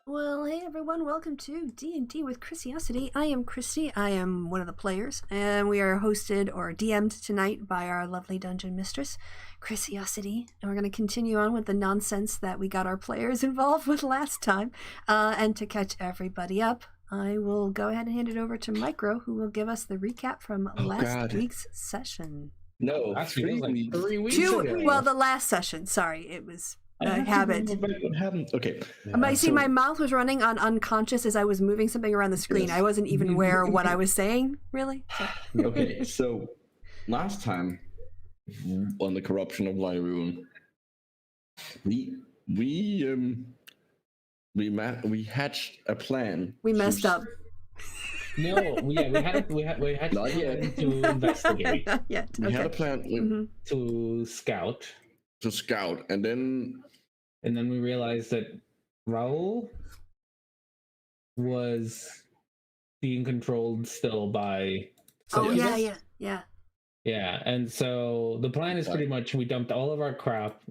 Well, hey everyone, welcome to D&D with Chrisiousity. I am Christy, I am one of the players, and we are hosted or DM'd tonight by our lovely dungeon mistress, Chrisiousity, and we're going to continue on with the nonsense that we got our players involved with last time. And to catch everybody up, I will go ahead and hand it over to Micro, who will give us the recap from last week's session. No, actually, it was like 3 weeks ago. Well, the last session, sorry, it was... habit. What happened? Okay. Yeah. My mouth was running on unconscious as I was moving something around the screen. Yes. I wasn't even aware of what I was saying, really. So. Okay, so last time on the corruption of Lirune, we hatched a plan. We messed up. No, we had not yet to investigate. Not yet. We had a plan to scout. To scout, and then we realized that Raul was being controlled still by. Yeah. And so the plan is pretty much we dumped all of our crap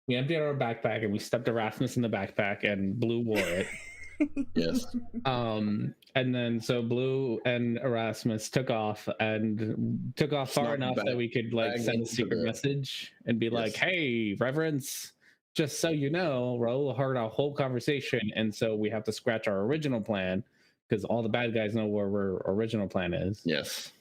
We emptied our backpack and we stuffed Erasmus in the backpack, and Blue wore it. Yes. And then so Blue and Erasmus took off far Snuck enough back- that we could like back send a into secret the- message and be like, Yes. "Hey, Reverence, just so you know, Raul heard our whole conversation, and so we have to scratch our original plan because all the bad guys know where our original plan is." Yes.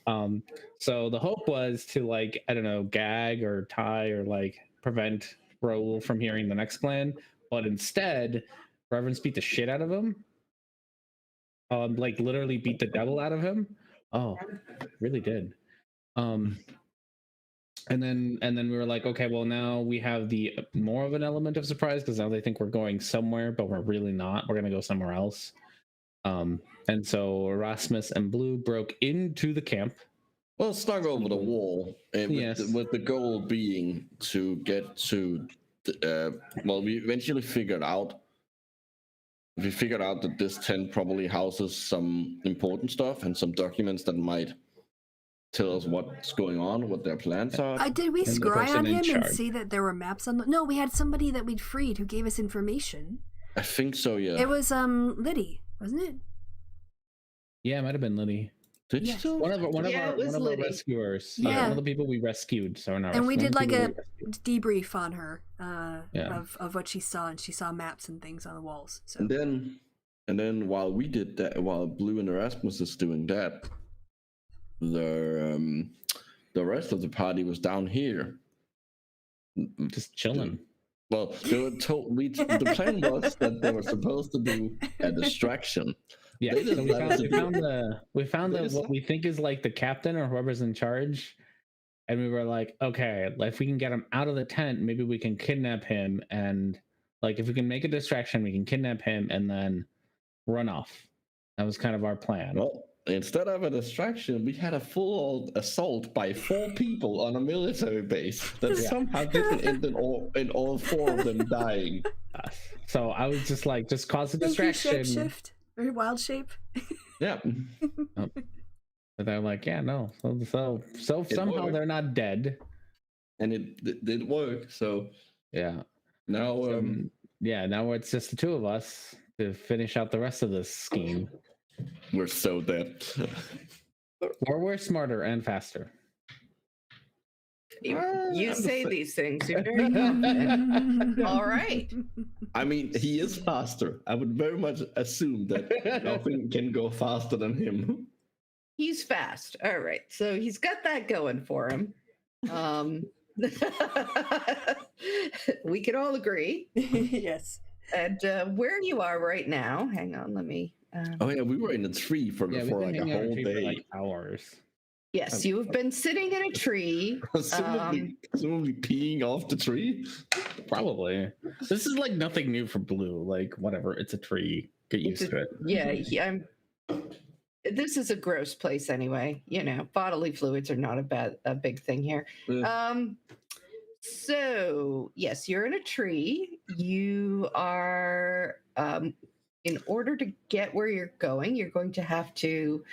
So the hope was to like, I don't know, gag or tie or like prevent Raul from hearing the next plan, but instead Reverence beat the shit out of him. Like literally beat the devil out of him. Oh, really did. And then we were like, okay, well now we have the more of an element of surprise because now they think we're going somewhere, but we're really not. We're gonna go somewhere else. And so Erasmus and Blue broke into the camp. Well, snuck over the wall, Yes. with the goal being to get to. Well, we eventually figured out. We figured out that this tent probably houses some important stuff and some documents that might tell us what's going on, what their plans are. Did we the scry person on in him and charge. see that there were maps on? No, we had somebody that we'd freed who gave us information. I think so. Yeah. It was Liddy, wasn't it? Yeah, it might have been Liddy. Did Yes. you? One of it was our Liddy. rescuers. Yeah. One of the people we rescued. So not And we rescued, did one like of the a people we rescued. debrief on her Yeah. of what she saw, and she saw maps and things on the walls. So And then while we did that, while Blue and Erasmus is doing that, the rest of the party was down here. Just chilling. Well, they were told. The plan was that they were supposed to do a distraction. Yeah, They so just we let found, us we do found the we found They the just- what we think is like the captain or whoever's in charge, and we were like, okay, if we can get him out of the tent, maybe we can kidnap him, and like if we can make a distraction, we can kidnap him and then run off. That was kind of our plan. Well, instead of a distraction, we had a full assault by 4 people on a military base that Yeah. somehow didn't end in all 4 of them dying. So I was just like, just cause a thank you, distraction. shapeshift or wild shape. Yeah. But they're like, yeah, no. So somehow worked. they're not dead. And it did work. So Yeah. now, Yeah. Now it's just the two of us to finish out the rest of this scheme. we're so dead. Or we're smarter and faster. You I'm say sa- these things. You're very confident. All right. I mean, he is faster. I would very much assume that nothing can go faster than him. He's fast. All right. So he's got that going for him. We can all agree. Yes. And where you are right now, hang on, let me. Oh yeah, we were in a tree for Yeah, we've like been a hanging out whole with you for day. like hours. Yes, you have been sitting in a tree. Presumably peeing off the tree. Probably. This is like nothing new for Blue. Like whatever, it's a tree. Get used to it. Yeah, I'm. This is a gross place anyway. You know, bodily fluids are not a big thing here. So yes, you're in a tree. You are. In order to get where you're going to have to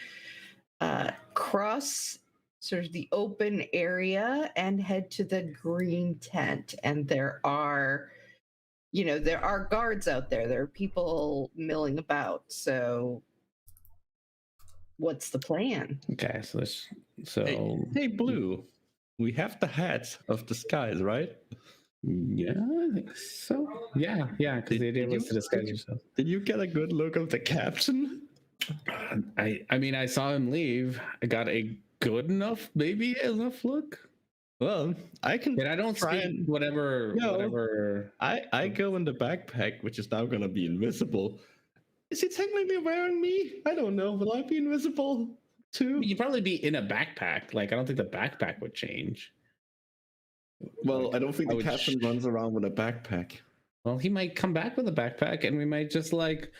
cross sort of the open area and head to the green tent. And there are guards out there. There are people milling about. So what's the plan? Okay, so Hey, Blue. We have the hats of the skies, right? yeah, I think so. Yeah, because the idea Did was you- to disguise yourself. Did you get a good look of the caption? I mean, I saw him leave. I got a good enough, maybe enough look. Well, I can. And I don't try speak and- whatever. No. I go in the backpack, which is now gonna be invisible. Is he technically wearing me? I don't know. Will I be invisible too? You'd probably be in a backpack. Like I don't think the backpack would change. Well, I don't think I the would captain runs around with a backpack. Well, he might come back with a backpack, and we might just like.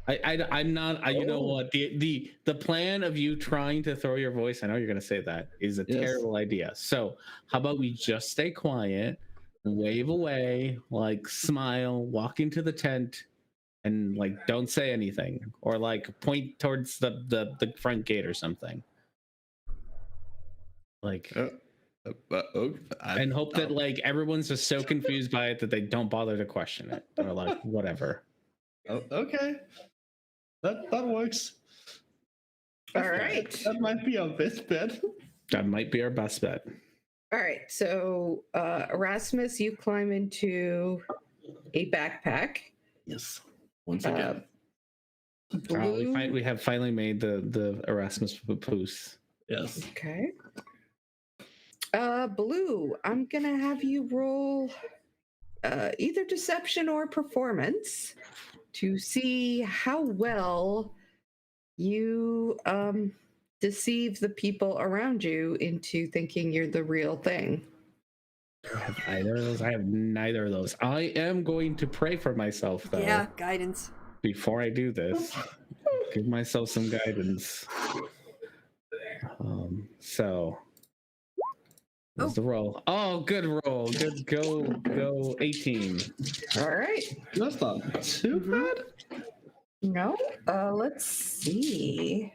I'm not. You know what? The plan of you trying to throw your voice. I know you're going to say that is a Yes. terrible idea. So how about we just stay quiet, wave away, like smile, walk into the tent, and like don't say anything, or like point towards the front gate or something. Like and hope that like everyone's just so confused by it that they don't bother to question it. Or like whatever. Okay, that works. All right. That might be our best bet. That might be our best bet. All right. So, Erasmus, you climb into a backpack. Yes. Once again. Blue. We have finally made the Erasmus papoose. Yes. Okay. Blue, I'm gonna have you roll either deception or performance to see how well you deceive the people around you into thinking you're the real thing. I have either of those. I have neither of those. I am going to pray for myself though. Yeah, guidance. Before I do this, give myself some guidance. So what's the roll? Oh, good roll. Good go 18. All right. That's not too bad. No. Let's see.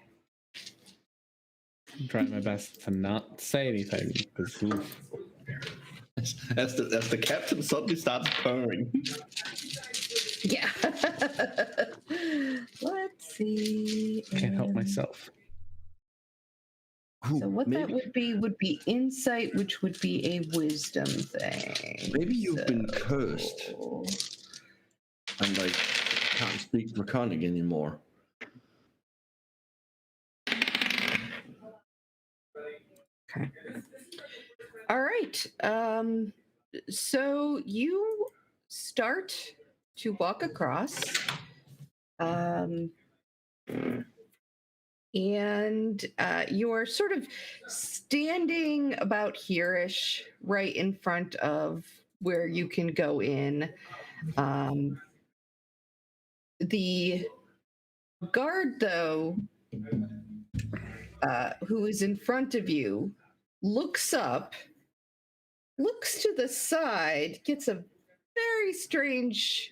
I'm trying my best to not say anything because As the captain suddenly starts purring. Yeah. Let's see. can't help myself. So what that would be insight, which would be a wisdom thing. Maybe you've been cursed and like can't speak Draconic anymore. Okay. All right. So you start to walk across. And you're sort of standing about here-ish, right in front of where you can go in. The guard, though, who is in front of you, looks up, looks to the side, gets a very strange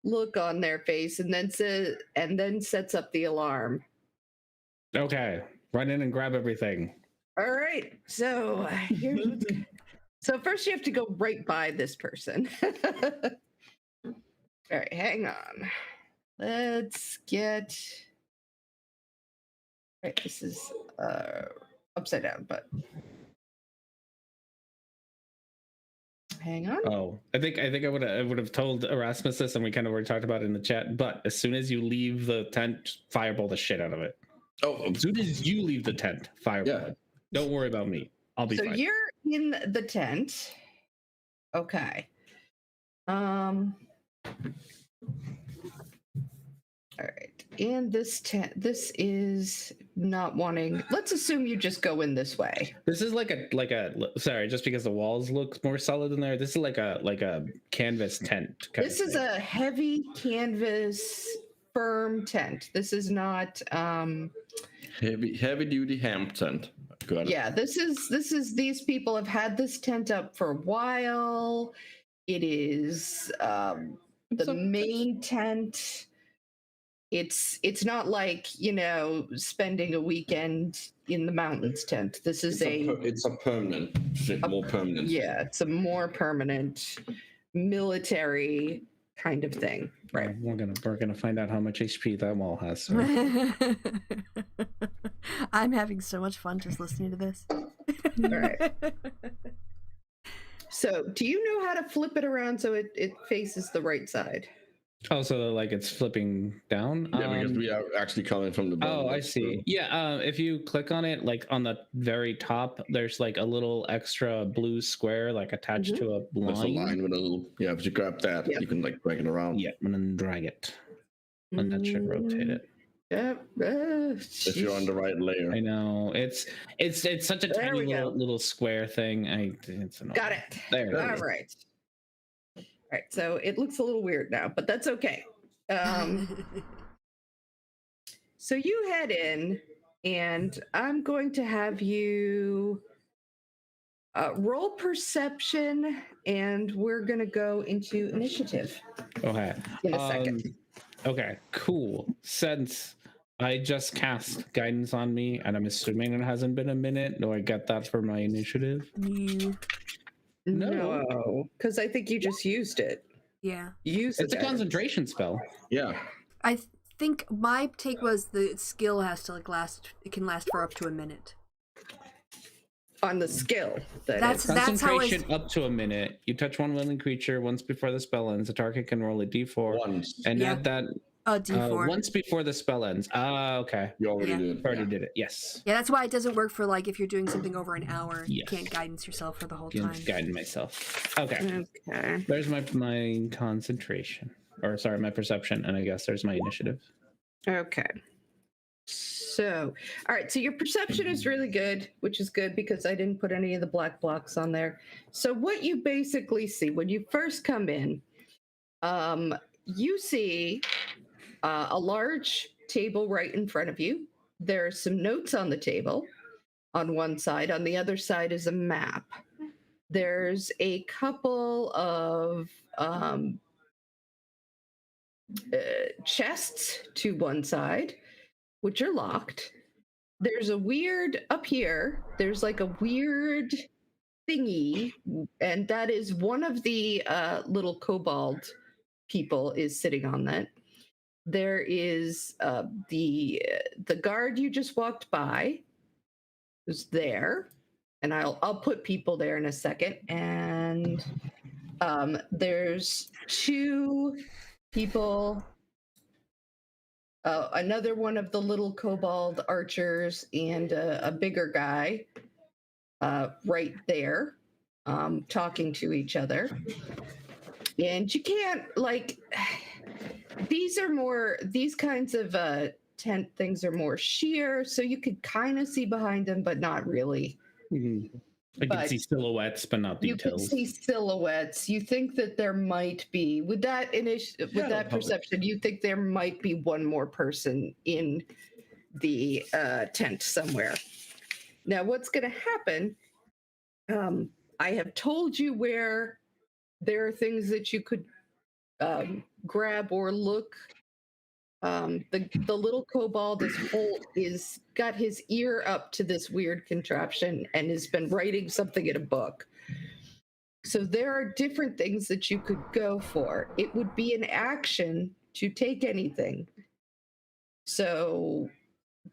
look on their face, and then sets up the alarm. Okay, run in and grab everything. All right, so here's what's so first you have to go right by this person. All right, hang on. Let's get. Right, this is upside down, but hang on. Oh, I think I would have told Erasmus this, and we kind of already talked about it in the chat. But as soon as you leave the tent, fireball the shit out of it. Oh, As soon as you leave the tent, fireball Yeah. it. Don't worry about me. I'll be So fine. you're in the tent. Okay. All right. And this tent, this is not wanting. Let's assume you just go in this way. This is like a sorry, just because the walls look more solid in there. This is like a canvas tent. This is a heavy canvas firm tent. This is not heavy duty ham tent. Got it. yeah, this is these people have had this tent up for a while. It is the main tent. It's not like, spending a weekend in the mountains tent. This is It's a permanent, more permanent. yeah, it's a more permanent military kind of thing. Right. We're gonna find out how much HP that wall has. So. I'm having so much fun just listening to this. All right. So do you know how to flip it around so it faces the right side? Oh, so like it's flipping down? Yeah, because we are actually coming from the bottom. Oh, I see. Yeah, if you click on it, like on the very top, there's like a little extra blue square like attached to a line. There's a line with a little, if you grab that, you can like drag it around. Yeah, and then drag it. And that should rotate it. Yep. If you're on the right layer. I know. It's such a There tiny we go. little square thing. It's annoying. Got it. There. All right. All right. So it looks a little weird now, but that's okay. So you head in, and I'm going to have you roll perception, and we're going to go into initiative Okay. in a second. Okay, cool. Since I just cast guidance on me, and I'm assuming it hasn't been a minute. Do I get that for my initiative? You, No. No, because I think you just used it. yeah. Use It's a the guidance. concentration spell. Yeah. I think my take was the skill has to like last. It can last for up to a minute. On the skill. That's how Concentration up to a minute. You touch one willing creature once before the spell ends. The target can roll a d4 Once. and Yeah. add that D4. once before the spell ends. Ah, okay. You already Yeah. did. Already did it. Yes. Yeah, that's why it doesn't work for like if you're doing something over an hour. You Yes. can't guidance yourself for the whole Can time. guide myself. Okay. Okay. There's my concentration, or sorry, my perception, and I guess there's my initiative. Okay. So, all right. So your perception is really good, which is good because I didn't put any of the black blocks on there. So what you basically see when you first come in, you see a large table right in front of you. There are some notes on the table on one side. On the other side is a map. There's a couple of chests to one side, which are locked. There's a weird up here. There's like a weird thingy, and that is one of the little kobold people is sitting on that. There is the guard you just walked by is there, and I'll put people there in a second. And there's two people. Another one of the little kobold archers and a bigger guy right there talking to each other. And you can't, like, these kinds of tent things are more sheer, so you could kind of see behind them, but not really. Mm-hmm. I can see silhouettes, but not You details. can see silhouettes. You think that there might be, with that perception, you think there might be one more person in the tent somewhere. Now, what's going to happen? I have told you where there are things that you could grab or look. The little kobold is got his ear up to this weird contraption and has been writing something in a book. So there are different things that you could go for. It would be an action to take anything. So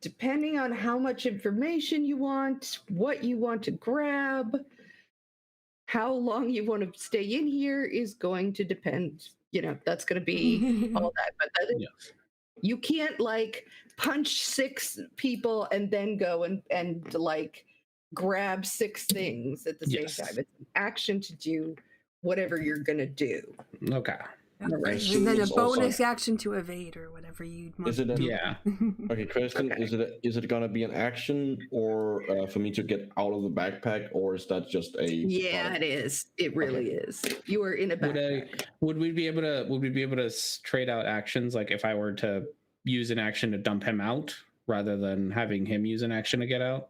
depending on how much information you want, what you want to grab, how long you want to stay in here is going to depend. That's going to be all that. But you can't like punch 6 people and then go and like grab 6 things at the same time. It's an action to do whatever you're going to do. Okay. Right. And then a bonus action to evade or whatever you want. Is it a, Yeah. Okay, question. Okay. Is it gonna be an action or for me to get out of the backpack, or is that just a Yeah, it is. It really is. You are in a backpack. Would we be able to trade out actions, like if I were to use an action to dump him out rather than having him use an action to get out?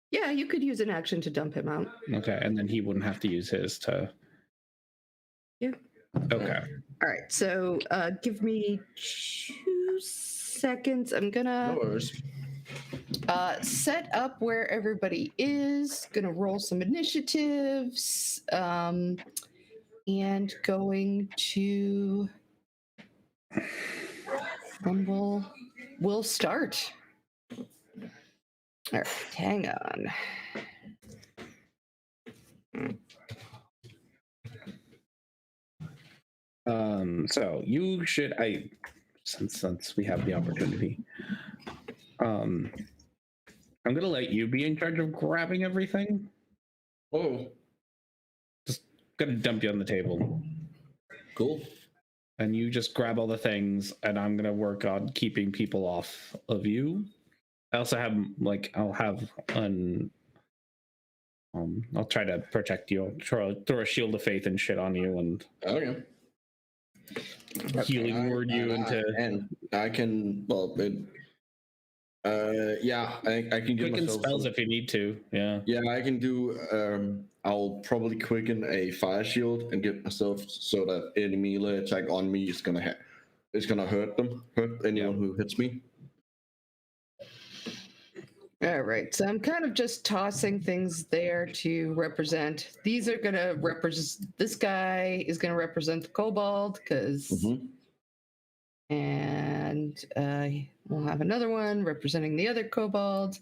Yeah, you could use an action to dump him out. Okay, and then he wouldn't have to use his to. Yeah. Okay. All right. So give me 2 seconds. I'm gonna No worries. set up where everybody is. Gonna roll some initiatives. And going to. And we'll start. All right. Hang on. So you should, since we have the opportunity, I'm gonna let you be in charge of grabbing everything. Oh, Just gonna dump you on the table, cool. and you just grab all the things, and I'm gonna work on keeping people off of you. I also have I'll try to protect you. I'll throw a shield of faith and shit on you, and Okay. healing word you into. And I can. Well, yeah, I can give Quicken myself spells some- if you need to. Yeah. Yeah, I can do. I'll probably quicken a fire shield and get myself so that any melee attack on me is gonna hurt them, hurt anyone who hits me. All right, so I'm kind of just tossing things there to represent. These are going to represent. This guy is going to represent the kobold because, Mhm. and we'll have another one representing the other kobold.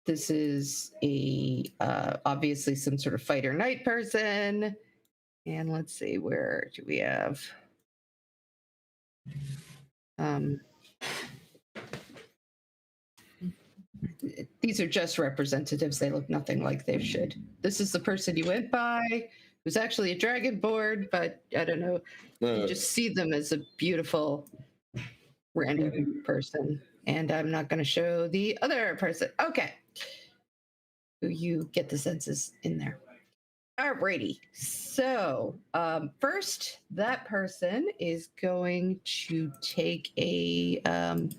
This is a obviously some sort of fighter knight person, and let's see, where do we have? These are just representatives. They look nothing like they should. This is the person you went by, who's actually a dragonborn, but I don't know. You just see them as a beautiful random person. And I'm not going to show the other person. Okay. You get the senses in there. Alrighty. So first, that person is going to take an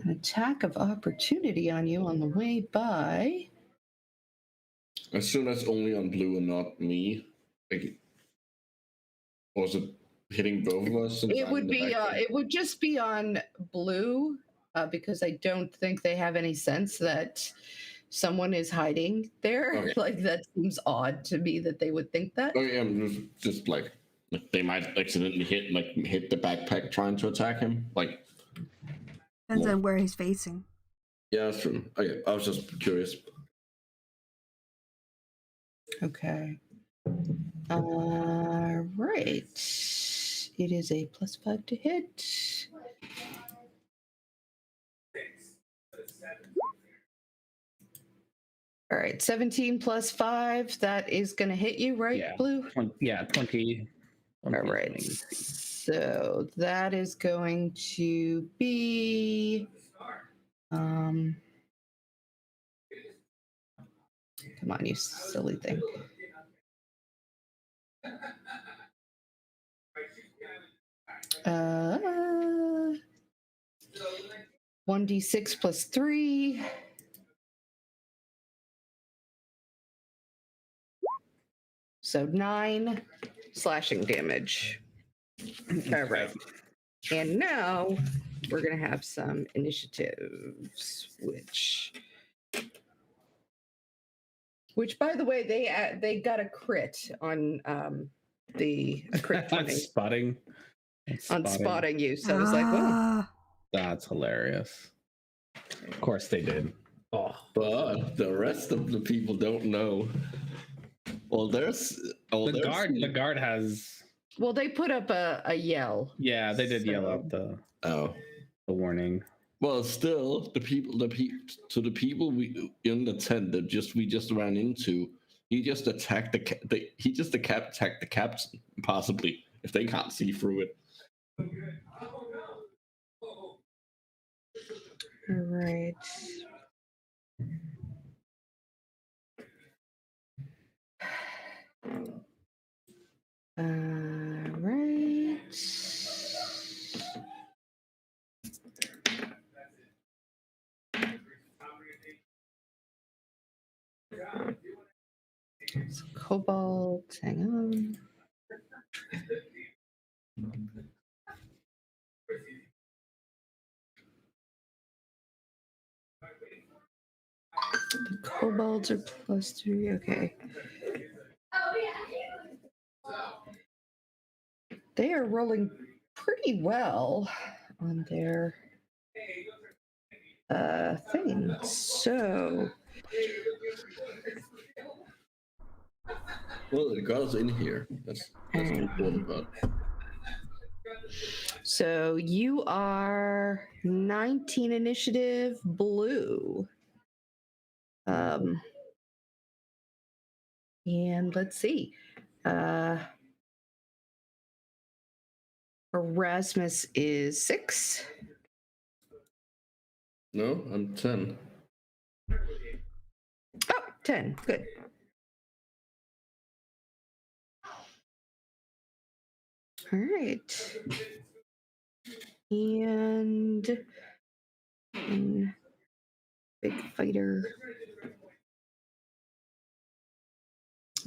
attack of opportunity on you on the way by. I assume that's only on blue and not me. Like, was it hitting both of us? It would be. It would just be on blue because I don't think they have any sense that someone is hiding there. Okay. Like that seems odd to me that they would think that. Oh yeah, just like they might accidentally hit the backpack trying to attack him. Like Depends on where he's facing. yeah, that's true. Okay, I was just curious. Okay. All right. It is a +5 to hit. All right, 17 plus 5. That is going to hit you, right, Yeah. Blue? 20. All right. So that is going to be. Come on, you silly thing. 1d6 plus 3. So 9 slashing damage. All right. And now we're going to have some initiatives, which by the way, they got a crit on the crit 20 spotting. on spotting you. So I was like, well, That's hilarious. Of course they did. Oh, But the rest of the people don't know. Well, the guard has. well, they put up a yell. Yeah, they did yell out the warning. Well, still, the people we in the tent that we just ran into, he just attacked attacked the captain, possibly if they can't see through it. All right. All right. So cobalt, hang on. The kobolds are +3. Okay. They are rolling pretty well on their thing. So. Well, it got us in here. That's the important part. So you are 19 initiative, Blue. And let's see. Erasmus is 6. No, I'm 10. Oh, 10. Good. All right. And big fighter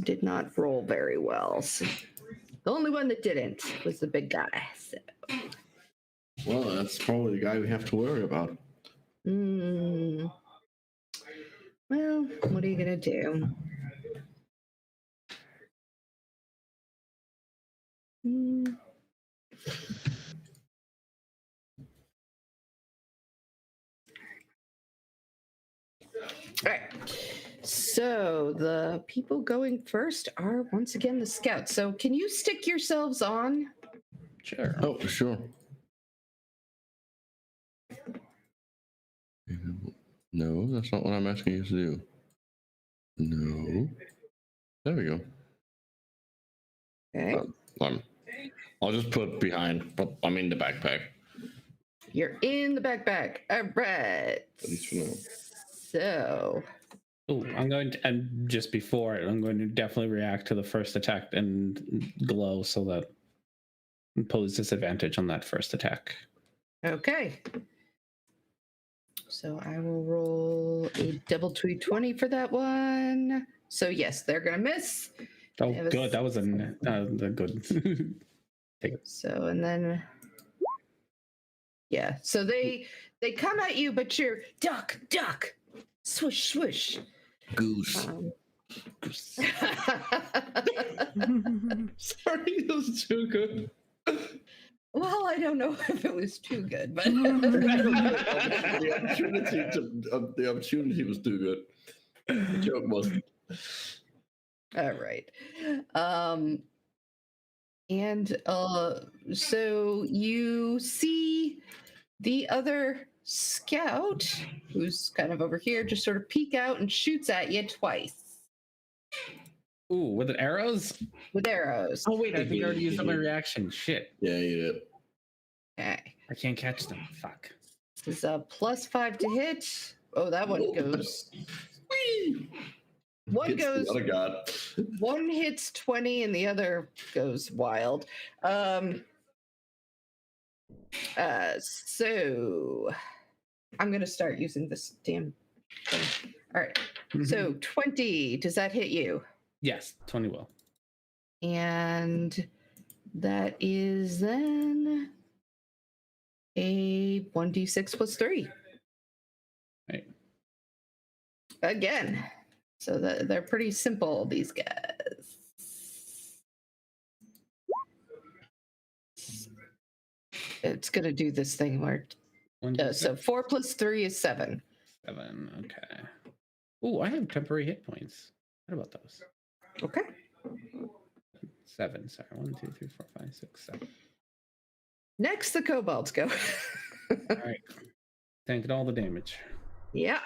did not roll very well. So the only one that didn't was the big guy. So. Well, that's probably the guy we have to worry about. Mm. Well, what are you gonna do? Mm. All right. So the people going first are once again the scouts. So can you stick yourselves on? Sure. Oh, sure. No, that's not what I'm asking you to do. No. There we go. Okay. I'll just put behind, but I'm in the backpack. You're in the backpack. All right. At least for now. So Oh, I'm going to, and just before it, I'm going to definitely react to the first attack and glow so that impose disadvantage on that first attack. okay. So I will roll a double 220 for that one. So yes, they're gonna miss. Oh, It was- good. That was a good. So and then yeah, so they come at you, but you're duck, swish, swish. Goose. Sorry, that was too good. Well, I don't know if it was too good, but the opportunity was too good. The joke wasn't. all right. And so you see the other scout, who's kind of over here, just sort of peek out and shoots at you twice Ooh, with the arrows? with arrows. Oh wait, I think I already used up my reaction. Shit. Yeah, you did. Okay. I can't catch them. Fuck. This is a +5 to hit. Oh, that one goes. One Hits goes. the other god. One hits 20 and the other goes wild. So I'm gonna start using this damn thing. All right. So 20, does that hit you? Yes, 20 will. And that is then a 1d6 plus 3. Right. Again. So they're pretty simple, these guys. It's going to do this thing where. So 4 plus 3 is 7. 7. Okay. Ooh, I have temporary hit points. What about those? Okay. 7. Sorry. 1, 2, 3, 4, 5, 6, 7. Next, the kobolds go. All right. Tanking all the damage. Yeah.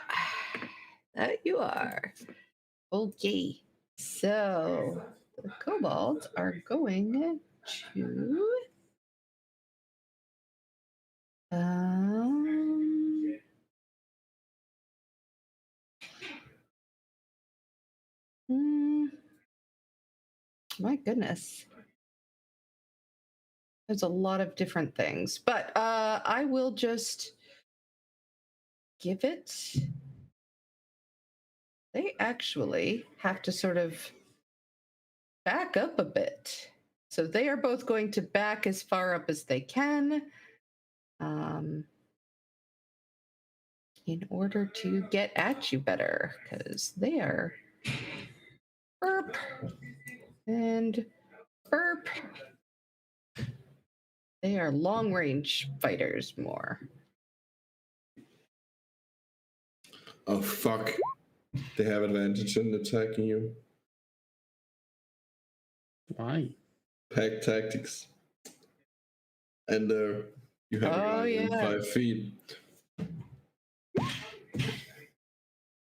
That you are. Okay. So the kobolds are going to. My goodness. There's a lot of different things, but I will just give it. They actually have to sort of back up a bit. So they are both going to back as far up as they can in order to get at you better, because they are burp and burp. They are long range fighters more. Oh fuck! They have advantage in attacking you. Why? Pack tactics. And you have Oh, a yeah. 5 feet.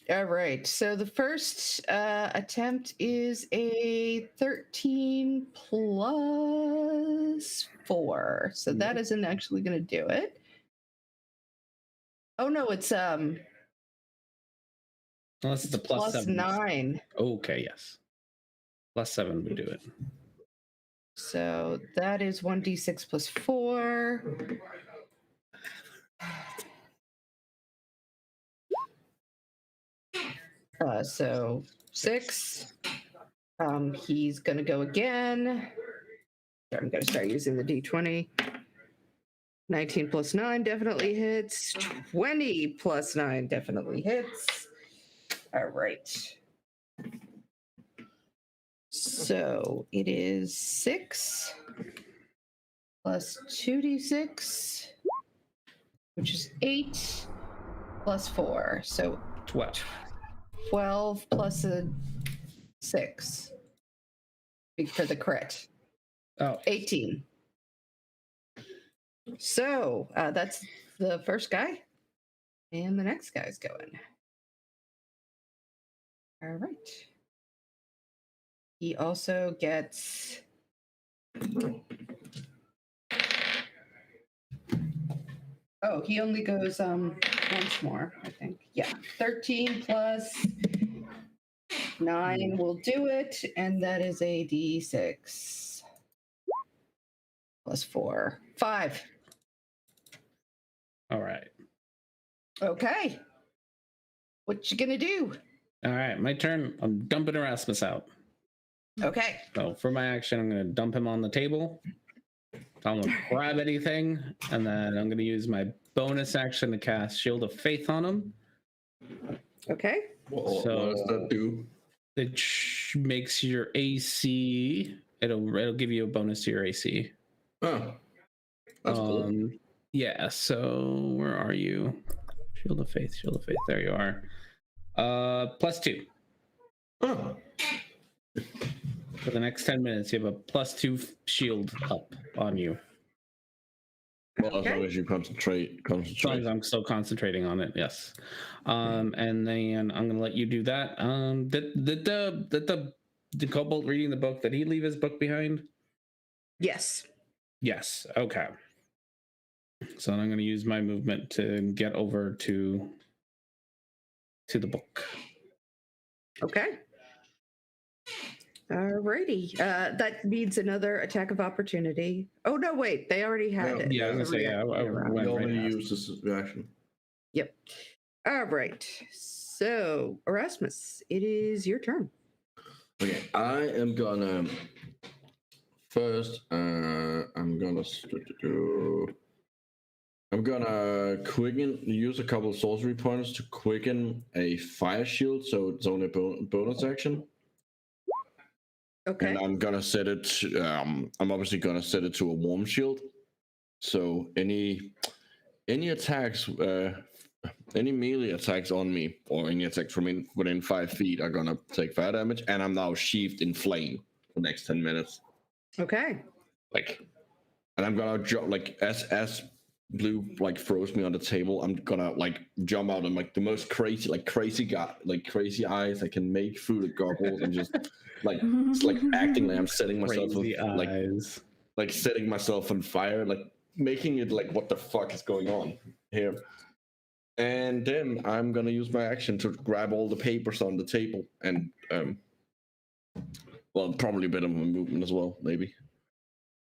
All right. So the first attempt is a 13 plus 4. So that isn't actually going to do it. Oh no, it's Unless it's a plus 7. 9. Okay, yes. Plus 7 would do it. So that is 1d6 plus 4. So 6. He's gonna go again. I'm gonna start using the d20. 19 plus 9 definitely hits. 20 plus 9 definitely hits. All right. So it is 6 plus 2d6, which is 8 plus 4. So 12 plus a 6 for the crit. Oh, 18. So that's the first guy. And the next guy's going. All right. He also gets. Oh, he only goes once more, I think. Yeah. 13 plus 9 will do it. And that is a d6. Plus 4. 5. all right. Okay. What you gonna do? All right, my turn. I'm dumping Erasmus out. Okay. So for my action, I'm going to dump him on the table. I'm going to grab anything, and then I'm going to use my bonus action to cast Shield of Faith on him. Okay. What So- does that do? It makes your AC. It'll give you a bonus to your AC. Oh, that's cool. Yeah. So where are you? Shield of Faith. Shield of Faith. There you are. +2. Oh, For the next 10 minutes, you have a +2 shield up on you. Well, as long as you concentrate. As long as I'm still concentrating on it, yes. And then I'm gonna let you do that. Did the kobold reading the book, did he leave his book behind? Yes. Yes. Okay. So I'm gonna use my movement to get over to the book. Okay. Alrighty. That needs another attack of opportunity. Oh no, wait, they already had Yeah, it. Yeah, I was gonna say, yeah, I Reaction. went you right already past. used this reaction. Yep. All right. So Erasmus, it is your turn. Okay, I am gonna first. I'm gonna quicken, use a couple of sorcery points to quicken a fire shield, so it's only a bonus action. Okay. And I'm gonna set it. I'm obviously gonna set it to a warm shield. So any attacks, any melee attacks on me, or any attacks from within 5 feet, are gonna take fire damage. And I'm now sheathed in flame for the next 10 minutes. Okay. And I'm gonna jump as Blue throws me on the table. I'm gonna jump out and the most crazy guy, crazy eyes I can make through the goggles, and just acting like I'm setting myself Crazy eyes. setting myself on fire, making it what the fuck is going on here. And then I'm gonna use my action to grab all the papers on the table, and probably a bit of my movement as well, maybe.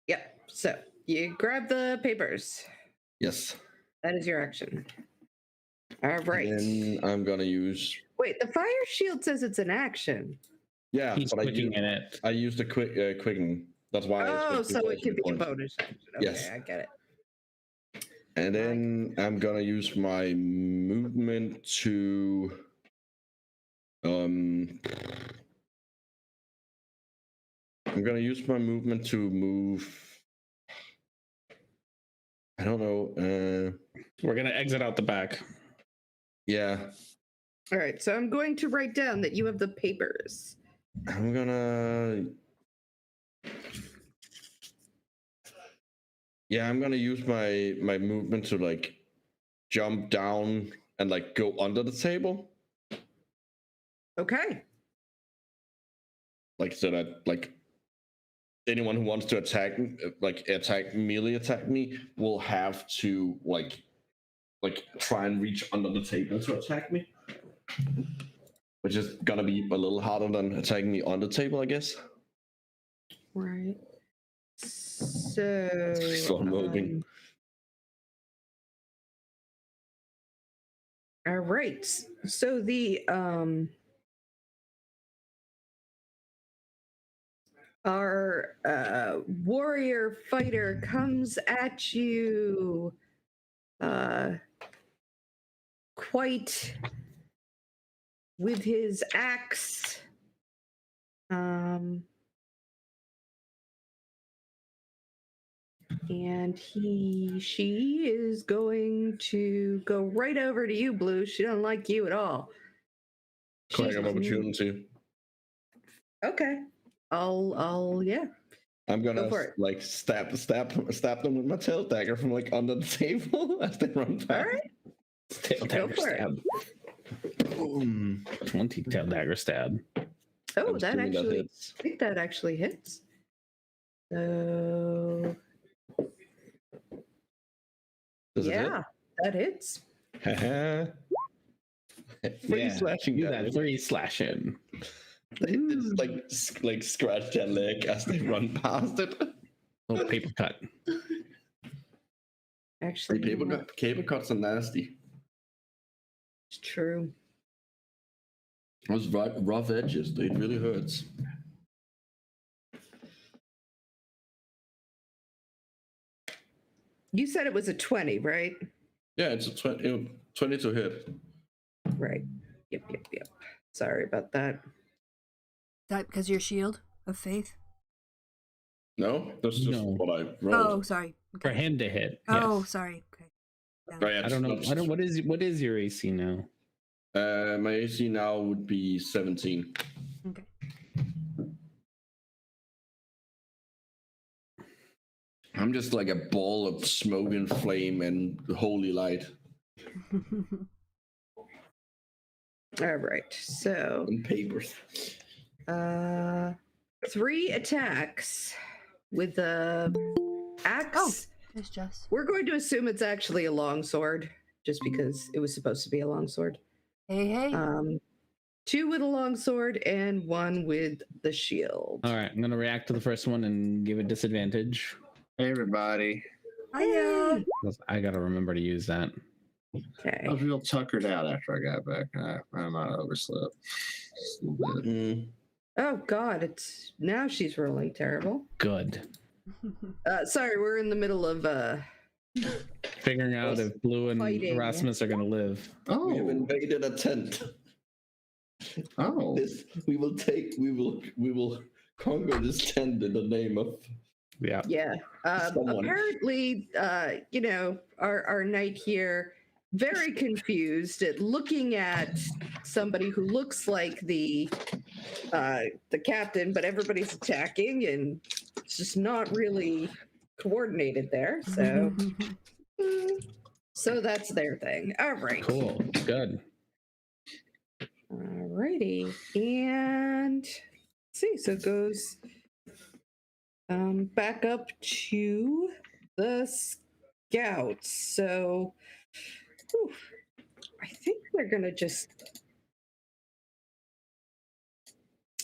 Yep. So you grab the papers. Yes. That is your action. All right. And then I'm gonna use. Wait, the fire shield says it's an action. Yeah, He's but quicking in it. I used the quicken. That's why. Oh, so it could be a points. bonus action. Okay, Yes. I get it. And then I'm gonna use my movement to. I'm gonna use my movement to move. I don't know. We're gonna exit out the back. Yeah, All right, so I'm going to write down that you have the papers. I'm gonna. Yeah, I'm gonna use my movement to jump down and go under the table. Okay. So that anyone who wants to attack me will have to try and reach under the table to attack me, which is gonna be a little harder than attacking me on the table, I guess. Right. So Slow moving. All right. So the Our warrior fighter comes at you quite with his axe. And she is going to go right over to you, Blue. She don't like you at all. Crack of opportunity. Okay. Yeah. I'm gonna Go for it. like stab them with my tail dagger from like under the table as they run past. All right. Tail dagger for it. stab. Boom. 20 tail dagger stab. Oh, I'm that assuming actually, hits. I think that actually hits. So, Does yeah, that hits. it hit? Free slashing do damage. that 3 slashing. They just like scratch their leg as they run past it. Little paper cut. Actually, Paper cuts are nasty. it's true. Those rough edges, it really hurts. You said it was a 20, right? Yeah, it's a 20 to hit. Right. Yep. Sorry about that. That because your shield of faith? No, that's just No. what I Oh, rolled. sorry. For him to hit. Oh, yes. sorry. Okay. Right, yeah, I don't know. it's- I don't. What is your AC now? My AC now would be 17. Okay. I'm just like a ball of smoke and flame and holy light All right. So, and papers. 3 attacks with the axe. Oh, there's Jess. We're going to assume it's actually a longsword, just because it was supposed to be a longsword. Hey. 2 with a longsword and 1 with the shield. All right, I'm gonna react to the first one and give it disadvantage. Hey, everybody. Hiya. I gotta remember to use that. Okay. I was real tuckered out after I got back. I might have overslept just a little bit. Oh God, it's now she's rolling terrible. Good. Sorry, we're in the middle of Figuring out if Blue and Fighting. Erasmus are gonna live. We have Oh, invaded a tent. oh. We will conquer this tent in the name of Yeah. someone. apparently our knight here very confused at looking at somebody who looks like the captain, but everybody's attacking and it's just not really coordinated there. So that's their thing. All right. Cool. Good. Alrighty. And let's see, so it goes back up to the scouts. So whew, I think they're gonna just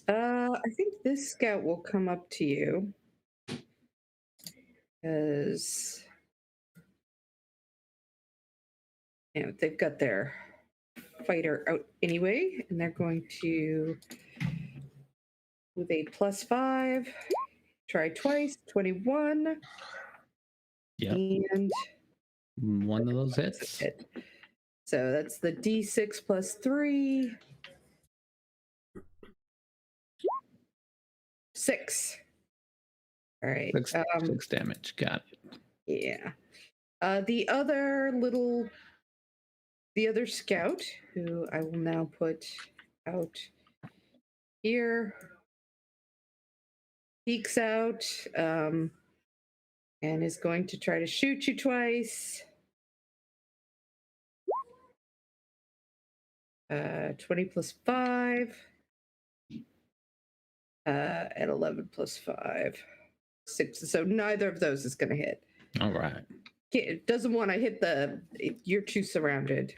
I think this scout will come up to you because they've got their fighter out anyway, and they're going to with a +5 try twice, 21. Yep. And One of those that's hits. it. So that's the D6 +3. 6. All right. 6 damage. Got it. Yeah. The other scout, who I will now put out here, peeks out and is going to try to shoot you twice. 20 +5. And 11 +5. 6. So neither of those is going to hit. All right. It doesn't want to hit you're too surrounded.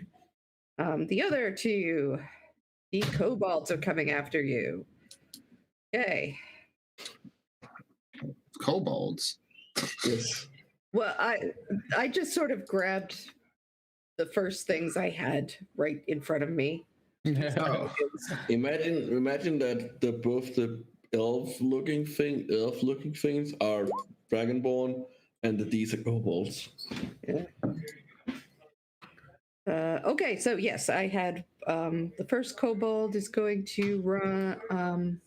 The other 2, the kobolds are coming after you. Okay. Kobolds. Yes. Well, I just sort of grabbed the first things I had right in front of me. Oh, Imagine that both the elf-looking things are dragonborn, and these are kobolds. Okay, so yes, I had the first kobold is going to run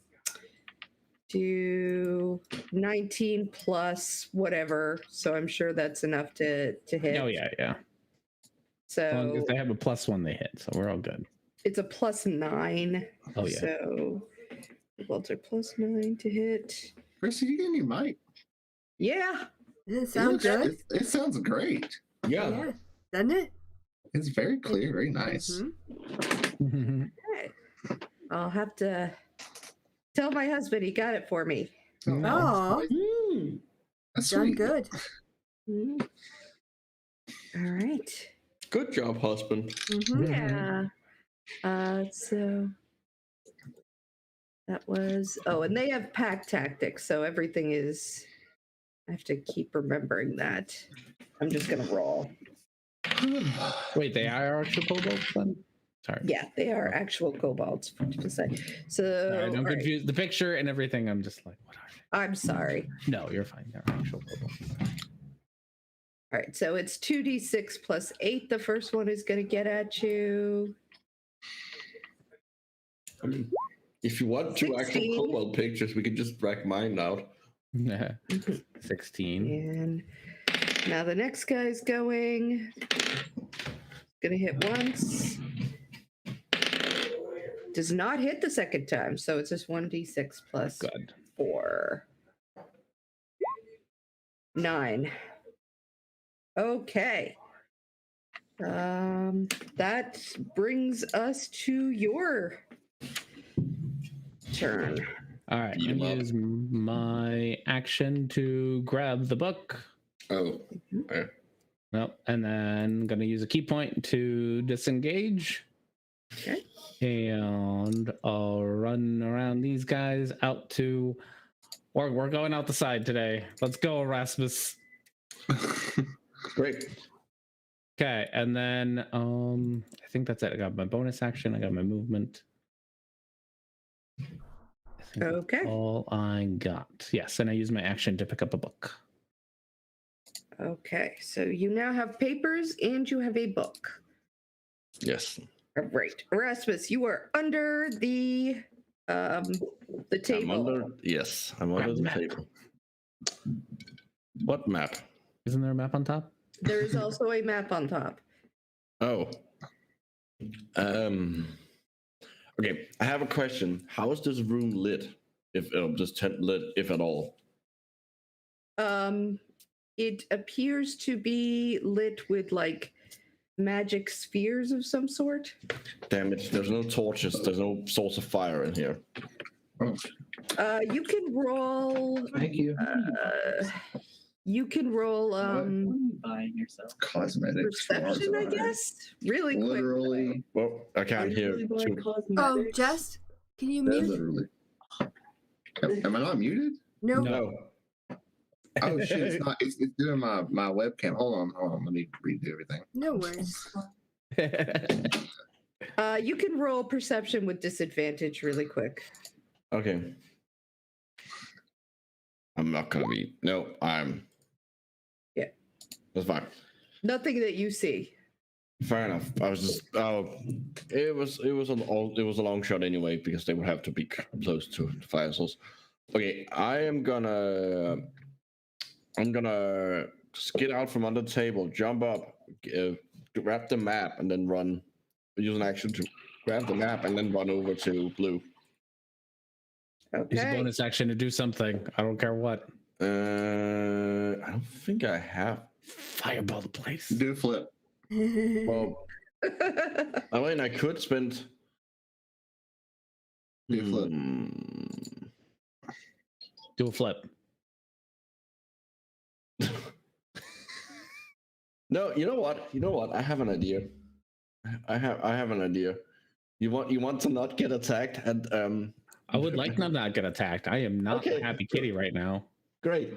do 19 plus whatever, so I'm sure that's enough to hit. Oh yeah. As long as So they have a +1, they hit, so we're all good. it's a +9. Oh, yeah. So kobolds are +9 to hit. Chris, you get any mic? Yeah. Does it sound good? It sounds great. Yeah. Doesn't it? It's very clear, very nice. Mhm. Okay. I'll have to tell my husband he got it for me. Oh, That's done sweet. good. Mm. All right. Good job, husband. Mhm. Yeah. So that was and they have pack tactics, so everything is I have to keep remembering that. I'm just gonna roll. Wait, they are actual kobolds then? Sorry. Yeah, they are actual kobolds. So All right, I'm all right. confused. The picture and everything, I'm just like, what are I'm sorry. they? No, you're fine. They're actual kobolds. All right, so it's 2d6 plus 8. The first one is going to get at you. I mean, if you want two actual 16. kobold pictures, we can just drag mine out. 16. And now the next guy's going to hit once. Does not hit the second time, so it's just 1d6 plus Good. 4. 9. Okay. That brings us to your turn. All right, Beat 'em I'm up. use my action to grab the book. Oh. Well, and then gonna use a key point to disengage. Okay. And I'll run around these guys out to. We're going out the side today. Let's go, Erasmus. Great. Okay, and then I think that's it. I got my bonus action. I got my movement. I think that's Okay. all I got. Yes, and I use my action to pick up a book. Okay. So you now have papers and you have a book. Yes. All right. Erasmus, you are under the table. I'm under the Map. table. What map? Isn't there a map on top? There is also a map on top. Oh. Okay, I have a question. How is this room lit? If this tent lit, if at all? It appears to be lit with like magic spheres of some sort. Damn it! There's no torches. There's no source of fire in here. You can roll. Thank you. You can roll buying yourself. Cosmetics. for perception, I Arzai. guess. Really quick. Literally. Well, I can't hear. Oh, Jess, can you mute? Literally. Am I not muted? No. No. Oh shit! It's not. It's doing my webcam. Hold on. Let me redo everything. No worries. You can roll perception with disadvantage really quick. Okay. I'm not gonna be. No, I'm. Yeah. That's fine. Nothing that you see. Fair enough. I was just. Oh, it was a long shot anyway because they would have to be close to the fire source. Okay, I'm gonna just get out from under the table, jump up, grab the map, and then run. Use an action to grab the map and then run over to blue. Use a Okay. bonus action to do something. I don't care what. I don't think I have. Fireball the place. Do a flip. Well, I mean, I could spend. Do a flip. Do a flip. No, you know what? I have an idea. I have an idea. You want to not get attacked and I would like to not get attacked. I am not Okay. a happy kitty right now. Great.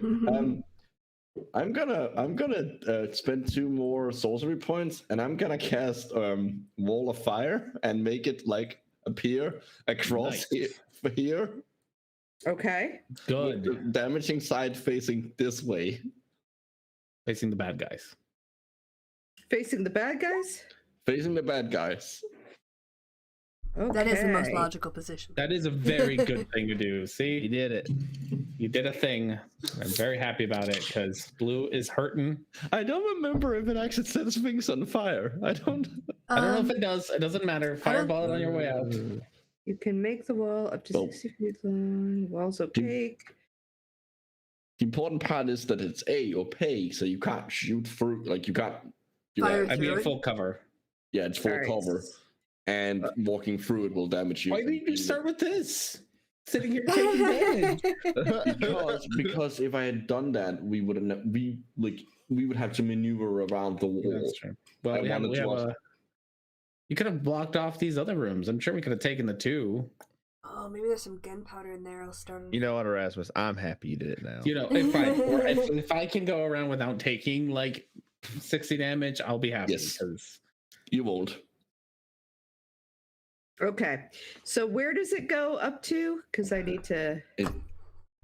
I'm gonna spend 2 more sorcery points, and I'm gonna cast Wall of Fire and make it like appear across Nice. here. Okay. Good. The damaging side facing this way. Facing the bad guys. Facing the bad guys? Facing the bad guys. Okay. That is the most logical position. That is a very good thing to do. You See, did it. you did a thing. I'm very happy about it because blue is hurting. I don't remember if it actually sets things on fire. I don't I don't know if it does. It doesn't matter. Fireball it on your way out. You can make the wall up to Well, 60 feet long. Wall's opaque. The important part is that it's opaque, so you can't shoot through. Like you can't. Fire I mean, through it? full cover. Yeah, it's full All right. cover, and walking through it will damage you. Why didn't you start with this? Sitting here taking damage. because if I had done that, we would have to maneuver around the wall. That's true. Well, I we have wanted to a. You could have blocked off these other rooms. I'm sure we could have taken the two. Oh, maybe there's some gunpowder in there. I'll start. You know what, Erasmus? I'm happy you did it now. You know, if I can go around without taking like 60 damage, I'll be happy. Yes. Because You won't. Okay. So where does it go up to? Because I need to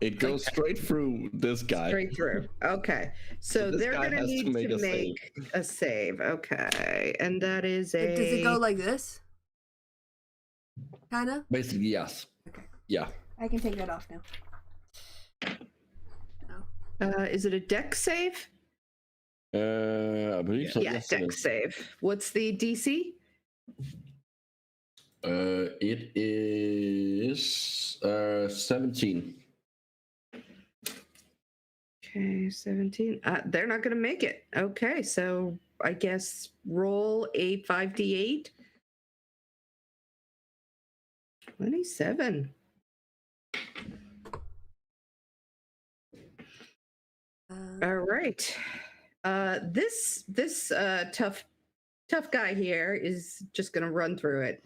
It goes straight through this guy. straight through. Okay. So this they're guy going to has to need make to a save. make a save. Okay. And that is a. Does it go like this? Kinda? Basically, yes. Okay. Yeah. I can take that off now. Is it a deck save? I believe so. Yeah, Yes, it deck is. save. What's the DC? It is 17. Okay, 17. They're not going to make it. Okay, so I guess roll a 5d8. 27. All right. This tough guy here is just going to run through it.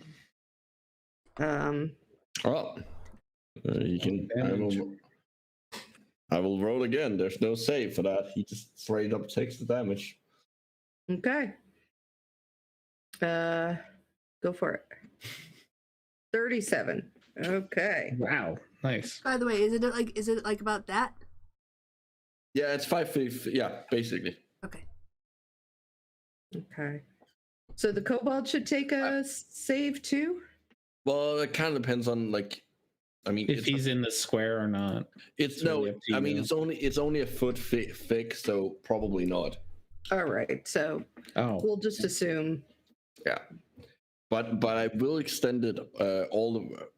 Oh, you can. Damage. I will roll again. There's no save for that. He just straight up takes the damage. Okay. Go for it. 37. Okay. wow, nice. By the way, is it like about that? Yeah, it's 5 feet. Yeah, basically. Okay. Okay. So the kobold should take a save too? Well, it kind of depends on like. I mean, If he's in the square or not. it's really no. up to I mean, you. it's only a foot thick, so probably not. All right. So Oh, we'll just assume. Yeah, but I will extend it all the.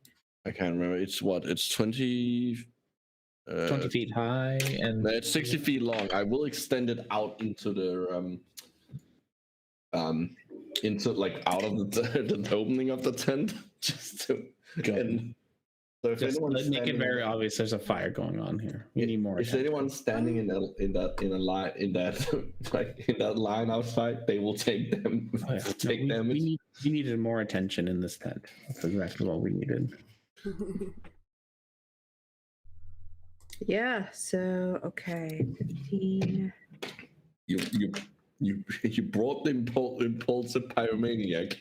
I can't remember. It's what? It's 20. 20 feet high and No, it's 60 feet long. I will extend it out into the into like out of the opening of the tent, just to. And so if just anyone's make it standing- very obvious there's a fire going on here. We need more. If attention. anyone's standing in a line in that like in that line outside, they will take them Oh, yeah. take No, damage. we needed more attention in this tent. That's exactly what we needed. Yeah. So okay. 15. You brought the impulsive pyromaniac.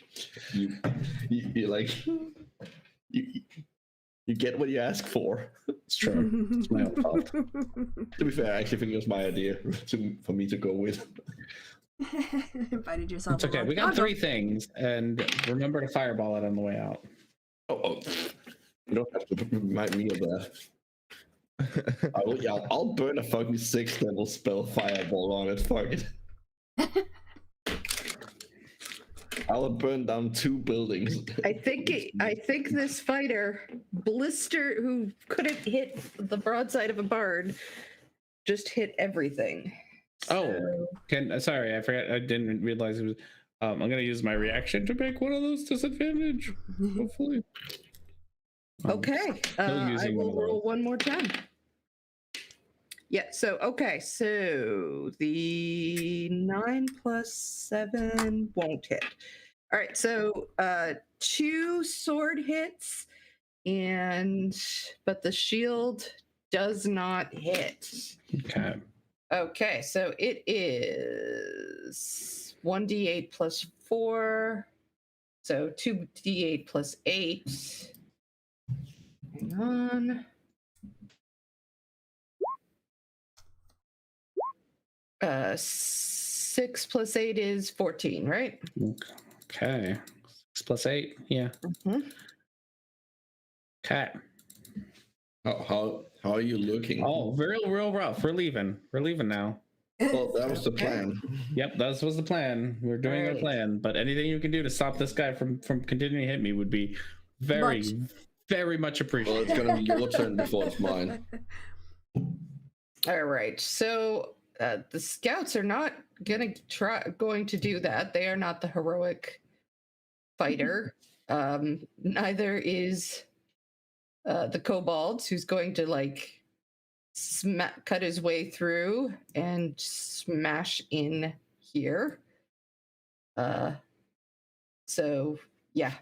You like you get what you ask for. It's true. It's my own fault. To be fair, I actually think it was my idea for me to go with. Invited yourself. It's okay. along. We got I'll go. 3 things, and remember to fireball it on the way out. Oh, you don't have to remind me of that. I'll burn a fucking 6-level spell fireball on it. Fuck it. I'll burn down 2 buildings. I think this fighter, Blister, who couldn't hit the broadside of a barn, just hit everything. Oh, sorry, I forgot. I didn't realize it was. I'm gonna use my reaction to make one of those disadvantage. Hopefully. Okay. I using one will of those. roll one more time. Yeah, so okay, so the 9 plus 7 won't hit. All right, so 2 sword hits, but the shield does not hit. Okay. Okay, so it is 1d8 plus 4. So 2d8 plus 8. Hang on. 6 plus 8 is 14, right? Okay. 6 plus 8. Yeah. Mhm. Okay. How are you looking? Oh, real rough. We're leaving. We're leaving now. Well, that was the Okay. plan. Yep, that was the plan. We're doing our Alright. plan. But anything you can do to stop this guy from continuing to hit me would be very, very much Well, appreciated. it's gonna be your turn before it's mine. All right. So the scouts are not going to do that. They are not the heroic fighter. Neither is the kobolds, who's going to like cut his way through and smash in here. So yeah,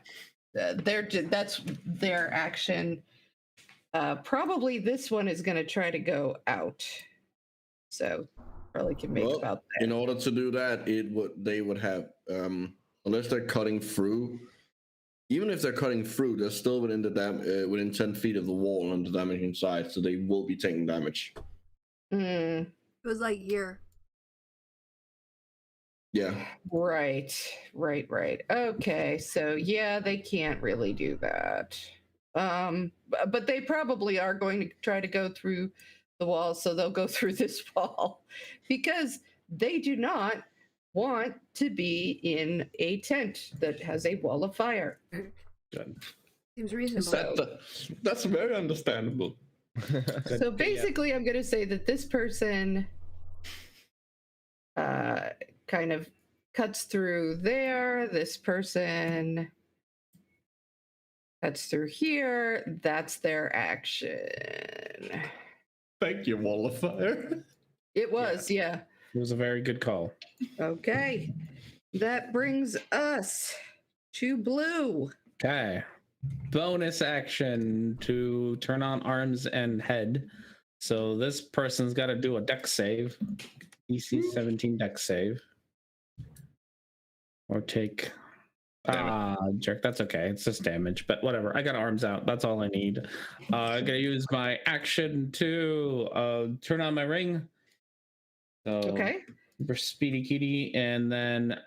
that's their action. Probably this one is going to try to go out. So probably can make Well, about that. in order to do that, they would have unless they're cutting through. Even if they're cutting through, they're still within within 10 feet of the wall on the damaging side, so they will be taking damage. Mm, It was like here. Yeah. right. Okay, so yeah, they can't really do that. But they probably are going to try to go through the wall, so they'll go through this wall because they do not want to be in a tent that has a wall of fire. Seems reasonable. That's very understandable. So basically, I'm going to say that this person kind of cuts through there. This person cuts through here. That's their action. Thank you, Wall of Fire. It was, yeah. It was a very good call. Okay. That brings us to blue. Okay. Bonus action to turn on arms and head. So this person's got to do a dex save. DC 17 dex save. Or take... jerk, that's okay. It's just damage, but whatever. I got arms out. That's all I need. I'm going to use my action to turn on my ring. So, Okay. For Speedy Kitty, and then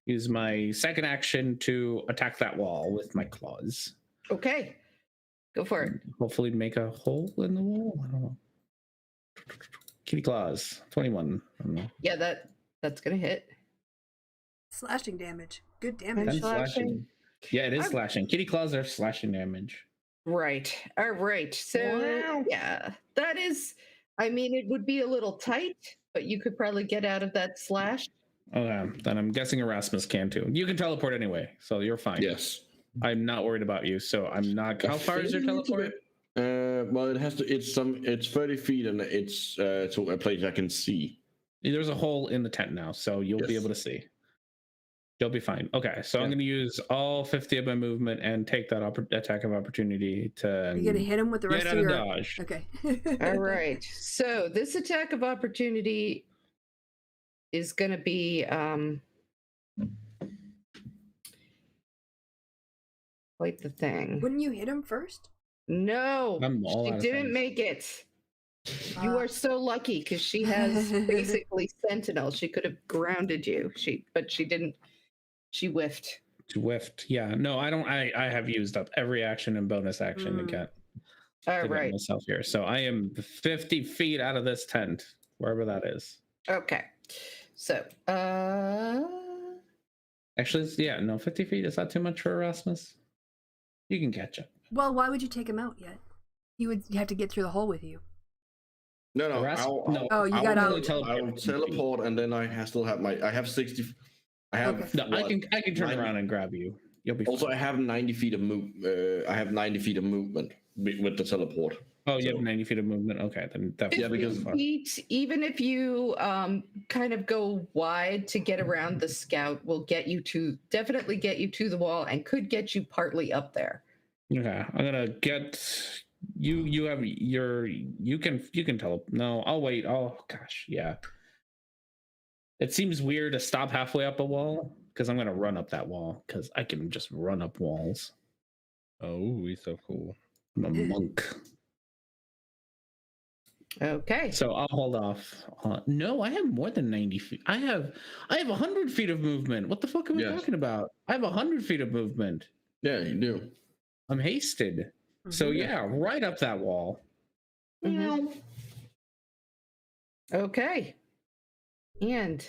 use my second action to attack that wall with my claws. Okay. Go for it. Hopefully make a hole in the wall. I don't know. Kitty claws, 21. I don't know. Yeah, that's going to hit. Slashing damage. Good And damage. 10 slashing. Yeah, it is I'm- slashing. Kitty claws are slashing damage. Right. All right. So, yeah, that is, I mean, it would be a little tight, but you could probably get out of that slash. Okay, then I'm guessing Erasmus can too. You can teleport anyway, so you're fine. Yes. I'm not worried about you, so I'm not. How far is your teleport? Well, it has to. It's 30 feet, and it's to a place I can see. There's a hole in the tent now, so you'll be Yes. able to see. You'll be fine. Okay, so I'm Yeah. going to use all 50 of my movement and take that attack of opportunity to You're gonna hit him with the rest get of out your. of dodge. Okay. All right. So this attack of opportunity is going to be quite the thing. Wouldn't you hit him first? No, I'm all she out of didn't things. make it. You Ah. are so lucky because she has basically sentinel. She could have grounded you. But she didn't. She whiffed. Whiffed. Yeah. No, I don't. I have used up every action and bonus action to get All right. myself here. So I am 50 feet out of this tent, wherever that is. Okay. So, Actually, yeah, no, 50 feet. Is that too much for Erasmus? You can catch up. Well, why would you take him out yet? You have to get through the hole with you. No, No. Oh, you I got will out. teleport, and then I still have I have 60. I have. Okay. No, what? I can turn 90 around and grab you. You'll be Also, fine. I have 90 feet of I have 90 feet of movement with the teleport. Oh, you so- have 90 feet of movement. Okay, then definitely. Yeah, because- feet, even if you kind of go wide to get around the scout, will definitely get you to the wall and could get you partly up there. Okay, I'm gonna get you. You have you can tell. No, I'll wait. Oh gosh, yeah. It seems weird to stop halfway up a wall because I'm gonna run up that wall because I can just run up walls. Oh, he's so cool. I'm a monk. Okay. So I'll hold off. No, I have more than 90 feet. I have 100 feet of movement. What the fuck are we Yes. talking about? I have 100 feet of movement. Yeah, you do. I'm hasted. So Mhm. yeah, right up that wall. Mhm. Okay. And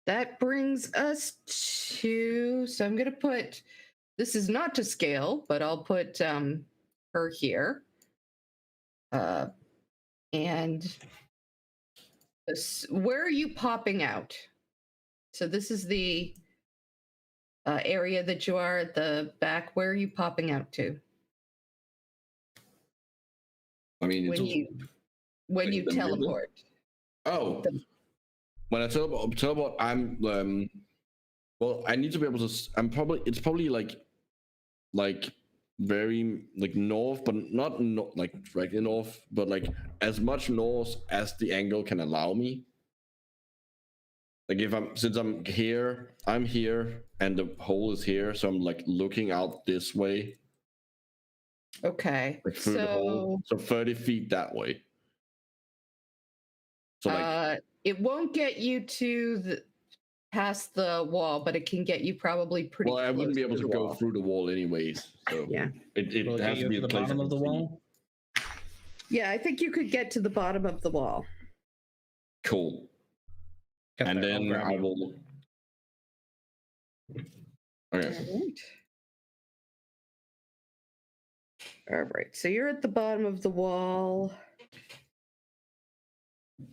that brings us to, so I'm going to put, this is not to scale, but I'll put her here. And where are you popping out? So this is the area that you are at the back. Where are you popping out to? I mean, it's When you the middle? teleport. Oh, when I teleport, I'm well, I need to be able to. It's probably like very like north, but not like right north, but like as much north as the angle can allow me. Like since I'm here, and the hole is here, so I'm like looking out this way. Okay. Like through the hole, so 30 feet that way. So like, it won't get you to past the wall, but it can get you probably pretty. well, I wouldn't be able to go wall. through the wall anyways. So Yeah. it Will it has get to you be to the a place bottom I of the can see. wall? Yeah, I think you could get to the bottom of the wall. Cool. Get And there, I'll then grab I you. will. Okay. All right. So you're at the bottom of the wall.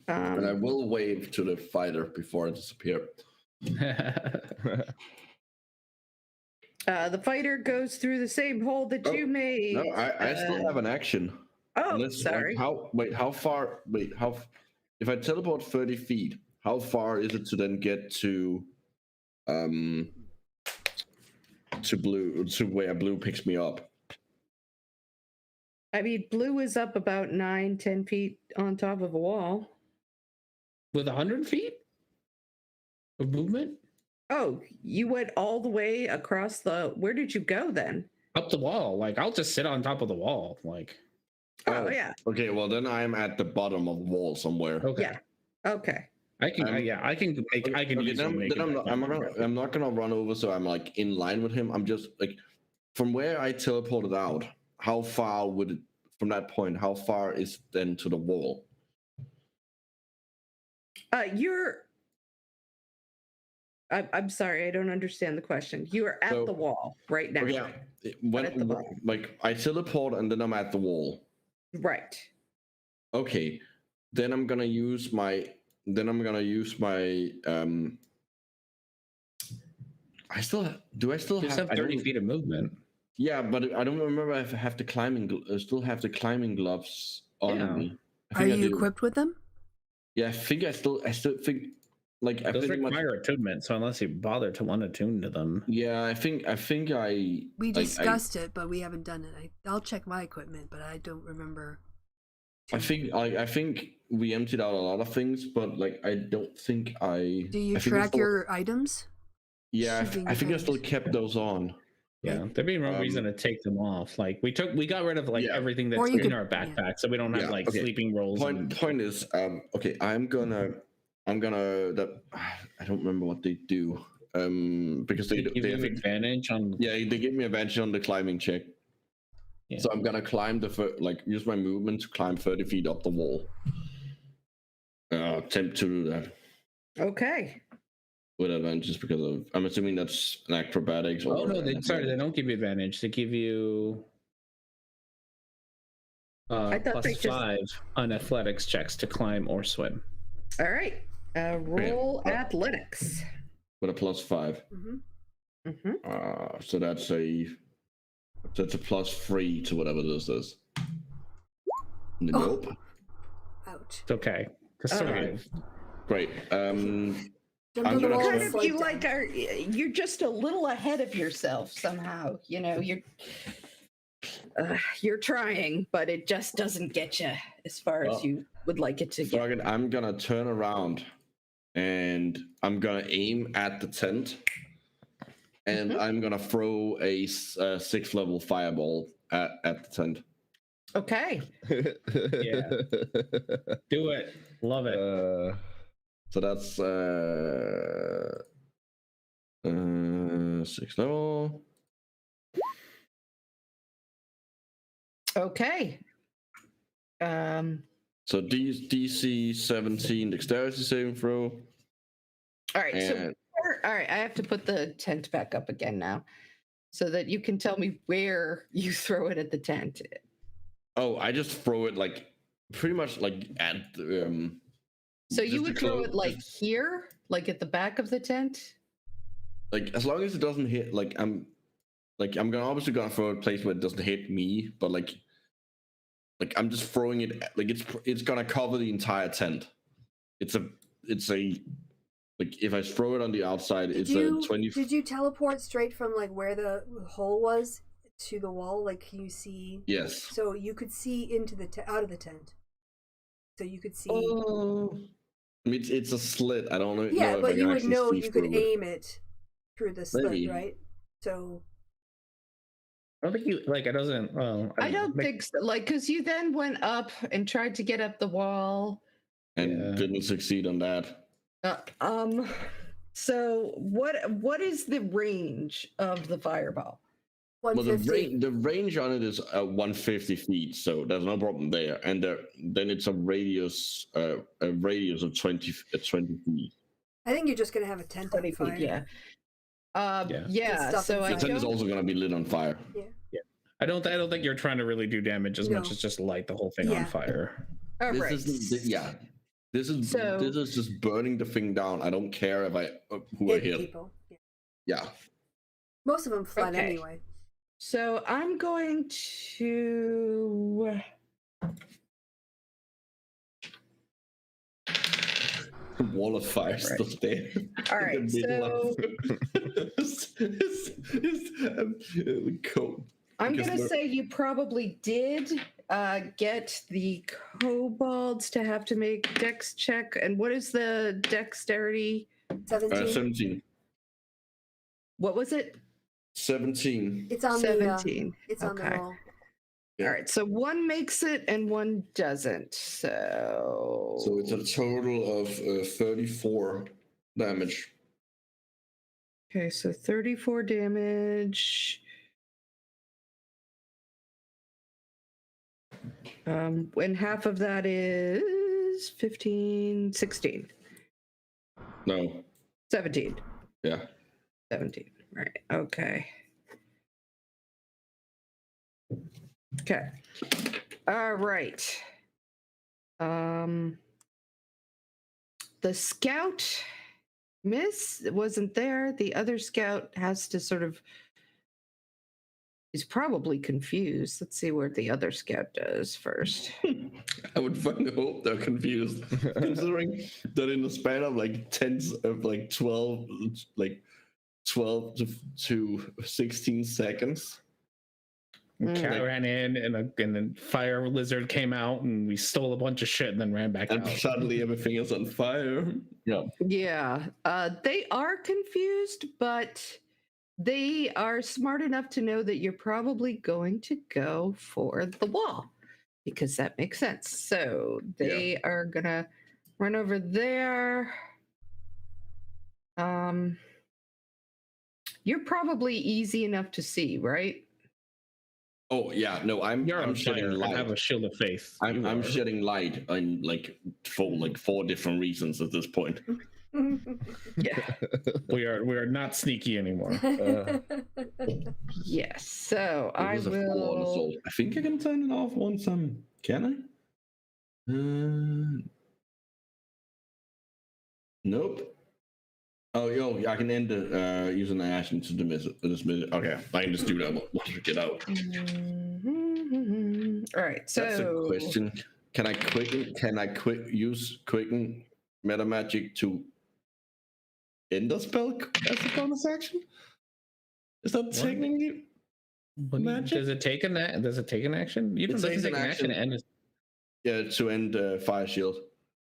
And I will wave to the fighter before I disappear. The fighter goes through the same hole that you made. No, I still have an action. Oh, sorry. Like, how far? If I teleport 30 feet, how far is it to then get to blue, to where blue picks me up? I mean, blue is up about 9-10 feet on top of a wall. With 100 feet of movement? Oh, you went all the way across the. Where did you go then? Up the wall. Like, I'll just sit on top of the wall. Like, Oh, yeah. Okay, well then I'm at the bottom of the wall somewhere. okay. Yeah. Okay. I can I'm not gonna run over, so I'm like in line with him. I'm just like, from where I teleported out, how far would it, from that point, how far is then to the wall? I'm sorry, I don't understand the question. You are at the wall right now. Okay, like I teleport and then I'm at the wall. Right. Okay, then I'm gonna use my. I still have 30 feet of movement. Yeah, but I don't remember if I have the still have the climbing gloves on me. Are you equipped with them? Yeah, I think I still think like I Those pretty require attunement, so unless you bother to unattune to them. Yeah, I think we discussed it, but we haven't done it. I'll check my equipment, but I don't remember. I think we emptied out a lot of things, but like I don't think I. Do you track your items? Yeah, I think I still kept those on. Yeah, there'd be no reason to take them off. Like we got rid of everything that's in our backpack, so we don't have sleeping rolls. Point is, okay, I'm gonna I don't remember what they do. Because they give you advantage on. Yeah, they give me advantage on the climbing check. Yeah. So I'm gonna climb use my movement to climb 30 feet up the wall. Attempt to do that. Okay. With advantage because of, I'm assuming that's an acrobatics. Oh no, they don't give you advantage. They give you +5 on athletics checks to climb or swim. All right. Roll athletics. With a +5. Mm-hmm. Mm-hmm. So that's a +3 to whatever this is. Nope. Ouch. It's okay. To survive. Great. You're just a little ahead of yourself somehow. You know, you're trying, but it just doesn't get you as far as you would like it to get. I'm gonna turn around and I'm gonna aim at the tent, and I'm gonna throw a 6th level fireball at the tent. Okay. Yeah. Do it. Love it. So that's 6th level. Okay. So DC 17 dexterity saving throw. All right. So, And all right. I have to put the tent back up again now, so that you can tell me where you throw it at the tent. oh, I just throw it like pretty much like at So you just would to throw close- it like here, like at the back of the tent. like as long as it doesn't hit I'm gonna obviously gonna throw it a place where it doesn't hit me, but like I'm just throwing it like it's gonna cover the entire tent. It's a like if I throw it on the outside, it's a 20. Did you teleport straight from like where the hole was to the wall? Like, can you see? Yes. So you could see into the out of the tent. So you could see. Oh. I mean, it's a slit. I don't know. Yeah, know if I but can you would actually know see you could through it. aim it through the slit, Maybe. right? So I don't think you like. It doesn't. Well, I don't think so. Like, because you then went up and tried to get up the wall. And didn't succeed on that. So what is the range of the fireball? Well, 150. the range on it is 150 feet, so there's no problem there. And then it's a radius of 20 feet. I think you're just gonna have a tent on 20 fire. feet, yeah. Get Yeah. stuff So I The tent is don't. also going to be lit on fire. I don't think you're trying to really do damage as much No. as just light the whole thing Yeah. on fire. All This right. is yeah. This is So- this is just burning the thing down. I don't care if who I Hit hit. people. Yeah. Yeah. Most of them flood Okay. anyway. So I'm going to. Wall of fire still there. All right. In the middle So of coat. I'm Because going to we're- say you probably did get the kobolds to have to make dex check. And what is the dexterity? 17. 17. What was it? 17. It's on 17. the. It's on the Okay. roll. Yeah. All right. So one makes it and one doesn't. So. So it's a total of 34 damage. Okay. So 34 damage. And half of that is 15, 16, No. 17. Yeah. 17. Right. Okay. Okay. All right. The scout wasn't there. The other scout has to sort of. He's probably confused. Let's see what the other scout does first. I would fucking hope they're confused, considering that in the span of like 12 to 16 seconds. Cat ran in, and then fire lizard came out, and we stole a bunch of shit, and then ran back And out. suddenly everything is on fire. Yeah. Yeah. They are confused, but they are smart enough to know that you're probably going to go for the wall because that makes sense. So they are going to run over there. You're probably easy enough to see, right? Oh yeah, no, I'm You're on shedding fire. I light. have a shield of faith. I'm You are. shedding light on for 4 different reasons at this point. Yeah. We are not sneaky anymore. Yes. So It I was a 4 on will. assault. I think I can turn it off once I'm. Can I? Nope. Oh, yo, I can end it using an action to dismiss it. Okay, I can just do that once we get out. All right. So That's a question. Can I use quicken meta magic to end a spell as a bonus action? Is that technically magic? Does it take an action? You It don't takes take an an action action. and to end fire shield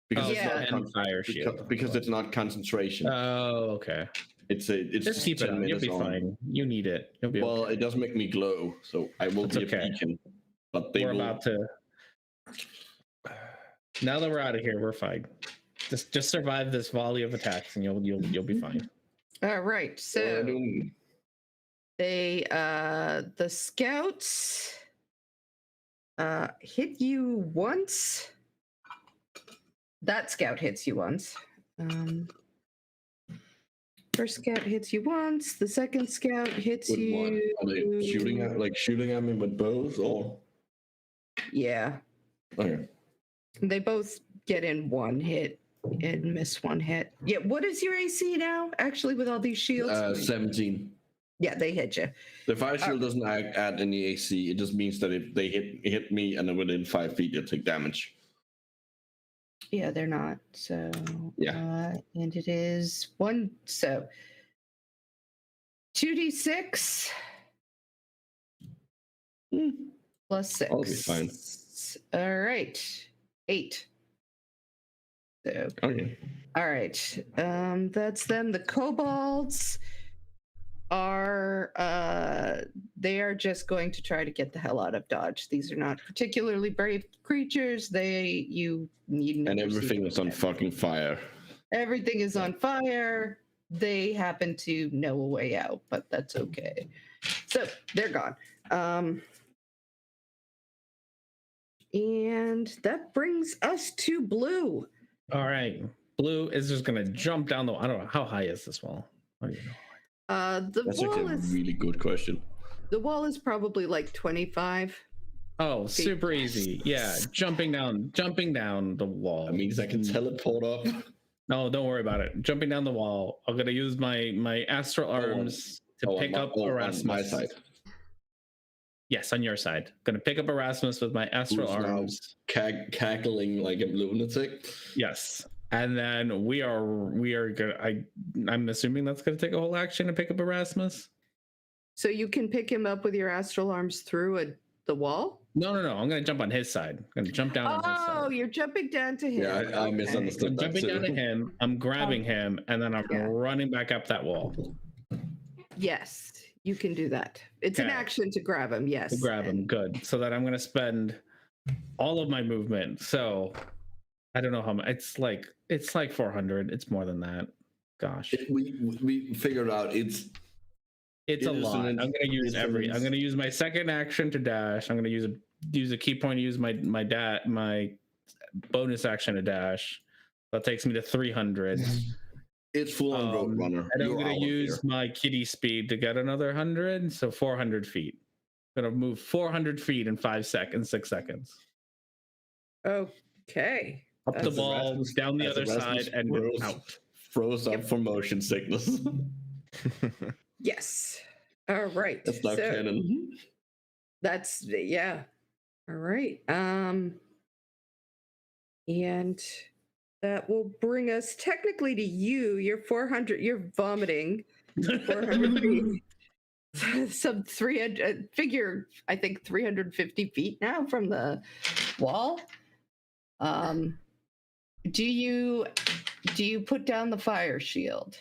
because it's yeah. not and fire shield. because it's not concentration. Oh, okay. It's Just keep it 10 on. You'll minutes be on. fine. You need it. You'll be Well, okay. it does make me glow, so I will That's be okay. a beacon. But they we're will. about to. Now that we're out of here, we're fine. Just survive this volley of attacks, and you'll be fine. All right. So Alrighty. they the scouts hit you once. That scout hits you once. First scout hits you once. The second scout hits With what? you. Are they shooting at me with bows or? Yeah, Okay. they both get in one hit and miss one hit. Yeah, what is your AC now? Actually, with all these shields, 17. yeah, they hit you. The fire shield doesn't add any AC. It just means that if they hit me and then within 5 feet, they take damage. Yeah, they're not. So Yeah. and it is one. So 2d6 plus 6. I'll be fine. All right, 8. So Okay. all right, that's them. The kobolds are they are just going to try to get the hell out of Dodge. These are not particularly brave creatures. You need And everything is on fucking fire. Everything is on fire. They happen to know a way out, but that's okay. So they're gone. And that brings us to Blue. All right, Blue is just gonna jump down the. I don't know how high is this wall. I don't even know. The That's wall actually a is really good question. the wall is probably like 25. Oh, super easy. Yeah, jumping down the wall. That means I can teleport up. No, don't worry about it. Jumping down the wall. I'm gonna use my astral arms to pick up Erasmus. On my side. Yes, on your side. Gonna pick up Erasmus with my astral Who's now arms. cackling like a lunatic. Yes, and then we are gonna. I'm assuming that's gonna take a whole action to pick up Erasmus. So you can pick him up with your astral arms through the wall? No. I'm gonna jump on his side. I'm gonna jump down on his side. Oh, you're jumping down to him. Yeah, I I'm misunderstood that jumping down to too. him. I'm grabbing him, and then I'm Yeah. running back up that wall Yes, you can do that. It's an Okay. action to grab him. Yes. to grab him. Good. So that I'm gonna spend all of my movement. So I don't know how much. It's like 400. It's more than that. Gosh, We figured out it's it's a it is lot. an- I'm gonna use it's an- I'm gonna use my second action to dash. I'm gonna use a key point to use my bonus action to dash. That takes me to 300. it's full on road runner. And I'm You're gonna out of use here. my kitty speed to get another 100, so 400 feet. I'm gonna move 400 feet in 6 seconds. Okay. Up the That's- wall, Erasmus- down the as other Erasmus side, and out. froze up Yep. for motion sickness. Yes. All right. That's not So canon. that's yeah. All right. And that will bring us technically to you. You're 400. You're vomiting 400 feet. Some 300 figure. I think 350 feet now from the wall. Do you put down the fire shield?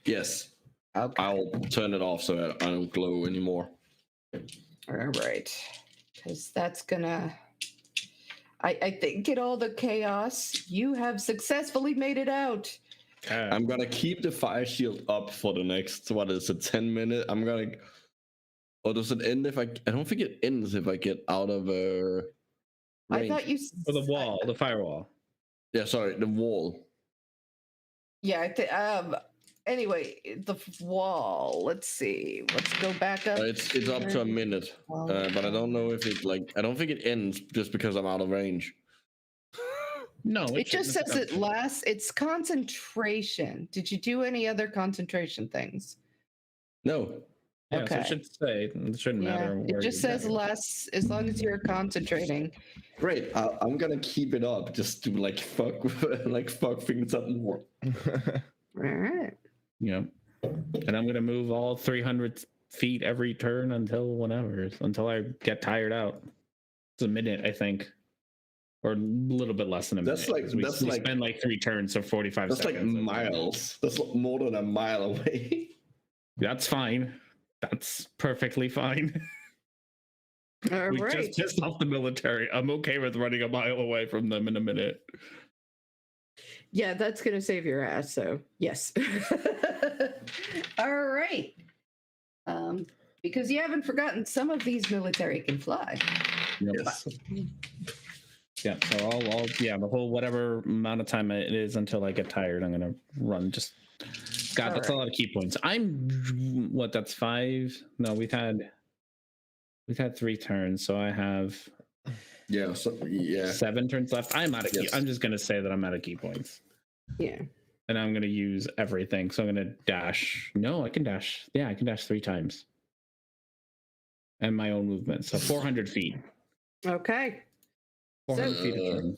Yes, Okay. I'll turn it off so I don't glow anymore. All right. Because that's gonna. I think in all the chaos, you have successfully made it out. I'm gonna keep the fire shield up for the next 10 minutes. I'm gonna. Or does it end if I don't think it ends if I get out of range. I thought you. For the wall, the firewall. Yeah, sorry, the wall. Yeah. Anyway, the wall. Let's see. Let's go back up. It's up to a minute, but I don't know if it I don't think it ends just because I'm out of range. No, It just says it lasts. It's concentration. Did you do any other concentration things? No, Yeah, so Okay. it should say it shouldn't matter. It where just you says go. lasts as long as you're concentrating. great. I'm gonna keep it up just to fuck things up more. All right. Yeah, and I'm gonna move all 300 feet every turn until I get tired out. It's a minute, I think, or a little bit less than a That's minute. 'cause we like- spend like 3 turns, so 45 That's like seconds. miles. That's more than a mile away. That's fine. That's perfectly fine. All We right. just pissed off the military. I'm okay with running a mile away from them in a minute. Yeah, that's gonna save your ass. So yes. All right. Because you haven't forgotten, some of these military can fly. Yes. Yeah, so I'll the whole whatever amount of time it is until I get tired, I'm gonna run. Just God, that's a lot of key points. That's 5. No, we've had 3 turns, so I have Yeah. 7 turns left. I'm out of key. Yes. I'm just gonna say that I'm out of key points. Yeah. And I'm gonna use everything. So I'm gonna dash. No, I can dash. Yeah, I can dash 3 times. And my own movement. So 400 feet. Okay. 400 feet a turn.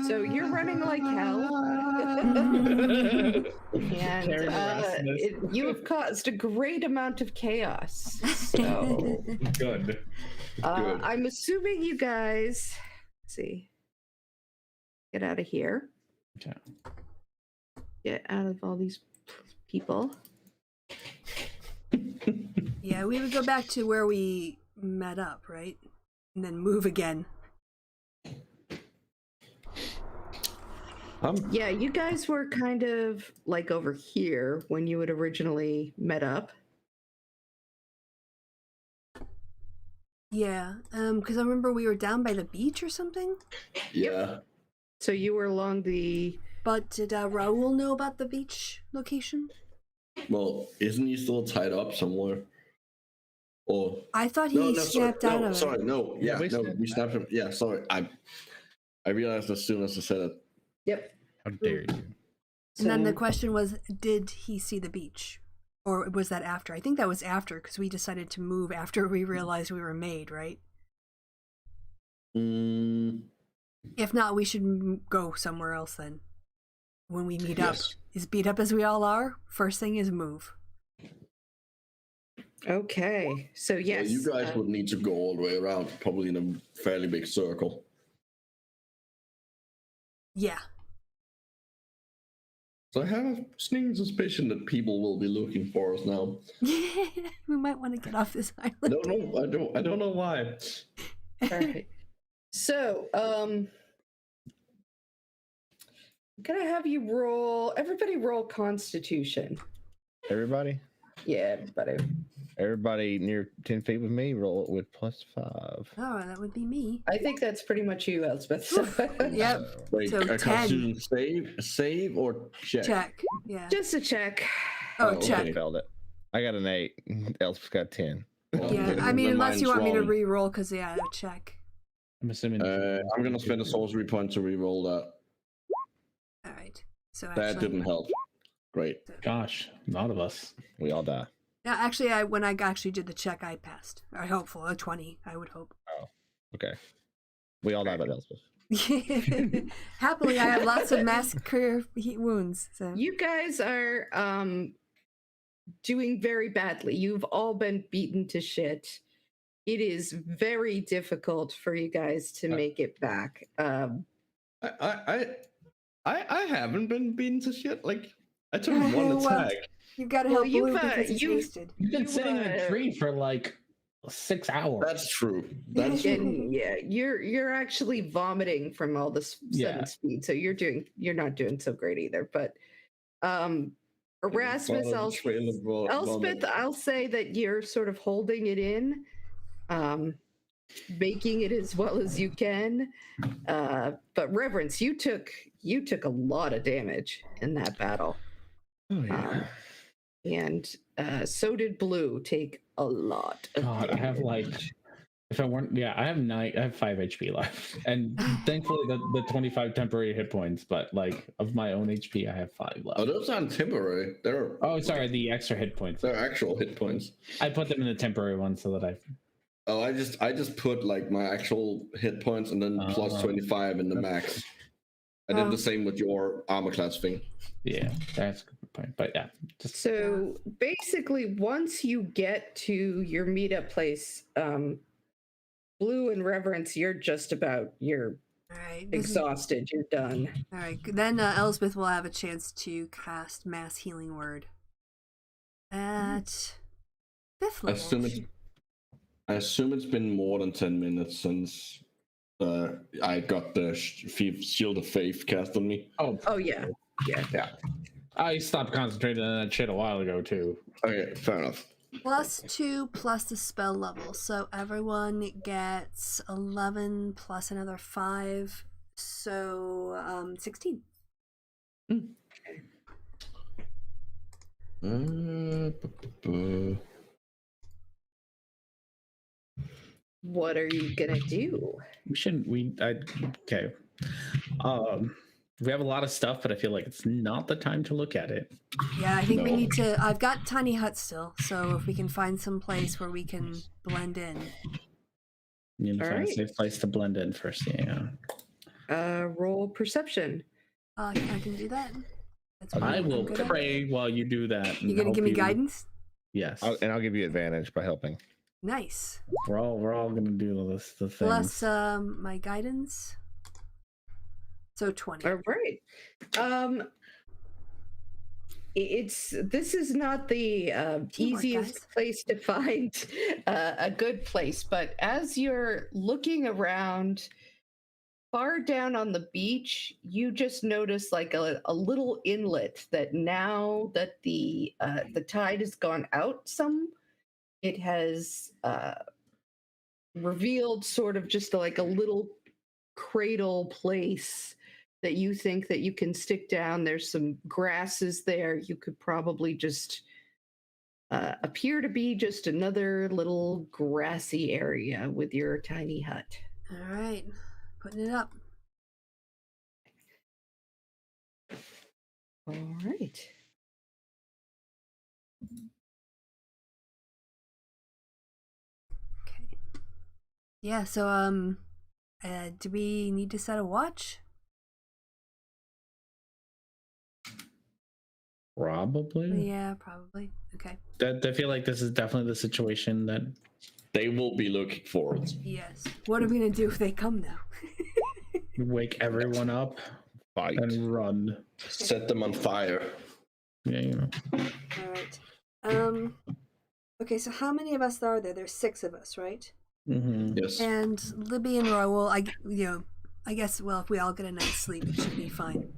So you're running like hell. And you have caused a great amount of chaos. So Good. I'm assuming you guys, let's see, get out of here. Okay. Get out of all these people. Yeah, we would go back to where we met up, right? And then move again. Yeah, you guys were kind of like over here when you had originally met up. Yeah, because I remember we were down by the beach or something. Yeah. So you were along the... But did Raul know about the beach location? Well, isn't he still tied up somewhere? Or I thought he snapped out of sorry, it. no, Yeah, yeah, we snapped him. Yeah, sorry, I realized as soon as I said it. Yep. How dare you? And then the question was, did he see the beach? Or was that after? I think that was after, because we decided to move after we realized we were made, right? If not, we should go somewhere else then. When we meet up. As beat up as we all are, first thing is move. Okay, so yes. You guys would need to go all the way around, probably in a fairly big circle. Yeah. So I have a sneaking suspicion that people will be looking for us now. We might want to get off this island. I don't know why. All right. So, can I have you roll? Everybody roll Constitution. Everybody? Yeah, everybody. Everybody near 10 feet with me, roll it with +5. Oh, that would be me. I think that's pretty much you, Elspeth. Yep. Wait, So a 10. Constitution save or check? Check. Yeah. Just a check. Oh, check. okay. Failed it. I got an 8. Elspeth got 10. Well, Yeah, then- I mean, then unless you mine's want me to wrong. re-roll, because, yeah, check. I'm assuming. I'm gonna spend a sorcery point to re-roll that. All right. So That actually, didn't help. Great. Gosh, a lot of us. We all die. yeah, actually, when I actually did the check, I passed. I hopeful a 20. I would hope. Okay. We all die but Elspeth. Happily, I have lots of massacre wounds. So You guys are doing very badly. You've all been beaten to shit. It is very difficult for you guys to make it back. I haven't been beaten to shit. Like I took one Well, attack. you've got to Well, help Blue you've, because he's you've- wasted. You've been You, sitting in a tree for like 6 hours. That's true. That's true. And yeah, you're actually vomiting from all this sudden Yeah. speed. So you're not doing so great either. But Erasmus, Elspeth, I'll say that you're sort of holding it in, making it as well as you can. But Reverence, you took a lot of damage in that battle. Oh, yeah. And so did Blue take a lot of God, I have like, damage. if I weren't, I have 5 HP left, and thankfully the 25 temporary hit points. But like of my own HP, I have 5 left. Oh, those aren't temporary. They're Sorry, the extra hit points. they're actual hit points. I put them in the temporary one so that I. Oh, I just put like my actual hit points and then plus 25 in the max. I did the same with your armor class thing. Yeah, that's a good point. But yeah, just So basically, once you get to your meetup place, Blue and Reverence, you're All right. exhausted. You're done. All right. Then Elspeth will have a chance to cast Mass Healing Word at 5th I level. assume it's. I assume it's been more than 10 minutes since I got the Shield of Faith cast on me. Oh yeah. Yeah. I stopped concentrating on that shit a while ago too. Okay, fair enough. +2 plus the spell level. So everyone gets 11 plus another 5. So 16. What are you gonna do? We shouldn't. Okay. We have a lot of stuff, but I feel like it's not the time to look at it. Yeah, I think we No. need to. I've got tiny huts still, so if we can find some place where we can blend in. You need to find a Alright. safe place to blend in first. Yeah. Roll perception. I can do that. That's what I I'm will good at. pray while you do that. You gonna give me guidance? Yes. I'll give you advantage by helping. Nice. We're all gonna do this. The things. Plus my guidance. So 20. All right. This is not the Teamwork, easiest guys. place to find a good place, but as you're looking around, far down on the beach, you just notice like a little inlet that now that the tide has gone out some, it has revealed sort of just like a little cradle place that you think that you can stick down. There's some grasses there. You could probably just appear to be just another little grassy area with your tiny hut. All right, putting it up. All right. Okay. Yeah. So do we need to set a watch? Probably. Yeah, probably. Okay. I feel like this is definitely the situation that They will be looking for it. Yes. What are we gonna do if they come though? you wake everyone up Fight. and run. Set them on fire. Yeah, you know. All right. Okay. So how many of us are there? There's 6 of us, right? Mm-hmm. Yes. And Libby and Roy. Well, I guess. Well, if we all get a night's sleep, it should be fine.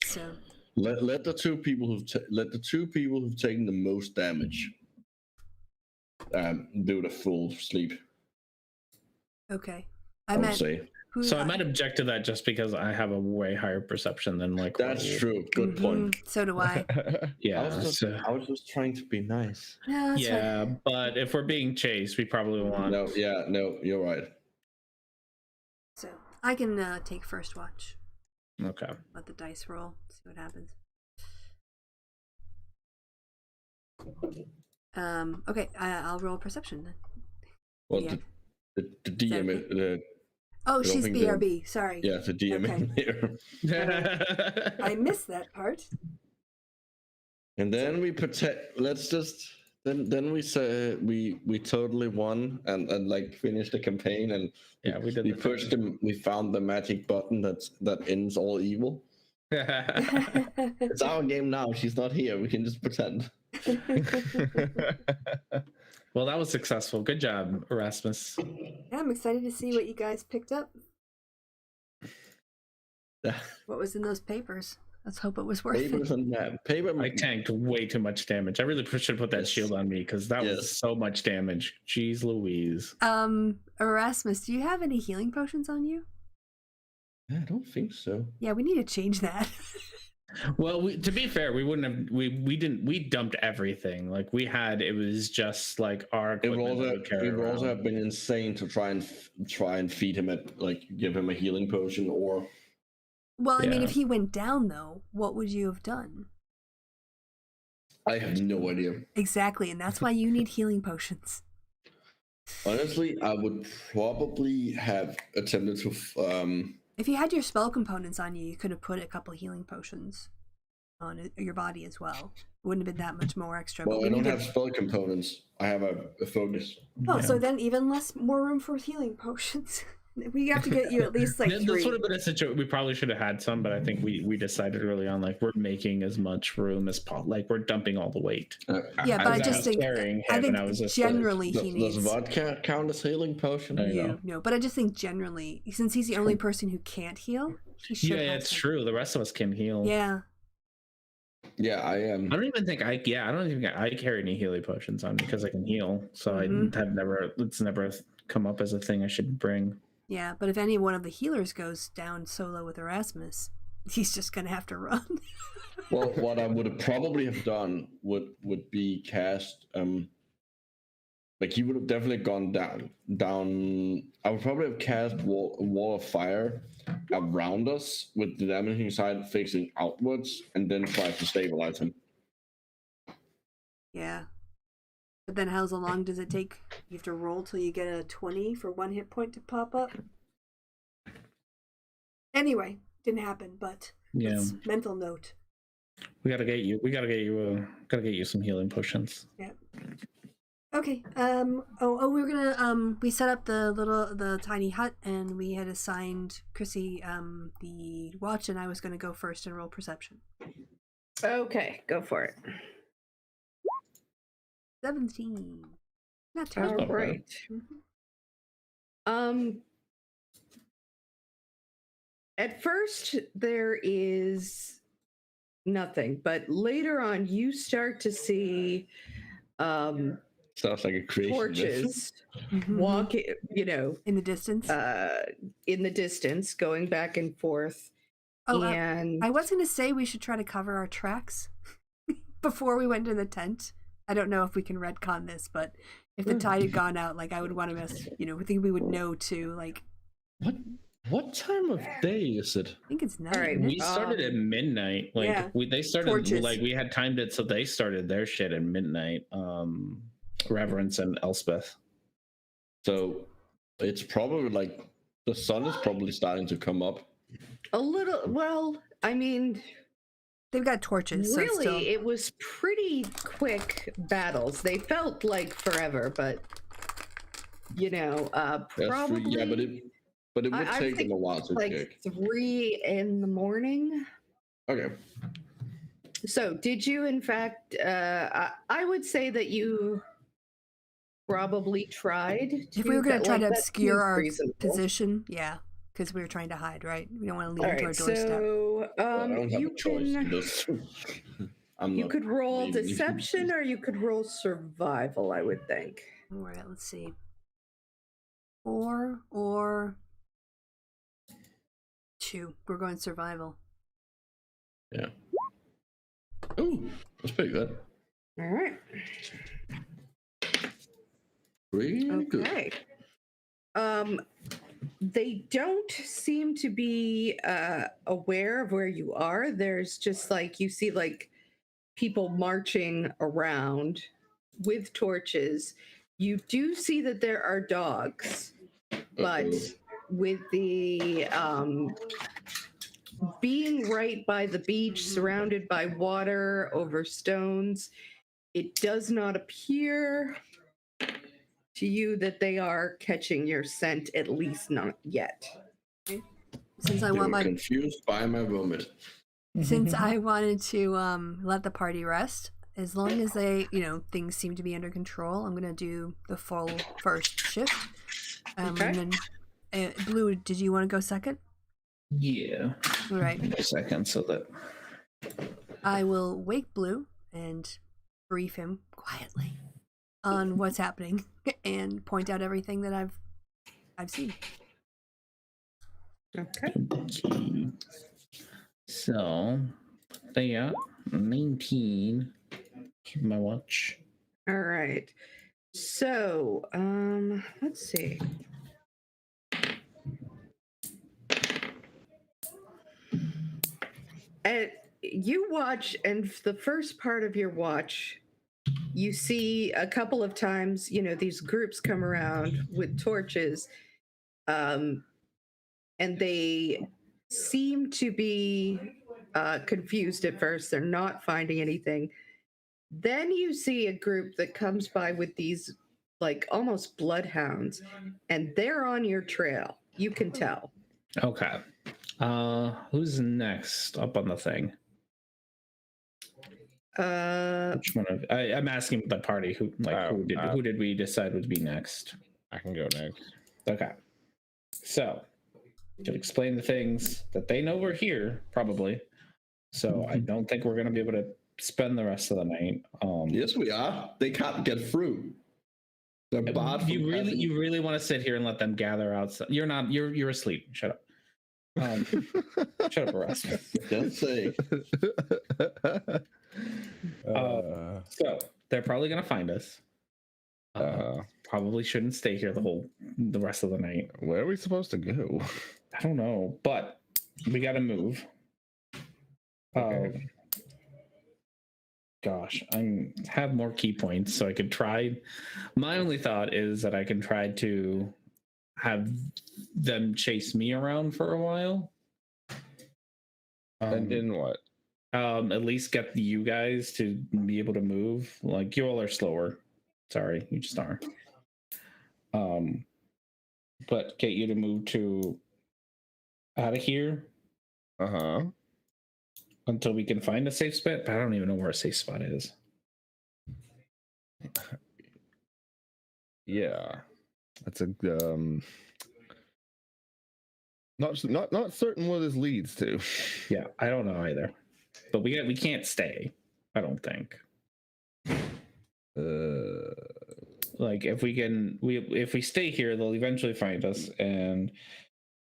So. Let the two people who've taken the most damage do the full sleep. Okay. I would say Who, So I might object to that just because I have a way higher perception than like. that's true. Good point. So do I. Yeah. I was just trying to be nice. No, that's Yeah, but if we're being chased, we probably want. No, you're right. So I can take first watch. Okay. Let the dice roll. See what happens. Okay. I'll roll perception then. Well, Yeah. the DM, Oh, don't she's think BRB. Sorry. yeah, the DM in there. I missed that part. And then we protect. Let's just then we say we totally won and like finished the campaign and Yeah, we did. we pushed them. We found the magic button that ends all evil. It's our game now. She's not here. We can just pretend. Well, that was successful. Good job, Erasmus. Yeah, I'm excited to see what you guys picked up. What was in those papers? Let's hope it was worth Papers it. and that paper. I tanked way too much damage. I really should put that Yes. shield on me because that was Yes. so much damage. Jeez Louise. Erasmus, do you have any healing potions on you? I don't think so. Yeah, we need to change that. Well, to be fair, we wouldn't have. We dumped everything. Like it was just like our It equipment. would that we carry also around. have been insane to try and feed him give him a healing potion or. Well, I mean, Yeah. if he went down, though, what would you have done? I have no idea. Exactly, and that's why you need healing potions. Honestly, I would probably have attempted to. If you had your spell components on you, you could have put a couple healing potions on your body as well. It wouldn't have been that much more extra. Well, but I don't needed- have spell components. I have a focus. Oh, Yeah. so then even more room for healing potions. We have to get you at least like This 3. would have been a situation. We probably should have had some, but I think we decided early on, like, we're making as much room as possible. Like, we're dumping all the weight. Yeah, but I just think carrying I him, think and I was just generally he Does needs vodka count as healing potion? I know. no, but I just think generally, since he's the only person who can't heal, he should. Yeah, have it's some. true. The rest of us can heal. Yeah, Yeah, I am. I don't even think I carry any healing potions on me because I can heal. So Mhm. it's never come up as a thing I should bring. yeah, but if any one of the healers goes down solo with Erasmus, he's just gonna have to run. Well, what I would have probably have done would be cast. Like he would have definitely gone down. I would probably have cast wall of fire around us with the damaging side facing outwards, and then try to stabilize him. Yeah, but then how long does it take? You have to roll till you get a 20 for 1 hit point to pop up. Anyway, didn't happen, but Yeah, it's mental note. we gotta get you. We gotta get you some healing potions. Yeah. Okay. We were gonna we set up the tiny hut, and we had assigned Chrissy the watch, and I was gonna go first and roll perception. Okay, go for it. 17. Not All terrible. bad. right. At first there is nothing, but later on you start to see Sounds like a creation. torches Mhm. walking, In the distance. in the distance, going back and forth. Oh, and I was gonna say we should try to cover our tracks before we went to the tent. I don't know if we can retcon this, but if the tide had gone out, like I would want to I think we would know too. Like, What time of day is it? I think it's night. All right, We started at midnight. Like yeah. they started Torches. like we had timed it so they started their shit at midnight. Reverence and Elspeth. So it's probably like the sun is probably starting to come up. a little, well, I mean, They've got torches. So really, it's still... it was pretty quick battles. They felt like forever, but That's true. probably. Yeah, but it would I take think them a while to like kick. 3 a.m. Okay. So did you, in fact, I would say that you probably tried to, If we were going to try to that obscure seems our reasonable. position, yeah, because we were trying to hide, right? We don't want to leave All them to our right, doorstep. so Well, I don't have you a choice. can, This. you could roll leaving. deception or you could roll survival, I would think. All right, let's see. 4 or 2. We're going survival. Yeah. Ooh, that's pretty good. All right. Pretty good. Okay. They don't seem to be aware of where you are. There's just like you see like people marching around with torches. You do see that there are dogs, but Uh-oh. with the being right by the beach, surrounded by water over stones, it does not appear to you that they are catching your scent, at least not yet. Since I They want were my confused by my vomit. since I wanted to let the party rest, as long as they, things seem to be under control, I'm gonna do the full first shift. Okay. And then Blue, did you want to go second? Yeah. All right. A second, so that I will wake Blue and brief him quietly on what's happening and point out everything that I've seen. Okay. So they are 19. Keep my watch. All right. So, let's see. You watch, and the first part of your watch, you see a couple of times, these groups come around with torches, and they seem to be confused at first. They're not finding anything. Then you see a group that comes by with these like almost bloodhounds, and they're on your trail. You can tell. Okay. Who's next up on the thing? Which one of I'm asking the party who who did we decide would be next? I can go next. Okay. So can explain the things that they know we're here, probably. So I don't think we're gonna be able to spend the rest of the night. Yes, we are. They can't get through. They're barred from you passing. really want to sit here and let them gather outside? You're not. You're asleep. Shut up. Shut up, Erasmus. Just say. So they're probably gonna find us. Probably shouldn't stay here the rest of the night. Where are we supposed to go? I don't know, but we got to move. Okay. Gosh, I have more key points, so I could try. My only thought is that I can try to have them chase me around for a while. And then what? At least get you guys to be able to move. Like, you all are slower. Sorry, you just are. But get you to move to out of here until we can find a safe spot. But I don't even know where a safe spot is. Yeah, that's a not certain where this leads to. Yeah, I don't know either. But we can't stay. I don't think. Like, if we stay here, they'll eventually find us, and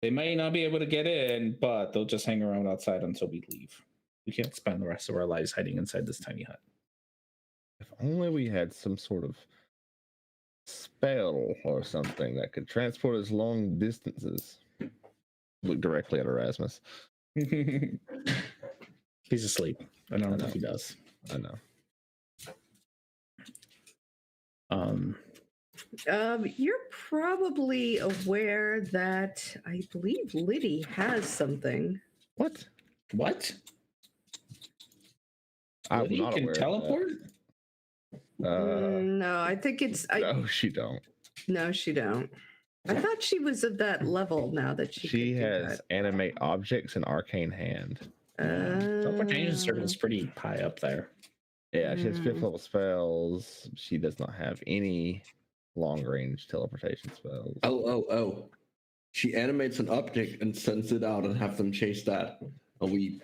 they may not be able to get in, but they'll just hang around outside until we leave. We can't spend the rest of our lives hiding inside this tiny hut. If only we had some sort of spell or something that could transport us long distances. Look directly at Erasmus. He's asleep. I don't know if he does. I know. You're probably aware that I believe Liddy has something. What? I'm Liddy not can aware of teleport? that. No, I think it's. No, she don't. No, she don't. I thought she was of that level now that she. She could do has that. animate objects and arcane hand. Teleportation circle is pretty high up there. Yeah, she has 5th level spells. She does not have any long range teleportation spells. Oh. She animates an object and sends it out and have them chase that. And we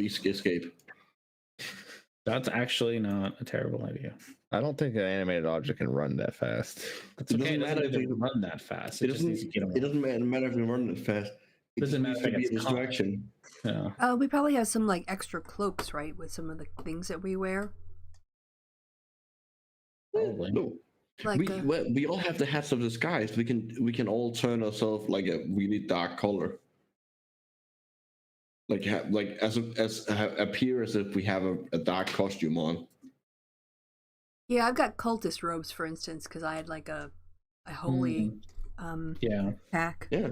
escape. That's actually not a terrible idea. I don't think an animated object can run that fast. That's It okay. doesn't It doesn't matter if need to we- run that fast. It It just doesn't. needs to get It doesn't matter if we run it fast. It Doesn't just matter needs if to be a it gets caught. distraction. Yeah. We probably have some like extra cloaks, right, with some of the things that we wear. Probably. No. Like We all have the hats of disguise. We can all turn ourselves like a really dark color. Like appear as if we have a dark costume on. yeah, I've got cultist robes, for instance, because I had like a holy Yeah. pack. Yeah.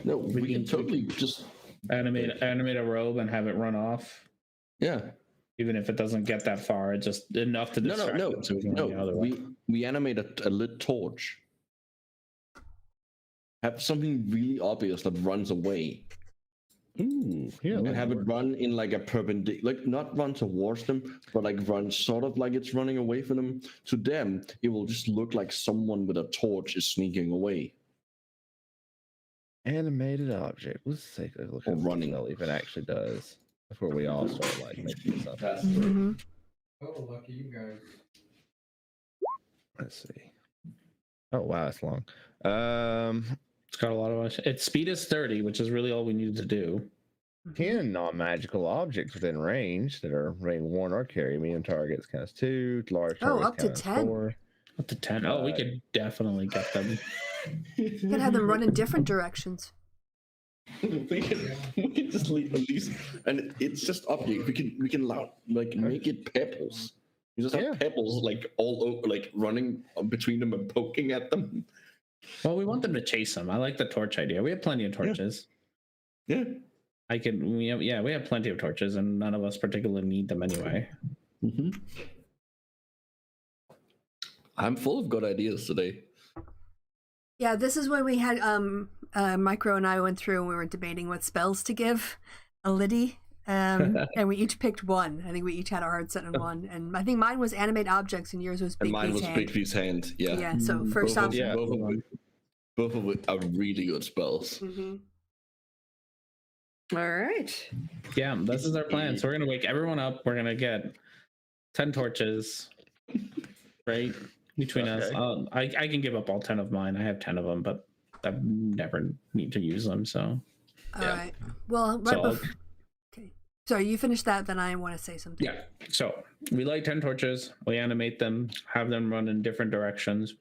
No, we can totally just Animate a robe and have it run off. yeah. Even if it doesn't get that far, it's just enough to distract them so we can run the other way. We animate a lit torch. Have something really obvious that runs away. Ooh, yeah. And have it run in like a perpendicular, like not run towards them, but like run sort of like it's running away from them. To them, it will just look like someone with a torch is sneaking away. Animated object. Let's take a look Or at running. what it even actually does before we all start like making this up. hmm Oh, lucky you guys. Let's see. Oh wow, that's long. It's got a lot of its speed is 30, which is really all we needed to do. 10 non-magical objects within range that are range 1 or carry medium targets counts 2, large Oh, targets up to counts 10. 4. Up to 10. Oh, we could definitely get them. You can have them run in different directions. we can just leave at least, and it's just object. We can like make it pebbles. You just have pebbles like all over, like running between them and poking at them. Well, we want them to chase them. I like the torch idea. We have plenty of torches. Yeah. We have plenty of torches, and none of us particularly need them anyway. Mm-hmm. I'm full of good ideas today. Yeah, this is when we had Micro and I went through and we were debating what spells to give a Liddy. And we each picked one. I think we each had our heart set on one. And I think mine was animate objects and yours was And Big mine B's was hand. Big B's hand. Yeah. Yeah, so first Both of, option. Yeah. both of it are really good spells. Mm-hmm. All right. Yeah, this is our plan. So we're gonna wake everyone up. We're gonna get 10 torches, right, between us. I can give up all 10 of mine. I have 10 of them, but I never need to use them. So All right. Well, right So- before. Okay. Sorry, you finish that, then I want to say something. yeah. So we light 10 torches. We animate them. Have them run in different directions.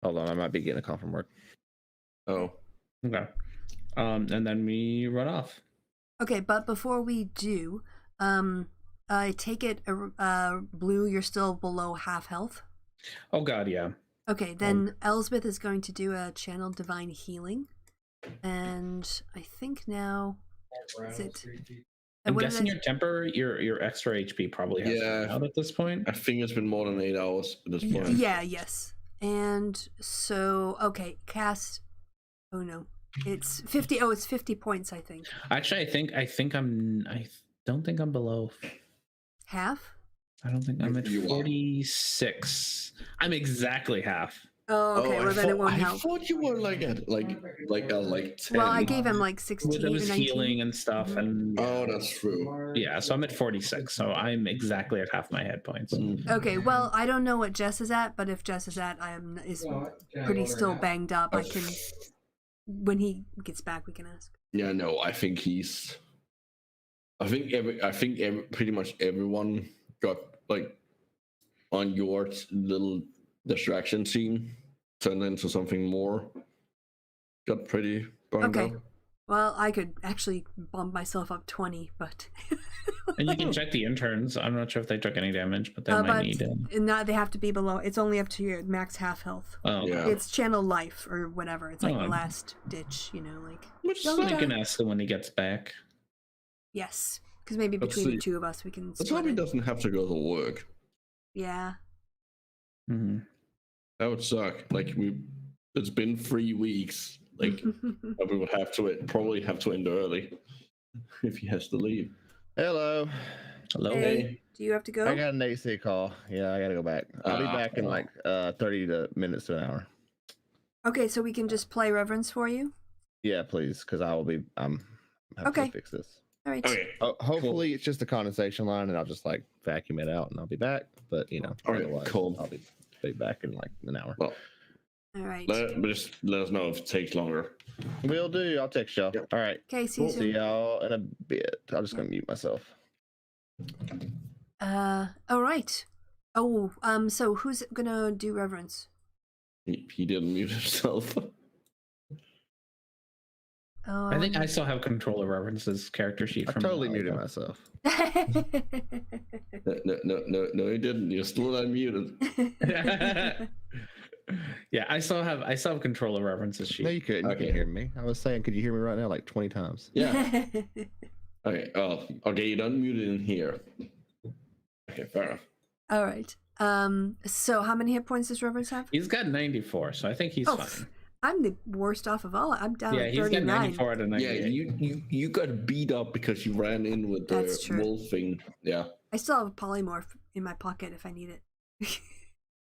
Hold on, I might be getting a call from work. Oh. Okay. And then we run off. Okay, but before we do, I take it, Blue, you're still below half health. Oh God, yeah. Okay, then Elsbeth is going to do a channel divine healing, and I think now is it? I'm what did guessing I- your temper, your extra HP probably has Yeah. run out at this point. I think it's been more than 8 hours at this point. Yeah, yes. And so, okay, cast. Oh no, it's 50. Oh, it's 50 points, I think. Actually, I don't think I'm below. Half? I don't think I'm at You are. 46. I'm exactly half. Oh, okay. well, then it won't I help. thought you were like at like 10. Well, I gave him like 16 There or was 19. healing and stuff, and Oh, that's true. yeah, so I'm at 46. So I'm exactly at half my head points. Okay, well, I don't know what Jess is at, but if Jess is at, is pretty still banged up. I can, when he gets back, we can ask. Yeah, no, I think he's. I think pretty much everyone got like on your little distraction scene turned into something more. Got pretty burned Okay. up. Well, I could actually bump myself up 20, but And you can check the interns. I'm not sure if they took any damage, but they might need it. not they have to be below. It's only up to your max half health. Oh, okay. Yeah. It's channel life or whatever. It's like Oh. last ditch, like. Which So you Okay. can ask him when he gets back. Yes, because maybe Let's between the see. two of us, we can. let's split hope he it. doesn't have to go to work. Yeah. Hmm. That would suck. Like it's been 3 weeks. Like we would probably have to end early if he has to leave. Hello. Hello. Hey, do you have to go? I got an AC call. Yeah, I gotta go back. I'll be back in like 30 minutes to an hour. Okay, so we can just play Reverence for you. Yeah, please, because I'm have Okay. to fix this. All right. Okay. Hopefully it's just a condensation line and I'll just like vacuum it out and I'll be back. But All right, otherwise cool. I'll be back in like an hour. Well, All right. just let us know if it takes longer. Will do. I'll text y'all. Yep. All right. Okay, see you See soon. y'all in a bit. I'm just gonna mute myself. All right. Oh, so who's gonna do Reverence? He didn't mute himself. Oh, I think I still have control of Reverence's character sheet I from totally a while muted ago. myself. No, he didn't. You're still unmuted. Yeah, I still have control of Reverence's sheet. No, you couldn't. You Okay. can't hear me. I was saying, could you hear me right now like 20 times? Yeah. Okay. Oh, okay. You unmuted in here. Okay, fair enough. All right. So how many hit points does Reverence have? He's got 94, so I think he's Oh, fine. I'm the worst off of all. I'm down Yeah, at he's got 39. 94 out of 98. Yeah, you got beat up because you ran in with the That's true. wolf thing. Yeah. I still have a polymorph in my pocket if I need it.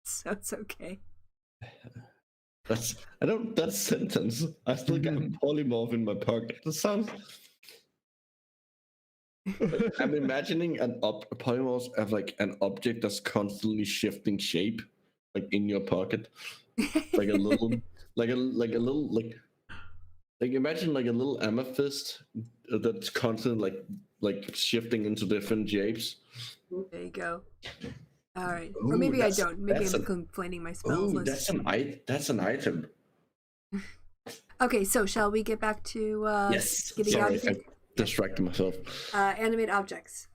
So it's okay. That sentence. I still got a polymorph in my pocket. That sounds. I'm imagining a polymorph of like an object that's constantly shifting shape, like in your pocket, like a little, like a little like imagine like a little amethyst that's constantly like shifting into different shapes. There you go. All right. Ooh, Or maybe I that's- don't. Maybe that's I'm a- complaining my spells. Oh, Let's- that's an item. Okay, so shall we get back to Yes. getting Sorry, out I distracted myself. animate objects?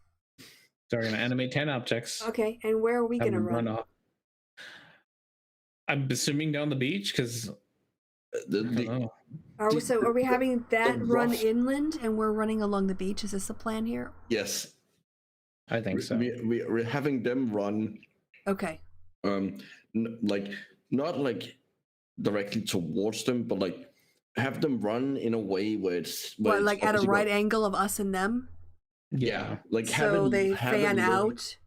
So we're gonna animate 10 objects. Okay, and where are we have gonna them run? off. I'm assuming down the beach because Are we having that the run rough- inland and we're running along the beach? Is this the plan here? Yes, I think so. we're having them run Okay. like not like directly towards them, but like have them run in a way where it's What, like at a obviously right gonna- angle of us and them? Yeah, like have So it, they have it fan look out,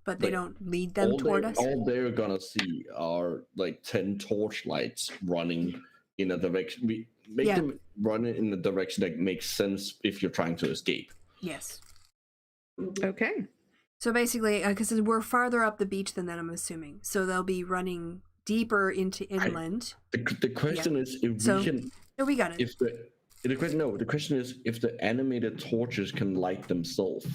but they like don't lead them toward us? all they're gonna see are like 10 torch lights running in a direction. We make Yeah. them run in a direction that makes sense if you're trying to escape. Yes. Okay. So basically, because we're farther up the beach than that, I'm assuming. So they'll be running deeper into inland. The question is if So- we can No, we got it. if the question is if the animated torches can light themselves.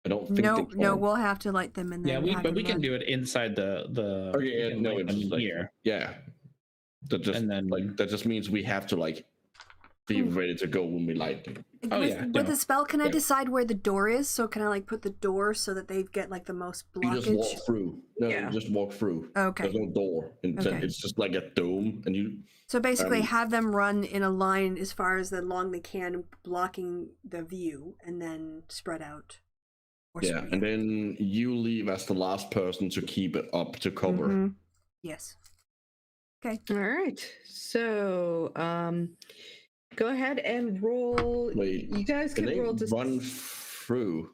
I don't think No, they can. no, we'll have to light them and then Yeah, have but we them can run. do it inside the. Okay, yeah, we can no, light it's them just like here. yeah. That just And then- like that just means we have to like be ready to go when we light them. Oh, with, yeah, with no. the spell, can I Yeah. decide where the door is? So can I like put the door so that they get like the most You just blockage? walk through. No, Yeah. you just walk through. Okay. There's no door. Okay. It's just like a dome, and you. So basically, Um, have them run in a line as far as the long they can, blocking the view, and then spread out. Or Yeah, and then you leave as the last person to keep it up to cover. Mhm. Yes. All right. So, go ahead and roll. Wait, You guys can can they roll to run through?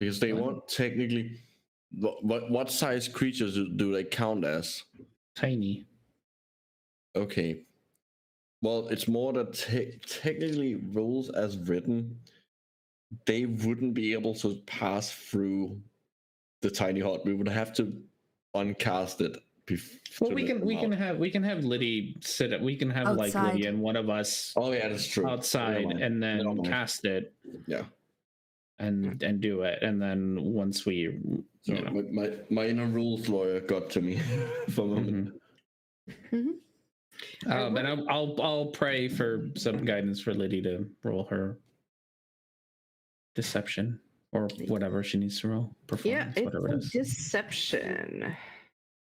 Because they want technically. What size creatures do they count as? Tiny. Okay. Well, it's more that technically rules as written, they wouldn't be able to pass through the tiny hut. We would have to uncast it. Well, we can have Liddy sit it. We can have like Outside. Liddy and one of us Oh yeah, that's true. outside, Never mind. and then Never mind. cast it Yeah. and do it, and then once we, So you know, my inner rules lawyer got to me for a moment. mhm. And I'll pray for some guidance for Liddy to roll her deception or whatever she needs to roll. Yeah, Performance, it's whatever it is. deception.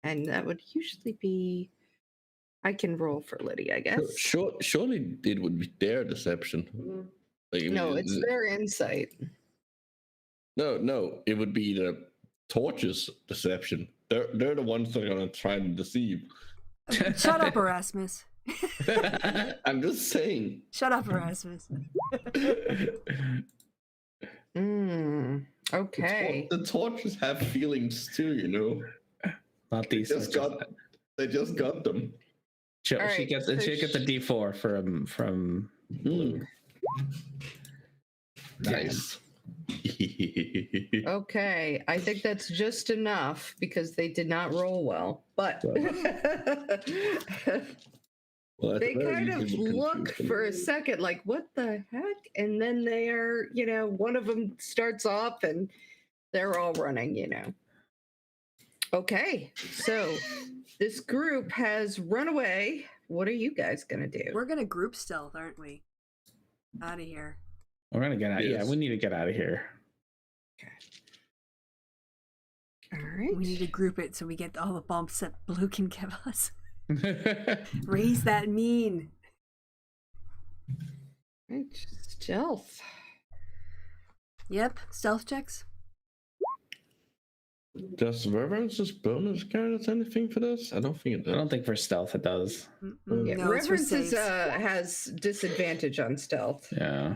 And that would usually be. I can roll for Liddy, I guess. Surely it would be their deception. Like, No, it's their insight. No, it would be the torches deception. They're the ones that are gonna try to deceive. Shut up, Erasmus. I'm just saying. Shut up, Erasmus. Okay. The torches have feelings too, you know. Not They these. just got them. She All right, gets so she gets a D4 from Blue. Nice. Okay, I think that's just enough because they did not roll well. But Well, they kind of look for a second like, what the heck? And then they're, one of them starts off and they're all running. Okay, so this group has run away. What are you guys going to do? We're gonna group stealth, aren't we? Out of here. We're gonna get out. Yes. Yeah, we need to get out of here. All right. We need to group it so we get all the bumps that Blue can give us. Raise that mean. Right, stealth. Yep, stealth checks. Does Reverence's bonus count as anything for this? I don't think it I does. don't think for stealth it does. Mm-mm. Yeah, No, it's for Reverence is, saves. has disadvantage on stealth. Yeah.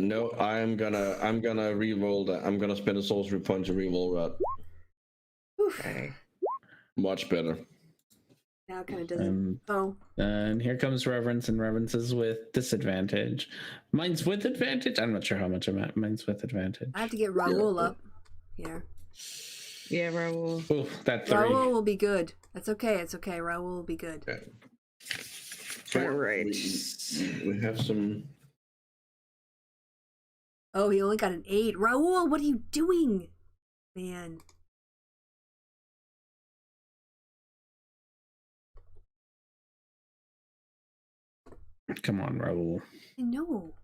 No, I'm gonna re-roll that. I'm gonna spend a sorcery point to re-roll that. Oof. Okay. Much better. Now it kind of doesn't. Oh, And here comes Reverence, and Reverence is with disadvantage. Mine's with advantage. I'm not sure how much I'm at. Mine's with advantage. I have to get Raoul up here. Yeah, Raoul. Ooh, that 3. Raoul will be good. That's okay. It's okay. Raoul will be good. Okay. All right. We have some. Oh, he only got an 8. Raoul, what are you doing? Man. Come on, Raoul. I know.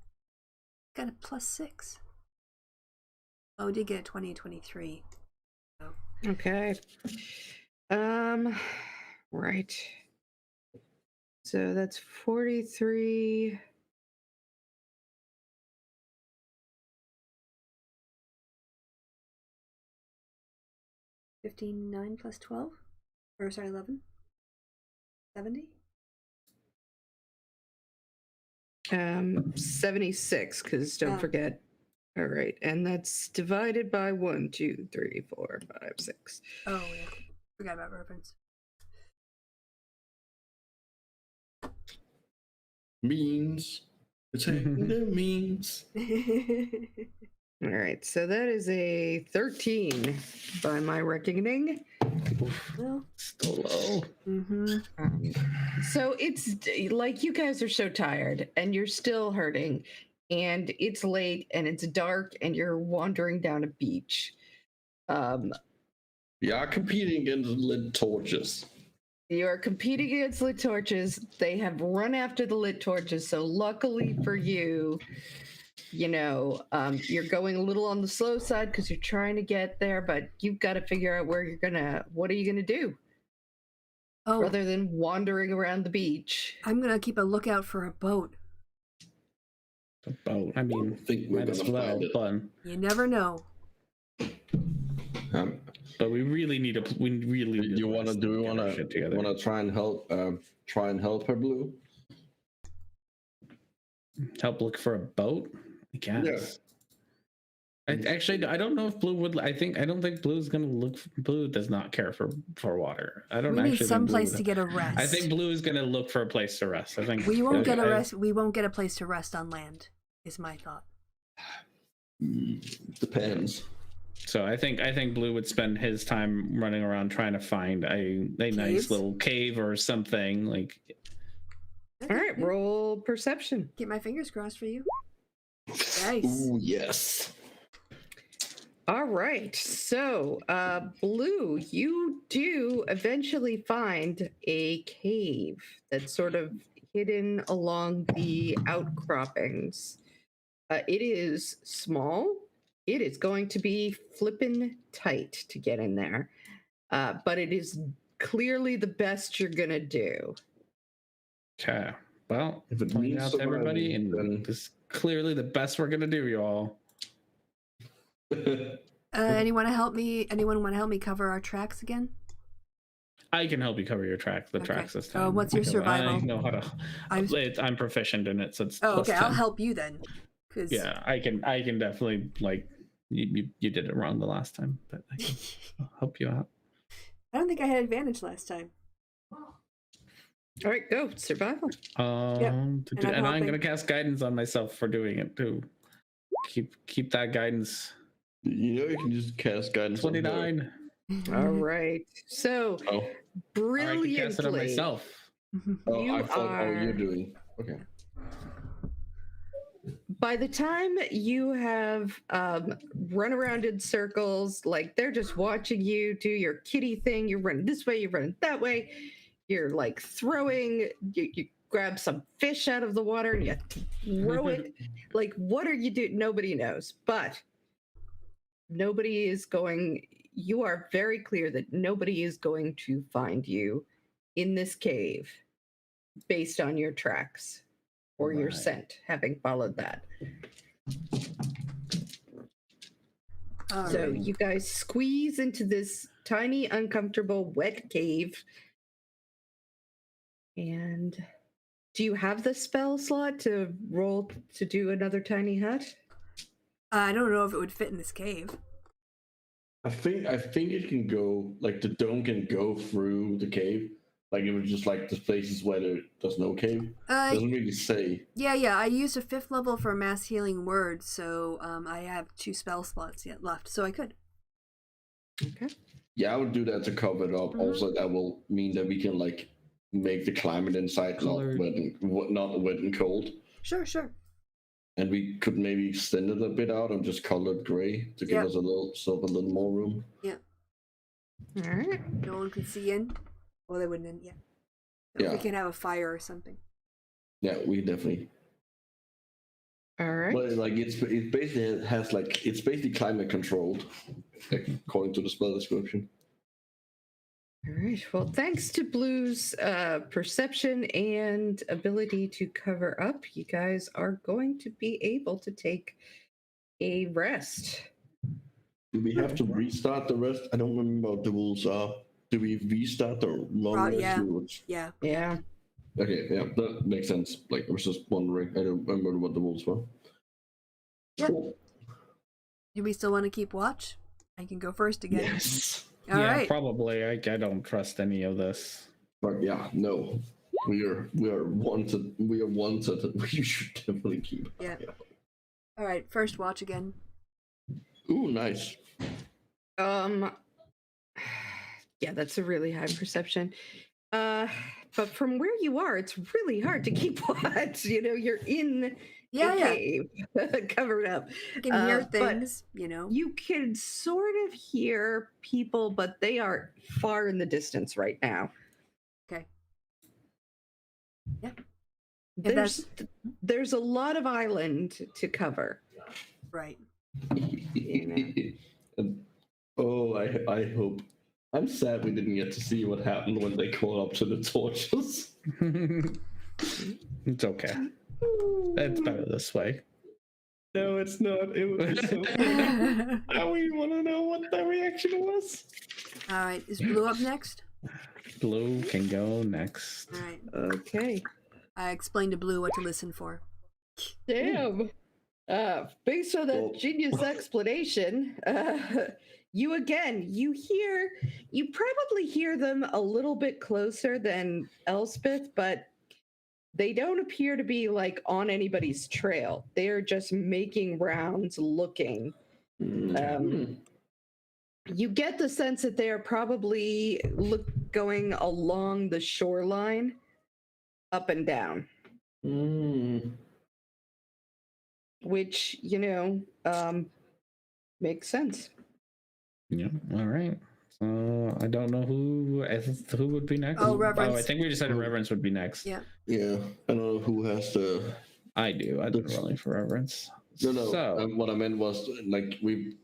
Got a +6. Oh, we did get a 20 and 23. Okay. Right. So that's 43. $59 + 12? Or sorry, 11? 70? 76, because don't Oh. forget. All right, and that's divided by 1, 2, 3, 4, 5, 6. Oh, yeah. Forgot about reference. Means. It's the means. All right, so that is a 13 by my reckoning. Well, Still low. So it's like you guys are so tired and you're still hurting, and it's late and it's dark and you're wandering down a beach. We are competing against lit torches. You are competing against lit torches. They have run after the lit torches. So luckily for you, you're going a little on the slow side because you're trying to get there, but you've got to figure out what are you going to do oh, rather than wandering around the beach. I'm going to keep a lookout for a boat. A boat. I mean, I think we're might as gonna well, find it. but You never know. we really need a. We really. Do we want shit together. to try and help her, Blue? Help look for a boat? I guess. I don't know if Blue would. I don't think Blue's gonna look. Blue does not care for water. I don't. We need actually some think Blue place would- to get a rest. I think Blue is gonna look for a place to rest. I think we won't get a rest. We won't get a place to rest on land. Is my thought. Depends. So I think Blue would spend his time running around trying to find a nice Caves? little cave or something like. All right, roll perception. Get my fingers crossed for you. Nice. Ooh, yes. All right, so Blue, you do eventually find a cave that's sort of hidden along the outcroppings. It is small. It is going to be flippin' tight to get in there, but it is clearly the best you're gonna do. Okay. Well, If it point means out to everybody, surviving, and then- this is clearly the best we're gonna do, y'all. Anyone want to help me? Anyone want to help me cover our tracks again? I can help you cover your tracks. The Okay. tracks this Oh, time. what's your survival? I know how to. I'm proficient in it, so it's. Oh, plus okay. I'll 10. help you then. Cause Yeah, I can definitely like. You did it wrong the last time, but I can help you out. I don't think I had advantage last time. All right, go survival. And I'm And I'm helping. gonna cast guidance on myself for doing it too. Keep that guidance. You can just cast guidance. on her. 29. All right, so Oh, Or I can brilliantly, cast it on myself. oh, You I thought. Oh, you're are- doing. Okay. by the time you have run around in circles, like they're just watching you do your kitty thing. You're running this way, you're running that way. You're like throwing, you grab some fish out of the water and you throw it. Like, what are you doing? Nobody knows, but nobody is going, you are very clear that nobody is going to find you in this cave based on your tracks or your Right. scent, having followed that. All So right. you guys squeeze into this tiny, uncomfortable, wet cave. And do you have the spell slot to roll to do another tiny hut? I don't know if it would fit in this cave. I think it can go, like the dome can go through the cave. Like it was just like the places where there's no cave. Doesn't really say. Yeah. I used a 5th level for mass healing word, so I have 2 spell slots yet left, so I could. Okay. Yeah, I would do that to cover it up. Mhm. Also, that will mean that we can like make the climate inside Colored. not wet and cold, Sure. and we could maybe extend it a bit out and just color it gray to give Yeah. us a little more room. All right. No one could see in. Well, they wouldn't in yet. Yeah. We can have a fire or something. Yeah, we definitely. All right. But like it basically has like it's basically climate controlled, according to the spell description. All right. Well, thanks to Blue's perception and ability to cover up, you guys are going to be able to take a rest. Do we have to restart the rest? I don't remember what the rules are. Do we restart the long Right, rest? yeah. Or- Yeah. Yeah. Okay, yeah, that makes sense. Like, I was just wondering. I don't remember what the rules were. Yeah. Cool. Do we still want to keep watch? I can go first again. Yes. All yeah, right. probably. I don't trust any of this. But yeah, no. We are wanted. We are wanted. We should definitely keep. Yeah. All right. First watch again. Ooh, nice. Yeah, that's a really high perception. But from where you are, it's really hard to keep watch. You know, you're in Yeah, a yeah. cave, covered up. I can hear but things, you know. You can sort of hear people, but they are far in the distance right now. Okay. Yeah. If There's a lot of island to cover. Right. Oh, I hope. I'm sad we didn't get to see what happened when they called up to the torches. It's okay. It's better this way. No, it's not. It would be so funny. I want to know what the reaction was. All right. Is Blue up next? Blue can go next. All right. Okay. I explained to Blue what to listen for. Damn. Based on that genius explanation, you probably hear them a little bit closer than Elspeth, but they don't appear to be like on anybody's trail. They are just making rounds looking. You get the sense that they are probably going along the shoreline up and down. Which, makes sense. Yeah. All right. So I don't know who would be next. Oh, Reverence. I think we decided Reverence would be next. Yeah. Yeah, I don't know who has the. I do. I've been rolling for Reverence. No. So, What I meant was like we've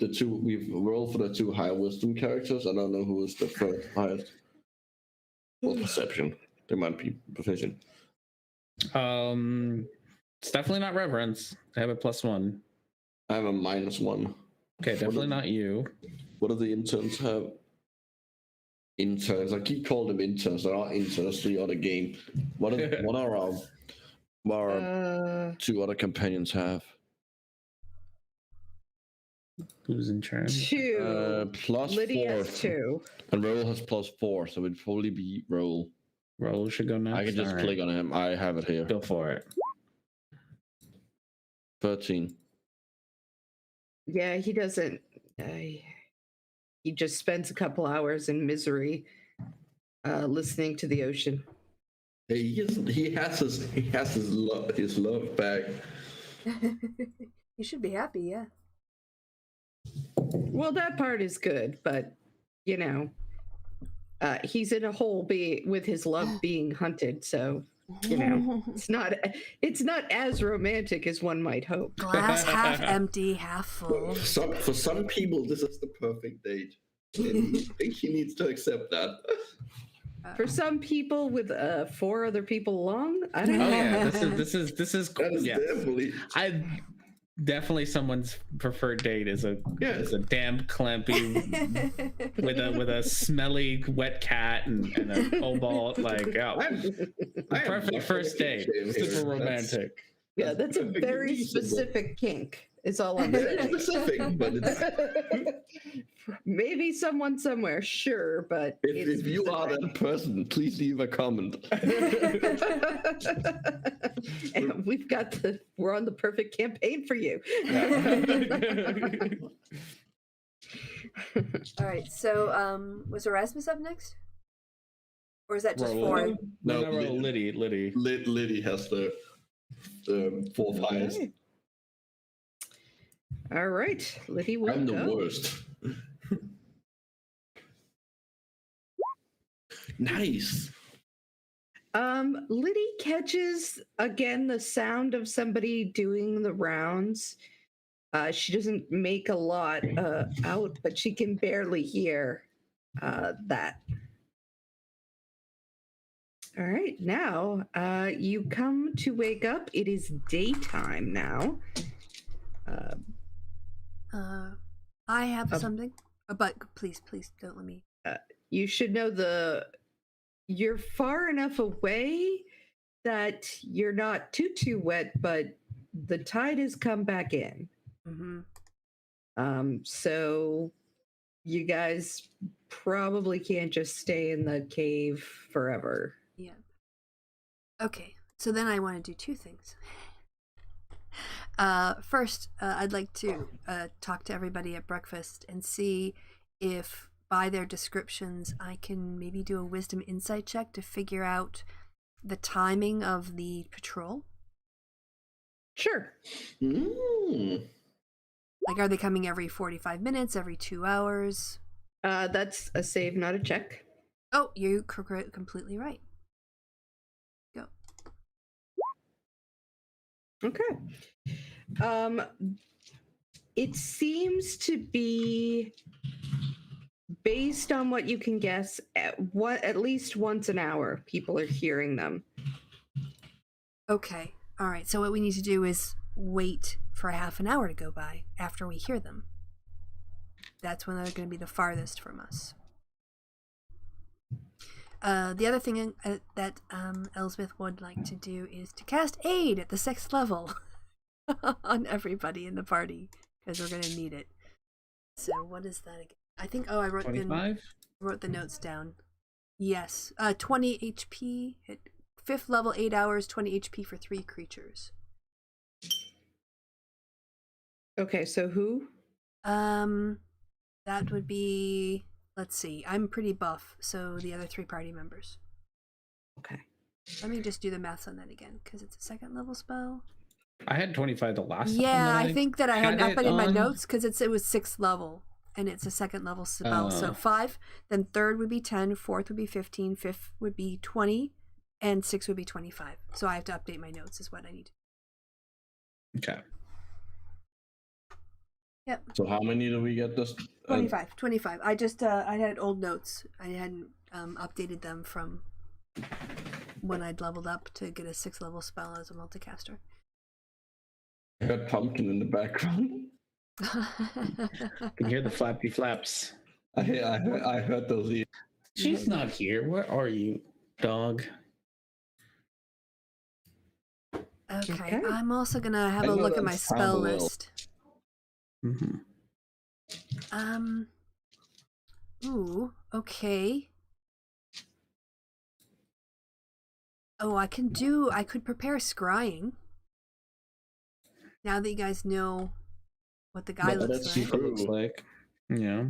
rolled for the two high wisdom characters. I don't know who is the third highest. Well, perception. They might be proficient. it's definitely not Reverence. I have a +1. I have a -1. Okay, definitely not you. What do the interns have? Interns. I keep calling them interns. They're not interns. The other game. What are our two other companions have? Who's in charge? 2. Plus Lydia 4. has 2. And Roll has +4, so it'd probably be Roll. Roll should go next. I can just All click right. on him. I have it here. Go for it. 13. Yeah, he doesn't. He just spends a couple hours in misery, listening to the ocean. He has his love back. You should be happy, yeah. Well, that part is good, but he's in a hole with his love being hunted, so it's not as romantic as one might hope. Glass half empty, half full. For some people, this is the perfect date. And I think he needs to accept that. For some people with 4 other people along, I don't know. Oh yeah, this is That is yeah. definitely. Someone's preferred date is a damp clampy with a smelly wet cat and a cobalt perfect first date, super romantic. Yeah, that's a very specific kink. Is all I'm Very saying. specific, but it's, Maybe someone somewhere, sure, but if you are that person, please leave a comment. And we're on the perfect campaign for you. All right, so was Erasmus up next? Or is that just Roll. 4? No, Liddy. Liddy has the 4th highest. All right, Liddy will I'm the go. worst. Nice. Liddy catches again the sound of somebody doing the rounds. She doesn't make a lot out, but she can barely hear that. All right, now you come to wake up. It is daytime now. I have something. But please don't let me. you should know you're far enough away that you're not too wet, but the tide has come back in. So you guys probably can't just stay in the cave forever. Yeah. Okay, so then I want to do two things. First, I'd like to talk to everybody at breakfast and see if, by their descriptions, I can maybe do a wisdom insight check to figure out the timing of the patrol. Sure. Like, are they coming every 45 minutes, every 2 hours? That's a save, not a check. Oh, you're completely right. Go. Okay. It seems to be, based on what you can guess, at least once an hour people are hearing them. Okay. All right. So what we need to do is wait for half an hour to go by after we hear them. That's when they're going to be the farthest from us. The other thing that Elsbeth would like to do is to cast aid at the 6th level on everybody in the party, because we're going to need it. So what is that again? I think, oh, I wrote the notes down. Yes. 20 HP at 5th level, 8 hours, 20 HP for 3 creatures. Okay, so who? That would be, let's see, I'm pretty buff, so the other 3 party members. Okay. Let me just do the maths on that again, because it's a 2nd level spell. I had 25 the last time. Yeah, I think that I had that in my on. notes, because it was 6th level, and it's a 2nd level spell. So 5, then 3rd would be 10, 4th would be 15, 5th would be 20, and 6 would be 25. So I have to update my notes is what I need. Okay. Yep. So how many do we get this? 25. I just, I had old notes. I hadn't updated them from when I'd leveled up to get a 6th level spell as a multicaster. I heard pumpkin in the background. I can hear the flappy flaps. I heard those. She's not here. Where are you, dog? Okay. I'm also gonna have a look at my spell list. Mm-hmm. Ooh, okay. Oh, I could prepare scrying. Now that you guys know what the guy looks like. Yeah.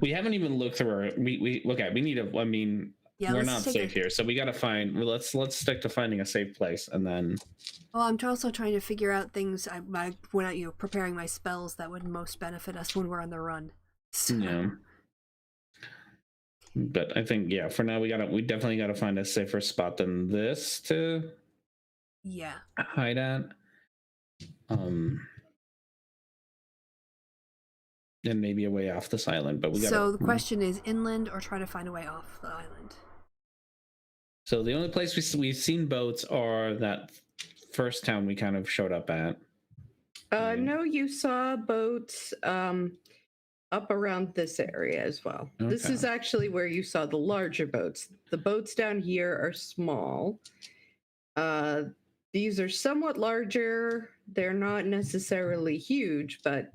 We haven't even looked through our we need a, I mean, yeah, we're not safe here, so we gotta find, let's stick to finding a safe place, and then well, I'm also trying to figure out things when preparing my spells that would most benefit us when we're on the run. So. Yeah. But I think, yeah, for now we definitely gotta find a safer spot than this to hide at. And maybe a way off this island, but we got. So the question is, inland or try to find a way off the island. So the only place we've seen boats are that first town we kind of showed up at. No, you saw boats up around this area as well. Okay. This is actually where you saw the larger boats. The boats down here are small. These are somewhat larger. They're not necessarily huge, but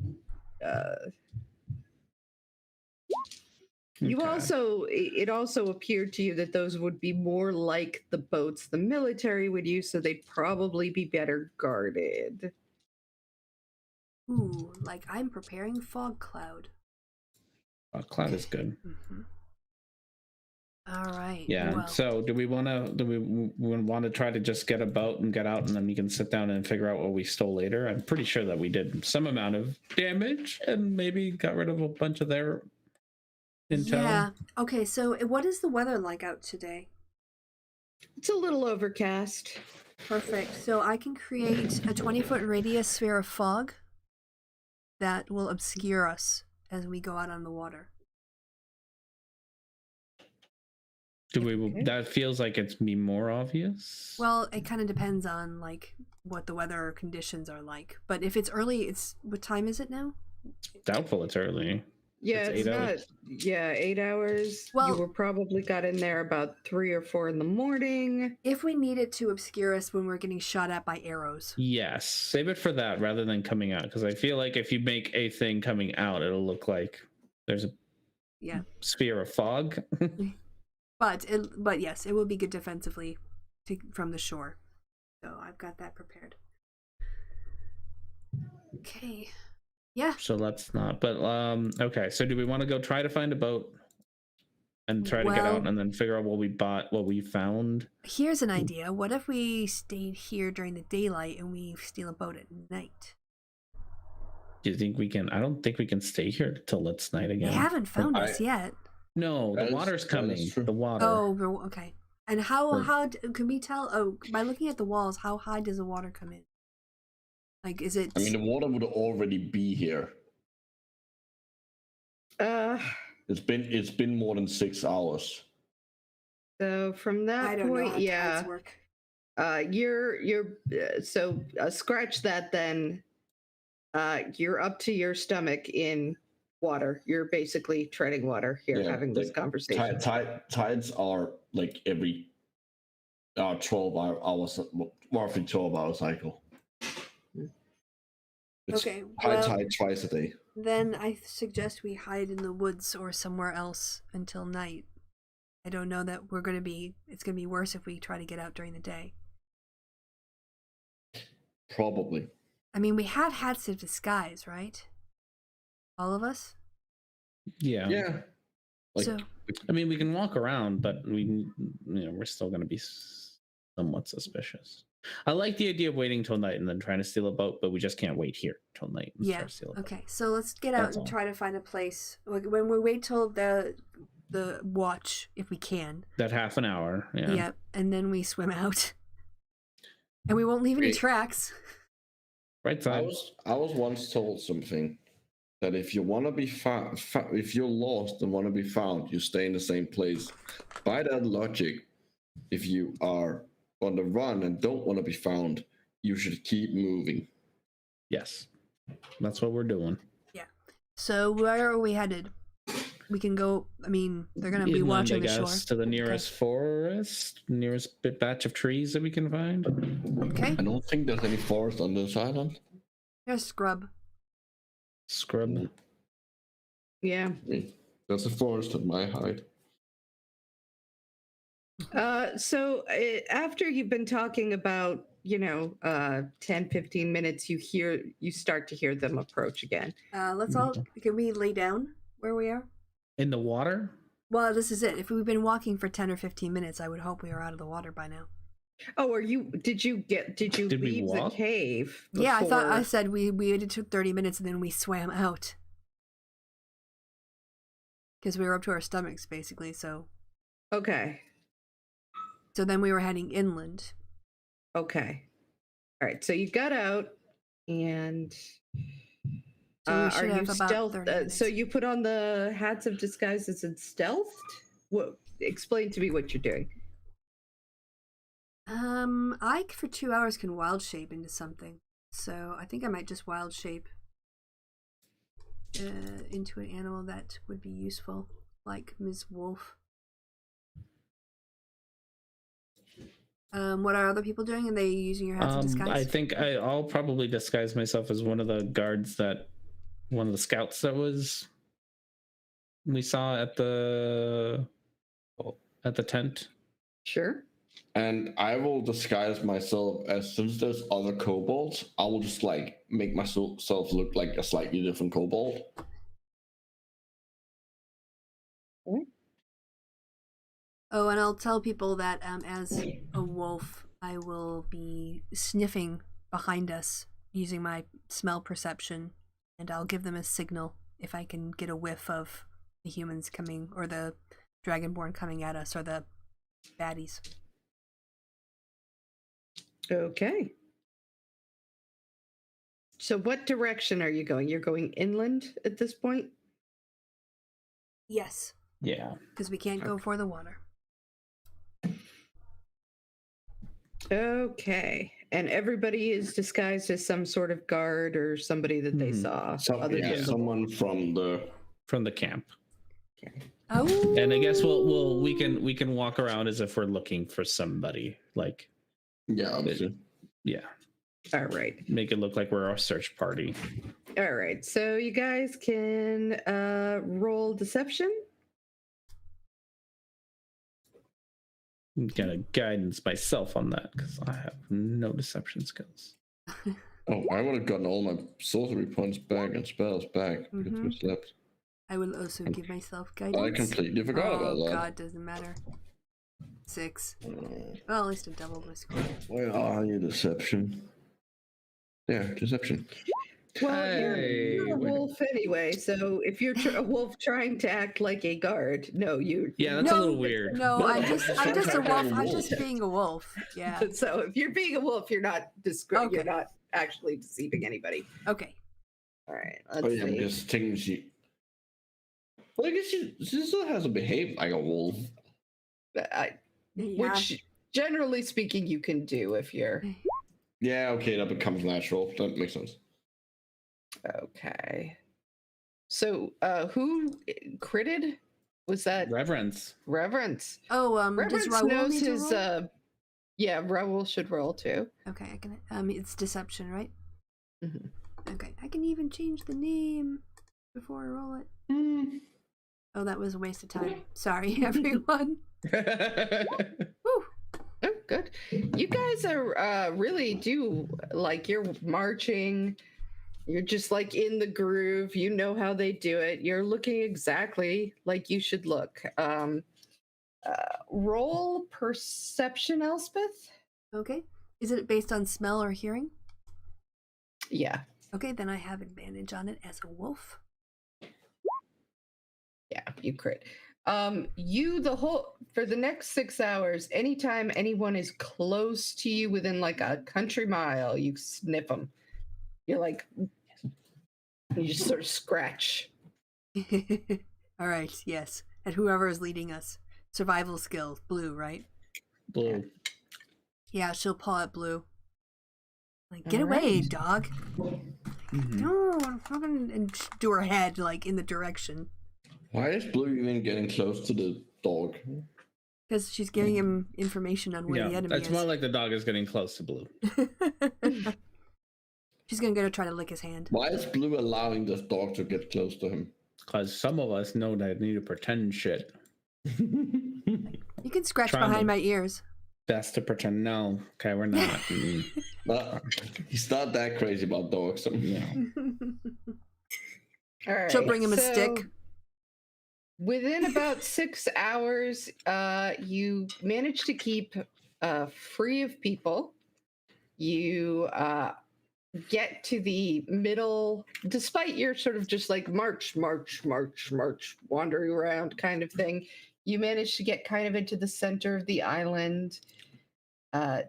it also appeared to you that those would be more like the boats the military would use, so they'd probably be better guarded. Ooh, like I'm preparing fog cloud. Fog cloud is good. Mm-hmm. All right. Yeah. Well. So do we want to try to just get a boat and get out, and then we can sit down and figure out what we stole later? I'm pretty sure that we did some amount of damage and maybe got rid of a bunch of their intel. Yeah. Okay. So what is the weather like out today? It's a little overcast. Perfect. So I can create a 20-foot radius sphere of fog that will obscure us as we go out on the water. That feels like it's be more obvious? Well, it kind of depends on like what the weather conditions are like. But if it's early, what time is it now? Doubtful it's early. Yeah, It's it's 8 not. hours? Yeah, 8 hours. Well- you were probably got in there about 3 or 4 in the morning. If we need it to obscure us when we're getting shot at by arrows. Yes, save it for that rather than coming out, because I feel like if you make a thing coming out, it'll look like there's a Yeah. sphere of fog. But yes, it will be good defensively from the shore. So I've got that prepared. Okay. Yeah. So let's not. But okay. So do we want to go try to find a boat and try to get Well- out and then figure out what we bought, what we found? Here's an idea. What if we stayed here during the daylight and we steal a boat at night? Do you think we can? I don't think we can stay here till it's night again. They haven't found us yet. No, That the is- water's that coming. is true. The water. Oh, okay. And how can we tell? Oh, by looking at the walls, how high does the water come in? Like, is it? I mean, the water would already be here. It's been more than 6 hours. So from that I don't know point, how yeah. tides work. Scratch that then. You're up to your stomach in water. You're basically treading water here, Yeah, having this like, conversation. Tides are like every 12 hours, roughly 12-hour cycle. It's Okay, high well- tide twice a day. Then I suggest we hide in the woods or somewhere else until night. I don't know that it's gonna be worse if we try to get out during the day. Probably. I mean, we have hats of disguise, right? All of us? Yeah. Yeah. Like, So, I mean, we can walk around, but we're still going to be somewhat suspicious. I like the idea of waiting till night and then trying to steal a boat, but we just can't wait here till night. And yeah. try to steal a boat. Okay, so let's get out That's and all. try to find a place. Like, when we wait till the watch, if we can. That half an hour. Yeah. Yep, and then we swim out. And we won't leave any Wait. tracks. Right side. I was once told something that if you want to be found, if you're lost and want to be found, you stay in the same place. By that logic, if you are on the run and don't want to be found, you should keep moving. Yes. That's what we're doing. So where are we headed? We can go. I mean, they're gonna be Inland, watching I the shore. guess, to the nearest forest, nearest bit batch of trees that we can find. Okay. I don't think there's any forest on this island. Here's scrub. Scrub. Yeah. There's a forest at my height. After you've been talking about 10 15 minutes, you start to hear them approach again. Let's all. Can we lay down where we are? In the water? Well, this is it. If we've been walking for 10 or 15 minutes, I would hope we are out of the water by now. Oh, did you Did we leave the walk? cave? Yeah, I thought I before- said it took 30 minutes and then we swam out. Because we were up to our stomachs, basically, so Okay. then we were heading inland. Okay. All right. So you got out and So we are should you have about stealth? 30 So minutes. you put on the hats of disguises and stealthed? What? Explain to me what you're doing. I for 2 hours can wild shape into something, so I think I might just wild shape into an animal that would be useful, like Ms. Wolf. What are other people doing? Are they using your hats of disguise? I think I'll probably disguise myself as one of the guards one of the scouts we saw at the tent. Sure. And I will disguise myself as, since there's other kobolds, I will just like make myself look like a slightly different kobold. Oh, and I'll tell people that as a wolf, I will be sniffing behind us using my smell perception, and I'll give them a signal if I can get a whiff of the humans coming, or the dragonborn coming at us, or the baddies. Okay. So what direction are you going? You're going inland at this point? Yes, Yeah. because we can't go for the water. Okay. And everybody is disguised as some sort of guard or somebody that they Mhm. saw. other than the- Someone from the from the camp. Oh. And I guess we can walk around as if we're looking for somebody. Like, Yeah, obviously. yeah, All right. make it look like we're a search party. All right. So you guys can roll deception. I'm gonna guidance myself on that because I have no deception skills. Oh, I would have gotten all my sorcery points back and spells back if Mhm. we slept. I will also give myself guidance. I completely forgot about Oh that. god, doesn't matter. 6. Well, at least it doubled my score. Where are you, deception? Yeah, deception. Well, Hey, you're a wait a- wolf anyway. So if you're a wolf trying to act like a guard, no, you. Yeah, that's a little weird. No, No, I'm just a wolf. I'm wolf. just being a wolf. Yeah. So if you're being a wolf, you're not Okay. you're not actually deceiving anybody. Okay. All right. Oh Let's yeah, see. because technically, well, I guess she still has to behave like a wolf. Yeah. Which, generally speaking, you can do if you're Yeah, okay, that becomes natural. That makes sense. okay. So, who critted? Was that Reverence. Reverence? Oh, does Reverence Raoul knows need to his. roll? Yeah, Raoul should roll too. Okay, I can. It's deception, right? Mhm. Okay, I can even change the name before I roll it. Oh, that was a waste of time. Sorry, everyone. Woo. Oh, good. You guys are really do like you're marching. You're just like in the groove. You know how they do it. You're looking exactly like you should look. Roll perception, Elspeth. Okay. Is it based on smell or hearing? Yeah, Okay, then I have advantage on it as a wolf. yeah, you crit. You the whole for the next 6 hours. Anytime anyone is close to you within like a country mile, you sniff them. You're like, you just sort of scratch. All right, yes. And whoever is leading us. Survival skills, Blue, right? Blue. Yeah, she'll paw at Blue. Like, get All away, right. dog. Mhm. No, I'm fucking and do her head like in the direction. Why is Blue even getting close to the dog? Because she's giving him information on where the Yeah, enemy it's is. more like the dog is getting close to Blue. She's gonna go try to lick his hand. Why is Blue allowing this dog to get close to him? Because some of us know that need to pretend shit. You can scratch Try me. behind my ears. Best to pretend. No, okay, we're not. He's not that crazy about dogs. No. All right. She'll bring him a stick. Within about 6 hours, you manage to keep free of people. You get to the middle, despite your sort of just like march, wandering around kind of thing. You manage to get kind of into the center of the island.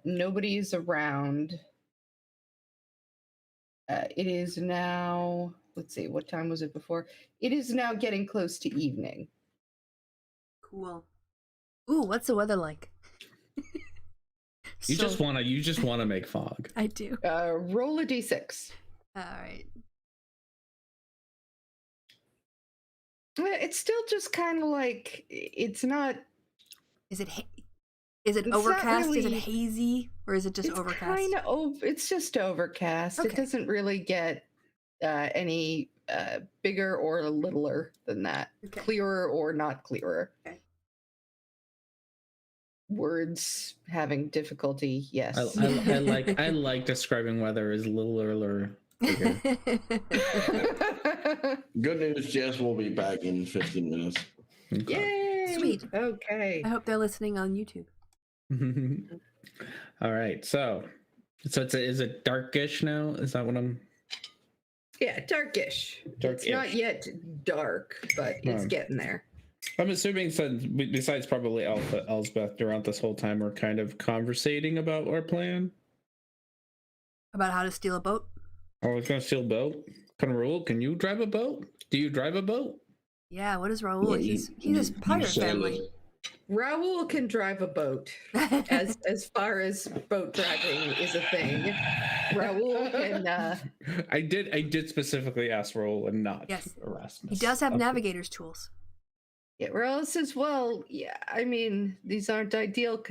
Nobody's around. It is now, let's see, what time was it before? It is now getting close to evening. Cool. Ooh, what's the weather like? You just wanna make fog. I do. Roll a d6. All right. It's still just kind of like it's not. Is it is it It's not overcast? Is it really- hazy, or is it just It's overcast? kind of. It's just overcast. Okay. It doesn't really get any bigger or littler than that. Okay. Clearer or not clearer. Okay. Words having difficulty. Yes. I like describing weather as littler or bigger. Good news, Jess will be back in 15 minutes. Okay. Yay! Sweet. Okay. I hope they're listening on YouTube. All right, so is it darkish now? Is that what I'm? Yeah, darkish. It's Darkish. not yet dark, but it's Right. getting there. I'm assuming, since besides probably Elsbeth, throughout this whole time we're kind of conversating about our plan. About how to steal a boat? I was gonna steal a boat. Raoul, can you drive a boat? Do you drive a boat? Yeah, what is Raoul? Yeah, he's you a pirate sail family. it. Raoul can drive a boat. As far as boat driving is a thing, Raoul can. I did specifically ask Raoul and not Yes. Erasmus. He does have Okay. navigator's tools. Yeah, Raoul says, "Well, yeah. I mean, these aren't ideal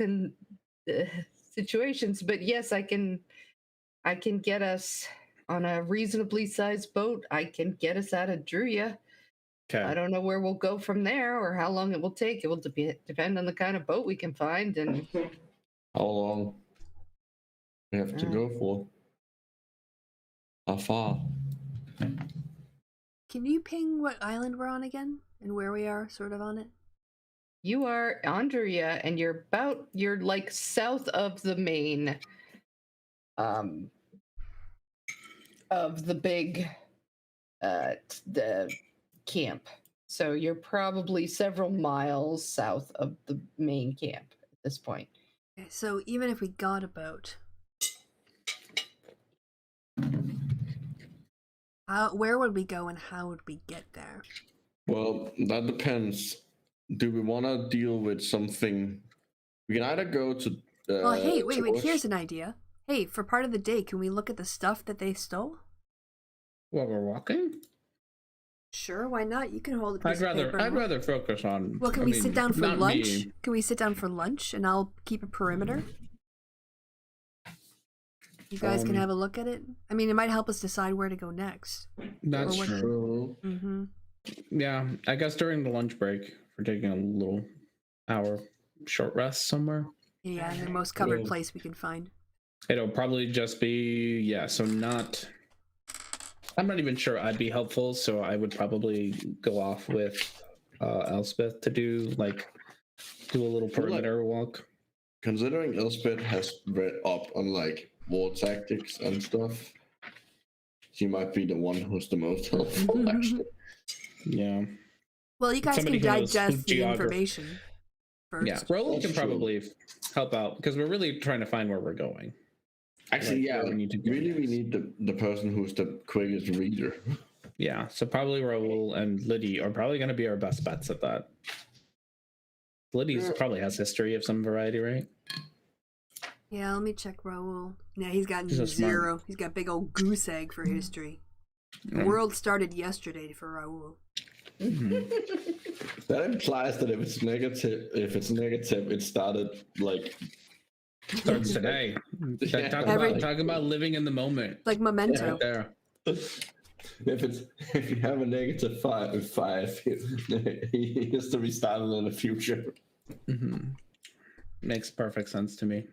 situations, but yes, I can get us on a reasonably sized boat. I can get us out of Druya. Okay. I don't know where we'll go from there or how long it will take. It will depend on the kind of boat we can find and How long we have to go for? How far? Can you ping what island we're on again and where we are, sort of on it? you are on Druya and you're like south of the main of the big the camp. So you're probably several miles south of the main camp at this point. Okay, so even if we got a boat, where would we go and how would we get there? Well, that depends. Do we want to deal with something? We can either go to. Well, hey, wait, towards- here's an idea. Hey, for part of the day, can we look at the stuff that they stole? While we're walking? Sure, why not? You can hold a piece I'd of paper. and I'd look. rather focus on. Well, can I we mean, sit down for not lunch? me. Can we sit down for lunch and I'll keep a perimeter? You guys can have a look at it. I mean, it might help us decide where to go next. That's Or what- true. Mm-hmm. Yeah, I guess during the lunch break, we're taking a little hour short rest somewhere. Yeah, in the most covered Yeah. place we can find. It'll probably just be so not. I'm not even sure I'd be helpful, so I would probably go off with Elspeth to do a little perimeter walk. Considering Elspeth has read up on like war tactics and stuff, she might be the one who's the most helpful. Actually, Yeah, Well, you guys Somebody can who knows digest the geography. information first. yeah. Roland That's can true. probably help out because we're really trying to find where we're going. actually, Like, yeah. where we need to go Really, we next. need the person who's the quickest reader. Yeah, so probably Raoul and Liddy are probably going to be our best bets at that. Liddy's Yeah. probably has history of some variety, right? Yeah, let me check Raoul. Yeah, he's got He's a smart- 0. He's got big old goose egg for history. The Mm. world started yesterday for Raoul. That implies that if it's negative, it started like Starts today. Yeah. Talking about living in the moment. Like Memento. Right there. if you have a negative five, history started in the future. Mhm. Makes perfect sense to me.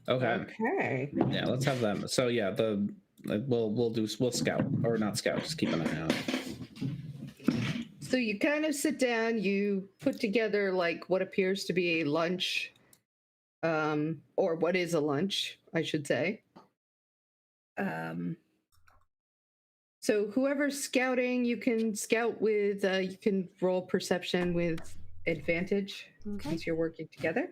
Okay. Okay. Yeah, let's have them. So yeah, we'll scout or not scout, just keep an eye out. So you kind of sit down, you put together like what appears to be a lunch, or what is a lunch, I should say. So whoever's scouting, you can scout with, you can roll perception with advantage Okay. since you're working together.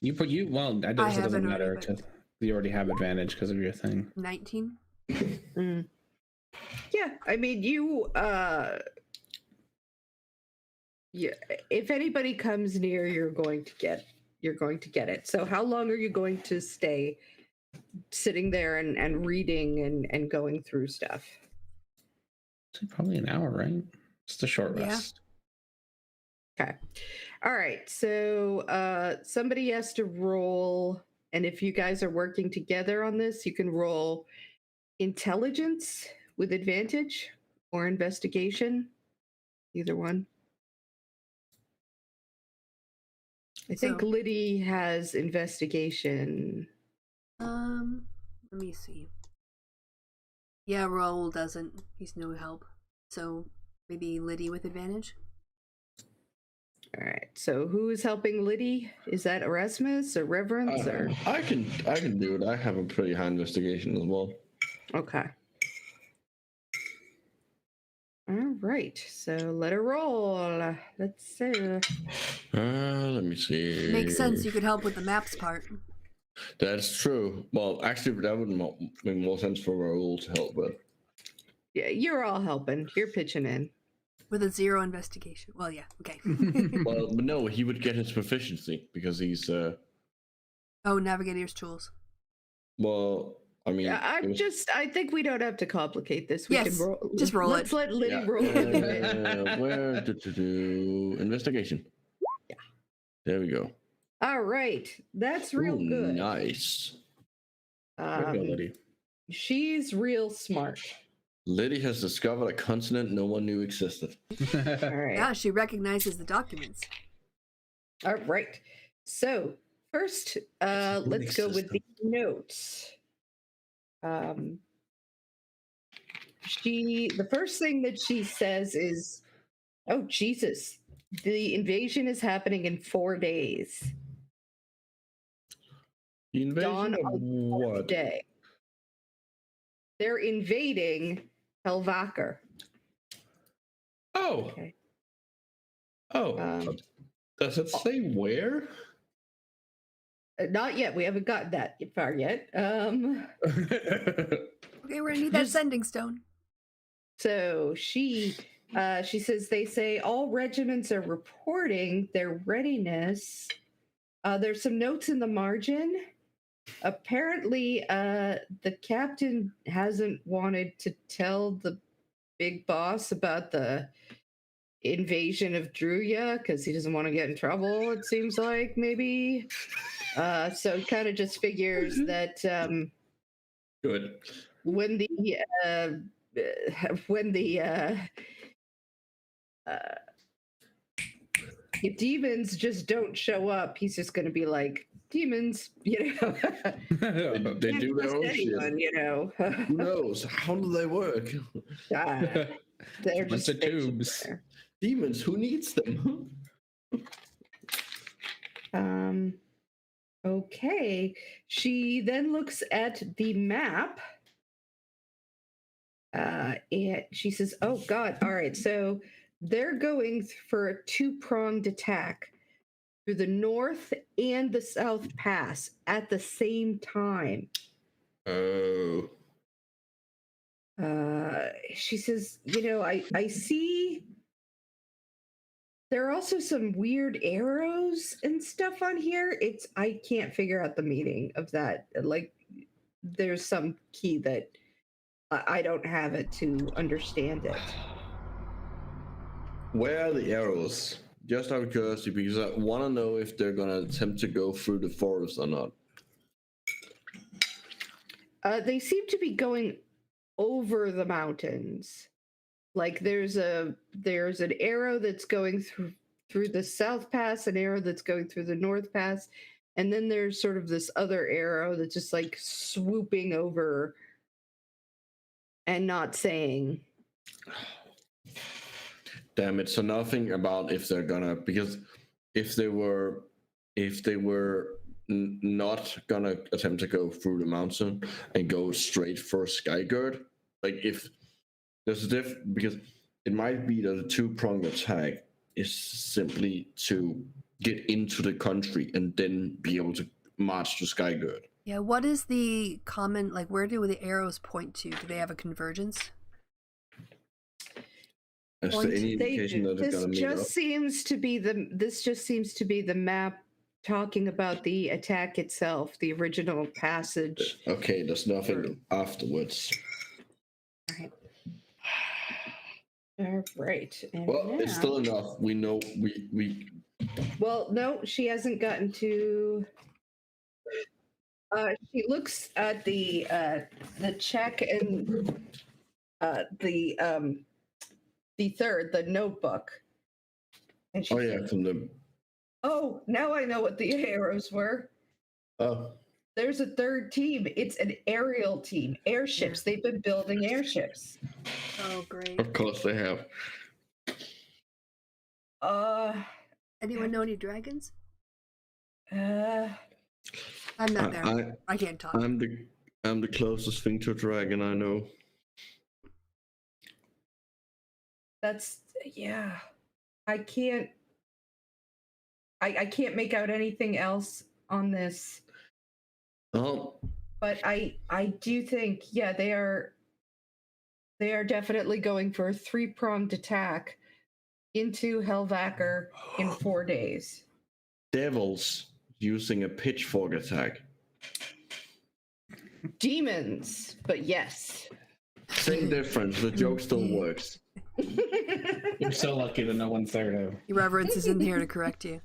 Well, I I guess it have doesn't it matter already, but- because you already have advantage because of your thing. 19. Yeah, I mean yeah, if anybody comes near, you're going to get it. So how long are you going to stay sitting there and reading and going through stuff? Probably an hour, right? Just a short Yeah. rest. Okay. All right. So somebody has to roll, and if you guys are working together on this, you can roll intelligence with advantage or investigation. Either one. I think So- Liddy has investigation. Let me see. Yeah, Raoul doesn't. He's no help. So maybe Liddy with advantage? All right. So who is helping Liddy? Is that Erasmus or Reverence or? I can do it. I have a pretty high investigation as well. Okay. All right. So let her roll. Let's see. Let me see. Makes sense. You could help with the maps part. That's true. Well, actually, that would make more sense for Raoul to help with. Yeah, you're all helping. You're pitching in. With a 0 investigation. Well, yeah. Okay. Well, but no, he would get his proficiency because he's Oh, navigator's tools. well, I mean, Yeah, it was- I think we don't have to complicate this. We Yes, can roll. just roll Let's it. let Liddy yeah, roll it. where do investigation? Yeah. There we go. All right. That's real Ooh, good. Nice. Way to go, Liddy. She's real smart. Liddy has discovered a continent no one knew existed. All right. Yeah, she recognizes the documents. All right. So first, let's go with the system. notes. The first thing that she says is, "Oh Jesus, the invasion is happening in 4 days. The invasion Dawn of of what? Day. They're invading Helvaker." Oh, Okay. oh. Does it say where? Not yet. We haven't gotten that far yet. Okay, we're gonna need that Just- sending stone. So she says they say all regiments are reporting their readiness. There's some notes in the margin. Apparently, the captain hasn't wanted to tell the big boss about the invasion of Druya because he doesn't want to get in trouble. It seems like maybe. So kind of just figures that Good. when the if demons just don't show up, he's just going to be like, demons, you know. They Can't do their trust own anyone, shit. you know. Who knows? How do they work? They're Bunch just of tubes. stationed there. Demons, who needs them? Okay. She then looks at the map. And she says, "Oh God! All right, so they're going for a two-pronged attack through the north and the south pass at the same time." Oh. She says, "You know, I see there are also some weird arrows and stuff on here. I can't figure out the meaning of that. Like, there's some key that I don't have it to understand it." Where are the arrows? Just out of curiosity, because I want to know if they're going to attempt to go through the forest or not. They seem to be going over the mountains. Like there's an arrow that's going through the south pass, an arrow that's going through the north pass, and then there's sort of this other arrow that's just like swooping over and not saying. Damn it! So nothing about if they're gonna, because if they were not gonna attempt to go through the mountain and go straight for Skygird, like if there's a because it might be that a two-pronged attack is simply to get into the country and then be able to march to Skygird. Yeah, what is the common, like, where do the arrows point to? Do they have a convergence? Is there any indication that it's This gonna meet up? just seems to be the map talking about the attack itself, the original passage. Okay, there's nothing afterwards. All right. And Well, it's now- still enough. We know we Well, no, she hasn't gotten to. She looks at the check and the notebook, and she oh yeah, said, from the "Oh, now I know what the arrows were. oh There's a third team. It's an aerial team. Airships. They've been building airships." Oh, great. of course they have. Anyone know any dragons? Uh, I'm not there. I can't talk. I'm the closest thing to a dragon I know. That's yeah. I can't make out anything else on this, Oh, but I do think, yeah, they are definitely going for a three-pronged attack into Helvacker in 4 days. Devils using a pitchfork attack. Demons, but yes. Same difference. The joke still works. You're so lucky that no one's there to. Reverence is in here to correct you.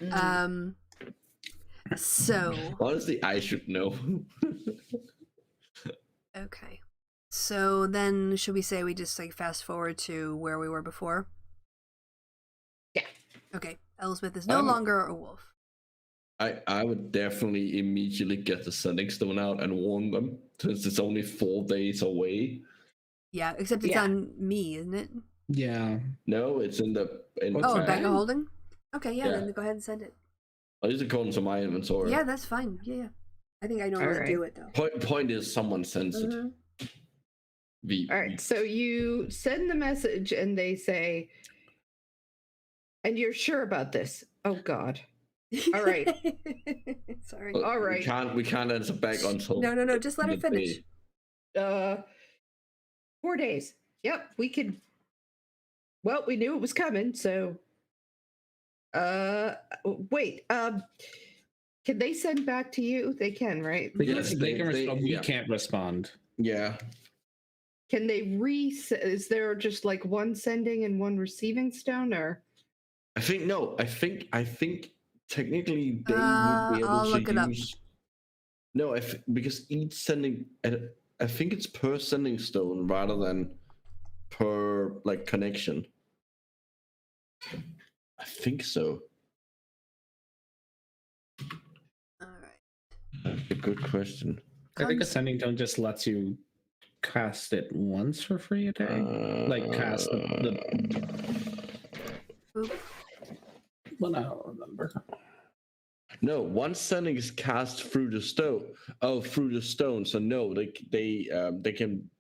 Mm. So Honestly, I should know. okay. So then should we say we just like fast forward to where we were before? Yeah. Okay. Elspeth is no longer a wolf. I would definitely immediately get the sending stone out and warn them, since it's only 4 days away. Yeah, except it's Yeah. on me, isn't it? Yeah. No, it's in the. What's Oh, that? bag of holding? Okay, yeah, Yeah. then go ahead and send it. At least according to my inventory. Yeah, that's fine. Yeah. I think I normally Alright. do it though. Point is, someone sends it. Mhm. All right, so you send the message and they say, and you're sure about this? Oh God. All right. Sorry. But All right. We can't answer back until. No, just let her the finish. day. 4 days. Yep, we could. Well, we knew it was coming, so. Wait. Can they send back to you? They can, right? Yes, They can they- respond. We yeah. can't respond. Yeah. Can they is there just like one sending and one receiving stone, or? I think no. I think technically they would be able I'll to look it up. use. No, because each sending, I think it's per sending stone rather than per like connection. I think so. All right. A good question. I think a sending tone just lets you cast it once for free a day. Like cast the. Oop. Well, I don't remember. No, one sending is cast through the stone. Oh, through the stone. So no, they can.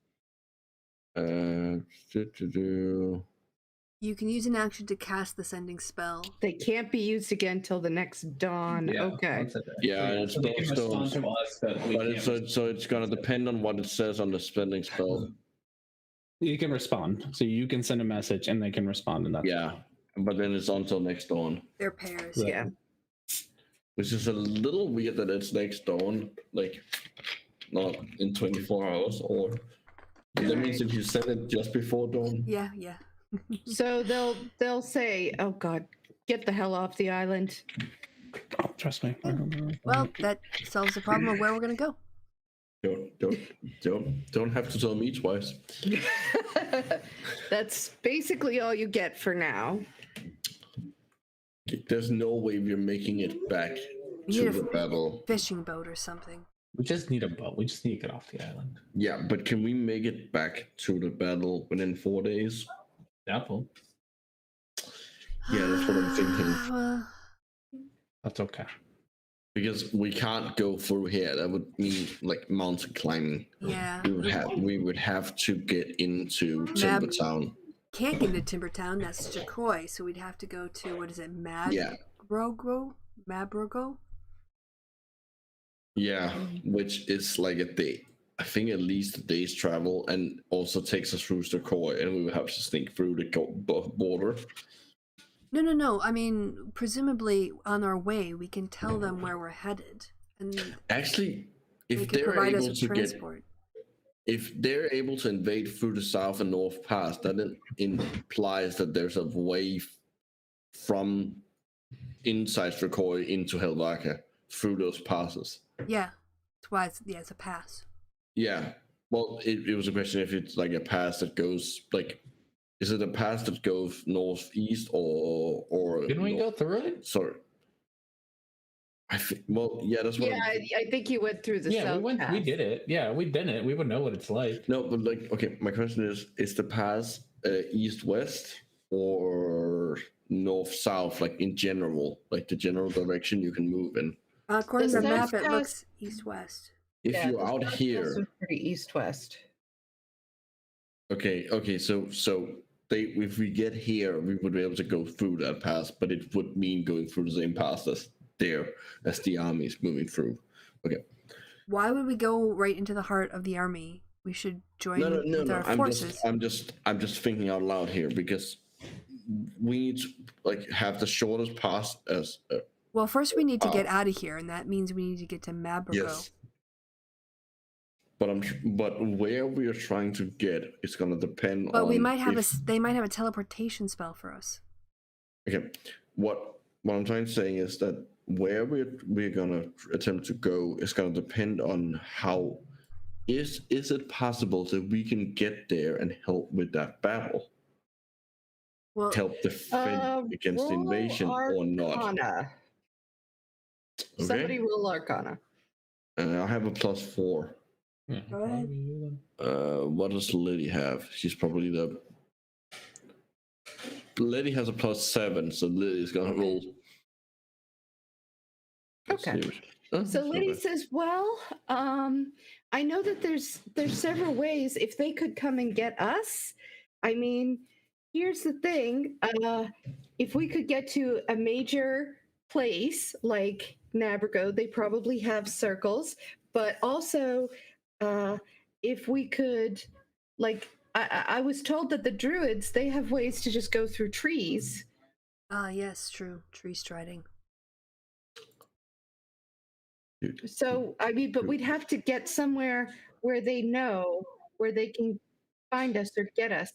You can use an action to cast the sending spell. They can't be used again till the next dawn. Okay. once a day. Yeah, and it's So they can both respond stones. to us, but we But can't it's so it's gonna depend on what it says on the spending spell. You can respond, so you can send a message and they can respond, and that's Yeah, but then it's until next dawn, They're pairs. Yeah. Yeah. which is a little weird that it's next dawn, like not in 24 hours. Or that means if you send it just before dawn. Yeah. So they'll say, "Oh God, get the hell off the island." Oh, trust me. Well, that solves the problem of where we're gonna go. Don't have to tell me twice. That's basically all you get for now. There's no way we're making it back We to need the a battle. fishing boat or something. We just need a boat. We just need to get off the island. Yeah, but can we make it back to the battle within 4 days? Apple. Yeah, that's what I'm thinking. Well, That's okay. Because we can't go through here. That would mean like mountain climbing. yeah. We would have to get into Timber Town. Can't get into Timber Town. That's Jacoy. So we'd have to go to what is it? Magrogo? Yeah, which is like a day. I think at least a day's travel, and also takes us through Jacoy, and we would have to sneak through the border. No. I mean, presumably on our way, we can tell them where we're headed, and Actually, they if can they're provide us able with to get, transport. if they're able to invade through the South and North Pass, that implies that there's a way from inside Jacoy into Helvaka through those passes. Yeah, that's why it's a pass. Yeah. Well, it was a question if it's like a pass that goes like, is it a pass that goes northeast or? Didn't we go through it? Sorry. I think. Well, yeah, that's what. Yeah, I think you went through the Yeah, south we went. We pass. did it. Yeah, we did it. We would know what it's like. No, but like, okay. My question is the pass east-west or north-south? Like in general, like the general direction you can move in. According to The the map, south it pass- looks east-west. If Yeah, you're the out south pass here, was pretty east-west. okay. So if we get here, we would be able to go through that pass, but it would mean going through the same pass as the army is moving through. Okay. Why would we go right into the heart of the army? We should join No. with our forces. I'm just thinking out loud here because we need to like have the shortest path as Well, first we need to get Oh. out of here, and that means we need to get to Mabrigo. yes. But where we are trying to get is gonna depend But on. we might have if- they might have a teleportation spell for us. Okay, what I'm trying to say is that where we're gonna attempt to go is gonna depend on how is it possible that we can get there and help with that battle, Well, help defend against the roll invasion or not? Arcana. Somebody roll Arcana. I have a +4. Yeah, Go ahead. probably you What does Liddy have? She's probably the. Liddy has a +7, so Liddy's gonna roll. Let's Okay. see what- So it's not Liddy bad. says, "Well, I know that there's several ways. If they could come and get us, I mean, here's the thing. If we could get to a major place like Nabrigo, they probably have circles. But also, if we could, like, I was told that the druids they have ways to just go through trees. yes, true. Tree striding. So I mean, but we'd have to get somewhere where they know where they can find us or get us.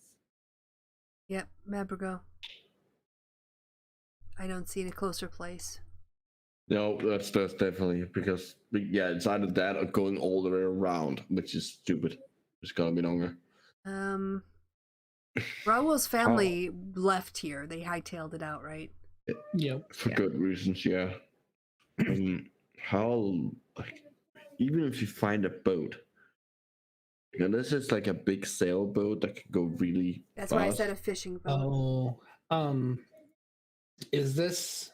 Yep, Mabrigo. I don't see any closer place. No, that's definitely because it's either that or going all the way around, which is stupid. It's gonna be longer. Raoul's family left here. They hightailed it out, right? Yep. For Yeah. good reasons, yeah. How like even if you find a boat, unless it's like a big sailboat that can go really That's fast. why I said a fishing boat. Oh, is this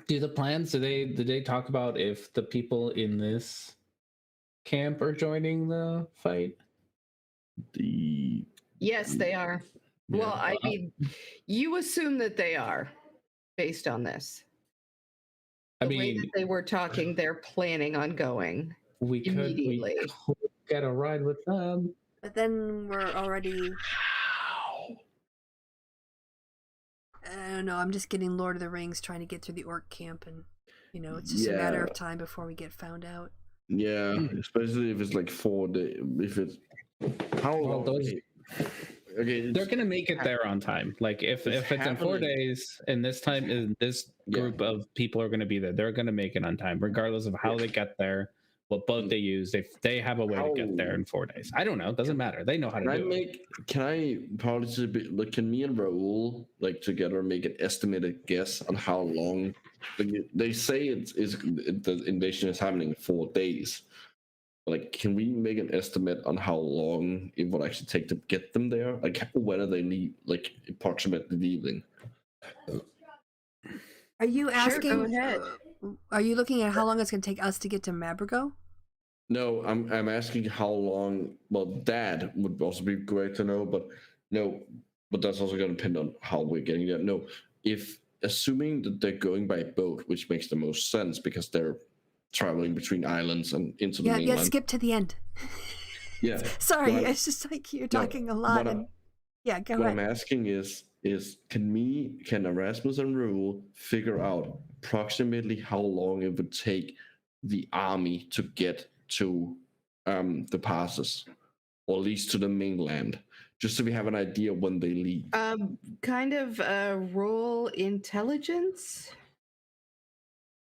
do the plans did they talk about if the people in this camp are joining the fight? The Yes, they are. Yeah. Well, I mean, you assume that they are based on this. I The way mean, that they were talking, they're planning on going. we immediately. could get a ride with them. But then we're already. I don't know. I'm just getting Lord of the Rings, trying to get through the orc camp, and it's just a matter of time before we get found out. yeah, especially if it's like 4 days. If it's how Well, long? those- Okay, They're gonna make it there on time. Like if It's it's in 4 happening. days, and this time is this Yeah. group of people are gonna be there. They're gonna make it on time, regardless of how they get there, what boat they use. They have a way to get there in 4 days. I don't know. It doesn't matter. They know how to do it. Can I probably like can me and Raul like together make an estimated guess on how long? Like, they say the invasion is happening in 4 days. Like, can we make an estimate on how long it would actually take to get them there? Like, when are they leave? Like, approximately leaving? Are you asking? go ahead. Are you looking at how long it's going to take us to get to Mabrigo? No, I'm asking how long. Well, that would also be great to know, but no, but that's also going to depend on how we're getting there. No, if assuming that they're going by boat, which makes the most sense because they're traveling between islands and into the Yeah, mainland. skip to the end. Yeah. Sorry, But- it's just like you're talking a lot. what And yeah, go What ahead. I'm asking is can Erasmus and Rule figure out approximately how long it would take the army to get to the passes, or at least to the mainland, just so we have an idea when they leave? Kind of roll intelligence.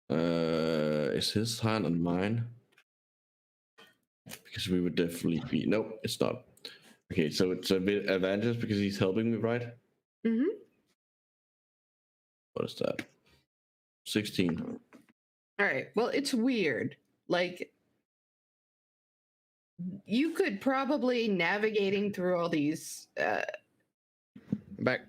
Is his hand and mine? Because we would definitely be. Nope, it's not. Okay, so it's a bit advantage because he's helping me, right? Mm-hmm. What is that? 16. All right. Well, it's weird. Like, you could probably navigating through all these Back.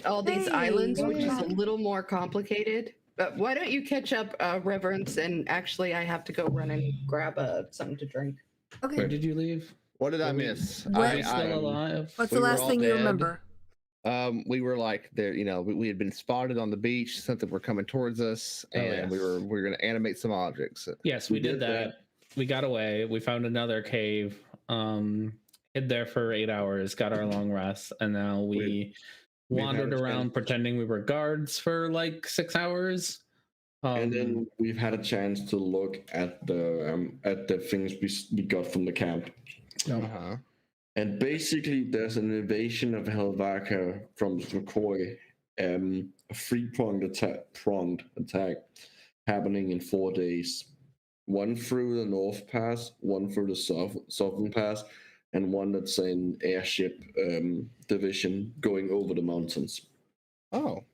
islands, Hey, which is a welcome back. little more complicated. But why don't you catch up, Reverence? And actually, I have to go run and grab something to drink. Okay. Where did you leave? What did I Are we- miss? Are Are we still I- alive? What's we the were last all thing you dead. remember? We were like there, we had been spotted on the beach, something were coming towards us, Oh, and we yes. were going to animate some objects. Yes, we We did did that. We got away. We found another cave. hid there for 8 hours, got our long rest, and now we We've had wandered a around chance- pretending we were guards for like 6 hours. And then we've had a chance to look at the things we got from the camp. Uh-huh. And basically, there's an invasion of Helvaka from McCoy, a three-pronged attack happening in 4 days. One through the North Pass, one through the Southern Pass, and one that's an airship division going over the mountains. Oh,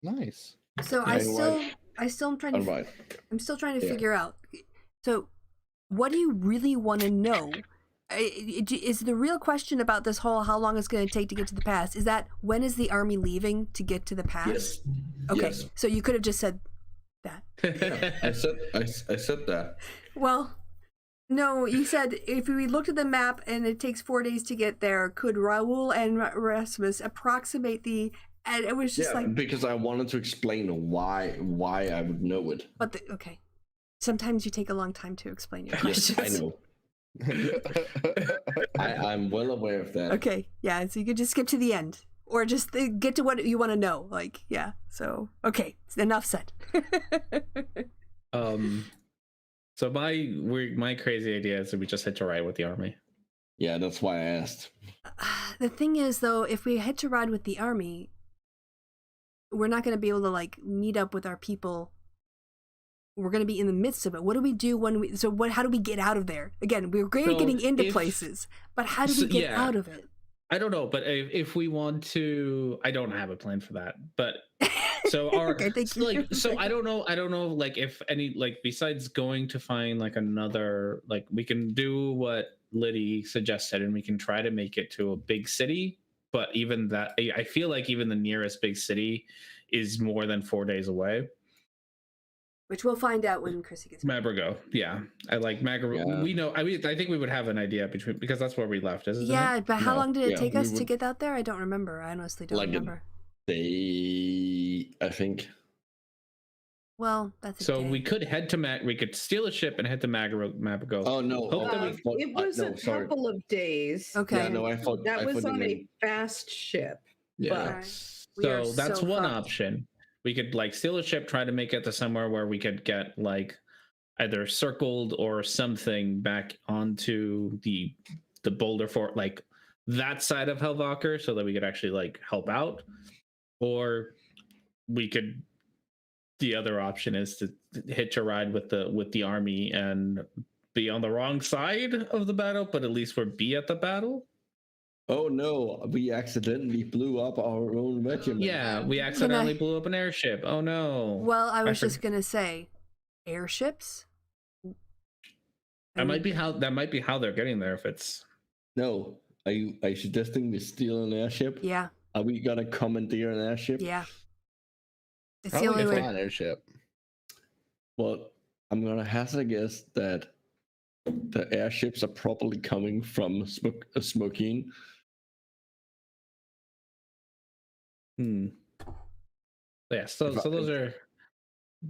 nice. So Yeah, I still am trying to All right. I'm still trying to Yeah. figure out. So, what do you really want to know? Is the real question about this whole how long it's going to take to get to the pass? Is that when is the army leaving to get to the pass? Yes. Okay. Yes. So you could have just said that. I said that. Well, no, you said if we looked at the map and it takes 4 days to get there, could Raoul and Rasmus approximate the? And it was just Yeah, like, because I wanted to explain why I would know it. but okay. Sometimes you take a long time to explain your questions. Yes, I know. I'm well aware of that. Okay, yeah, so you could just skip to the end. Or just get to what you want to know. Like, yeah, so, okay, enough said. So my crazy idea is that we just hit to ride with the army. Yeah, that's why I asked. The thing is, though, if we head to ride with the army, we're not going to be able to, like, meet up with our people. We're going to be in the midst of it. What do we do when we... So how do we get out of there? Again, we're great at getting into places, but how do we get out of it? I don't know, but if we want to... I don't have a plan for that, but... So our Okay, thank you. so I don't know like if any like besides going to find like another like we can do what Liddy suggested and we can try to make it to a big city, but even that I feel like even the nearest big city is more than 4 days away. Which we'll find out when Chrissy gets back. Mabrigo, yeah. I like Mabrigo. Yeah. We know. I think we would have an idea because that's where we left, isn't it? Yeah, but how No, long did it yeah, take we us to would- get out there? I don't remember. I honestly don't Like it- remember. I think. Well, that's a So day. we could head to we could steal a ship and head to Mabrigo. Oh no! Hope that I thought- It was no, a sorry. couple of days. Okay. Yeah, no, I thought That I was thought you on a meant- fast ship. Yeah. but- Alright. We are So that's so one fucked. option. We could like steal a ship, try to make it to somewhere where we could get like either circled or something back onto the boulder fort, like that side of Helvaker, so that we could actually like help out. Or we could. The other option is to hitch a ride with the army and be on the wrong side of the battle, but at least we're be at the battle. Oh no! We accidentally blew up our own regiment. Yeah, we accidentally blew up an airship. Oh no! Well, I was for- just gonna say, airships. That might be how they're getting there. If it's No, are you suggesting we steal an airship? Yeah, Are we gonna commandeer an airship? yeah. It's Probably the only a way. flying airship. Well, I'm gonna hazard a guess that the airships are probably coming from Smokine. yeah. So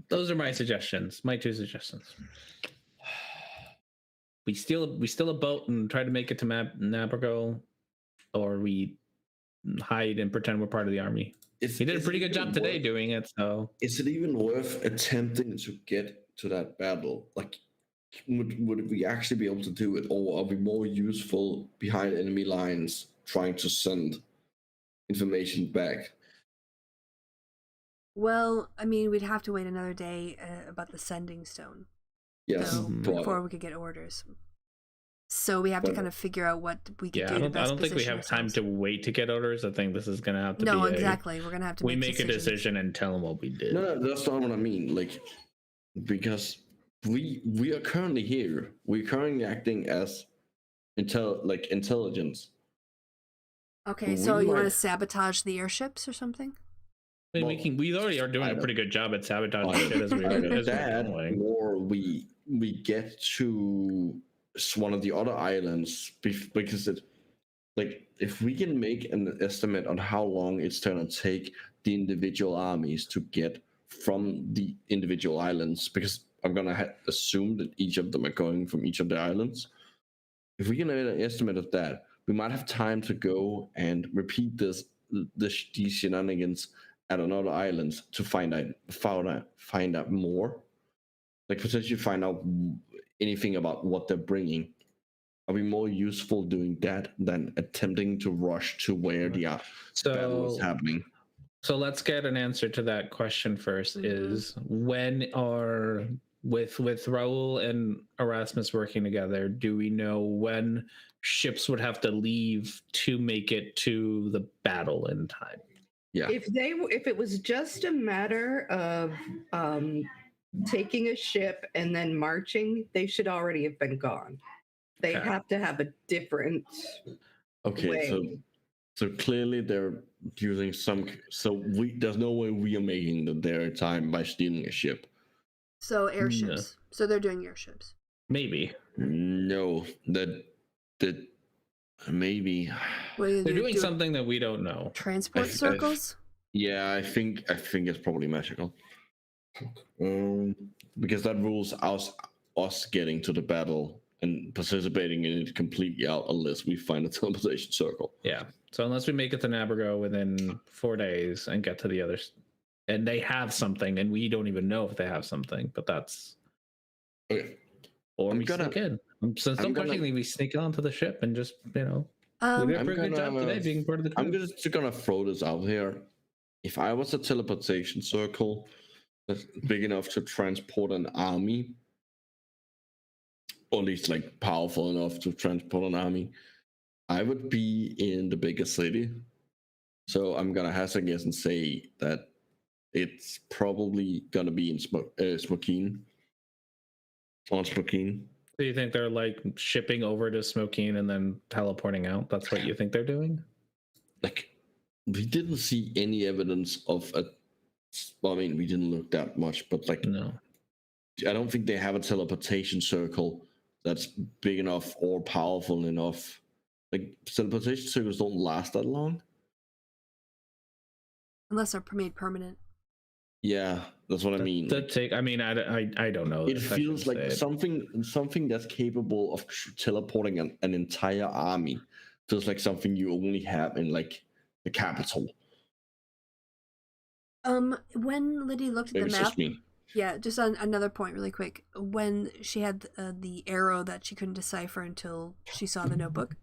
those are my suggestions. My two suggestions. We steal a boat and try to make it to Nabrigo, or we hide and pretend we're part of the army. He did a pretty good job today doing it. So Is it even worth attempting to get to that battle? Like, would we actually be able to do it, or are we more useful behind enemy lines trying to send information back? Well, I mean, we'd have to wait another day about the sending stone. Yes, So, but before we could get orders. So we have to But- kind of figure out what we could yeah, do. I to don't best think we position have time ourselves. to wait to get orders. I think this is gonna have to No, be exactly. We're gonna have to. we make a decisions. decision and tell them what we did. no, that's not what I mean. Like, because we are currently here. We're currently acting as intelligence. Okay, so you want to might- sabotage the airships or something? I mean, Well, we already are doing I a don't- pretty good job at sabotaging Either- shit as we either as we're that, going. or we get to one of the other islands because it, like, if we can make an estimate on how long it's going to take the individual armies to get from the individual islands, because I'm gonna assume that each of them are going from each of the islands. If we can make an estimate of that, we might have time to go and repeat these shenanigans at another island to find out more, like potentially find out anything about what they're bringing. Are we more useful doing that than attempting to rush to where the battle is happening? So let's get an answer to that question first. Is when are with Raul and Erasmus working together, do we know when ships would have to leave to make it to the battle in time? Yeah. If it was just a matter of taking a ship and then marching, they should already have been gone. They Okay. have to have a different Okay, way. so clearly they're using some. So there's no way we are making their time by stealing a ship. So airships. So they're doing airships. Maybe. No, that maybe. What are They're they doing something that we don't know. Transport circles? Yeah, I think it's probably magical. Because that rules us getting to the battle and participating in it completely out unless we find a teleportation circle. Yeah. So unless we make it to Nabergo within 4 days and get to the others, and they have something, and we don't even know if they have something, but that's Okay. or I'm we gonna- sneak in. So some questioning we sneak onto the ship and just we did a pretty good job today being part of the crew. I'm just gonna throw this out here. If I was a teleportation circle that's big enough to transport an army, or at least like powerful enough to transport an army, I would be in the biggest city. So I'm gonna hazard a guess and say that it's probably gonna be in Smokeen. On Smokeen. So you think they're like shipping over to Smokeen and then teleporting out? That's what you think they're doing? Like, we didn't see any evidence of a. Well, I mean, we didn't look that much, but like, No. I don't think they have a teleportation circle that's big enough or powerful enough. Like, teleportation circles don't last that long. Unless they're made permanent. Yeah, that's what I mean. I don't know. It feels like something that's capable of teleporting an entire army. Feels like something you only have in like the capital. When Liddy looked at Maybe the it's map, just me. yeah, just on another point really quick. When she had the arrow that she couldn't decipher until she saw the notebook,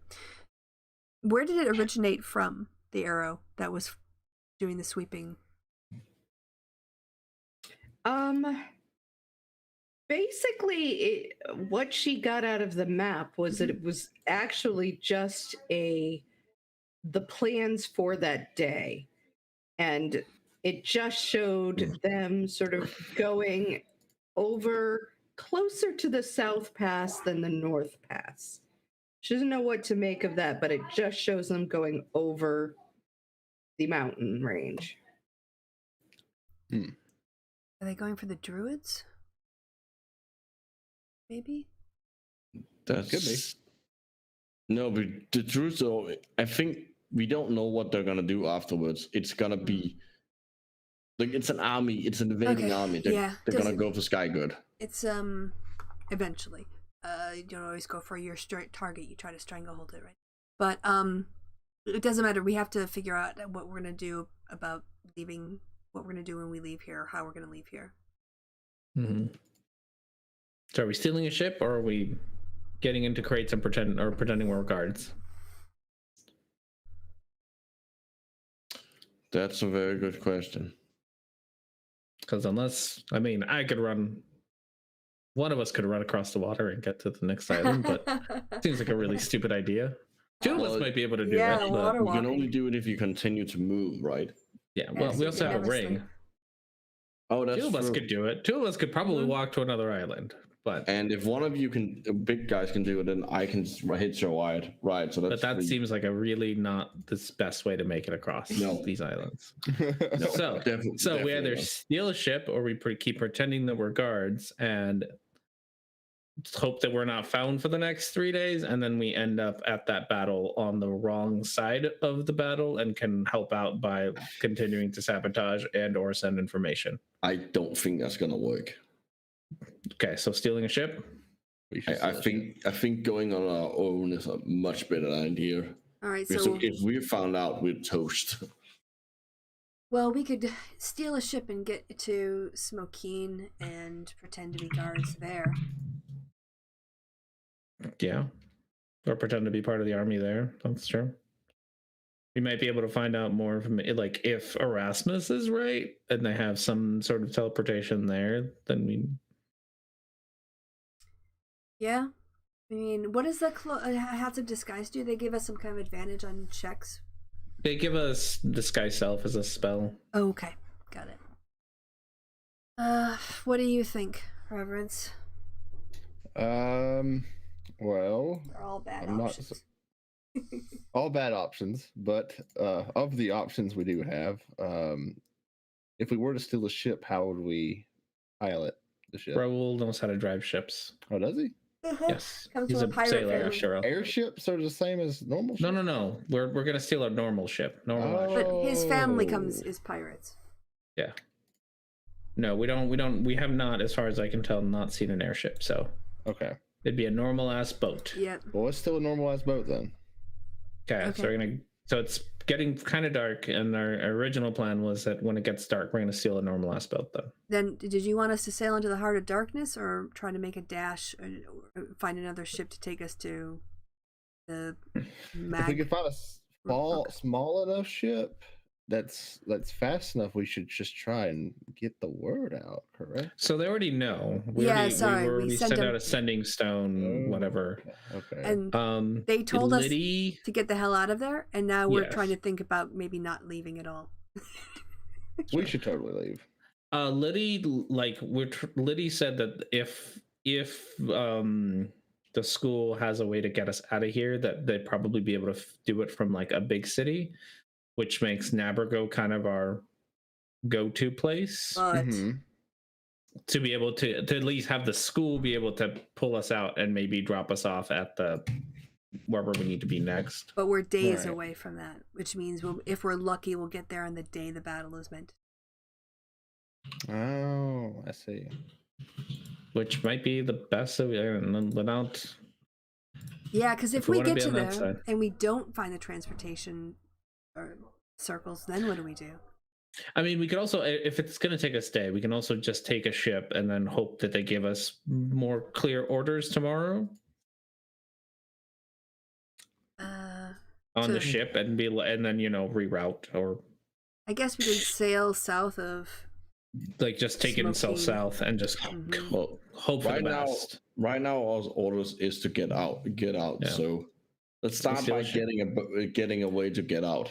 where did it originate from, the arrow that was doing the sweeping? Basically, what she got out of the map was that it was actually just the plans for that day. And it just showed them sort of going over closer to the South Pass than the North Pass. She doesn't know what to make of that, but it just shows them going over the mountain range. Are they going for the druids? Maybe? That's Could be. No, but the truth though, I think we don't know what they're gonna do afterwards. It's gonna be like it's an army, it's an invading Okay, army. yeah, They're gonna doesn't- go for Sky Good. It's eventually. You don't always go for your straight target, you try to stranglehold it, right? But it doesn't matter. We have to figure out what we're gonna do about leaving, what we're gonna do when we leave here, how we're gonna leave here. Mm-hmm. So are we stealing a ship, or are we getting into crates and pretending we're guards? That's a very good question. Because one of us could run across the water and get to the next island, but it seems like a really stupid idea. Two of us Well, might be able to do yeah, it. But water You can walking. only do it if you continue to move, right? yeah, well, we also have a ring. Oh, that's Two of us true. could do it. Two of us could probably walk to another island, but And if one of you big guys can do it, then I can hit your wide, right? So that's. that three. seems like a really not the best way to make it across these islands. No, So definitely we either not. steal a ship or we keep pretending that we're guards and hope that we're not found for the next 3 days, and then we end up at that battle on the wrong side of the battle and can help out by continuing to sabotage and or send information. I don't think that's gonna work. Okay, so stealing a ship. I think going on our own is a much better idea. All right, Because so if we found out, we're toast. well, we could steal a ship and get to Smokeen and pretend to be guards there. Yeah. Or pretend to be part of the army there. That's true. We might be able to find out more from like if Erasmus is right and they have some sort of teleportation there, then we. Yeah, I mean, what does the Hats of Disguise do? They give us some kind of advantage on checks. They give us Disguise Self as a spell. Oh, okay, got it. What do you think, Reverence? Well, They're all bad I'm not options. all bad options, but of the options we do have, if we were to steal a ship, how would we pilot the ship? Raoul knows how to drive ships. Oh, does he? Yes, Comes he's from a a pirate sailor family. after all. Airships are the same as normal ships? No. We're gonna steal a normal ship. Normal. But his family Oh. is pirates. Yeah. No, we don't. We have not, as far as I can tell, not seen an airship. So Okay. it'd be a normal ass boat. Yep. Well, it's still a normalized boat then. Okay. So we're gonna. So it's getting kind of dark, and our original plan was that when it gets dark, we're gonna steal a normal ass boat. Then, did you want us to sail into the heart of darkness, or try to make a dash and find another ship to take us to the If we could find a small enough ship that's fast enough, we should just try and get the word out, correct? So they already know. We We sent sent them- out a sending stone, whatever. Okay. And they told us Liddy, to get the hell out of there, and now we're Yes. trying to think about maybe not leaving at all. We should totally leave. Liddy, Liddy said that if the school has a way to get us out of here, that they'd probably be able to do it from like a big city, which makes Nabergo kind of our go-to place But to be able to at least have the school be able to pull us out and maybe drop us off at the wherever we need to be next. we're days Right. away from that, which means if we're lucky, we'll get there on the day the battle is meant. Oh, I see. Which might be the best without. Yeah, because if we we wanna get be to on that there side. and we don't find the transportation or circles, then what do we do? I mean, we could also, if it's going to take us a day, we can also just take a ship and then hope that they give us more clear orders tomorrow on the to- ship and then reroute, or I guess we could sail south of. like just take it in Smoking. south and just Mhm. Well, hope for right the now, best. right now, our orders is to get out. Yeah. So let's start steal by a ship. getting a way to get out.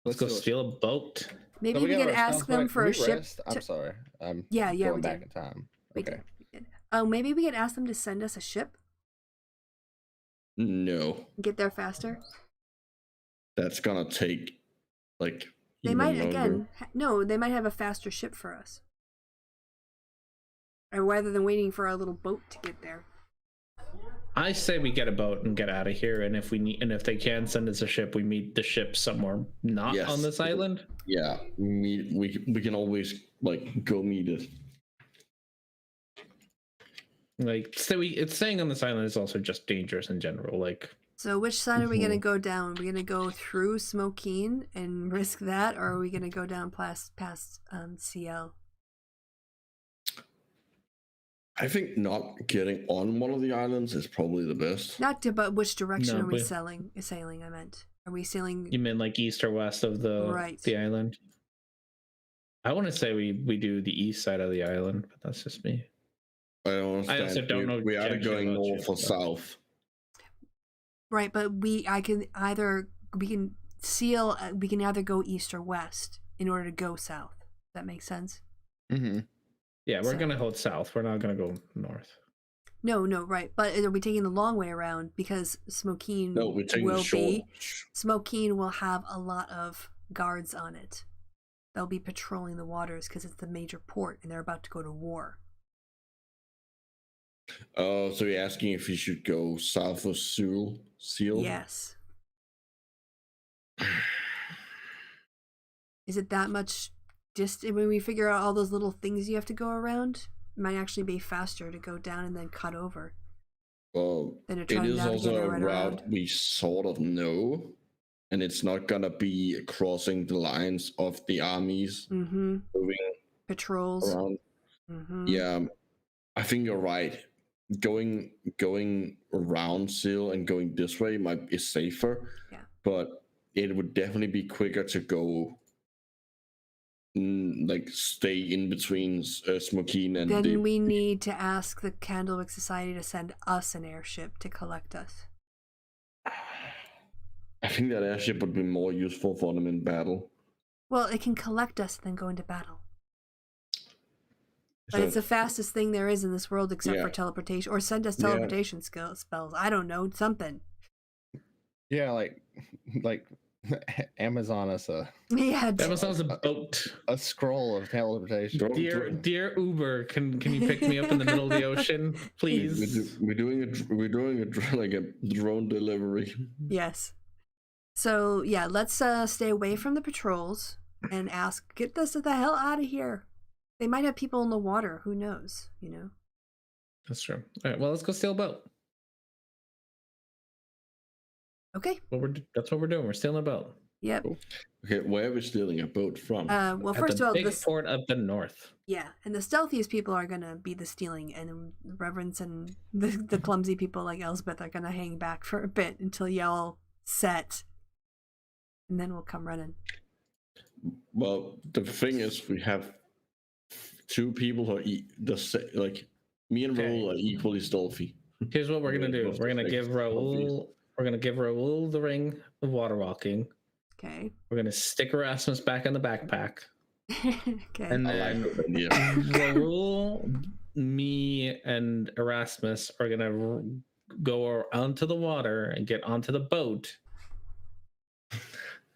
Let's go steal a boat. Maybe So we got could our ask stuff them back. for Can a we ship. rest? I'm sorry. I'm Yeah, going we back did. in time. We Okay. did. Oh, maybe we could ask them to send us a ship No, and get there faster. that's gonna take like. They even might longer. no, they might have a faster ship for us. Or rather than waiting for our little boat to get there. I say we get a boat and get out of here, and if they can send us a ship, we meet the ship somewhere not Yes. on this island. Yeah, we can always like go meet it. Like, so it's staying on this island is also just dangerous in general. Like, So which side are we gonna go down? Are we gonna go through Smokeen and risk that, or are we gonna go down past CL? I think not getting on one of the islands is probably the best. Not to, but which direction No, are we but- sailing? I meant. Are we sailing? you mean like east or west of the island? I want to say we do the east side of the island, but that's just me. I don't understand. also don't know We are jack shit going about north or ships, south. Right, but we can either go east or west in order to go south. Does that make sense? Mm-hmm. Yeah, we're So- gonna hold south. We're not gonna go north. No, right. But are we taking the long way around because Smokeen No, we're taking the short. Smokeen will have a lot of guards on it. They'll be patrolling the waters because it's the major port and they're about to go to war. Oh, so you're asking if you should go south of Seal? Yes. Is it that much? Just when we figure out all those little things you have to go around, it might actually be faster to go down and then cut over. Well, Then to it try and is also navigate a right route around. we sort of know, and it's not gonna be crossing the lines of the armies Mm-hmm. moving Patrols. around. Mm-hmm. Yeah, I think you're right. Going around Seal and going this way might be safer. Yeah. But it would definitely be quicker to go like stay in between Smokeen and Then the. we need to ask the Candlewick Society to send us an airship to collect us. I think that airship would be more useful for them in battle. Well, it can collect us and then go into battle. But So- it's the fastest thing there is in this world except for Yeah. teleportation. Or send us Yeah. teleportation spells. I don't know. Something. Yeah, like Amazon us Yeah. Amazon's a boat. a scroll of teleportation. Dear Uber, can you pick me up in the middle of the ocean, please? We're doing like a drone delivery. Yes. So, yeah, let's stay away from the patrols and ask, get us the hell out of here. They might have people in the water. Who knows, you know? That's true. All right, well, let's go steal a boat. Okay. That's what we're doing. We're stealing a boat. Yep. Okay, where are we stealing a boat from? Well, At first the of all, big this, port of the north. yeah, and the stealthiest people are gonna be the stealing, and the reverends and the clumsy people like Elspeth are gonna hang back for a bit until y'all set, and then we'll come running. Well, the thing is, we have two people who are like me and Okay. Raoul are equally stealthy. Here's what we're gonna do. Most We're gonna give effective, Raoul. We're gonna give Raoul the ring of water walking. Okay. We're gonna stick Erasmus back in the backpack, Okay. and I then like that idea. Raoul, me, and Erasmus are gonna go onto the water and get onto the boat.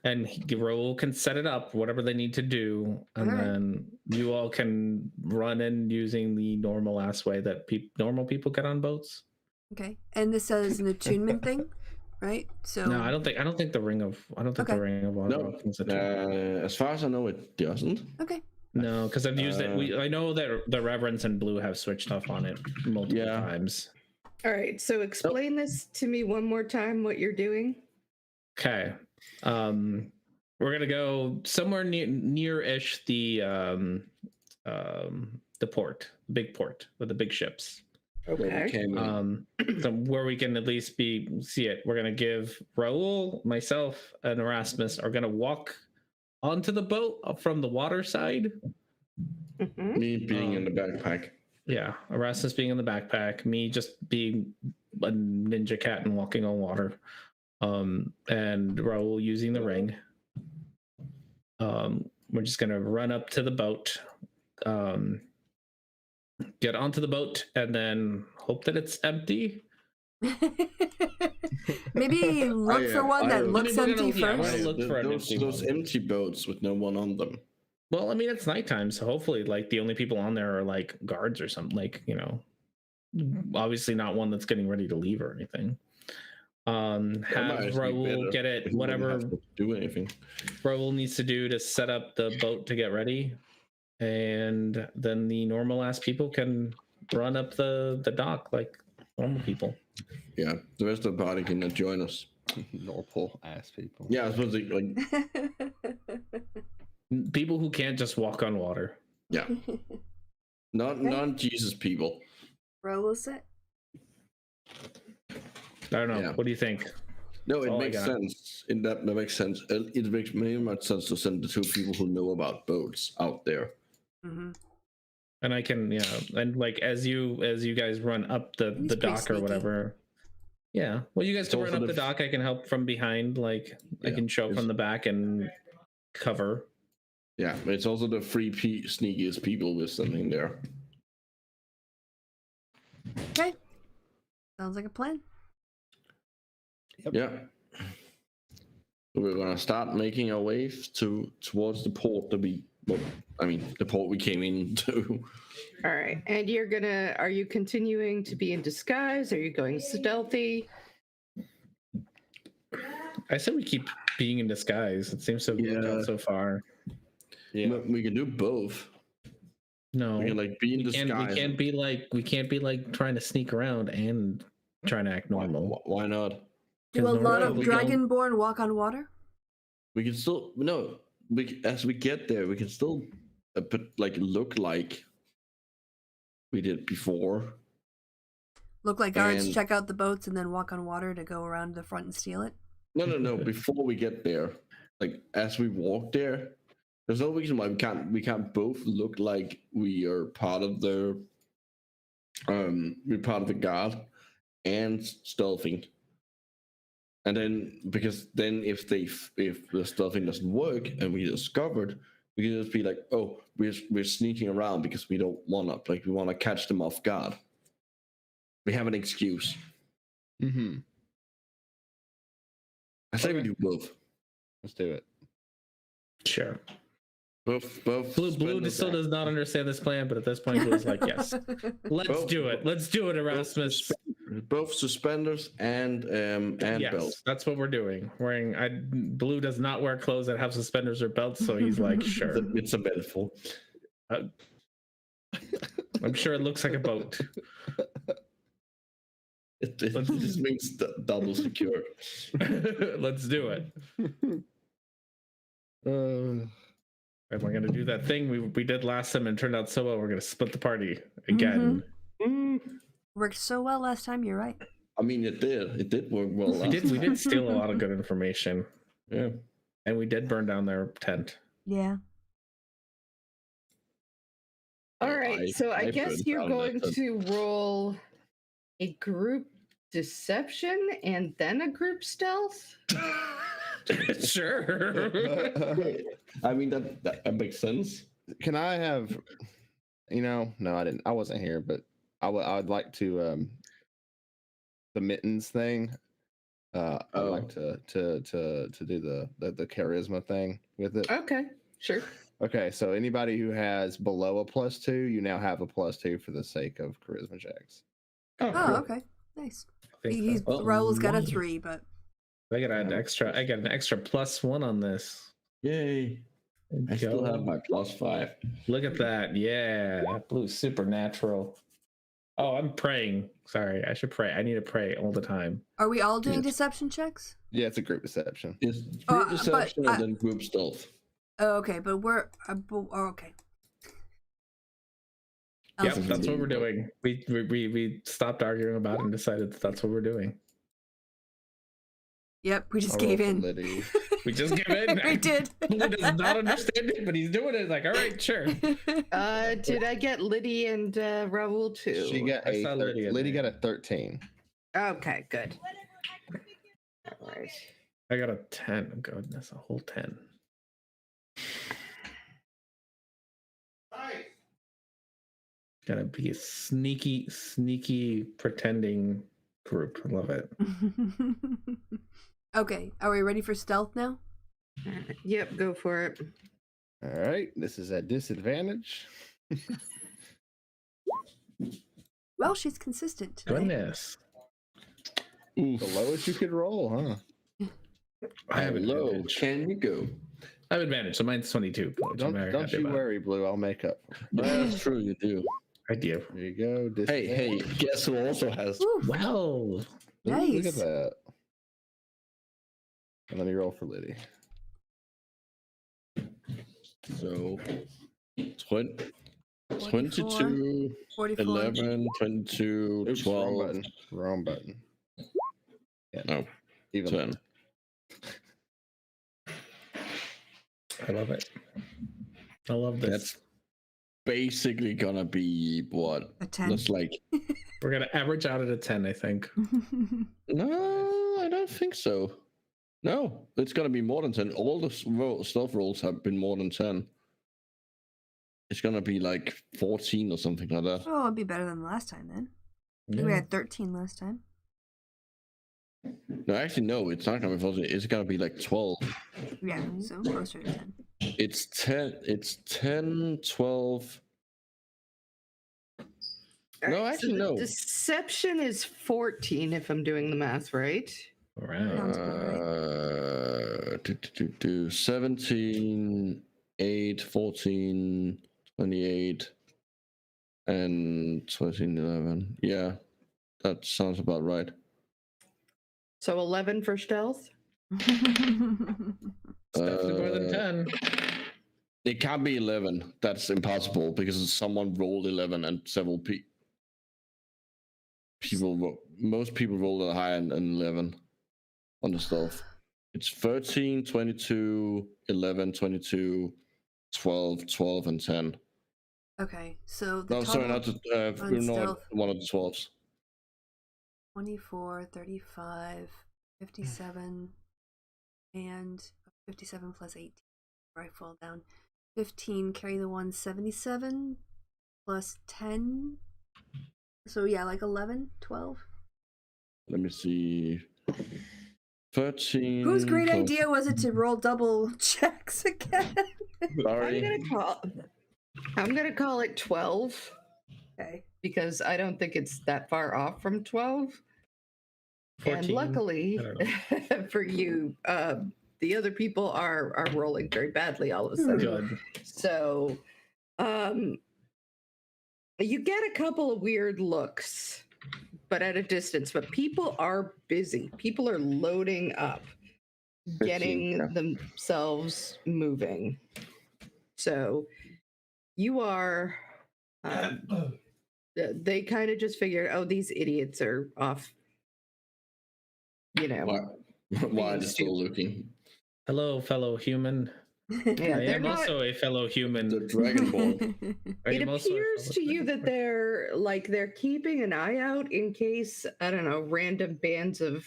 And Raoul can set it up, whatever they need to do, and Alright. then you all can run in using the normal ass way that normal people get on boats. Okay. And this is an attunement thing, right? So No, I don't think the ring of Okay. the ring of water No, walking is a tool. as far as I know, it doesn't. Okay. No, because I've used it. I know that the Reverends and Blue have switched off on it multiple Yeah. times. All right, so explain this to me one more time, what you're doing. Okay. We're gonna go somewhere near-ish the port, big port with the big ships. Okay. So where we can at least see it. We're gonna give Raoul, myself, and Erasmus are gonna walk onto the boat from the water side. Mhm. Me being in the backpack. Yeah, Erasmus being in the backpack, me just being a ninja cat and walking on water, and Raoul using the ring. We're just gonna run up to the boat, get onto the boat, and then hope that it's empty. Maybe look for one that looks we're empty gonna- yeah, we're first. gonna look for an those empty those one. empty boats with no one on them. Well, I mean, it's nighttime, so hopefully, like, the only people on there are like guards or something. Like, obviously not one that's getting ready to leave or anything. That might Have actually be Raoul better. get it, We wouldn't whatever have to do anything. Raoul needs to do to set up the boat to get ready, and then the normal ass people can run up the dock like normal people. Yeah, the rest of the party can join us. Normal ass people. Yeah, I suppose like People who can't just walk on water. yeah, non-Jesus people. Raoul set. I don't know. Yeah. What do you think? No, it all I makes got. sense. That makes sense. It makes very much sense to send the two people who know about boats out there. Mm-hmm. And I can, and like as you guys run up the He's pretty dock or sneaky. whatever. Yeah. Well, you guys It's can run also up the the dock. I can help from behind. Like I Yeah, can show it's- from the back and cover. Yeah, but it's also the sneakiest people with something there. Okay. Sounds like a plan. Yeah. We're gonna start making our way towards the port the port we came into. All right, and are you continuing to be in disguise? Are you going stealthy? I said we keep being in disguise. It seems to have worked out so far. Yeah. We can do both. No, We can like be in we disguise. can't be like trying to sneak around and trying to act normal. Why not? Do a 'Cause lot of normally we don't- dragonborn walk on water? We can still no. As we get there, we can still look like we did before. Look like guards, And- check out the boats, and then walk on water to go around the front and steal it? No. Before we get there, like as we walk there, there's no reason why we can't both look like we are part of the we're part of the guard and stealthing. And then because then if the stealthing doesn't work and we discovered, we can just be like, oh, we're sneaking around because we don't wanna we wanna catch them off guard. We have an excuse. Mm-hmm. I say we Okay. do both. Let's do it. Sure. Both Blue spend still does not understand this plan, but at this point, Blue's like, yes, let's do it. Let's do it, Erasmus. both suspenders and Yes, belts. that's what we're doing. Blue does not wear clothes that have suspenders or belts, so he's like, sure. It's a metaphor. I'm sure it looks like a boat. It just means double secure. Let's do it. And we're gonna do that thing we did last time and it turned out so well. We're gonna split the party again. Worked so well last time, you're right. I mean, it did work well. We did steal a lot of good information. Yeah. And we did burn down their tent. Yeah. All right, so I guess burned you're down going that to roll a group deception and then a group stealth. Sure. I mean that makes sense. Can I have, no, I didn't. I wasn't here, but I would like to the mittens thing. I'd like to do the charisma thing with it. Okay, sure. Okay, so anybody who has below a +2, you now have a +2 for the sake of charisma checks. Oh, okay. Nice. Raul's got a 3, but I got an extra +1 on this. Yay! I still have my +5. Look at that. Yeah. Blue's supernatural. Oh, I'm praying. Sorry, I should pray. I need to pray all the time. are we all doing deception checks? Yeah, it's a group deception. It's Oh, group deception but and then group stealth. Oh, okay, but we're okay. Yep, Awesome. that's what we're doing. We stopped arguing about it and decided that's what we're doing. Yep, we just I'll gave roll for in. Liddy. We just give in. We did. Blue does not understand it, but he's doing it. Like, all right, sure. Did I get Liddy and Raul too? She got I saw Liddy in Liddy there. got a 13. Okay, good. All right. I got a 10. Oh, goodness, a whole 10. Gotta be a sneaky pretending group. I love it. Okay, are we ready for stealth now? Yep, go for it. All right, this is at disadvantage. Well, she's consistent today. Goodness. Oof. The lowest you could roll, huh? I have How low advantage. can you go? I have advantage, so mine's 22. Which I'm very Don't happy you about. worry, Blue. I'll make up. That's true, you do. I do. There you go. Hey, guess who also has? Ooh, Well, Ooh, Look nice. at that. And let me roll for Liddy. So 20, 44, 22, 44. 11, 22, Oops, wrong 12, button. Wrong button. Yeah. No, Even 10. I love it. I love this. That's basically gonna be what? A 10. That's like We're gonna average out at a 10, I think. no, I don't think so. No, it's gonna be more than 10. All the stealth rolls have been more than 10. It's gonna be like 14 or something like that. Oh, it'd be better than last time then. I think we Yeah. had 13 last time. No, actually, no, it's not gonna be 14. It's gonna be like 12. Yeah, so closer to 10. It's 10. It's 10, 12. All No, right, actually, the no. Deception is 14 if I'm doing the math right. All right. Sounds about right. 17, 8, 14, 28, and 13, 11. Yeah. That sounds about right. So 11 for stealth. It's definitely more than 10. It can't be 11. That's impossible because someone rolled 11 and several most people rolled a higher than 11 on the stealth. It's 13, 22, 11, 22, 12, 12, and 10. Okay, so the No, sorry, not total the, on we're not stealth. one of the 12s. 24, 35, 57, and 57 plus 18. Before I fall down. 15, carry the 177 plus 10. So yeah, like 11, 12. Let me see. 13. Whose great plus- idea was it to roll double checks again? Sorry. I'm gonna call it 12 Okay. because I don't think it's that far off from 12. 14. And luckily I don't for you, the other people are rolling very badly all of a sudden. Good. So you get a couple of weird looks, but at a distance. But people are busy. People are loading up, getting yeah. themselves moving. So you are. They kind of just figured, oh, these idiots are off. You know. Why are they still looking? Hello, fellow human. Yeah, I they're am not. also a fellow human. The Dragonborn. I It am also a appears fellow to you that Dragonborn. they're keeping an eye out in case, I don't know, random bands of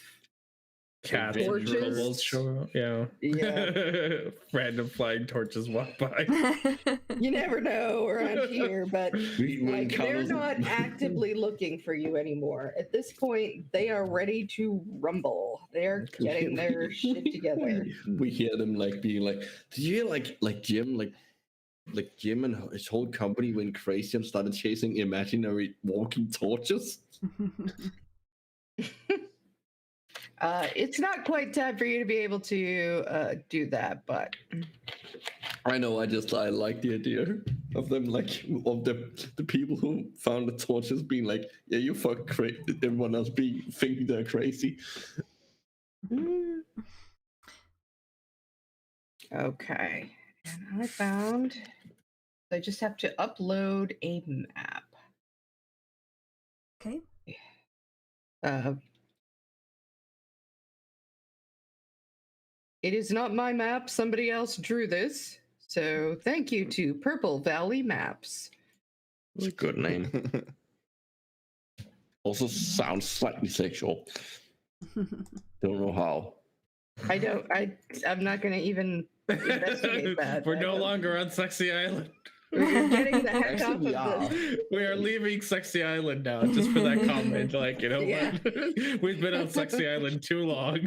Cats and torches. kobolds show up. Yeah. Yeah. Random flying torches walk by. You never know around here, but We like, they're encountered- not actively looking for you anymore. At this point, they are ready to rumble. They're getting their shit together. We hear them like being like, did you hear like Jim Jim and his whole company when Christian started chasing imaginary walking torches? It's not quite time for you to be able to do that, but I know. I like the idea of them, like of the people who found the torches being like, yeah, you fuck crazy. Everyone else thinking they're crazy. okay. And I found I just have to upload a map. Okay. It is not my map. Somebody else drew this. So thank you to Purple Valley Maps. It's a good name. Also sounds slightly sexual. Don't know how. I'm not going to even investigate that. We're no longer on Sexy Island. We're getting the heck off of Actually, yeah. this. We are leaving Sexy Island now, just for that comment. Like, you know Yeah. what? We've been on Sexy Island too long.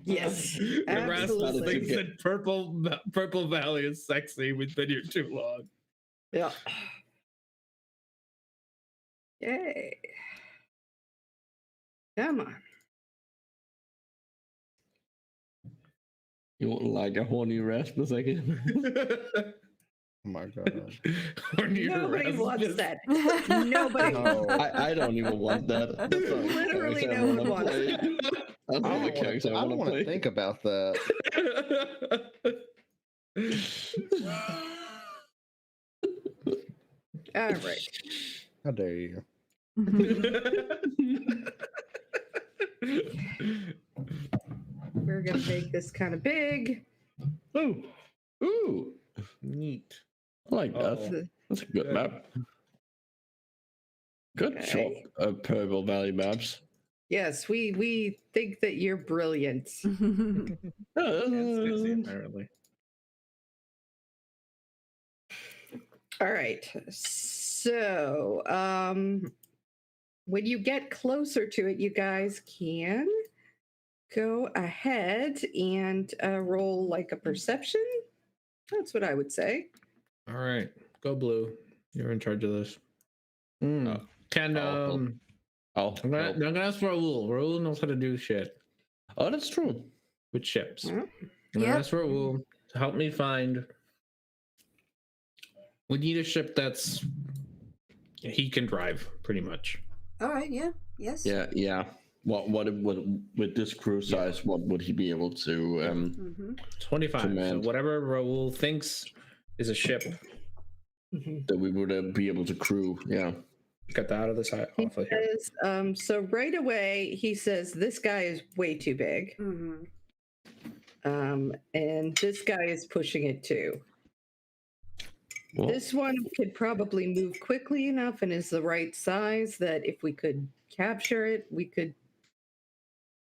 Yes, The Rasmus absolutely. thinks that Purple Valley is sexy. We've been here too long. Yeah. Yay. Come on. You wouldn't like a horny Rasmus again? Oh my god. Nobody wants that. Nobody. No. I don't even want that. That's not a Literally character I no one wanna wants play. that. That's not a character I I don't want want to to play. think about that. All right. How dare you? We're going to make this kind of big. Ooh, ooh, Neat. I like that. Oh. That's a good Good. map. Good Okay. job, Purple Valley Maps. Yes, we think that you're brilliant. And sexy, apparently. All right. So, when you get closer to it, you guys can go ahead and roll like a perception. That's what I would say. All right, go blue. You're in charge of this. Can Oh, I'm gonna ask Raul. Raul knows how to do shit oh, that's true. with ships. Hmm? I'm gonna Yep. ask Raul to help me find. We need a ship that's he can drive, pretty much. All right, yeah. Yes. Yeah. What with this crew size? What would he be able to? Mm-hmm. 25. So Command. whatever Raoul thinks is a ship, That we would be able to crew? Yeah. get that out of the side He off of here. says, so right away he says this guy is way too big. Mm-hmm. And this guy is pushing it too. Well, This one could probably move quickly enough and is the right size that if we could capture it, we could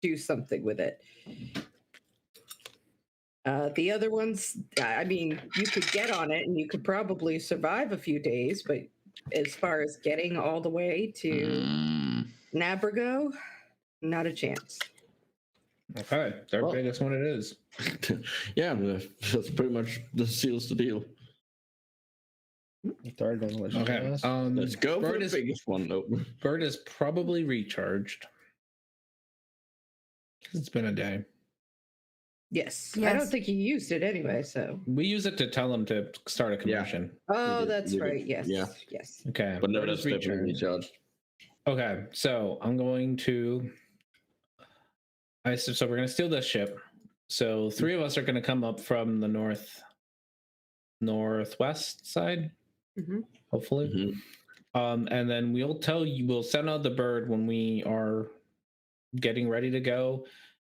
do something with it. The other ones, I mean, you could get on it and you could probably survive a few days, but as far as getting all the way to Nabrago, not a chance. Okay, they're Well- biggest one it is. yeah, that's pretty much the seals the deal. The third one was Okay, just- Let's go for Bird the is biggest one, though. Bird is probably recharged. It's been a day. Yes. I Yes. don't think he used it anyway, so. We use it to tell him to start a Yeah. commotion. Oh, did- that's we did, right. Yes. yeah. Yes. Okay, But no, Bird that's is definitely recharged. Okay, so I'm going to. So we're gonna steal this ship. So 3 of us are gonna come up from the northwest side, Mhm. hopefully. Mhm. And then we'll send out the bird when we are getting ready to go.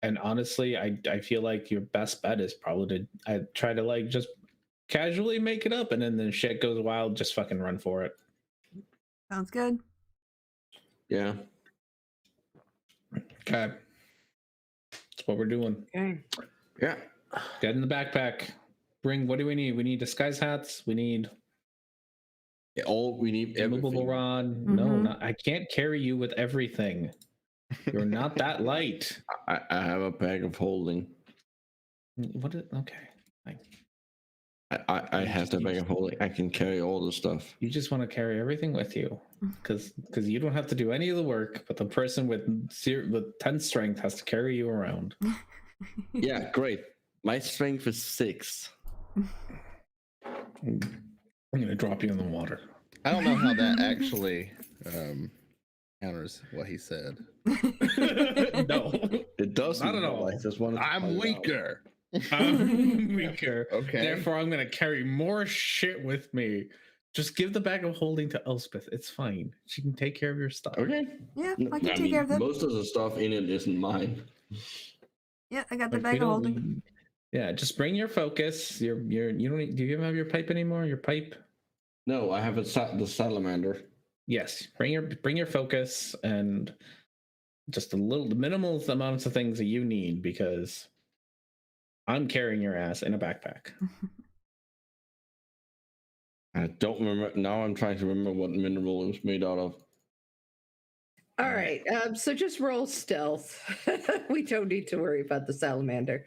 And honestly, I feel like your best bet is probably to try to like just casually make it up, and then the shit goes wild, just fucking run for it. Sounds good. Yeah. Okay. That's what we're doing. Okay. Yeah. Get in the backpack. What do we need? We need disguise hats. We need All we need immovable everything. rod. No, Mhm. I can't carry you with everything. You're not that light. I have a bag of holding. Okay. I have the bag of holding. I can carry all the stuff. You just want to carry everything with you, because you don't have to do any of the work, but the person with 10 strength has to carry you around. Yeah, great. My strength is 6. I'm gonna drop you in the water. I don't know how that actually counters what he said. No, It does Not at all. I just wanted to I'm find out. weaker. I'm weaker. Okay. Therefore, I'm gonna carry more shit with me. Just give the bag of holding to Elspeth. It's fine. She can take care of your stuff. Okay. Yeah, No, I can take care of that. Most of the stuff in it isn't mine. Yeah, I got the Like, bag we of don't holding. need- Yeah, just bring your focus. You don't need, do you even have your pipe anymore? Your pipe? No, I have the salamander. Yes. Bring your focus and just the minimal amounts of things that you need, because I'm carrying your ass in a backpack. I don't remember. Now I'm trying to remember what mineral it was made out of. All right. So just roll stealth. We don't need to worry about the salamander.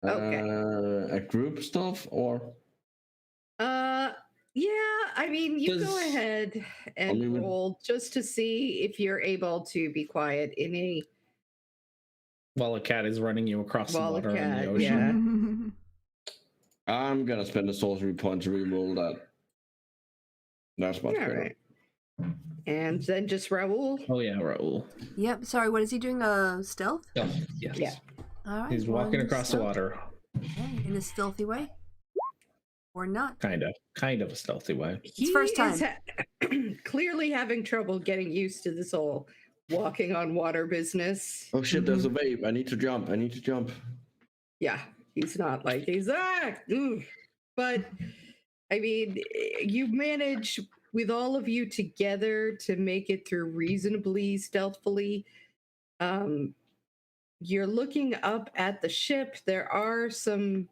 Okay. A group stuff or? Yeah, I mean, you go Does- ahead and mean, roll just to see if you're able to be quiet in a While a cat is running you across the While a water in cat, the ocean. yeah. I'm gonna spend a sorcery point to reroll that. That's much All better. right. And then just Raoul. Oh yeah, Raoul. Yep. Sorry, what is he doing? Stealth? Oh, yes. Yeah. All right. He's walking one across the stealth. water. Okay, in a stealthy way, or not? Kind of a stealthy way. It's first is clearly having trouble getting used to this whole walking on water business. Oh shit! There's a wave. I need to jump. I need to jump. Yeah, he's not like he's ooh. But I mean, you manage with all of you together to make it through reasonably stealthily. You're looking up at the ship. There are some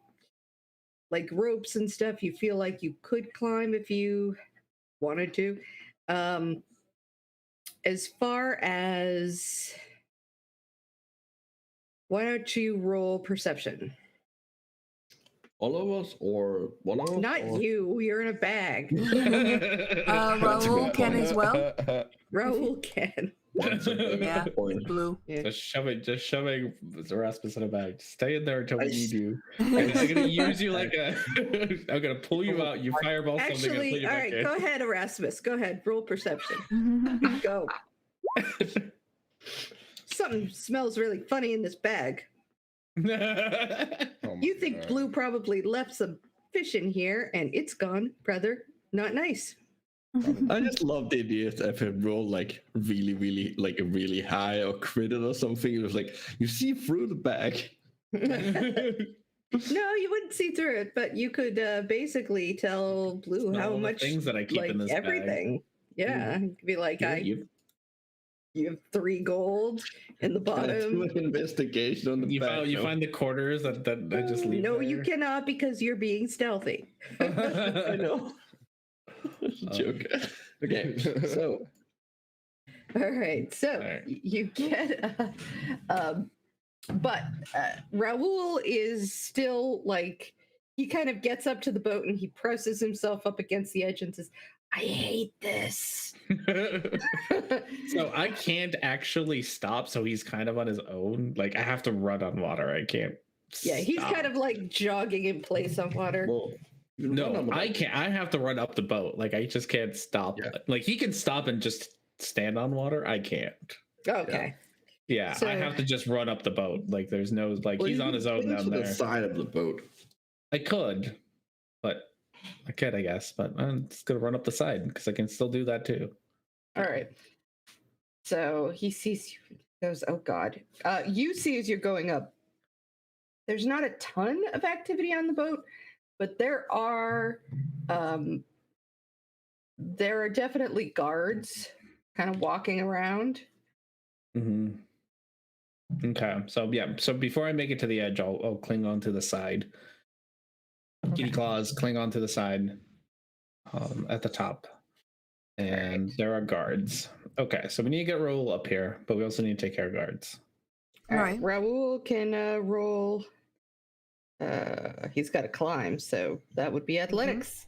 like ropes and stuff you feel like you could climb if you wanted to. As far as, why don't you roll perception? All of us or one of us? Not or... you. You're in a bag. Raoul can as well. Raoul can. Yeah, Point. blue. Yeah. Just shoving Erasmus in a bag. Stay in there until we I need s- you. I'm gonna use you like a. I'm gonna pull you out. You fireball something and pull Actually, you all back right, in. go ahead, Erasmus. Go ahead. Roll perception. Go. Something smells really funny in this bag. Oh my You think God. Blue probably left some fish in here and it's gone, brother. Not nice. I just love the idea that if it rolled like really, like a really high or critted or something, it was like you see through the bag. No, you wouldn't see through it, but you could basically tell Blue Smell how all the much things that I keep like in this bag. everything. Yeah, you could be like, Here, you have 3 gold in the Can I do bottom. an investigation on the bag? you No. find the quarters that I just leave. No, you there? cannot because you're being stealthy. I know. It's a joke. Okay, so All right, so All right. you get, but Raoul is still like, he kind of gets up to the boat and he presses himself up against the edge and says, I hate this. So I can't actually stop. So he's kind of on his own. Like I have to run on water. I can't. Yeah, he's stop. kind of like jogging in place on water. well, you run No, on the I boat. can't. I have to run up the boat. Like I just can't stop. Yeah. Like he can stop and just stand on water. I can't. Okay. Yeah, So- I have to just run up the boat. Like there's no like Well, he's you on can his own cling down to there. the side of the boat. I could, but I could, I guess. But I'm just gonna run up the side because I can still do that too. All right. So he sees you, goes, oh God. You see as you're going up, there's not a ton of activity on the boat, but there are definitely guards kind of walking around. Mm-hmm. Okay, so yeah, so before I make it to the edge, I'll cling on to the side. Kitty claws, cling on to the side at the top. And there are guards. Okay, so we need to get Raoul up here, but we also need to take care of guards. All Right. Raoul can roll. He's got to climb, so that would be athletics.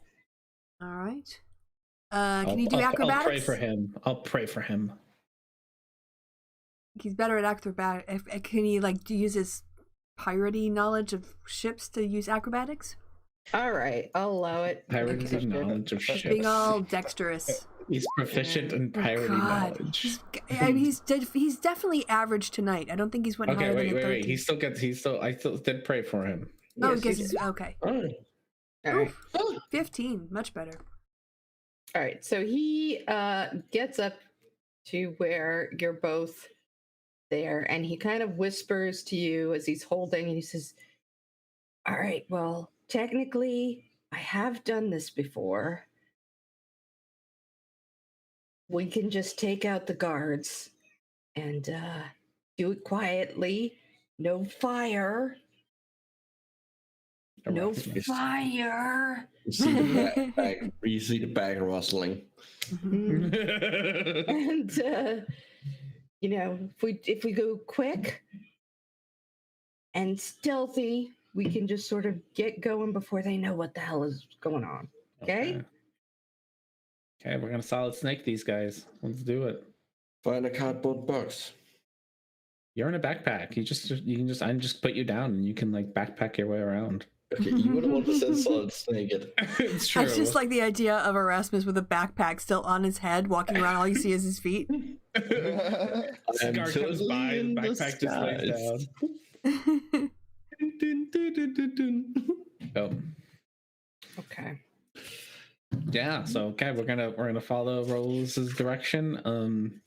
All right. Can you do acrobatics? I'll pray for him. I'll pray for him. He's better at acrobatics. Can he like use his piratey knowledge of ships to use acrobatics? All right, I'll allow it. Piracy Okay. knowledge of ships. Being all dexterous. He's proficient in Oh, piratey God. knowledge. I mean, he's definitely average tonight. I don't think he's went Okay, higher wait. than a 13. I still did pray for him. Oh, Yes, you because did. okay. Oh, All right. 15, much better. All right, so he gets up to where you're both there, and he kind of whispers to you as he's holding, and he says, all right, well, technically, I have done this before. We can just take out the guards and do it quietly. No fire. No fire. you see the bag, you see the bag rustling. And you know, if we go quick and stealthy, we can just sort of get going before they know what the hell is going on. Okay? Okay, we're gonna solid snake these guys. Let's do it. Find a cardboard box. You're in a backpack. I can just put you down and you can like backpack your way around. Okay, you would want to send solid snake it. It's true. I just like the idea of Erasmus with a backpack still on his head, walking around. All you see is his feet. Scar comes by, the in backpack just lays disguise. down. Oh. Okay. Yeah, so okay, we're gonna follow Rose's direction. And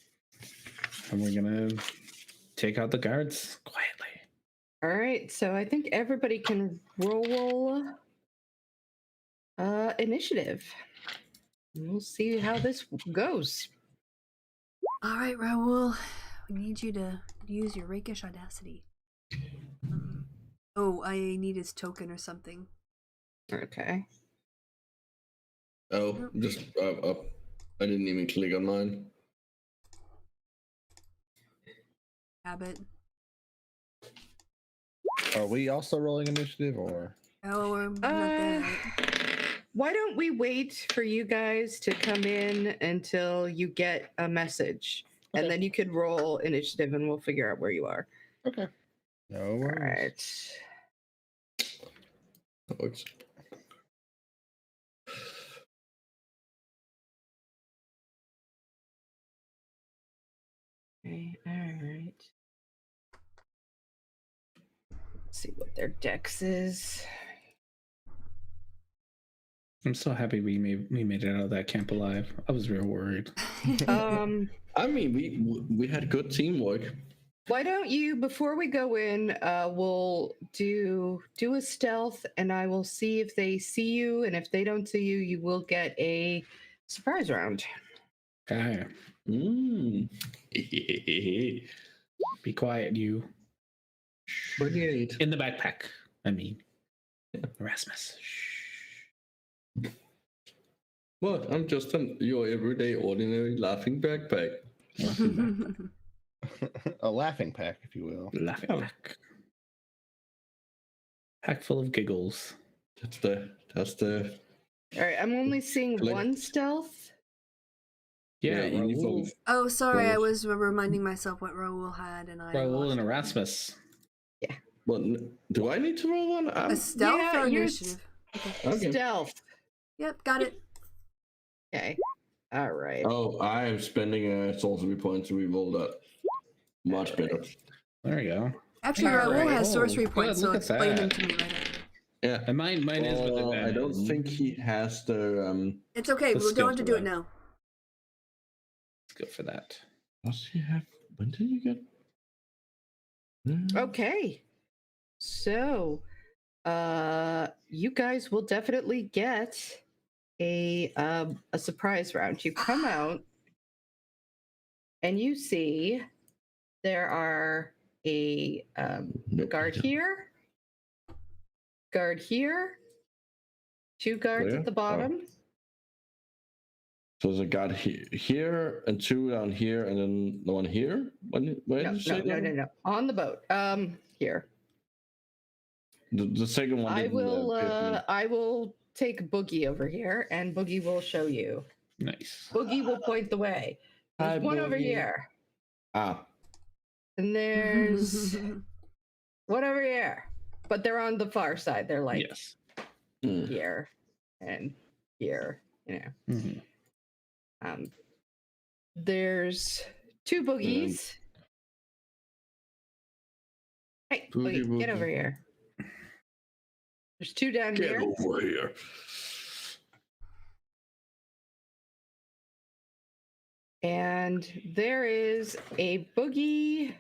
we're gonna take out the guards quietly. All right. So I think everybody can roll initiative. We'll see how this goes. All right, Raoul, we need you to use your rakish audacity. Oh, I need his token or something. Okay. Oh, just up. I didn't even click on mine. Habit. Are we also rolling initiative or? Oh, we're not there. Why don't we wait for you guys to come in until you get a message? Okay. And then you could roll initiative and we'll figure out where you are. Okay. No All worries. right. Oh, it's- Okay, all right. Let's see what their dex is. I'm so happy we made it out of that camp alive. I was real worried. I mean, we had good teamwork. Why don't you, before we go in, we'll do a stealth, and I will see if they see you, and if they don't see you, you will get a surprise round. Okay. Mm. Be quiet, you. 28. In the backpack. I mean, Erasmus. Shh. What? I'm just your everyday, ordinary laughing backpack. A laughing pack, if you will. Laughing pack. Pack full of giggles. That's the. All right, I'm only seeing Collect- one stealth. Yeah, uniform. Raoul, Oh, sorry, I Yes. was reminding myself what Raoul had, and I Raoul lost and it. Erasmus. What? Do I need to roll one? A stealth Yeah, or you're initiative? Okay. Stealth. Yep, got it. Okay. All right. Oh, I am spending a sorcery point to reroll that. Much better. There we go. Actually, All Raoul right. has Oh, sorcery good, points, so look at explain them that. to me right now. Yeah. And mine is with I advantage. don't think he has the. It's okay, The we don't have to skill do for it that. now. Let's go for that. Does he have? When did you get? Okay. So, you guys will definitely get a surprise round. You come out and you see there are a Nope. guard here, two guards Where? at the bottom. So there's a guard here and two down here, and then the one here. Where did you say that? No. On the boat. Here. The second one. I will take Boogie over here, and Boogie will show you. Nice. Boogie will point the way. There's Hi, one over Boogie. here, Ah. and there's one over here, but they're on the far side. They're like Yes. Hmm. here and here. You know. Mhm. There's two boogies. Hey, Boogie, Boogie, get Boogie. over here. There's two down Get here. over here. And there is a boogie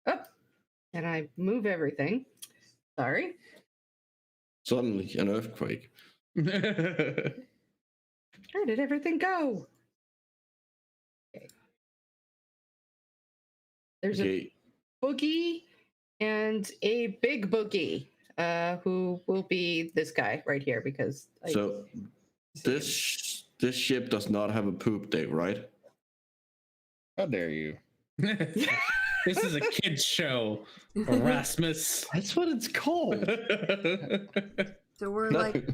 up. And I move everything. Sorry. Suddenly, an earthquake. Where did everything go? Okay. There's Okay. a boogie and a big boogie, who will be this guy right here because So this ship does not have a poop deck, right? How dare you? This is a kids show, Erasmus. That's what it's called. So we're No, like,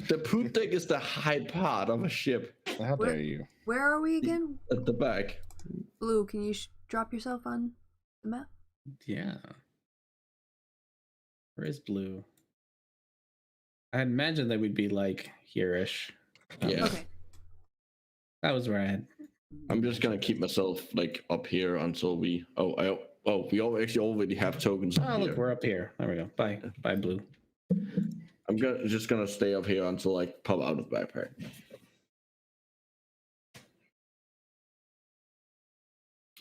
the poop deck is the high part of a ship How What? dare you? where are we again? at the back. Blue, can you drop yourself on the map? Yeah. Where is Blue? I imagine they would be like here-ish. Yeah. Okay. That was rad. I'm just gonna keep myself like up here until we. We actually already have tokens. Oh, up look, here. we're up here. There we go. Bye. Bye, Blue. I'm just gonna stay up here until I pop out of the backpack.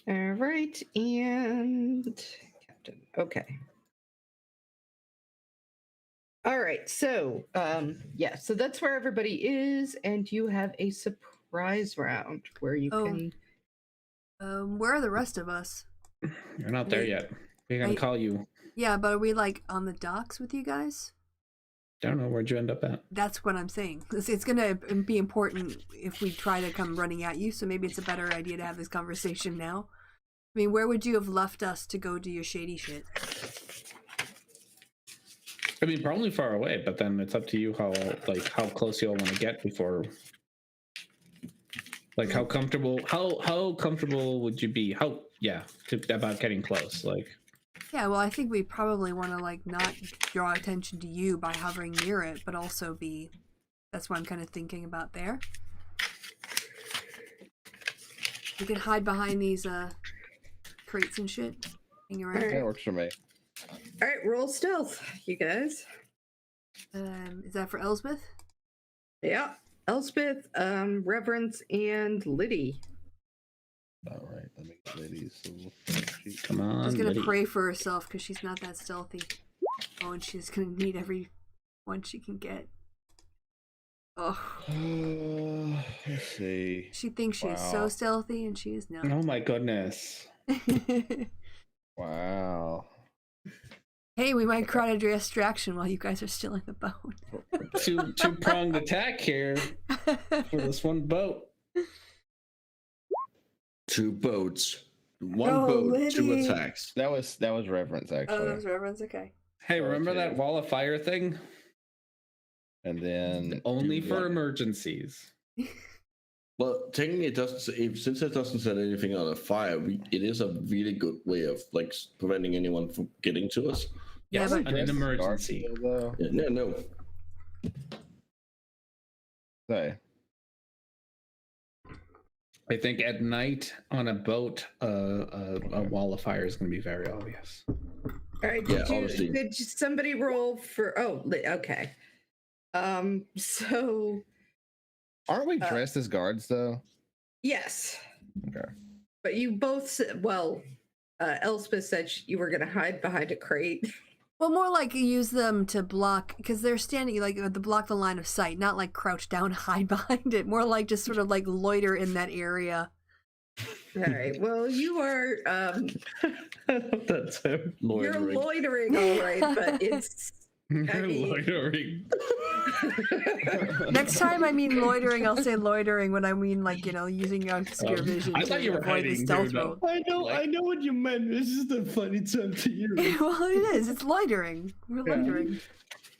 All right, and Captain. Okay. All right, so so that's where everybody is, and you have a surprise round where you Oh. can. Where are the rest of us? You're not there Wait. yet. We're gonna Wait. call you. Yeah, but are we like on the docks with you guys? Don't know where'd you end up at. That's what I'm saying. It's gonna be important if we try to come running at you, so maybe it's a better idea to have this conversation now. I mean, where would you have left us to go do your shady shit? I mean, probably far away, but then it's up to you how close you all want to get before. Like how comfortable would you be? About getting close? Like, Yeah, well, I think we probably want to like not draw attention to you by hovering near it, but also be. That's what I'm kind of thinking about there. We can hide behind these crates and shit. Hang around. Alright. That works for me. All right, roll stealth, you guys. Is that for Elsbeth? Yeah, Elspeth, Reverence, and Liddy. All right, let me get ladies. Come on. She's gonna Liddy. pray for herself because she's not that stealthy. Oh, and she's gonna need every one she can get. Oh, Let's see. she thinks she is so Wow. stealthy, and she is not. Oh my goodness. Wow. Hey, we might create a distraction while you guys are still in the boat. Two-pronged attack here for this one boat. 2 boats. 1 Oh, boat, 2 Liddy. attacks. That was reverence actually. Oh, that was Reverence. Okay. Hey, remember Okay. that wall of fire thing? And then Only do for one- emergencies. Well, technically, it doesn't. Since it doesn't set anything on a fire, it is a really good way of like preventing anyone from getting to us. Yeah, Yes, but- in an Dress the guards emergency. though. Yeah, no. Say. I think at night on a boat, a wall of fire is going to be very obvious. All right, Yeah, did obviously. somebody roll for? Oh, okay. So Aren't we dressed as guards though? yes, Okay. but you both said, well, Elspeth said you were going to hide behind a crate. Well, more like you use them to block, because they're standing, like, to block the line of sight, not like crouch down, hide behind it. More like just sort of like loiter in that area. All right. Well, you are That's him. you're Loitering. loitering, all right, but it's You're mean- loitering. Next time I mean loitering, I'll say loitering when I mean, like, you know, using obscure vision I to thought you were avoid the hiding, stealth dude. mode. I know what you meant. It's just a funny term to use. Well, it is. It's loitering. We're Yeah. loitering.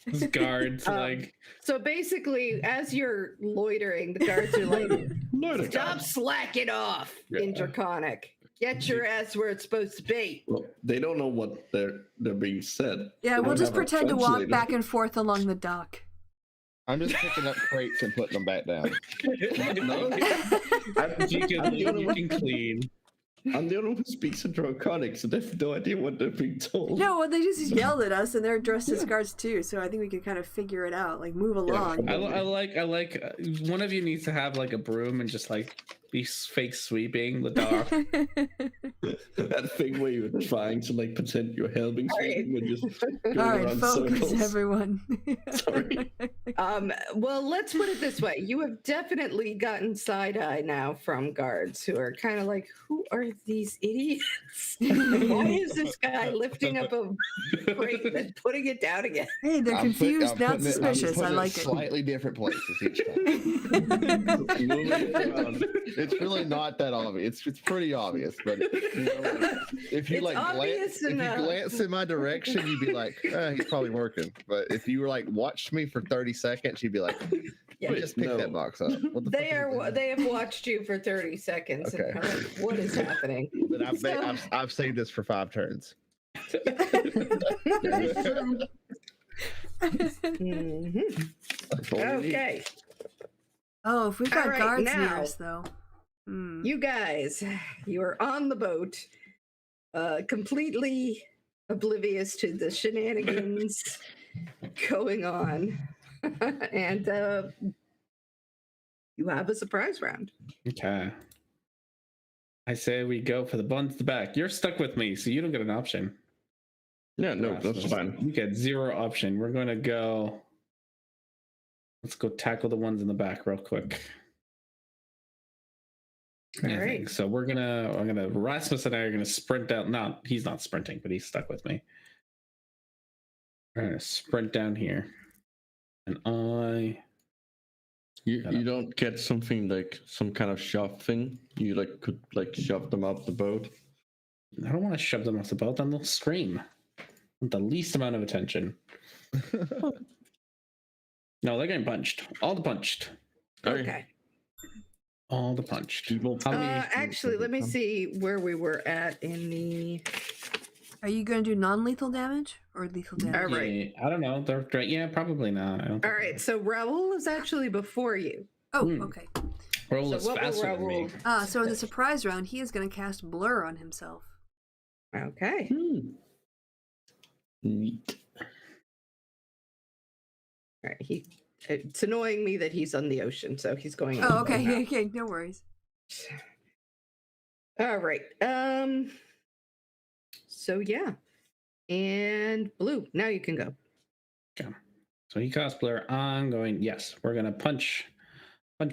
These guards, like, so basically, as you're loitering, the guards are like, "Stop slacking off in Draconic. Get your ass where it's supposed to be." Well, they don't know what they're being said. Yeah, They we'll don't just have a pretend to walk translator. back and forth along the dock. I'm just picking up crates and putting them back down. No, you can clean. I'm the only one who speaks in Draconic, so they have no idea what they're being told. No, well, they just yelled at us, and they're dressed as guards too. So I think we can kind of figure it out, like move along. I like. One of you needs to have like a broom and just like be fake sweeping the dock. That thing where you're trying to like pretend you're helping something when just going All right, around focus, circles. everyone. Sorry. Well, let's put it this way: you have definitely gotten side eye now from guards who are kind of like, "Who are these idiots? Why is this guy lifting up a crate and putting it down again?" Hey, they're confused, not suspicious. I like it. Slightly different places each time. Moving around. It's really not that obvious. It's pretty obvious, but you know, if you It's like obvious glance, if you enough. glance in my direction, you'd be like, he's probably working. But if you were like watched me for 30 seconds, you'd be like, Yeah, I just picked no. that box up. What the They fuck is are. this? They have watched you for 30 seconds. Okay. And kind of like, what is happening? But I've saved this for 5 turns. Mhm. That's all we need. Okay, Oh, if we've got All right, guards near now- us, though. Hmm. you guys, you are on the boat, completely oblivious to the shenanigans going on, and you have a surprise round. Okay. I say we go for the buns to the back. You're stuck with me, so you don't get an option. Yeah, no, that's Rasmus. fine. You get 0 option. We're gonna go. Let's go tackle the ones in the back real quick. All I right. think. So I'm gonna Rasmus and I are gonna sprint down. No, he's not sprinting, but he's stuck with me. We're gonna sprint down here, and You don't get something like some kind of shove thing. You like could like shove them off the boat. I don't want to shove them off the boat. Then they'll scream. With the least amount of attention. No, they're getting punched. All the punched. Okay. All the punched. People. How many- Actually, let me see where we were at in the. Are you going to do non-lethal damage or lethal damage? All right. Yeah, I don't know. They're great. Yeah, probably not. I don't All right, so Raoul is actually before you. Oh, Hmm. okay. Roll So is what will faster than me. Raoul? So in the surprise round, he is going to cast Blur on himself. Okay. Neat. All right. It's annoying me that he's on the ocean, so he's going on. Oh, the boat okay, now. okay, no worries. All right. So yeah. And Blue, now you can go. Okay. So he casts Blur. I'm going, yes, we're gonna punch. All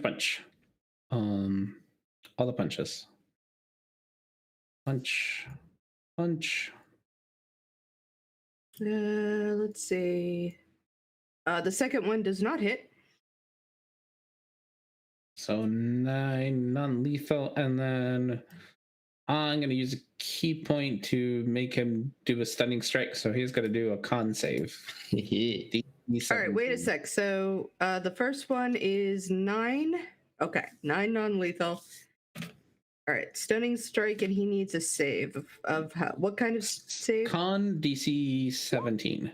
the punches. Punch. Let's see. The second one does not hit. So 9 non-lethal, and then I'm gonna use a key point to make him do a stunning strike. So he's gonna do a con save. All right, wait a sec. So the first one is 9. Okay, 9 non-lethal. All right, stunning strike, and he needs a save of how, what kind of save? Con DC 17.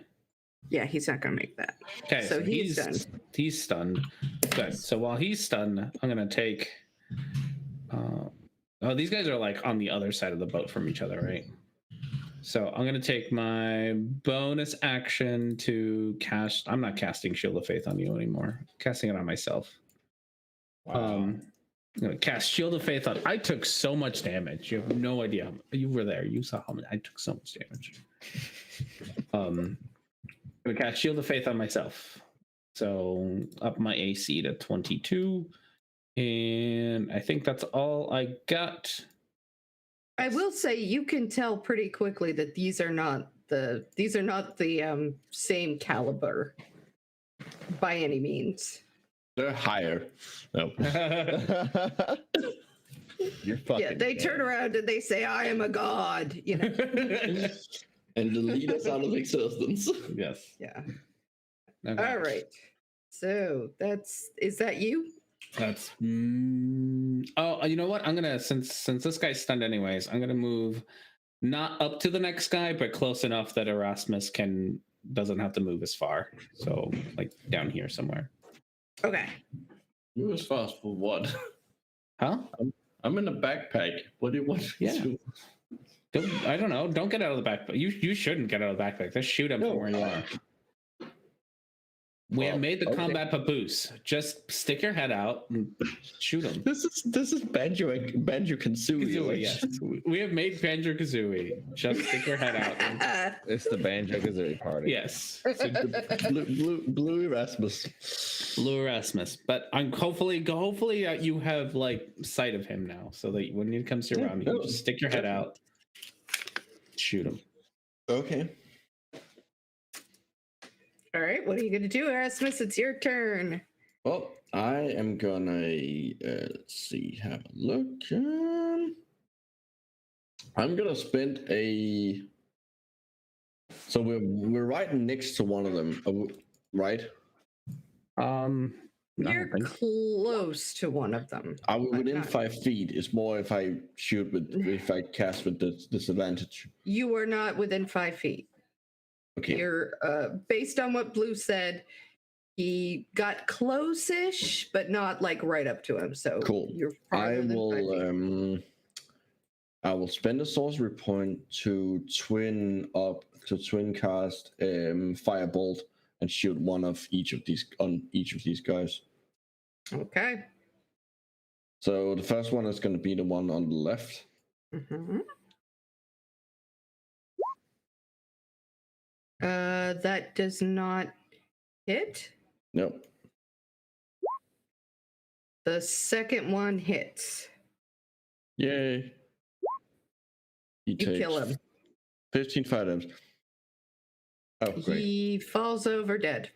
Yeah, he's not gonna make that. Okay, So he's done. He's stunned. Good. So while he's stunned, I'm gonna take. Oh, these guys are like on the other side of the boat from each other, right? So I'm gonna take my bonus action to cast. I'm not casting Shield of Faith on you anymore. I'm casting it on myself. I'm gonna cast Shield of Faith on. I took so much damage. You have no idea. You were there. You saw how much. I took so much damage. I'm gonna cast Shield of Faith on myself. So up my AC to 22, and I think that's all I got. I will say you can tell pretty quickly that these are not the same caliber by any means. They're higher. No. You're fucking. Yeah, they turn around and they say, "I am a god," you know. And delete us out of existence. Yes. Yeah. Okay. All right. So is that you? That's oh, you know what? I'm gonna since this guy's stunned anyways, I'm gonna move not up to the next guy, but close enough that Erasmus doesn't have to move as far. So like down here somewhere. Okay. Move as fast for what? Huh? I'm in a backpack. What do you want me to do? I don't know. Don't get out of the backpack. You shouldn't get out of the backpack. Just shoot him from where you are. We have made the combat papoose. Just stick your head out and shoot him. This is Banjo Kazooie. Kazooie, yes. We have made Banjo Kazooie. Just stick your head out. And... It's the Banjo Kazooie party. Yes. So Blue Erasmus. Blue Erasmus. But hopefully you have like sight of him now, so that when he comes around, you just stick your head out, shoot him. Okay. All right. What are you going to do, Erasmus? It's your turn. Well, I am gonna let's see, have a look. I'm gonna spend a. So we're right next to one of them, right? You're close to one of them. Are we within 5 feet? It's more if I cast with disadvantage. You are not within 5 feet. Okay. You're based on what Blue said, he got close-ish, but not like right up to him. So Cool. You're I will spend a sorcery point to twin cast firebolt and shoot one of each of these guys. Okay. So the first one is going to be the one on the left. Mm-hmm. That does not hit. Nope. The second one hits. Yay. He takes kill him. 15 fire damage. Oh, great. He falls over dead.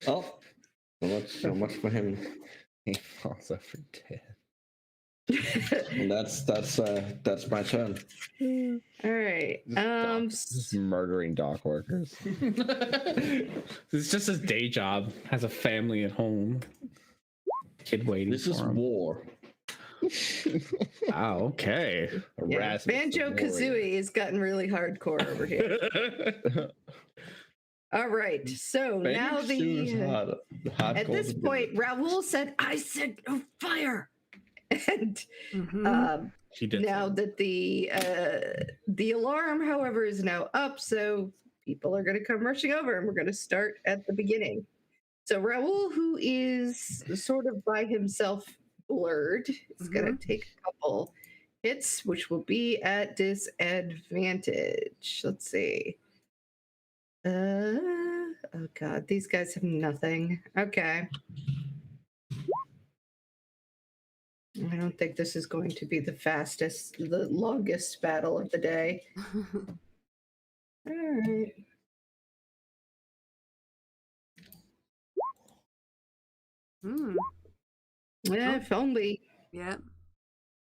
Oh, so much for him. He falls over dead. And that's my turn. All right. Just murdering dock workers. It's just his day job. Has a family at home. Kid waiting. This is for him. war. Oh, okay. Yeah, Banjo Kazooie has gotten really hardcore over here. All right. So now at this point, Raoul said, "I said no fire." And She did. Now say that the alarm, however, is now up, so people are going to come rushing over, and we're going to start at the beginning. So Raul, who is sort of by himself, blurred, is going to take a couple hits, which will be at disadvantage. Let's see. Oh god, these guys have nothing. Okay. I don't think this is going to be the longest battle of the day. All right. Yeah, if only. Yeah.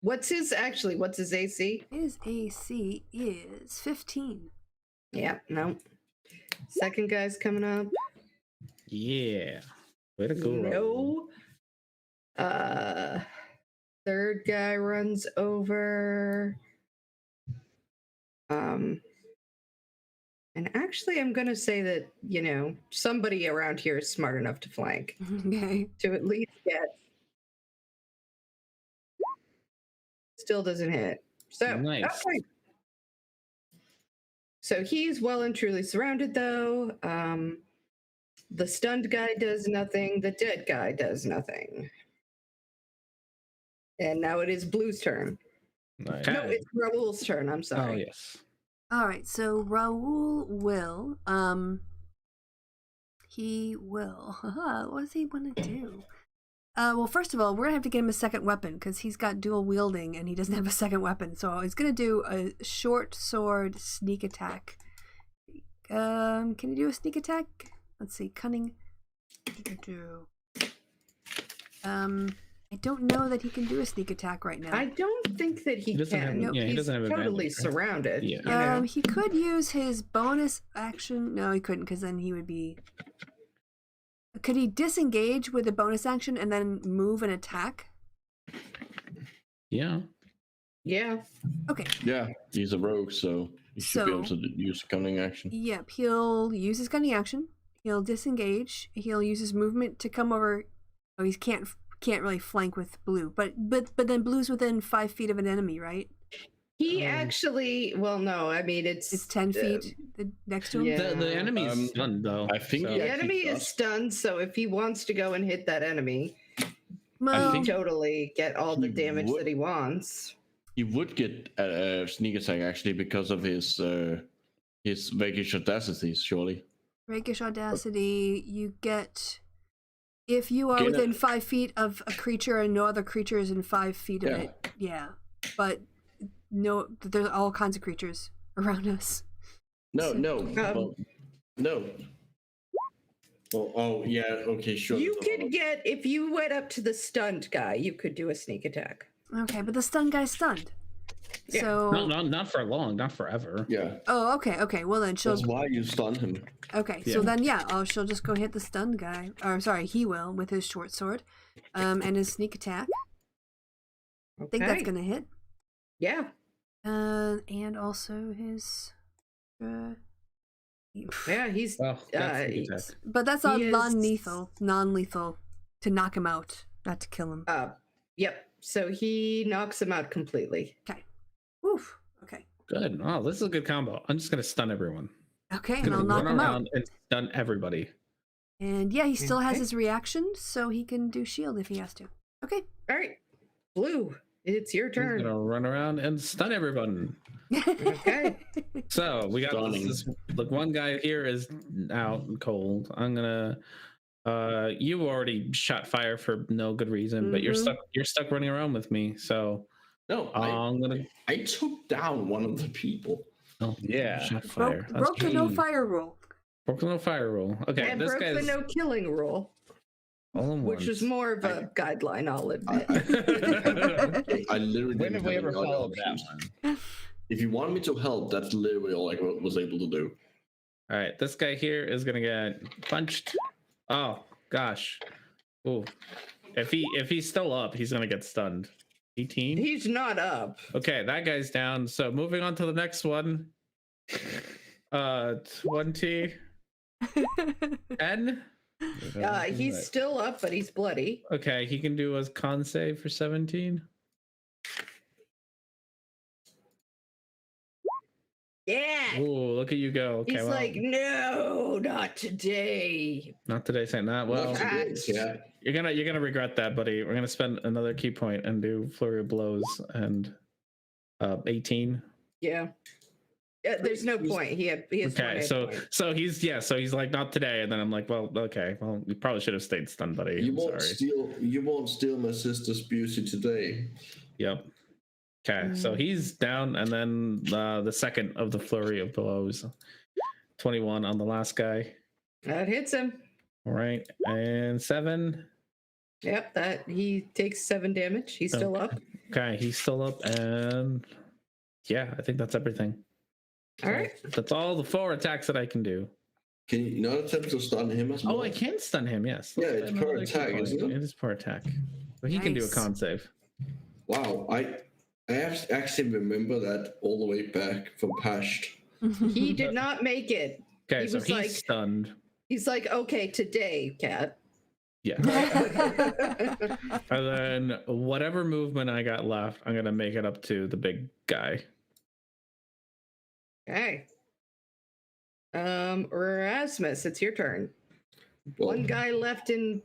What's his AC? His AC is 15. Yeah, no. Second guy's coming up. Yeah. Way to go. Raul. No. Third guy runs over. And actually, I'm going to say that, somebody around here is smart enough to flank. Okay. To at least get. Still doesn't hit. So, Nice. Okay. So he's well and truly surrounded, though. The stunned guy does nothing. The dead guy does nothing. And now it is Blue's turn. Nice. No, it's Raul's turn. I'm sorry. Oh, yes. All right, so Raul will, he will, what does he want to do? Well, first of all, we're going to have to get him a second weapon because he's got dual wielding and he doesn't have a second weapon. So he's going to do a short sword sneak attack. Can you do a sneak attack? Let's see, cunning. I don't know that he can do a sneak attack right now. I don't think that he doesn't can. have- yeah, he He's doesn't have totally advantage, right? surrounded. Yeah. you know? He could use his bonus action. No, he couldn't because then he would be... Could he disengage with a bonus action and then move and attack? Yeah. Yeah. Okay. Yeah, he's a rogue, so he should be able to use cunning action. Yep, he'll use his cunning action. He'll disengage. He'll use his movement to come over. Oh, he can't really flank with Blue, but then Blue's within 5 feet of an enemy, right? He actually, well, no, I mean, it's 10 feet next to him. yeah. The enemy is stunned, though. I think so- he The actually enemy does. is stunned, so if he wants to go and hit that enemy, Well, he can totally get all the He damage would. that he wants. He would get a sneak attack actually because of his vague audacities, surely. rakish audacity. You get if you are Gain within a- 5 feet of a creature and no other creature is in 5 feet of Yeah. it. Yeah, but no, there's all kinds of creatures around us. No. Oh, yeah. Okay, sure. You could get, if you went up to the stunned guy, you could do a sneak attack. Okay, but the stunned guy's stunned. Yeah. So Not for long, not forever. Yeah, oh, okay. Well then she'll that's why you stun him. okay. So then she'll just go hit the stunned guy. Or I'm sorry, he will with his short sword, and his sneak attack. I think that's gonna hit. Yeah. And also his. Yeah, he's. Oh, that's a good he's- attack. But that's all He is- non-lethal to knock him out, not to kill him. Yep. So he knocks him out completely. Oof. Okay. Good. Oh, this is a good combo. I'm just gonna stun everyone. Okay, and Gonna I'll knock run him out. around and stun everybody. And yeah, he still has Okay. his reaction, so he can do shield if he has to. Okay. All right. Blue, it's your I'm turn. gonna run around and stun everyone. Okay. So we got Stunning. this. Look, one guy here is out and cold. I'm gonna. You already shot fire for no good reason, but you're Mhm. stuck. You're stuck running around with me. So No, I'm gonna. I took down one of the people. Oh Yeah. shot fire. broke the no That's- fire rule. Broke the no fire rule. Okay, And this broke the guy's no killing rule, all in which one. was more of a guideline, I'll admit. I literally When didn't have we have ever any other followed that options. one? If you want me to help, that's literally all I was able to do. All right, this guy here is gonna get punched. Oh gosh. Ooh. If he's still up, he's gonna get stunned. 18. He's not up. Okay, that guy's down. So moving on to the next one. 20. 10. He's still up, but he's bloody. Okay, he can do a con save for 17. Yeah. Ooh, look at you go. Okay, He's well, like, no, not today. not today, saying that. Well, Not today, yeah. you're gonna regret that, buddy. We're gonna spend another key point and do flurry of blows and 18. Yeah. There's no point. He has Okay, one so point. so he's like not today, and then I'm like, well, okay, well, you probably should have stayed stunned, buddy. You I'm won't sorry. steal. You won't steal my sister's beauty today. Yep. Okay, so he's down, and then the second of the flurry of blows, 21 on the last guy. That hits him. All right, and 7. Yep, that he takes 7 damage. He's still up. Okay, he's still up, and yeah, I think that's everything. All right. That's all the 4 attacks that I can do. Can you not attempt to stun him as well? Oh, I can stun him. Yes. Yeah, Let's it's spend per another key attack, point. isn't it? It is per attack, but he can do a Nice. con save. Wow, I have actually remember that all the way back from past. He did not make it. Okay, He so was he's like- stunned. He's like, okay, today, cat. Yeah. And then whatever movement I got left, I'm gonna make it up to the big guy. Okay. Erasmus, it's your turn. Well, One guy left on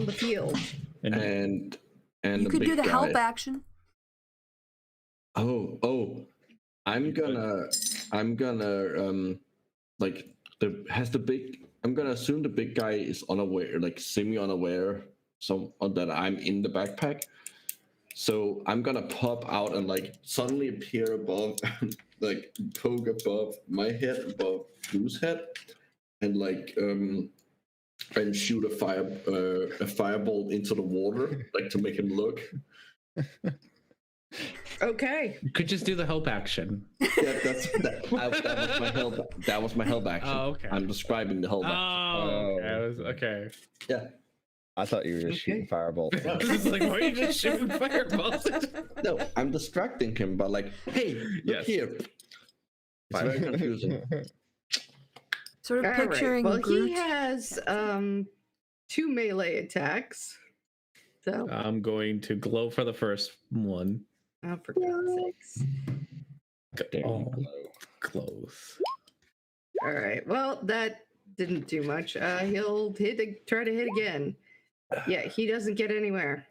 the field. And and You the could do big the help guy. action. Oh, I'm gonna like I'm gonna assume the big guy is unaware, like semi-unaware, that I'm in the backpack. So I'm gonna pop out and like suddenly appear above, like poke above my head, above Blue's head, and like and shoot a firebolt into the water, like to make him look. Okay. you could just do the help action. Yeah, that was my help. That was my help action. Oh, okay. I'm describing the help action. Oh, okay. I was, okay. Yeah. I thought you were just shooting firebolt. I was just like, why are you just shooting fireballs? No, I'm distracting him by like, hey, look Yes. here. It's very confusing. Sort of All right. picturing Well, Groot. he has 2 melee attacks. So, I'm going to glow for the first one. oh, for God's sakes. Oh, close. All right. Well, that didn't do much. He'll try to hit again. Yeah, he doesn't get anywhere.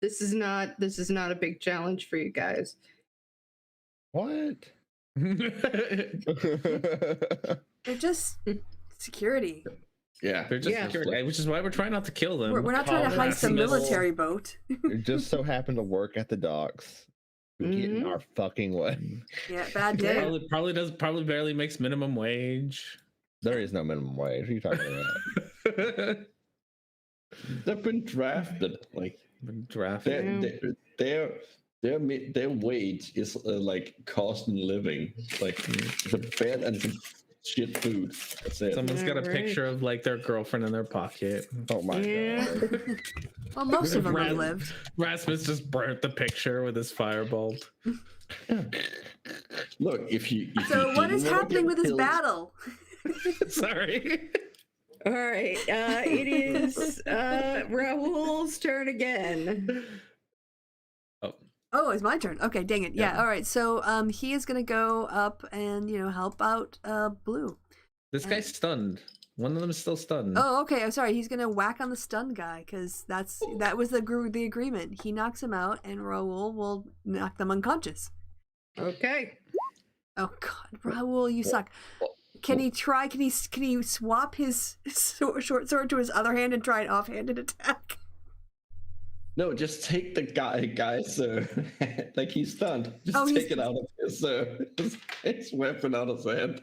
This is not a big challenge for you guys. What? They're just security. Yeah. They're just Yeah. security, which is why we're trying not to kill them. We're not trying to Call heist a Erasmus. military boat. It just so happened to work at the docks. We get in Mhm. our fucking way. Yeah, bad day. Probably barely makes minimum wage. There is no minimum wage. What are you talking about? They've been drafted. Like Drafted. their wage is like cost and living. Like the bed and some shit food. That's it. Someone's got a Yeah, right. picture of like their girlfriend in their pocket. Oh my Yeah. god. Well, most of them have Raz- lived. Rasmus just burnt the picture with his firebolt. Look, if you So what didn't is wanna happening get with this killed- battle? Sorry. All right. It is Raoul's turn again. Oh, it's my turn. Okay, dang it. Yeah, all right. So he is going to go up and, help out Blue. This guy's stunned. One of them is still stunned. Oh, okay. I'm sorry. He's going to whack on the stunned guy because that was the agreement. He knocks him out and Raoul will knock them unconscious. Okay. Oh god, Raoul, you suck. Can he try? Can he swap his short sword to his other hand and try an offhanded attack? No, just take the guy's like he's stunned. Just Oh, take it out of his weapon out of his hand.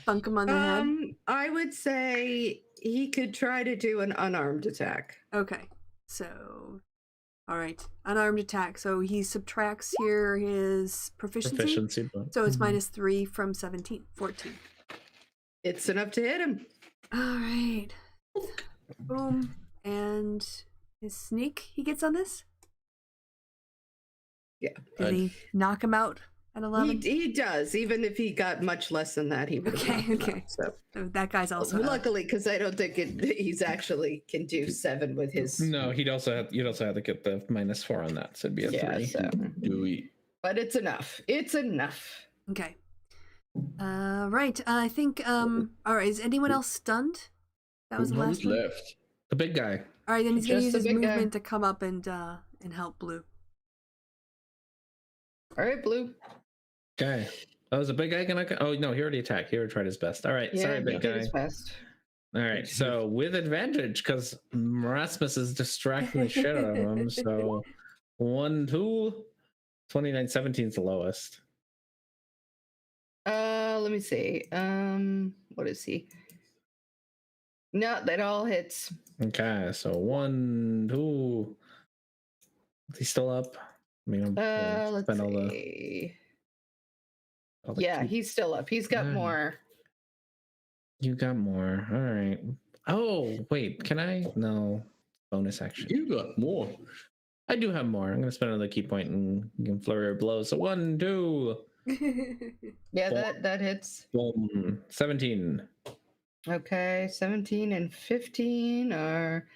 Thunk him on the head. I would say he could try to do an unarmed attack. Okay, so all right, unarmed attack. So he subtracts here his proficiency. So it's -3 from 17, 14. It's enough to hit him. All right, boom, and his sneak he gets on this. Yeah. Did he knock him out at 11? He does. Even if he got much less than that, he would. Okay. So So that guy's also up. luckily, because I don't think he's actually can do 7 with his. No, you'd also have to get the -4 on that, so it'd be a 3. So. Do we? But it's enough. It's enough. Okay. Right. I think. All right. Is anyone else stunned? That was the last Who's one. left? The big guy. All right. Then he's gonna Just use the his big guy. movement to come up and help Blue. All right, Blue. Okay. Oh, is the big guy gonna? Oh no, he already attacked. He already tried his best. All right. Yeah, Sorry, he big did guy. his best. All right. So with advantage, because Rasmus is distracting the shit out of him. So 1, 2, 29, 17 is the lowest. Let me see. What is he? No, that all hits. Okay. So 1, 2. Is he still up? I mean, I'm gonna Let's spend all the. see. all the Yeah, key- he's still up. He's got Alright. more. You got more. All right. Oh wait, can I? No. Bonus action. You got more. I do have more. I'm gonna spend another key point and you can flurry of blows. So 1, 2, Yeah, Four. that hits. boom, 17. Okay, 17 and 15 are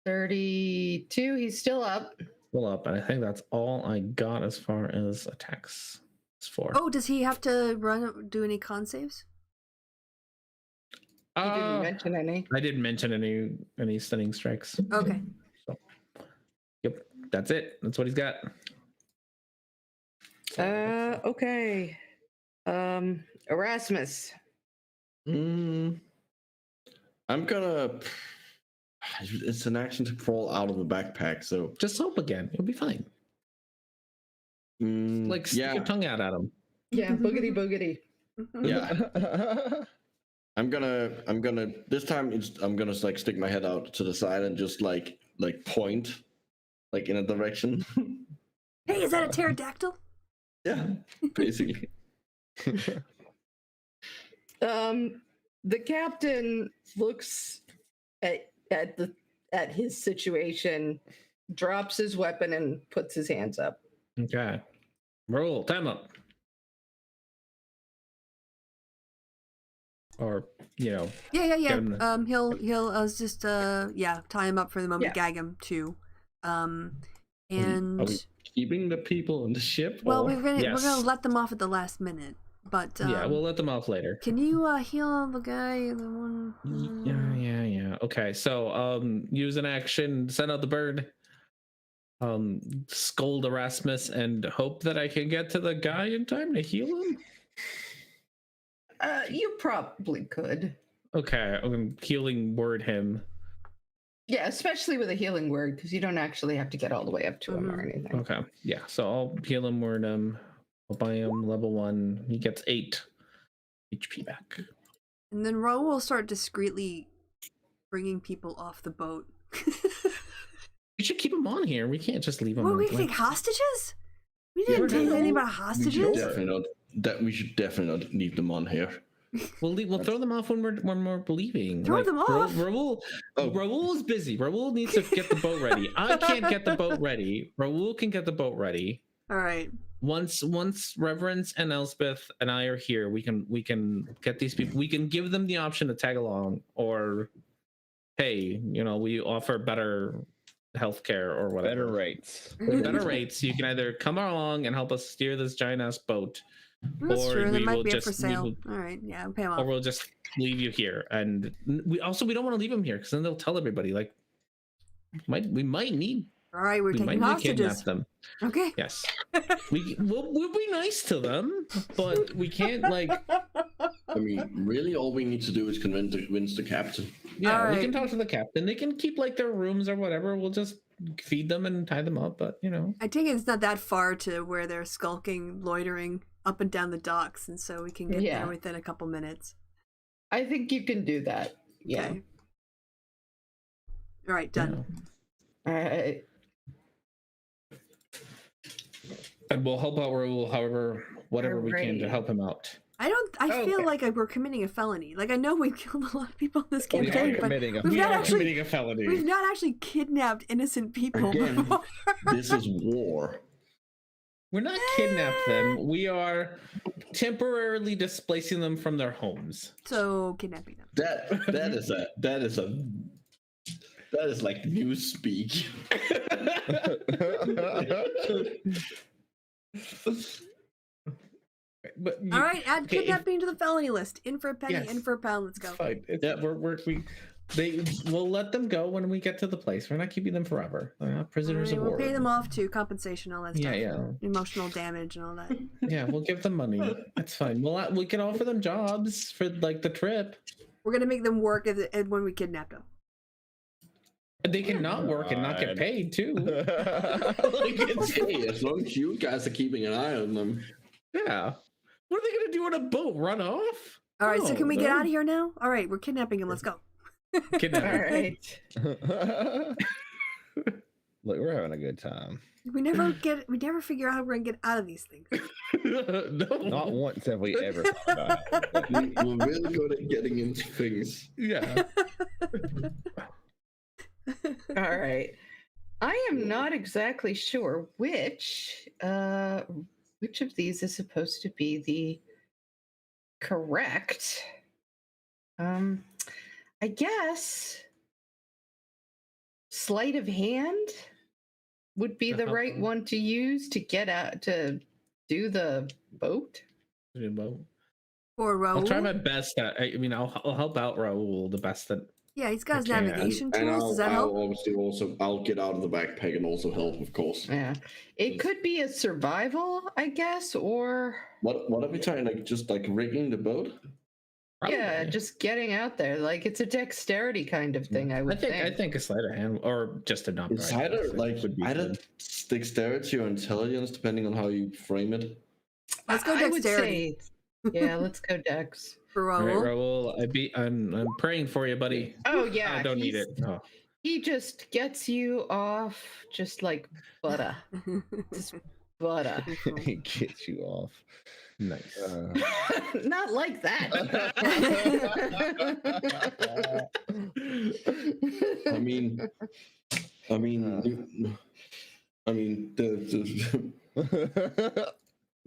32. He's still up. Still up, and I think that's all I got as far as attacks. It's 4. Oh, does he have to do any con saves? He didn't mention any. I didn't mention any stunning strikes. Okay. So, yep, that's it. That's what he's got. Okay. Erasmus. I'm gonna. It's an action to crawl out of the backpack, so Just hope again. You'll be fine. Like stick yeah, your tongue out at him. Yeah, boogity boogity. yeah. I'm gonna this time I'm gonna like stick my head out to the side and just like point like in a direction. Hey, is that a pterodactyl? Yeah, basically. The captain looks at his situation, drops his weapon, and puts his hands up. Okay. Roll. Time up. Or, Yeah. get him He'll just tie him up for the moment, Yeah. gag him too. And Are we keeping the people on the ship? well, or- we're gonna Yes. let them off at the last minute. But yeah, we'll let them off later. can you heal the guy? The one. Yeah. Okay, so use an action, send out the bird. Scold Erasmus and hope that I can get to the guy in time to heal him. You probably could. Okay, I'm healing word him. Yeah, especially with a healing word, because you don't actually have to get all the way up to him or anything. Okay, yeah, so I'll heal him word him. I'll buy him level 1. He gets 8 HP back. And then Ro will start discreetly bringing people off the boat. We should keep him on here. We can't just leave him. Well, we like- take hostages. We didn't take anything about We should hostages. definitely not leave them on here. We'll throw them off when we're leaving. Throw them off? Raul is busy. Raul needs to get the boat ready. I can't get the boat ready. Raul can get the boat ready. All right. Once Reverence and Elspeth and I are here, we can get these people. We can give them the option to tag along, or hey, we offer better healthcare or whatever. Better rates. With better rates. You can either come along and help us steer this giant ass boat, That's or true. That we might will be up just for sale. All right. Yeah, pay him or off. we'll just leave you here. And we don't want to leave them here because then they'll tell everybody like we might need All right, we're we taking might need to kidnap hostages. them. Okay. Yes, we'll be nice to them, but we can't like. I mean, really, all we need to do is convince the captain. Yeah, All we right. can talk to the captain. They can keep like their rooms or whatever. We'll just feed them and tie them up. But I take it it's not that far to where they're skulking, loitering up and down the docks, and so we can get Yeah. there within a couple minutes. I think you can do that. Yeah. Okay. All right, done. All right. And we'll help out Raul, however, whatever we can to Alrighty. help him out. I feel Okay. like we're committing a felony. Like I know we've killed a lot of people in this We campaign, are but committing a we've not actually committing a felony. we've not actually kidnapped innocent people Again. before. This is war. We're not kidnapped them. We are temporarily displacing them from their homes. So kidnapping them. That is like news speak. but All right, add okay, kidnapping to the felony list. In for a penny, Yes. in for a pound. Let's go. It's fine. We'll let them go when we get to the place. We're not keeping them forever. They're not prisoners of We'll war. pay them off too, compensation, all that stuff. Yeah. Emotional damage and all that. Yeah, we'll give them money. That's fine. We can offer them jobs for like the trip. We're gonna make them work when we kidnap them. They can not work and not get paid too. Like, hey, as long as you guys are keeping an eye on them. Yeah. What are they gonna do on a boat? Run off? All right, so can we get No. out of here now? All right, we're kidnapping him. Let's go. Kidnap All them. right. Look, we're having a good time. We never figure out how we're gonna get out of these things. No. Not once have we ever thought about it. but- We're really good at getting into things. Yeah. All right. I am not exactly sure which of these is supposed to be the correct. I guess sleight of hand would be the right one to use to get out to do the boat. Or Raoul. I'll try my best. I mean, I'll help out Raoul the best that. Yeah, he's got his Okay, navigation And tools. Does that help? I'll obviously I'll get out of the backpack and also help, of course. Yeah. It could be a survival, I guess, or What are we trying, like just like rigging the boat? yeah, just getting out there. Like it's a dexterity kind of thing, I would think. I think a sleight of hand or just an upright. It's either I think like would be either good. dexterity or intelligence, depending on how you frame it. Let's go I would dexterity. say, yeah, let's go dex. For All right, Raoul. Raoul, I'm praying for you, buddy. Oh yeah, I don't need he's- it. Oh. He just gets you off just like butter. Just butter. He gets you off. Nice. Not like that. I mean,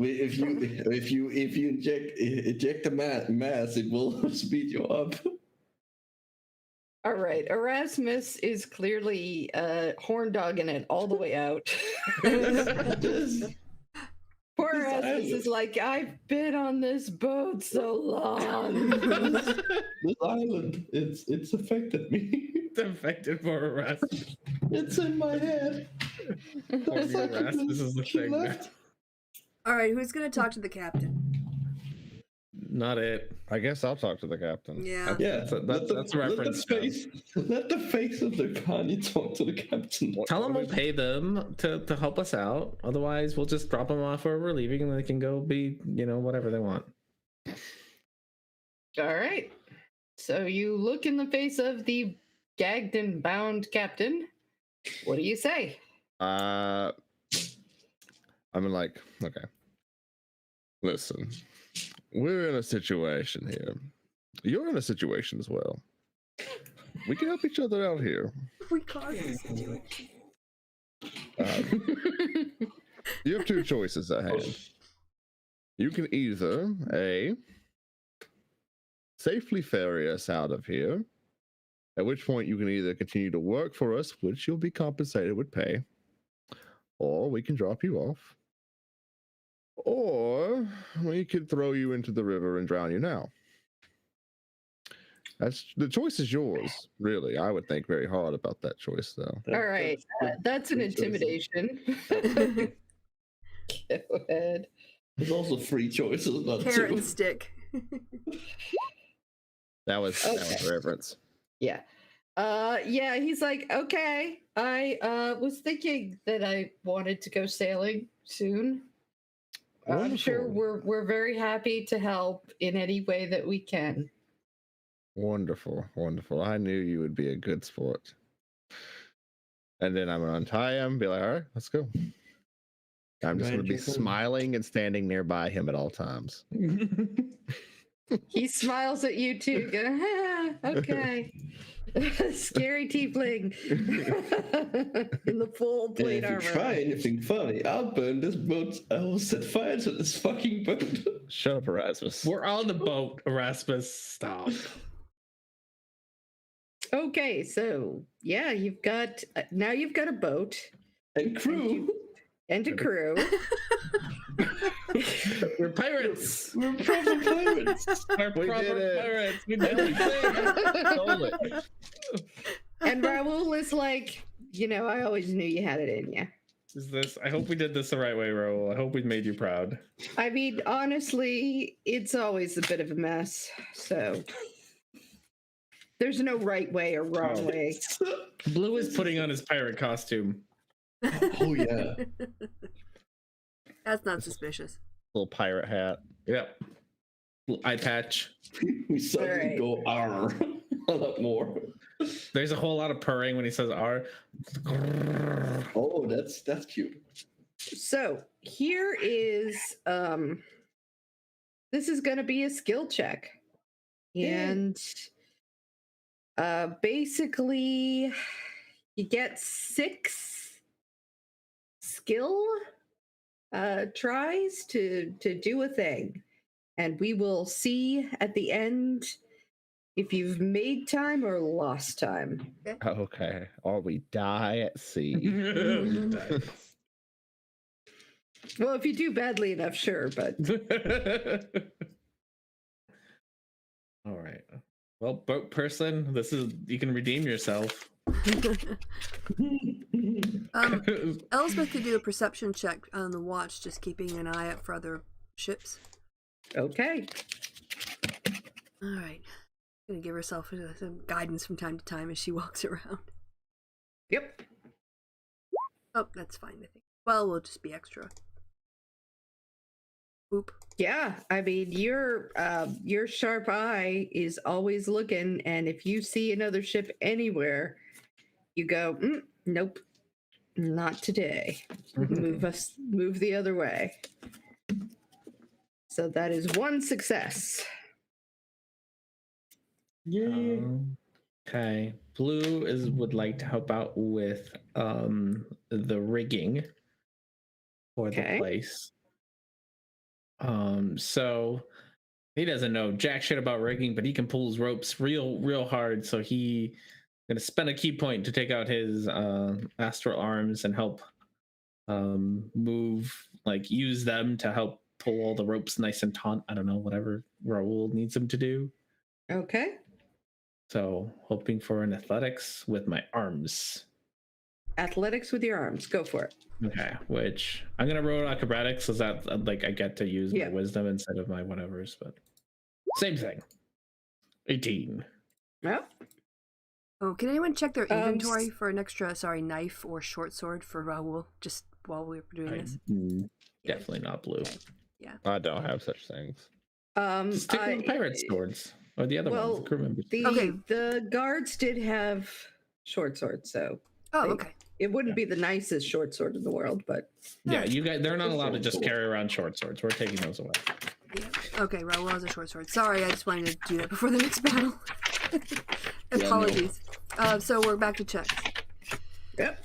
if you eject the mass, it will speed you up. All right, Erasmus is clearly horn dogging it all the way out. Poor Erasmus is like, I've been on this boat so long. This island, it's affected me. It's affected for Erasmus. It's in my head. Erasmus is the thing. All right, who's gonna talk to the captain? Not it. I guess I'll talk to the captain. Yeah. Yeah, That's a reference. Let the face of the Connie talk to the captain. Tell them we'll pay them to help us out. Otherwise, we'll just drop them off where we're leaving, and they can go be, whatever they want. All right. So you look in the face of the gagged and bound captain. What do you say? I'm like, okay. Listen, we're in a situation here. You're in a situation as well. We can help each other out here. We caused this situation. You have two choices at hand. You can either A, safely ferry us out of here, at which point you can either continue to work for us, which you'll be compensated with pay, or we can drop you off, or we could throw you into the river and drown you now. That's the choice is yours, really. I would think very hard about that choice, though. All right. That's an Three choices. intimidation. Go ahead. There's also three choices, not Carrot two. and stick. That was reverence. Yeah. Yeah, he's like, okay. I was thinking that I wanted to go sailing soon. I'm sure Wonderful. we're very happy to help in any way that we can. Wonderful, wonderful. I knew you would be a good sport. And then I'm gonna untie him, be like, all right, let's go. I'm just gonna be smiling and standing nearby him at all times. He smiles at you too. Go, okay. Scary tiefling in the full And plate if you try armor. anything funny, I'll burn this boat. I will set fire to this fucking boat. Shut up, Erasmus. We're on the boat, Erasmus. Stop. Okay, so yeah, you've got now you've got a boat And crew. and a crew. We're pirates. We're proper pirates. We're We proper did it. pirates. We did it. Stole it. And Raoul is like, I always knew you had it in you. Is this? I hope we did this the right way, Raoul. I hope we made you proud. I mean, honestly, it's always a bit of a mess. So there's no right way or wrong way. Blue is putting on his pirate costume. Oh yeah. That's not suspicious. Little pirate hat. Yep. Little eye patch. We suddenly Alright. go R a lot more. There's a whole lot of purring when he says R. Oh, that's cute. So here is this is gonna be a skill check. And basically you get 6 skill tries to do a thing. And we will see at the end if you've made time or lost time. Okay. Or we die at sea. Well, if you do badly enough, sure, but All right. Well, boat person, you can redeem yourself. Elspeth could do a perception check on the watch, just keeping an eye out for other ships. okay. All right. Gonna give herself some guidance from time to time as she walks around. Yep. Oh, that's fine, I think. Well, we'll just be extra. Oop. Yeah, I mean your sharp eye is always looking, and if you see another ship anywhere, you go, nope, not today. Move the other way. So that is 1 success. Okay. Blue would like to help out with the rigging for the Okay. place. So he doesn't know jack shit about rigging, but he can pull his ropes real hard. So he gonna spend a key point to take out his astral arms and help move, like use them to help pull all the ropes nice and taut. I don't know, whatever Raoul needs him to do. Okay. So hoping for an athletics with my arms. Athletics with your arms. Go for it. Okay, which I'm gonna roll acrobatics so that like I get to use Yeah. my wisdom instead of my whatevers, but same thing. 18. Well, Oh, can anyone check their Um, inventory for an extra, knife or short sword for Raoul, just while we were doing this? Definitely not blue. Okay. I don't have such things. Stick with the pirate swords or the other ones. The crew members. Okay. The guards did have short swords, so Oh, They- okay. it wouldn't be the nicest short sword in the world, but Yeah, you guys, they're not allowed to just carry around short swords. We're taking those away. Yeah. Okay, Raoul has a short sword. Sorry, I just wanted to do that before the next battle. Apologies. So we're back to checks. yep.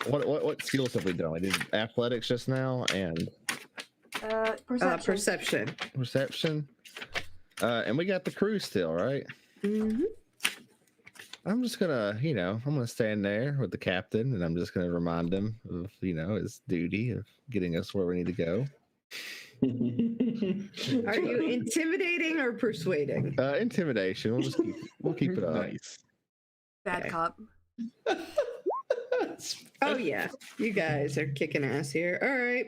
What skills have we done? We did athletics just now and Perception. perception. And we got the crew still, right? Mm-hmm. I'm just gonna, I'm gonna stand there with the captain, and I'm just gonna remind him of, his duty of getting us where we need to go. Are you intimidating or persuading? Intimidation. We'll keep it up. Nice. Bad Okay. cop. Oh yeah, you guys are kicking ass here. All right.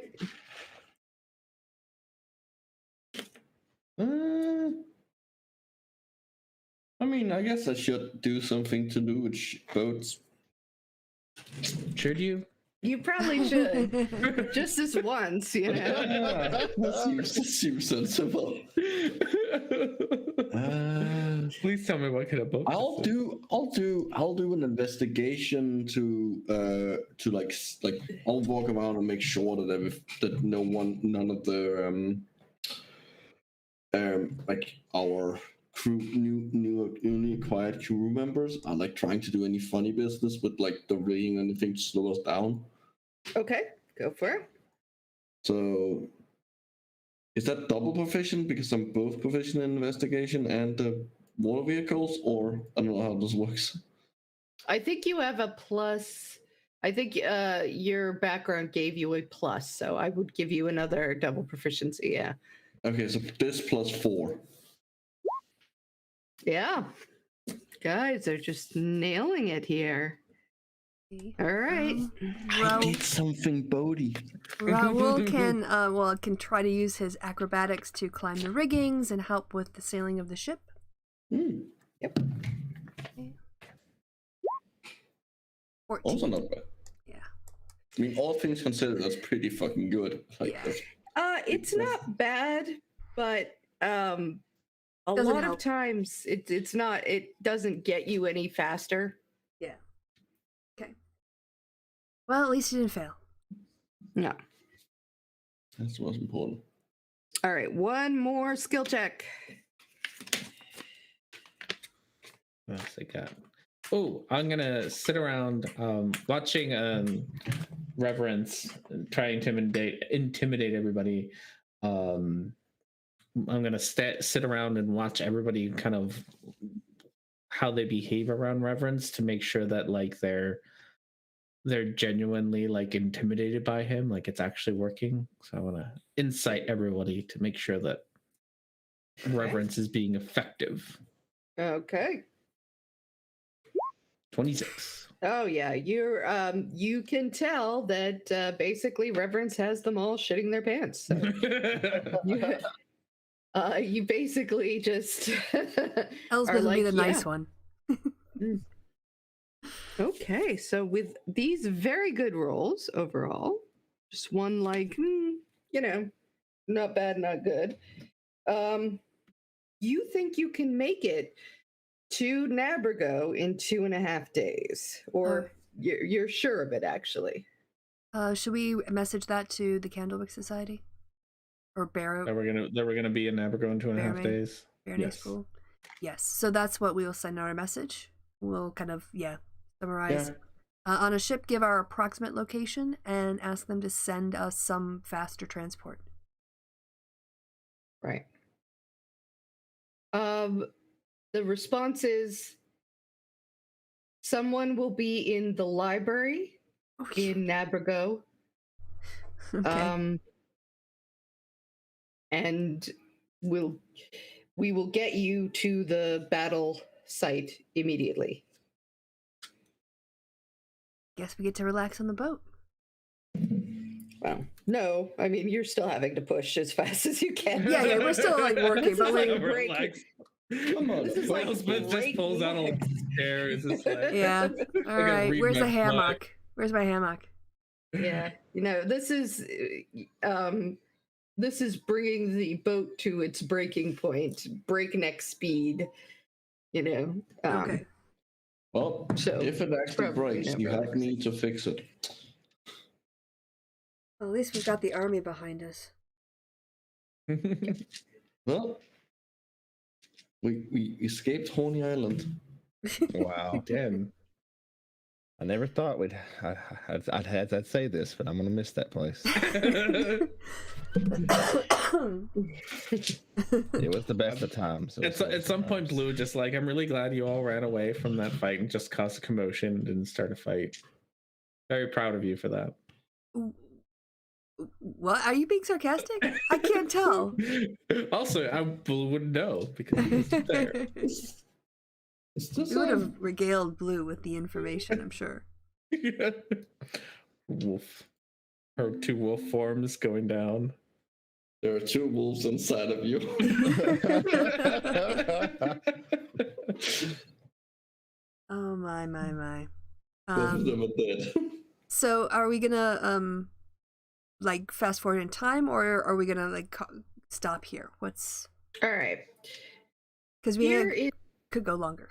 I mean, I guess I should do something to do with boats. Should you? You probably should. Just this once, you know. That seems sensible. Please tell me what kind of boat. I'll this is. do an investigation to I'll walk around and make sure that none of the like our crew newly acquired crew members are like trying to do any funny business with like the rigging or anything to slow us down. Okay, go for it. So is that double proficient because I'm both proficient in investigation and the water vehicles, or I don't know how this works. I think you have a plus. I think your background gave you a plus, so I would give you another double proficiency. Yeah. Okay, so this plus 4. Yeah. Guys are just nailing it here. All right. I did something, Bodhi. Raoul can try to use his acrobatics to climb the riggings and help with the sailing of the ship. Yep. 14. Also not bad. Yeah. I mean, all things considered, that's pretty fucking good. Like, Yeah. It's not bad, but a Doesn't lot help. of times it's not. It doesn't get you any faster. Yeah. Okay. Well, at least you didn't fail. No. that's what's important. All right. One more skill check. What else I got? Oh, I'm gonna sit around watching Reverence trying to intimidate everybody. I'm gonna sit around and watch everybody kind of how they behave around Reverence to make sure that like they're genuinely like intimidated by him, like it's actually working. So I want to insight everybody to make sure that Reverence is being effective. Okay. 26. Oh yeah, you can tell that basically Reverence has them all shitting their pants. So you basically just Elsbeth are will be like, the nice yeah. one. Okay, so with these very good rolls overall, just one like not bad, not good. You think you can make it to Nabrigo in 2.5 days, or you're sure of it actually? Should we message that to the Candlewick Society? Or Barrow? That we're gonna be in Nabrigo in 2.5 days. Yes. Pool? Yes. So that's what we will send out a message. We'll kind of summarize. Yeah. On a ship, give our approximate location and ask them to send us some faster transport. Right. The response is someone will be in the library in Nabrigo. Okay. And we will get you to the battle site immediately. Guess we get to relax on the boat. Well, no, I mean you're still having to push as fast as you can. Yeah, we're still like working, but like we're breaking. Come on. This is like Elspeth just pulls out a chair. It's just like, yeah. All right. Where's the hammock? Where's my hammock? Yeah, this is bringing the boat to its breaking point, breakneck speed. Okay. Well, So, if it actually breaks, you have me to fix it. Well, at least we've got the army behind us. Well, we escaped Horny Island. Wow. Damn. I never thought I'd say this, but I'm gonna miss that place. It was the best of times. At some point, Blue just like, I'm really glad you all ran away from that fight and just caused a commotion and didn't start a fight. Very proud of you for that. What? Are you being sarcastic? I can't tell. Also, Blue wouldn't know because he wasn't there. You would have regaled Blue with the information, I'm sure. Wolf. Her 2 wolf forms going down. There are 2 wolves inside of you. Oh my. Both of them are dead. So are we gonna like fast forward in time, or are we gonna like stop here? What's all right? Because we could go longer.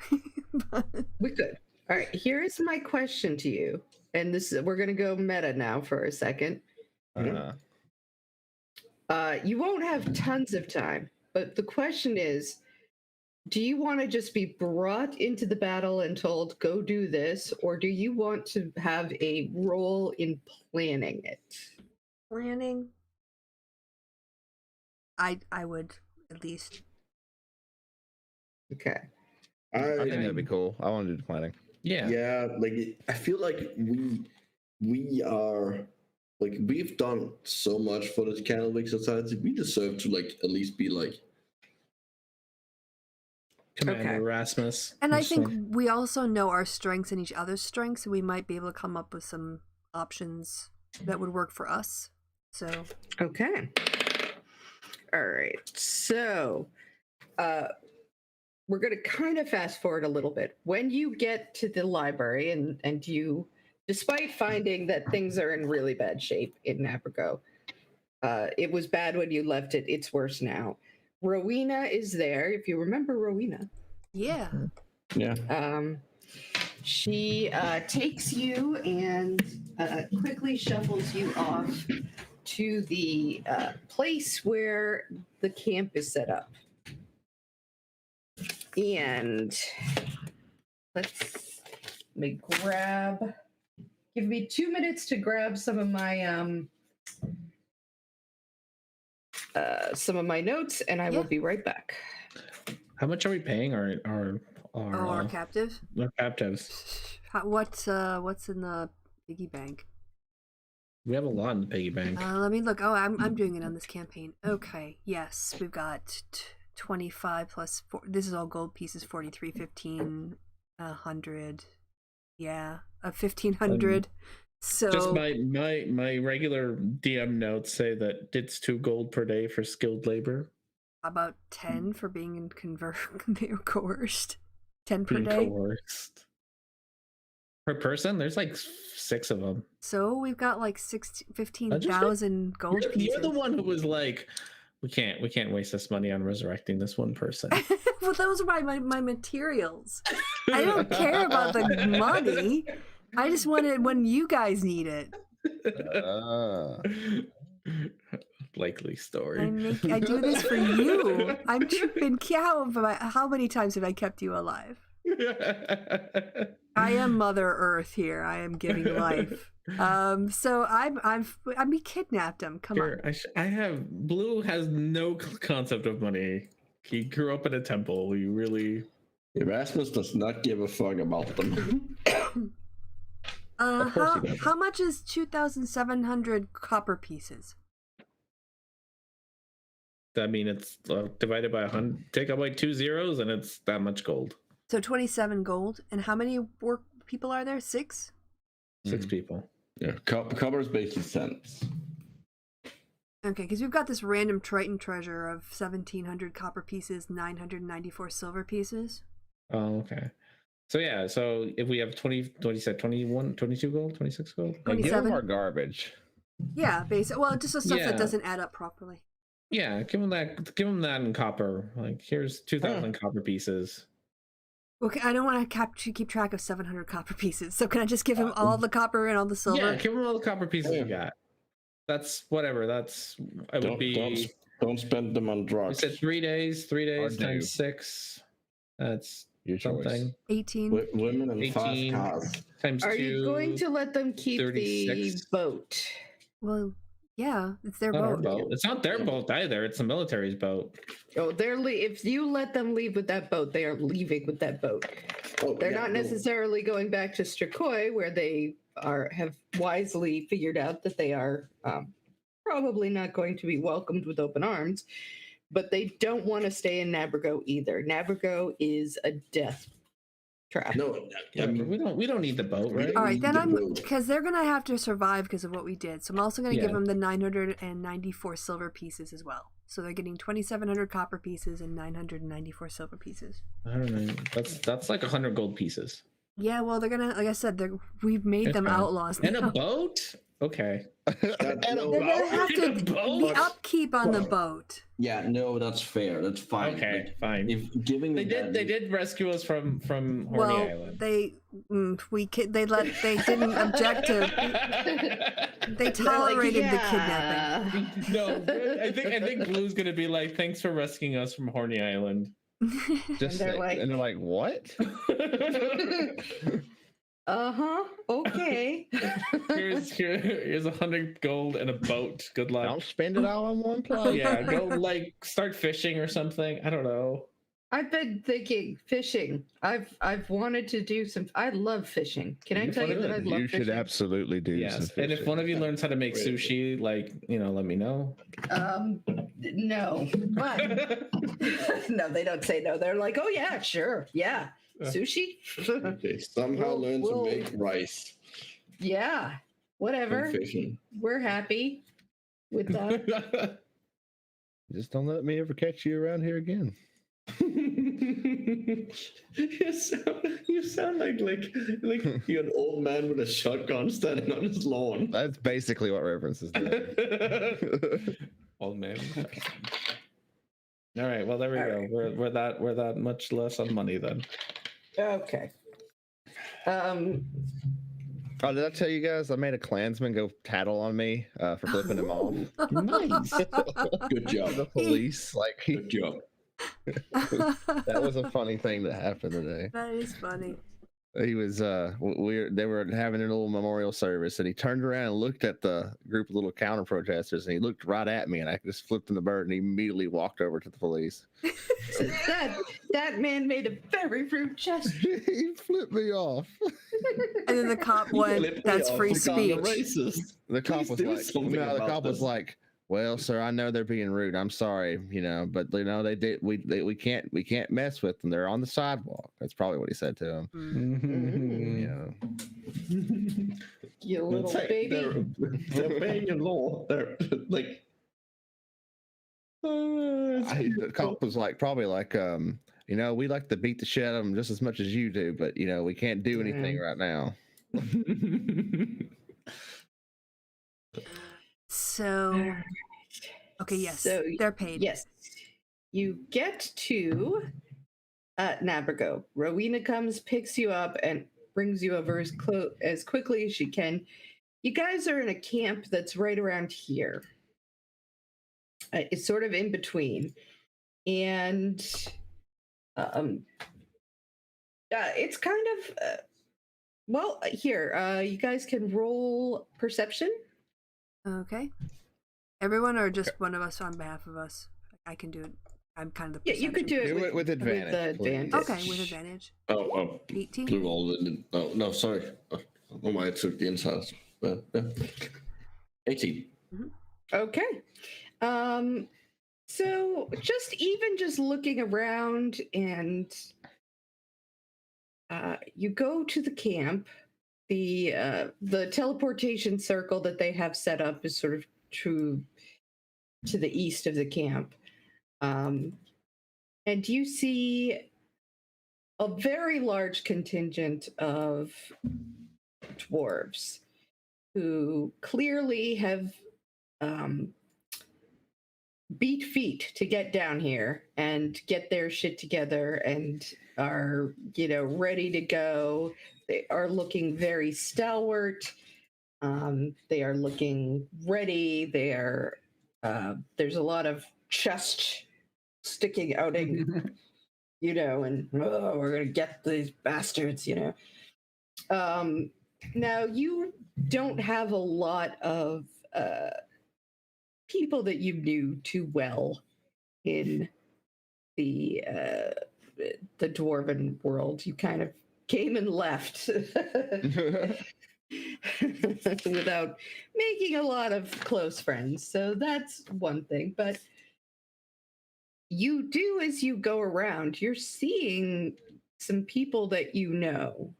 We could. All right. Here is my question to you, and we're gonna go meta now for a second. You won't have tons of time, but the question is, do you want to just be brought into the battle and told, go do this, or do you want to have a role in planning it? Planning? I would, at least. Okay. I think that'd be cool. I want to do the planning. Yeah. Yeah, like I feel like we are like we've done so much for this Candlewick Society. We deserve to like at least be like Commander Okay. Erasmus. And I This think one. we also know our strengths and each other's strengths, so we might be able to come up with some options that would work for us. So Okay. All right. So, we're going to kind of fast forward a little bit. When you get to the library and you, despite finding that things are in really bad shape in Abrigo, it was bad when you left it. It's worse now. Rowena is there. If you remember Rowena. yeah. yeah. She takes you and quickly shuffles you off to the place where the camp is set up. And let me give me 2 minutes to grab some of my notes, and I will be right back. How much are we paying our Our captive. our captives? What's in the piggy bank? We have a lot in the piggy bank. Let me look. Oh, I'm doing it on this campaign. Okay, yes, we've got 25 plus 4. This is all gold pieces. 43, 15, 100. Yeah, 1500. So Just my regular DM notes say that it's 2 gold per day for skilled labor. about 10 for being in coerced. 10 per Being day. coerced. Per person, there's like 6 of them. So we've got like 15,000 gold pieces. You're the one who was like, we can't waste this money on resurrecting this one person. Well, those are my materials. I don't care about the money. I just want it when you guys need it. Likely story. I do this for you. I'm tripping. How many times have I kept you alive? I am Mother Earth here. I am giving life. So we kidnapped him. Come on. I have Blue has no concept of money. He grew up in a temple. You really. Erasmus does not give a fuck about them. Of course he does. How much is 2,700 copper pieces? I mean, it's divided by 100. Take away 2 zeros, and it's that much gold. So 27 gold. And how many work people are there? 6? 6 people. Yeah, copper is basically cents. Okay, because we've got this random Triton treasure of 1,700 copper pieces, 994 silver pieces. Oh, okay. So yeah, so if we have 20, what you said, 21, 22 gold, 26 gold? Like, give 27. them our garbage. Yeah, basically. Well, just the stuff Yeah. that doesn't add up properly. Yeah, give them that in copper. Like, here's 2,000 copper pieces. Okay, I don't want to keep track of 700 copper pieces. So can I just give him all the copper and all the silver? Yeah, give them all the copper pieces you got. That's whatever. Don't spend them on You drugs. said 3 days. 3 days Or times 6. That's Your choice. something. 18. Women and 18. fast cars. Times Are 2. you going to let them keep 36. the boat? Well, yeah, it's their Not our boat. boat. It's not their boat either. It's the military's boat. Oh, if you let them leave with that boat, they are leaving with that boat. Oh, They're yeah, not no. necessarily going back to Strakoi, where they have wisely figured out that they are probably not going to be welcomed with open arms, but they don't want to stay in Nabrigo either. Nabrigo is a death trap. No, I mean, we don't need the boat, right? All right, then The boat. because they're gonna have to survive because of what we did. So I'm also gonna give Yeah. them the 994 silver pieces as well. So they're getting 2,700 copper pieces and 994 silver pieces. I don't know. That's like 100 gold pieces. Yeah, well, they're gonna, like I said, we've made It's them fine. outlaws And now. a boat? Okay. They're gonna have to And a boat? the upkeep on the boat. yeah, no, that's fair. That's fine. Okay, Like, fine. if giving They them did. They did rescue us from Horny Well, Island. they didn't object to. They tolerated the kidnapping. No, I think Blue's gonna be like, "Thanks for rescuing us from Horny Island." Just they're like- and they're like, what? Okay. Here's 100 gold and a boat. Good luck. Don't spend it all on one place. Yeah, go like start fishing or something. I don't know. I've been thinking fishing. I've wanted to do some. I love fishing. Can I tell you that I love You fishing? should absolutely do some Yes, fishing. and if one of you learns how to make sushi, like let me know. No, but no, they don't say no. They're like, oh yeah, sure, yeah, sushi. Okay, somehow learn we'll- to make rice Yeah, from whatever. fishing. We're happy with that. Just don't let me ever catch you around here again. You sound like you're an old man with a shotgun standing on his lawn. That's basically what reference is doing. Old man. All right. Well, there we go. We're that much less on money then. Okay. Oh, did I tell you guys I made a Klansman go tattle on me for flipping him off? Nice. Good job. The police, like, Good job. that was a funny thing that happened today. That is funny. He was they were having a little memorial service, and he turned around and looked at the group of little counter protesters, and he looked right at me, and I just flipped him the bird, and he immediately walked over to the police. that man made a very rude gesture. He flipped me off. And then the cop went, "That's free speech." Racist. The cop Please was do like, something no, the about cop was this. like, well, sir, I know they're being rude. I'm sorry, but they did. We can't mess with them. They're on the sidewalk. That's probably what he said to him. Mm. You little baby. They're paying your law. They're like. The cop was like, probably like, we like to beat the shit out of them just as much as you do, but we can't do anything right now. So, okay, yes, So, they're paid. Yes. You get to Nabergo. Rowena comes, picks you up, and brings you over as quickly as she can. You guys are in a camp that's right around here. It's sort of in between. And it's kind of, here, you guys can roll perception. Okay. Everyone, or just one of us on behalf of us? I can do it. I'm kind of the Yeah, you could do it Do it with advantage, please. Okay, with advantage. Oh, 18. blew all the. Oh no, sorry. Oh my, I took the inside. 18. Okay. So just looking around, and you go to the camp. The teleportation circle that they have set up is sort of true to the east of the camp. And you see a very large contingent of dwarves who clearly have beat feet to get down here and get their shit together and are, ready to go. They are looking very stalwart. They are looking ready. They are, there's a lot of chest sticking outing, and we're going to get these bastards, Now, you don't have a lot of people that you knew too well in the dwarven world. You kind of came and left without making a lot of close friends. So that's one thing. But you do, as you go around, you're seeing some people that you know.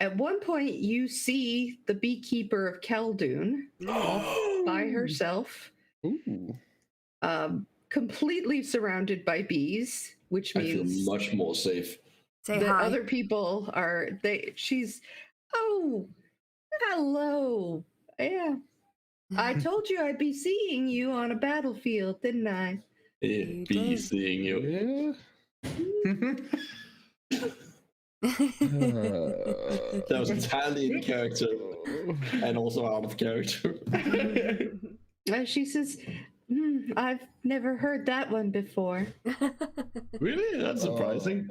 At one point, you see the beekeeper of Khaldun by herself, completely surrounded by bees, which I feel means much more safe. Say that hi. other people are. She's, oh, hello, yeah. I told you I'd be seeing you on a battlefield, didn't I? You Be did. seeing you. That was entirely in character and also out of character. She says, I've never heard that one before. Really? That's surprising.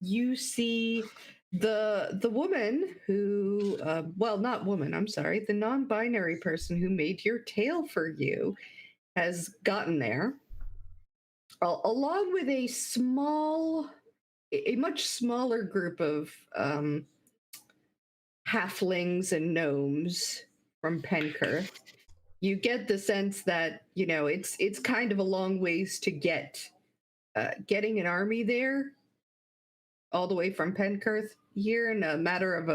You see The woman who, well, not woman, I'm sorry, the non-binary person who made your tail for you has gotten there, along with a much smaller group of halflings and gnomes from Penkirth. You get the sense that it's kind of a long ways to getting an army there, all the way from Penkirth here in a matter of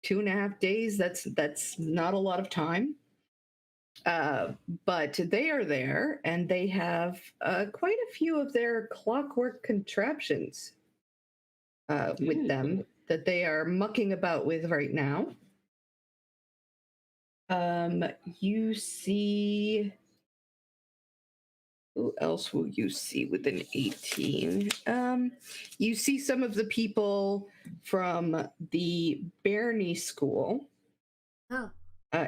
2.5 days. That's not a lot of time. But they are there, and they have quite a few of their clockwork contraptions with them that they are mucking about with right now. You see. Who else will you see with an 18? You see some of the people from the Barney School, Oh.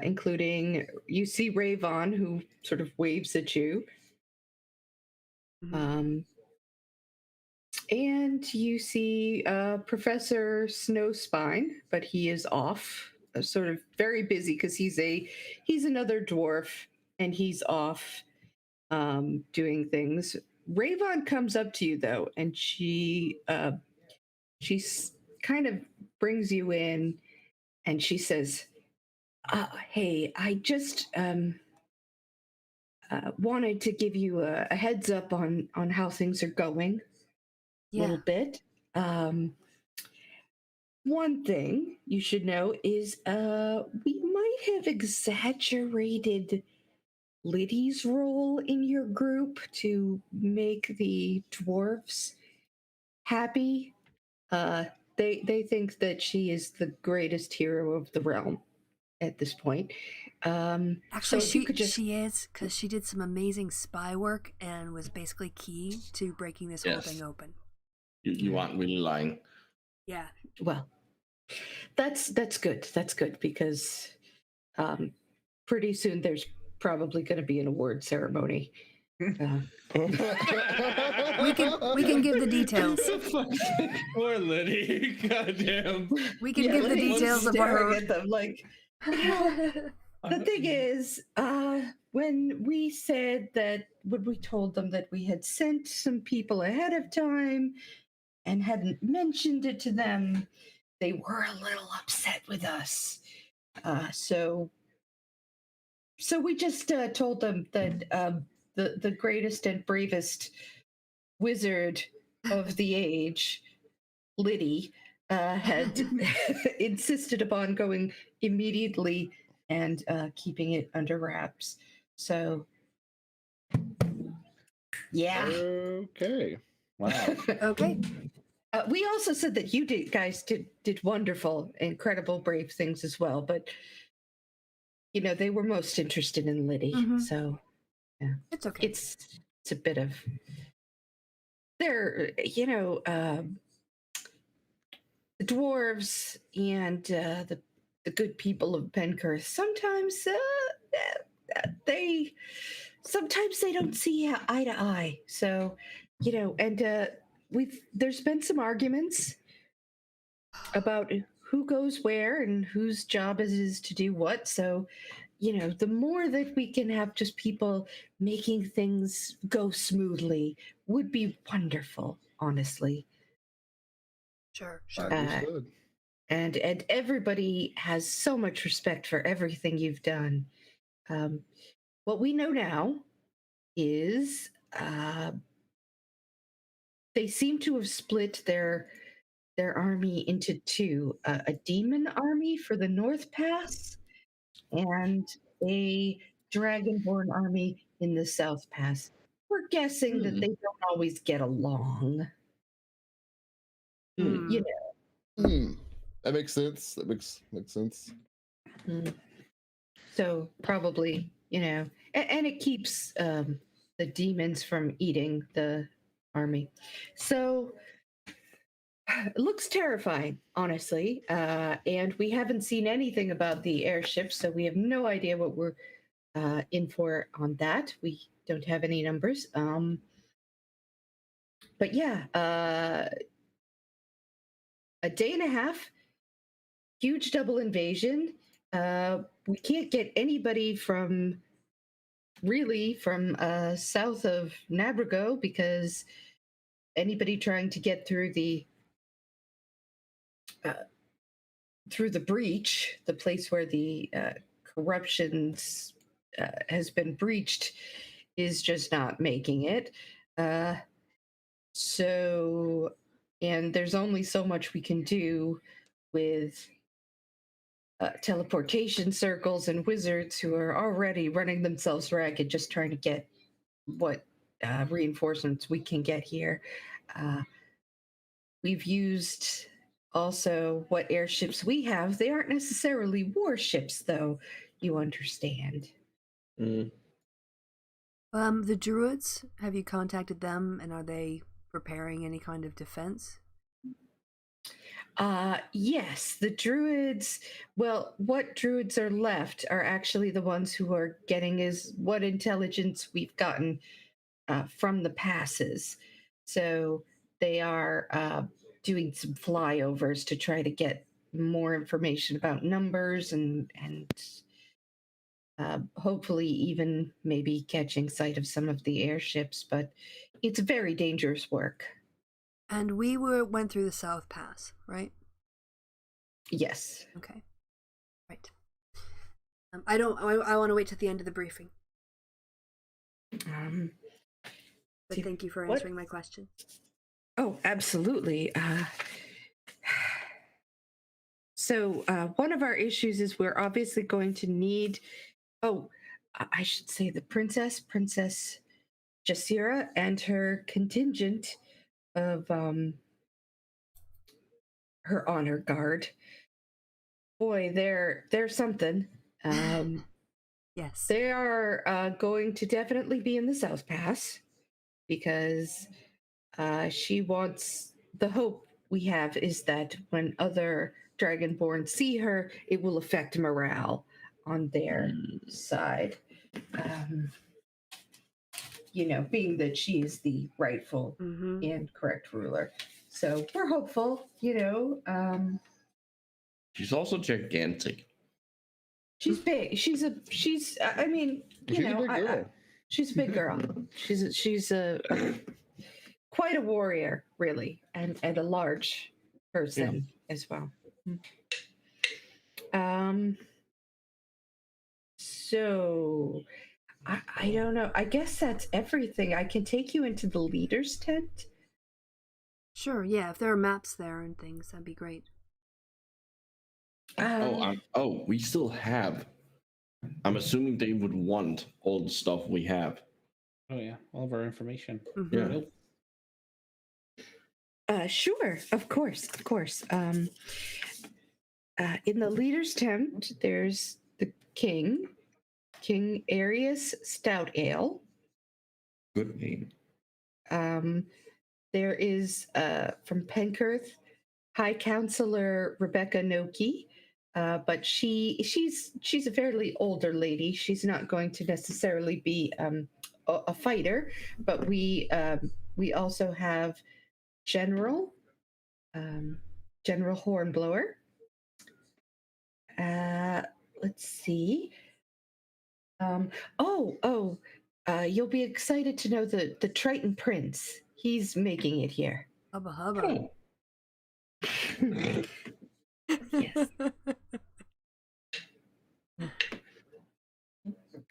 including, you see Rayvon, who sort of waves at you. Mhm. And you see Professor Snowspine, but he is off, sort of very busy because he's another dwarf, and he's off doing things. Rayvon comes up to you though, and she's kind of brings you in, and she says, "Hey, I just wanted to give you a heads up on how things are going a little bit. One thing you should know is we might have exaggerated Liddy's role in your group to make the dwarves happy. They think that she is the greatest hero of the realm at this point. Actually, so if you could just she is, because she did some amazing spy work and was basically key to breaking this whole Yes. thing open. You aren't really lying. Yeah. well, that's good. That's good because pretty soon there's probably going to be an award ceremony. We can give the details. Poor Liddy. Goddamn. We can give the details of her. At them like, the thing is, when we told them that we had sent some people ahead of time and hadn't mentioned it to them, they were a little upset with us. So we just told them that the greatest and bravest wizard of the age, Liddy, had insisted upon going immediately and keeping it under wraps. So, yeah. Okay. Wow. Okay. We also said that you guys did wonderful, incredible, brave things as well, but they were most interested in Liddy. Mhm. So, yeah, It's okay. it's a bit of they're the dwarves and the good people of Penkirth sometimes they don't see eye to eye. So and there's been some arguments about who goes where and whose job it is to do what. So the more that we can have just people making things go smoothly would be wonderful, honestly. Sure. Understood. And everybody has so much respect for everything you've done. What we know now is they seem to have split their army into two: a demon army for the North Pass and a dragonborn army in the South Pass. We're guessing that they don't always get along. That makes sense. That makes sense. So probably, and it keeps the demons from eating the army. So it looks terrifying, honestly. And we haven't seen anything about the airship, so we have no idea what we're in for on that. We don't have any numbers. But yeah, a day and a half, huge double invasion. We can't get anybody from south of Nabrigo, because anybody trying to get through the breach, the place where the corruptions has been breached, is just not making it. So, and there's only so much we can do with teleportation circles and wizards who are already running themselves ragged just trying to get what reinforcements we can get here. We've used also what airships we have. They aren't necessarily warships, though, you understand. Mm. The druids, have you contacted them, and are they preparing any kind of defense? Yes, the druids. Well, what druids are left are actually the ones who are getting is what intelligence we've gotten from the passes. So they are doing some flyovers to try to get more information about numbers and hopefully even maybe catching sight of some of the airships. But it's very dangerous work. And we went through the South Pass, right? Yes. Okay. Right. I want to wait till the end of the briefing. But thank you for answering my question. Oh, absolutely. So one of our issues is we're obviously going to need, I should say the Princess Jasira and her contingent of her honor guard. Boy, they're something. Yes. They are going to definitely be in the South Pass because she wants, the hope we have is that when other Dragonborn see her, it will affect morale on their side. Being that she is the rightful and correct ruler. So we're hopeful, She's also gigantic. She's big. She's a big girl. She's a big girl. She's a quite a warrior, really, and a large person as well. So I don't know. I guess that's everything. I can take you into the leader's tent. Sure, yeah. If there are maps there and things, that'd be great. We still have. I'm assuming they would want all the stuff we have. Oh yeah, all of our information. Mm-hmm. Yeah. Sure, of course. In the leader's tent, there's the King Arius Stout Ale. Good name. There is from Penkirth, High Counselor Rebecca Noki, but she's a fairly older lady. She's not going to necessarily be a fighter, but we also have General Hornblower. Let's see. You'll be excited to know the Triton Prince. He's making it here. Hubba hubba. Yes.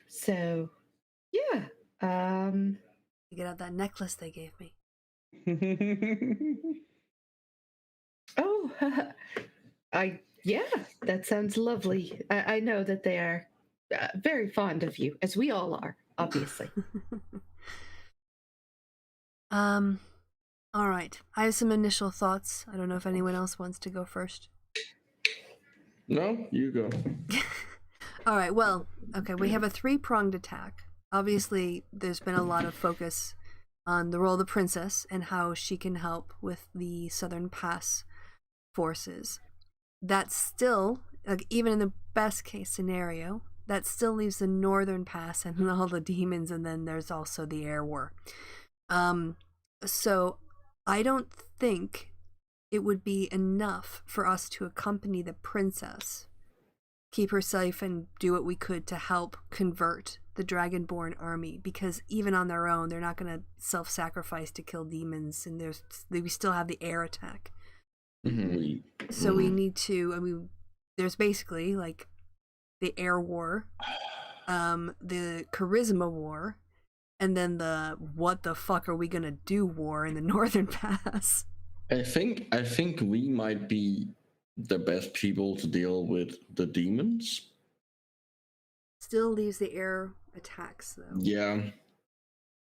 So, yeah. Get out that necklace they gave me. Oh, that sounds lovely. I know that they are very fond of you, as we all are, obviously. All right. I have some initial thoughts. I don't know if anyone else wants to go first. No, you go. All right. Well, okay. We have a 3-pronged attack. Obviously, there's been a lot of focus on the role of the princess and how she can help with the Southern Pass forces. That still, even in the best case scenario, that still leaves the Northern Pass and all the demons, and then there's also the air war. So I don't think it would be enough for us to accompany the princess, keep her safe, and do what we could to help convert the Dragonborn army, because even on their own, they're not going to self-sacrifice to kill demons, and we still have the air attack. So we need to, I mean, there's basically like the air war, the charisma war, and then the what the fuck are we gonna do war in the Northern Pass. I think we might be the best people to deal with the demons. Still leaves the air attacks though. Yeah.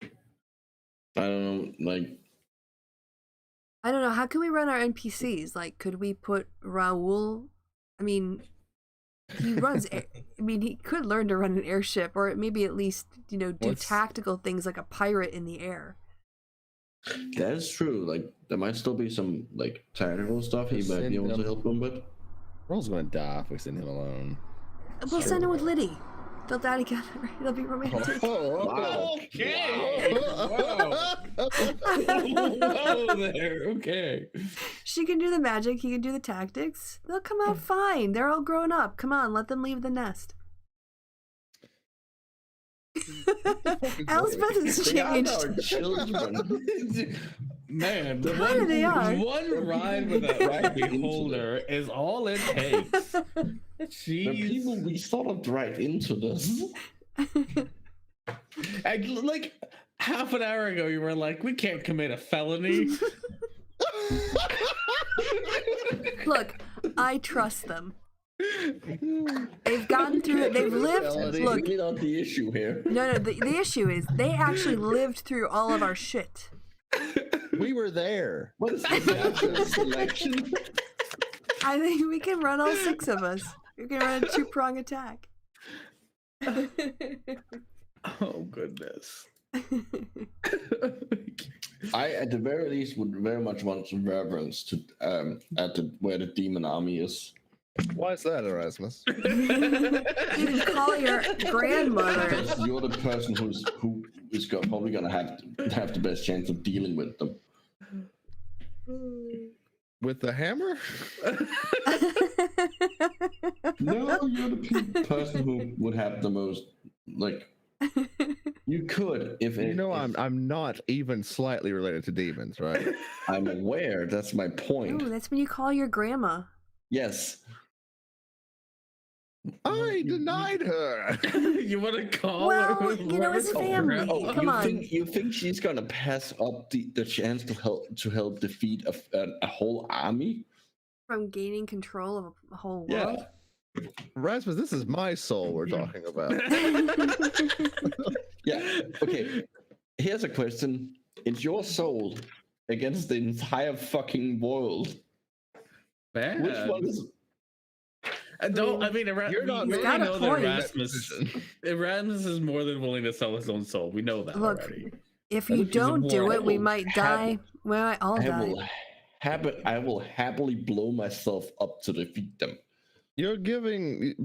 I don't know, like, I don't know, how can we run our NPCs? Like, could we put Raoul? I mean, he runs. I mean, he could learn to run an airship, or maybe at least, you know, do tactical things like a pirate in the air. that is true. Like, there might still be some like tactical stuff he might be able to help them with. Roll's gonna die if we send him alone. We'll send him with Liddy. They'll die together. It'll be romantic. Okay. Whoa there. Okay. She can do the magic. He can do the tactics. They'll come out fine. They're all grown up. Come on, let them leave the nest. Elspeth has changed. Man, They are. one ride with a right beholder is all it takes. The Jeez. people we sort of dragged into this. And, like half an hour ago, you were like, "We can't commit a felony." Look, I trust them. They've gotten through it. They've lived. Look, Really not the issue here. no. The issue is they actually lived through all of our shit. We were there. What is the natural selection? I think we can run all 6 of us. We can run a 2-prong attack. Oh goodness. I, at the very least, would very much want some reverence to where the demon army is. Why is that, Erasmus? You can call your grandmother. Because you're the person who is probably gonna have the best chance of dealing with them. With the hammer? No, you're the person who would have the most, like, you could if You know, if I'm not even slightly related to demons, right? I'm aware. That's my point. Ooh, that's when you call your grandma. Yes. I denied her. You want to call Well, her? you know, it's family. Oh, Come on. you think she's gonna pass up the chance to help defeat a whole army? From gaining control of a whole Yeah. world. Erasmus, this is my soul we're talking about. Yeah. Okay. Here's a question: it's your soul against the entire fucking world. Bad. Which one is? Don't. I mean, You're not we making already a know that point. Erasmus is more than willing to sell his own soul. We know that Look, already. if you He's a don't do it, we moral might die. We might all die. I will happily blow myself up to defeat them. You're giving. You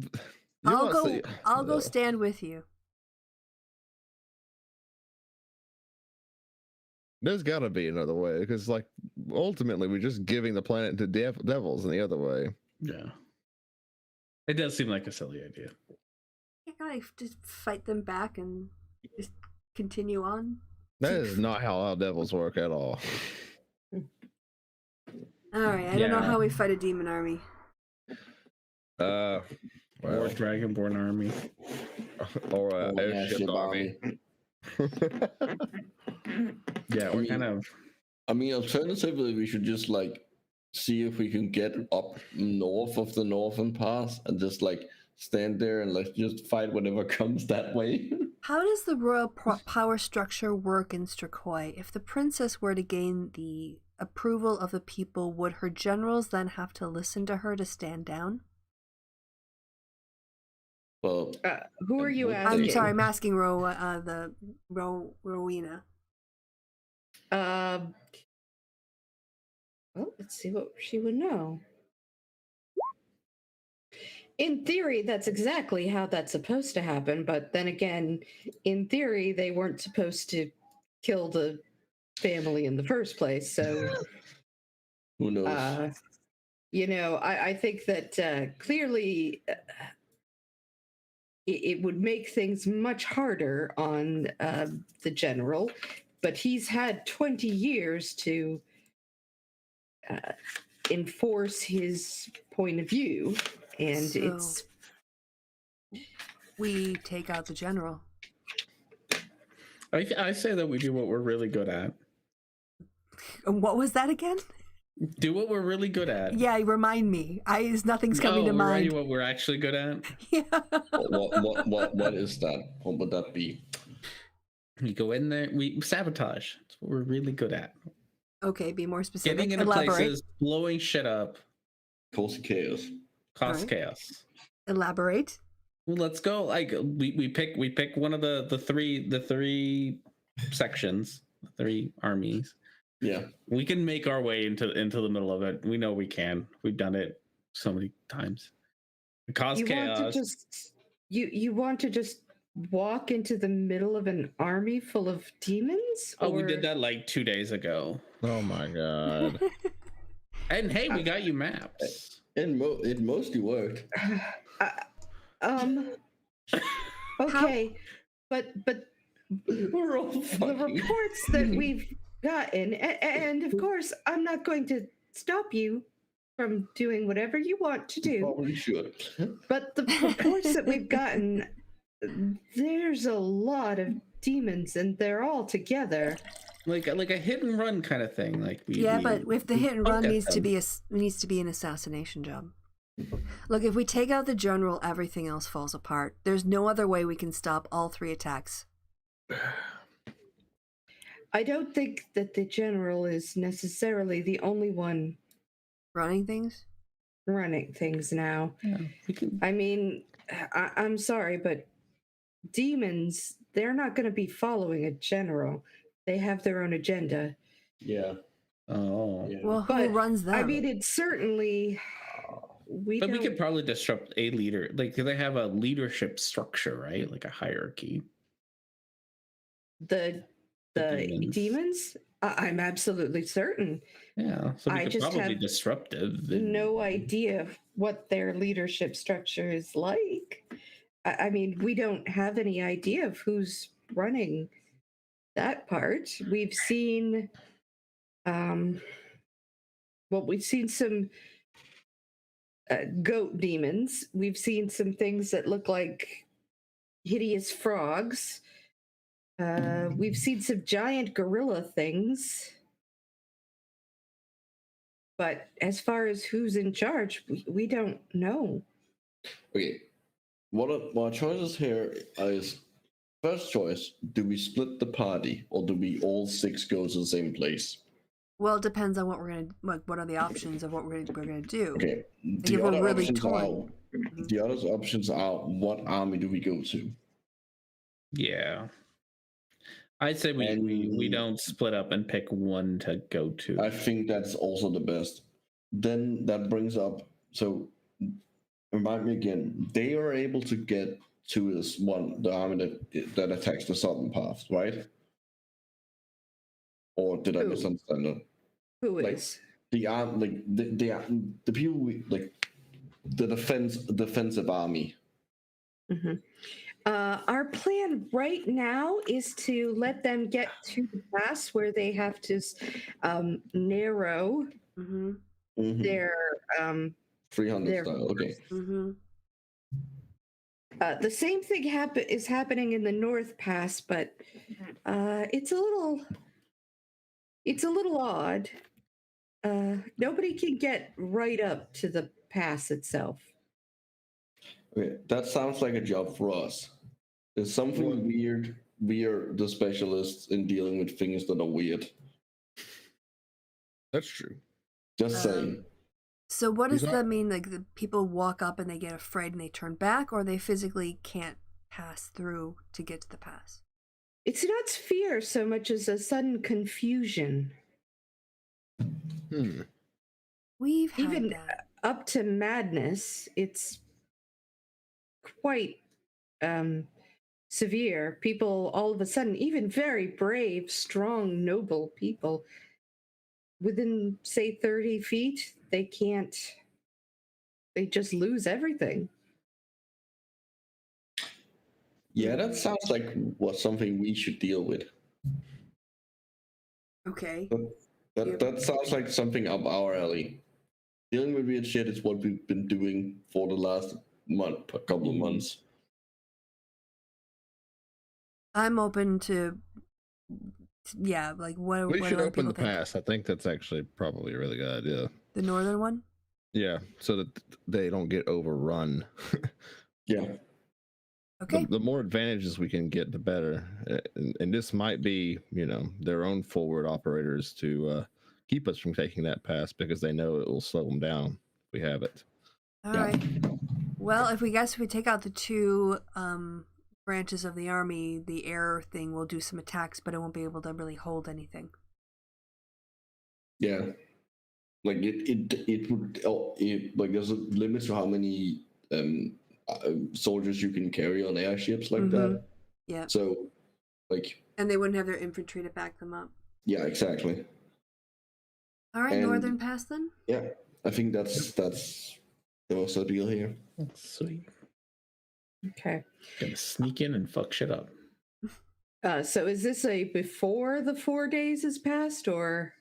I'll want go. to- I'll go stand with you. There's got to be another way, because, like, ultimately, we're just giving the planet to devils in the other way. Yeah. It does seem like a silly idea. Can't I just fight them back and just continue on? That is not how our devils work at all. All right. I don't know Yeah. how we fight a demon army. Or Well, Dragonborn army. or Oh, yeah, airship ship army. Yeah, we're mean- kind of. I mean, alternatively, we should just like see if we can get up north of the Northern Pass and just like stand there and like just fight whatever comes that way. How does the royal power structure work in Strakoi? If the princess were to gain the approval of the people, would her generals then have to listen to her to stand down? Well, Who are you I'm asking? I'm sorry, I'm asking Rowena. Well, let's see what she would know. In theory, that's exactly how that's supposed to happen. But then again, in theory, they weren't supposed to kill the family in the first place. So Who knows? I think that clearly it would make things much harder on the general, but he's had 20 years to enforce his point of view, and So we take out the general. I say that we do what we're really good at. What was that again? Do what we're really good at. Yeah, remind me. Nothing's coming to mind. What we're actually good at. Yeah. What is that? What would that be? We go in there, we sabotage. That's what we're really good at. Okay, be more specific. Getting into Elaborate. places, blowing shit up, Cause chaos. cause Alright. chaos. Elaborate. Well, let's go. Like we pick one of the three sections, the 3 armies. Yeah. We can make our way into the middle of it. We know we can. We've done it so many times. Cause chaos. You want to just walk into the middle of an army full of demons? Oh, we did that like 2 days ago. Oh my god. And hey, we got you maps. It mostly worked. Okay, but We're all the fucking. reports that we've gotten, and of course, I'm not going to stop you from doing whatever you want to do. Probably should. But the reports that we've gotten, there's a lot of demons, and they're all together. Like a hit and run kind of thing. Like But if the hit and run poke at needs to them. be an assassination job. Look, if we take out the general, everything else falls apart. There's no other way we can stop all 3 attacks. I don't think that the general is necessarily the only one Running things? running things now. Yeah, we can. I mean, I'm sorry, but demons, they're not going to be following a general. They have their own agenda. Yeah. Oh. Yeah. Well, who But, runs them? I mean, it's certainly... But we could probably disrupt a leader. Like they have a leadership structure, right? Like a hierarchy. The demons? I'm absolutely certain. Yeah. So we I could just probably have disrupt it. No idea what their leadership structure is like. I mean, we don't have any idea of who's running that part. We've seen, we've seen some goat demons. We've seen some things that look like hideous frogs. We've seen some giant gorilla things. But as far as who's in charge, we don't know. Okay. What our choices here is, first choice, do we split the party or do we all 6 go to the same place? Well, it depends on what we're gonna. What are the options of what we're gonna do? Okay. if The we're other really options torn. are, the other options are, what army do we go to? Yeah. I'd say we don't split up and pick one to go to. I think that's also the best. Then that brings up, so remind me again, they are able to get to this one, the army that attacks the southern path, right? Or did I Who? misunderstand that? Who Like, is? the arm, like the people like the defensive army. Mhm. Our plan right now is to let them get to the pass where they have to narrow Mm-hmm. Mhm. their 300 their style. Okay. Mm-hmm. the same thing is happening in the North Pass, but it's a little odd. Nobody can get right up to the pass itself. Okay, that sounds like a job for us. There's something weird. We are the specialists in dealing with things that are weird. That's true. Just saying. So what does He's that not- mean? Like the people walk up and they get afraid and they turn back, or they physically can't pass through to get to the pass? It's not fear so much as a sudden confusion. We've had Even that. up to madness, it's quite severe. People all of a sudden, even very brave, strong, noble people, within, say, 30 feet, they can't. They just lose everything. Yeah, that sounds like something we should deal with. Okay. That sounds like something up our alley. Dealing with weird shit is what we've been doing for the last couple of months. I'm open to. Yeah, like what? We what should do other open people the think? pass. I think that's actually probably a really good idea. The northern one. Yeah, so that they don't get overrun. Yeah. Okay. The more advantages we can get, the better. And this might be, their own forward operators to keep us from taking that pass because they know it will slow them down if we have it. All Yeah. right. Well, if we take out the two branches of the army, the air thing will do some attacks, but it won't be able to really hold anything. Yeah. Like it would like there's a limit to how many soldiers you can carry on airships like that. Yeah. So like, and they wouldn't have their infantry to back them up. Yeah, exactly. All right, And- northern pass then. Yeah, I think that's the deal here. Sweet. Okay. Gonna sneak in and fuck shit up. So is this a before the 4 days has passed, or?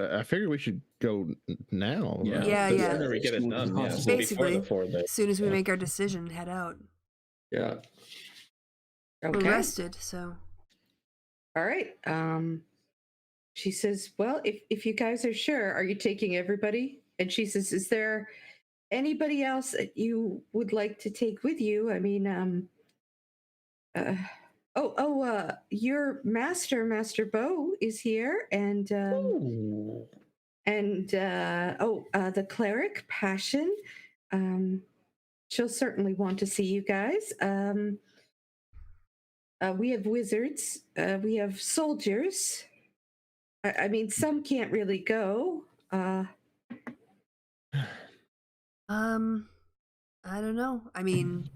I figure we should go now. Yeah, Yeah, the yeah. sooner we get it done. Yeah. So Basically, before the 4 days. As soon as we Yeah. make our decision, head out. Yeah. We're Okay. rested, so. All right. She says, well, if you guys are sure, are you taking everybody? And she says, is there anybody else that you would like to take with you? I mean, your Master Bo is here, and Ooh. the cleric Passion. She'll certainly want to see you guys. We have wizards. We have soldiers. I mean, some can't really go. I don't know. I mean,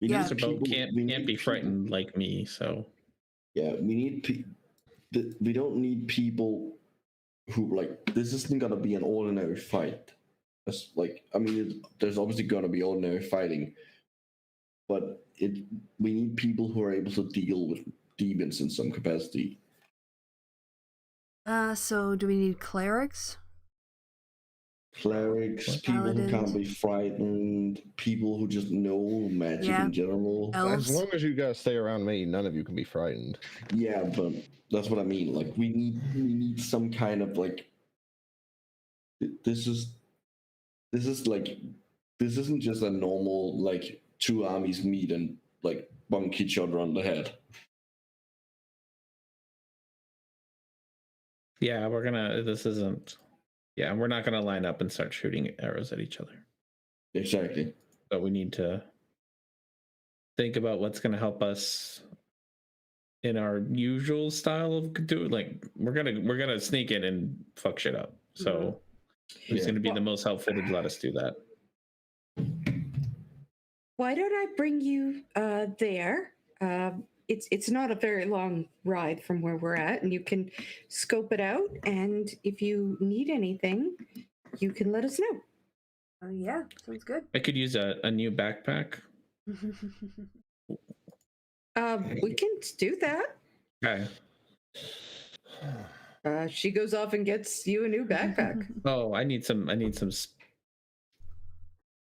We Yeah. need Mr. Bo people- can't we need be people- frightened like me, so Yeah, we need we don't need people who like this isn't gonna be an ordinary fight. That's like I mean, there's obviously gonna be ordinary fighting, but we need people who are able to deal with demons in some capacity. so do we need clerics? Clerics, people who can't be frightened, people who just know magic Yeah. in general. Elves? As long as you guys stay around me, none of you can be frightened. Yeah, but that's what I mean. Like we need some kind of like this isn't just a normal like two armies meet and like bonk each other on the head. yeah, we're not gonna line up and start shooting arrows at each other. Exactly. But we need to think about what's gonna help us in our usual style of doing. Like we're gonna sneak in and fuck shit up. So it's Yeah. gonna be the most helpful to let us do that. Why don't I bring you there? It's not a very long ride from where we're at, and you can scope it out. And if you need anything, you can let us know. Yeah, sounds good. I could use a new backpack. We can do that. Okay. She goes off and gets you a new backpack. Oh, I need some.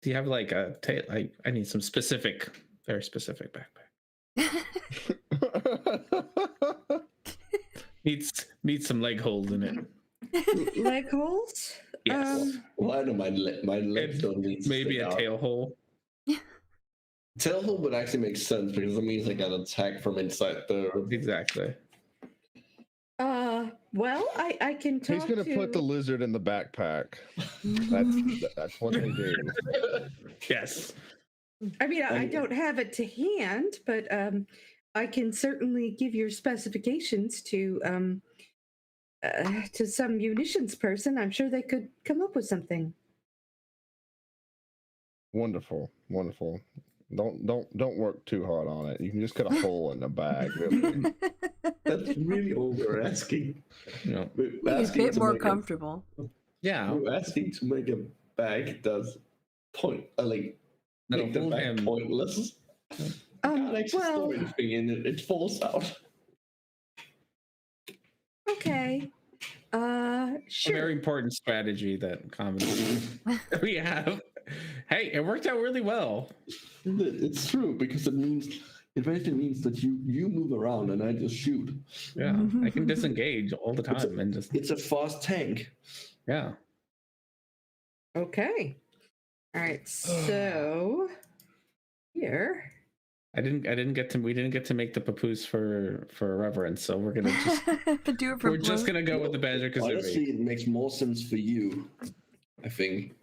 Do you have like a tail? I need some specific, very specific backpack. Needs some leg holes in it. Leg holes? Yes. Why do my legs And don't need to maybe stick a out? tail hole. Tail hole would actually make sense because it means I got attacked from inside the. Exactly. Well, I can talk He's gonna to... put the lizard in the backpack. That's what they do. Yes. I mean, I don't have it to hand, but I can certainly give your specifications to some munitions person. I'm sure they could come up with something. Wonderful. Don't work too hard on it. You can just cut a hole in the bag. Really. That's really over asking. No. Make it a bit more comfortable. Yeah. We're asking to make a bag that's like That'll make the hold bag him. pointless. You can't actually store anything in it. It falls out. Okay. A Sure. very important strategy that commonly we have. Hey, it worked out really well. It's true because it basically means that you move around and I just shoot. Yeah, I can disengage all the time and just It's a fast tank. yeah. Okay. All right. So here. We didn't get to make the papoose for reverence, so we're gonna just Do it for we're just Blue. gonna go with the Banjo Honestly, Kazooie. it makes more sense for you, I think.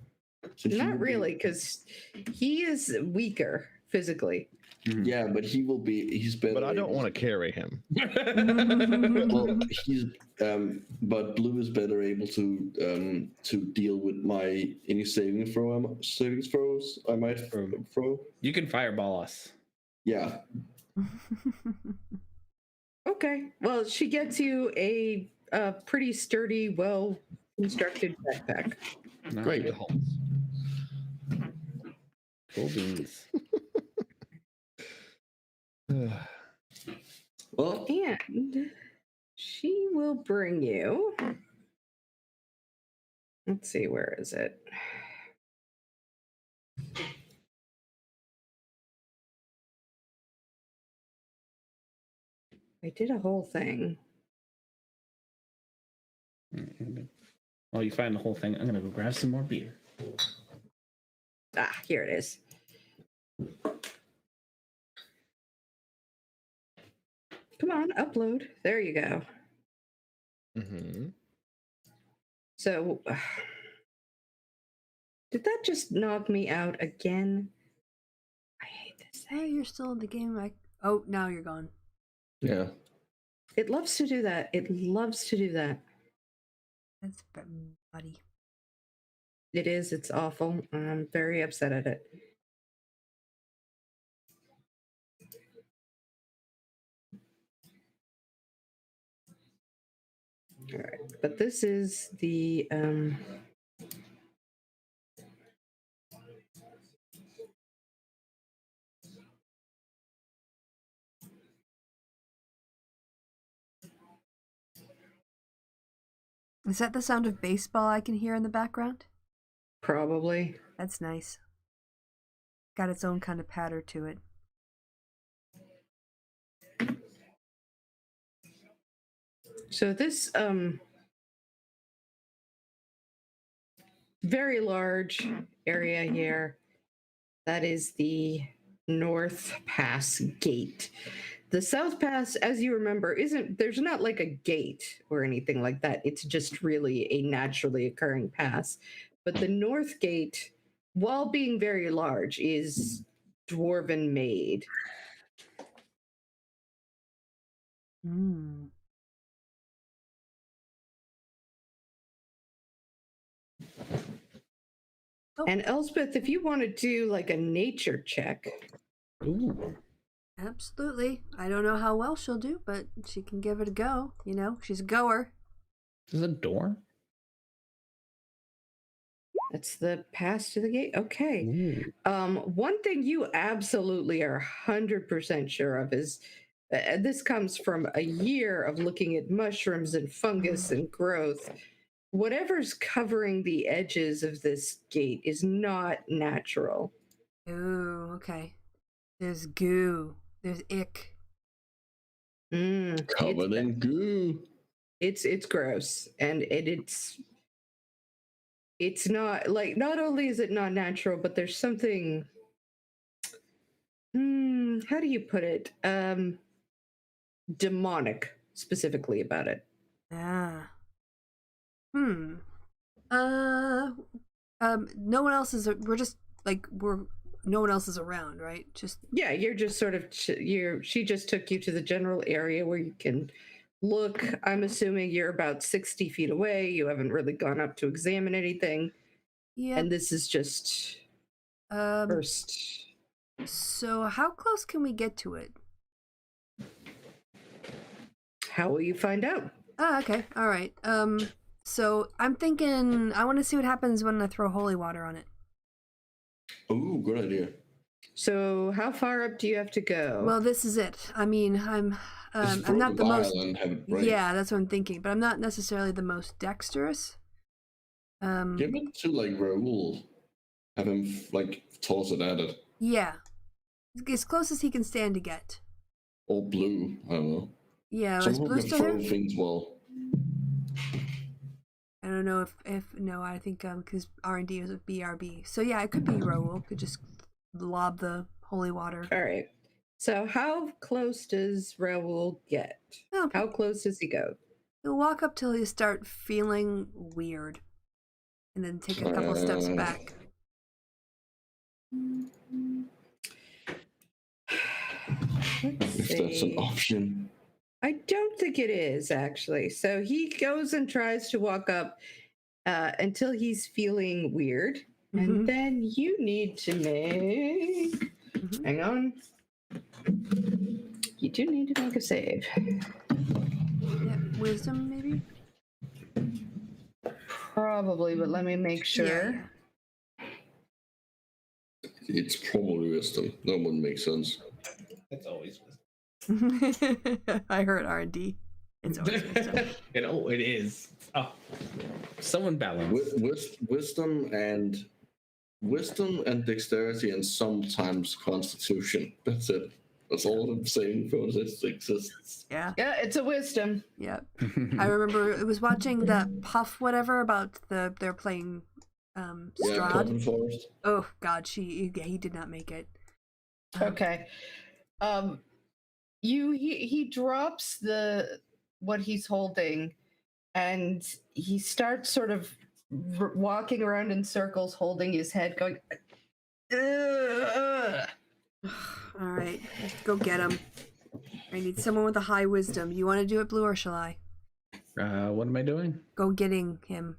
Since you Not will be- really, because he is weaker physically. Yeah, but he's better. But I don't want to carry him. Well, but Blue is better able to deal with any savings throws I might throw. You can fireball us. Yeah. Okay. Well, she gets you a pretty sturdy, well constructed backpack. No, Great. cool beans. Well, And she will bring you. Let's see, where is it? I did a whole thing. While you find the whole thing, I'm gonna go grab some more beer. Ah, here it is. Come on, upload. There you go. Mm-hmm. So, did that just knock me out again? I hate this Hey, thing. you're still in the game. Oh, now you're gone. yeah. It loves to do that. It loves to do that. That's buddy. It is. It's awful. I'm very upset at it. All right, but this is the Is that the sound of baseball I can hear in the background? probably. That's nice. Got its own kind of patter to it. So this very large area here, that is the North Pass gate. The South Pass, as you remember, there's not like a gate or anything like that. It's just really a naturally occurring pass. But the North Gate, while being very large, is dwarven made. Mm. Oh. And Elspeth, if you want to do like a nature check. Ooh. Absolutely. I don't know how well she'll do, but she can give it a go. You know, she's a goer. Is this a door? That's the pass to the gate. Okay. Ooh. One thing you absolutely are 100% sure of is this comes from a year of looking at mushrooms and fungus and growth. Whatever's covering the edges of this gate is not natural. Ooh, okay. There's goo. There's ick. Covered in goo. It's gross, and it's not like, not only is it not natural, but there's something, how do you put it, demonic specifically about it. Ah. No one else is. No one else is around, right? Just Yeah, you're just sort of she just took you to the general area where you can look. I'm assuming you're about 60 feet away. You haven't really gone up to examine anything. yeah. And this is just first. So how close can we get to it? How will you find out? Oh, okay. All right. So I'm thinking I want to see what happens when I throw holy water on it. Ooh, good idea. So how far up do you have to go? Well, this is it. I mean, I'm Throw not the the most. vial and have it break. Yeah, that's what I'm thinking. But I'm not necessarily the most dexterous. Give it to like Raoul. Have him like toss it at it. Yeah, as close as he can stand to get. Or blue. I don't know. Yeah, is Someone Blue can still throw here? things well. I don't know if no, I think because R&D is a BRB. So yeah, it could be Raoul. Could just lob the holy water. All right. So how close does Raoul get? Oh, How close does he go? he'll walk up till he start feeling weird, and then take a couple steps back. Let's If that's an see. option. I don't think it is actually. So he goes and tries to walk up until he's feeling weird, Mhm. and then you need to make. Mhm. Hang on. You do need to make a save. Yeah, wisdom maybe. Probably, but let me make sure. It's probably wisdom. That wouldn't make sense. It's always Yeah. I heard R&D. It's always wisdom. it is. Oh, someone balance. Wisdom and dexterity and sometimes constitution. That's it. That's all I'm saying for this exists. Yeah. Yeah, it's a wisdom. Yeah. I remember it was watching that Puff whatever about they're playing Yeah, Strahd. Cotton Forest. Oh God, he did not make it. Okay. He drops what he's holding, and he starts sort of walking around in circles, holding his head, going. Ugh. All right, go get him. I need someone with a high wisdom. You want to do it, Blue, or shall I? What am I doing? Go getting him.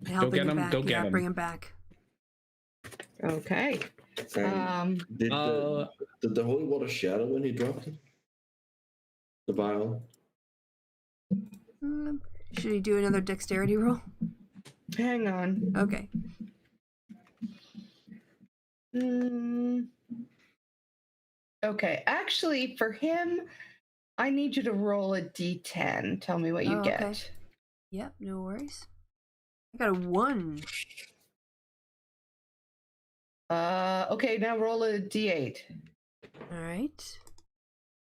Helping get him him, back. go get him. Bring him back. Okay. Did the holy water shatter when he dropped it? The vial? Should he do another dexterity roll? Hang on. Okay. Okay. Actually, for him, I need you to roll a d10. Tell me what you get. Okay. Yep, no worries. I got a 1. Okay, now roll a d8. All right.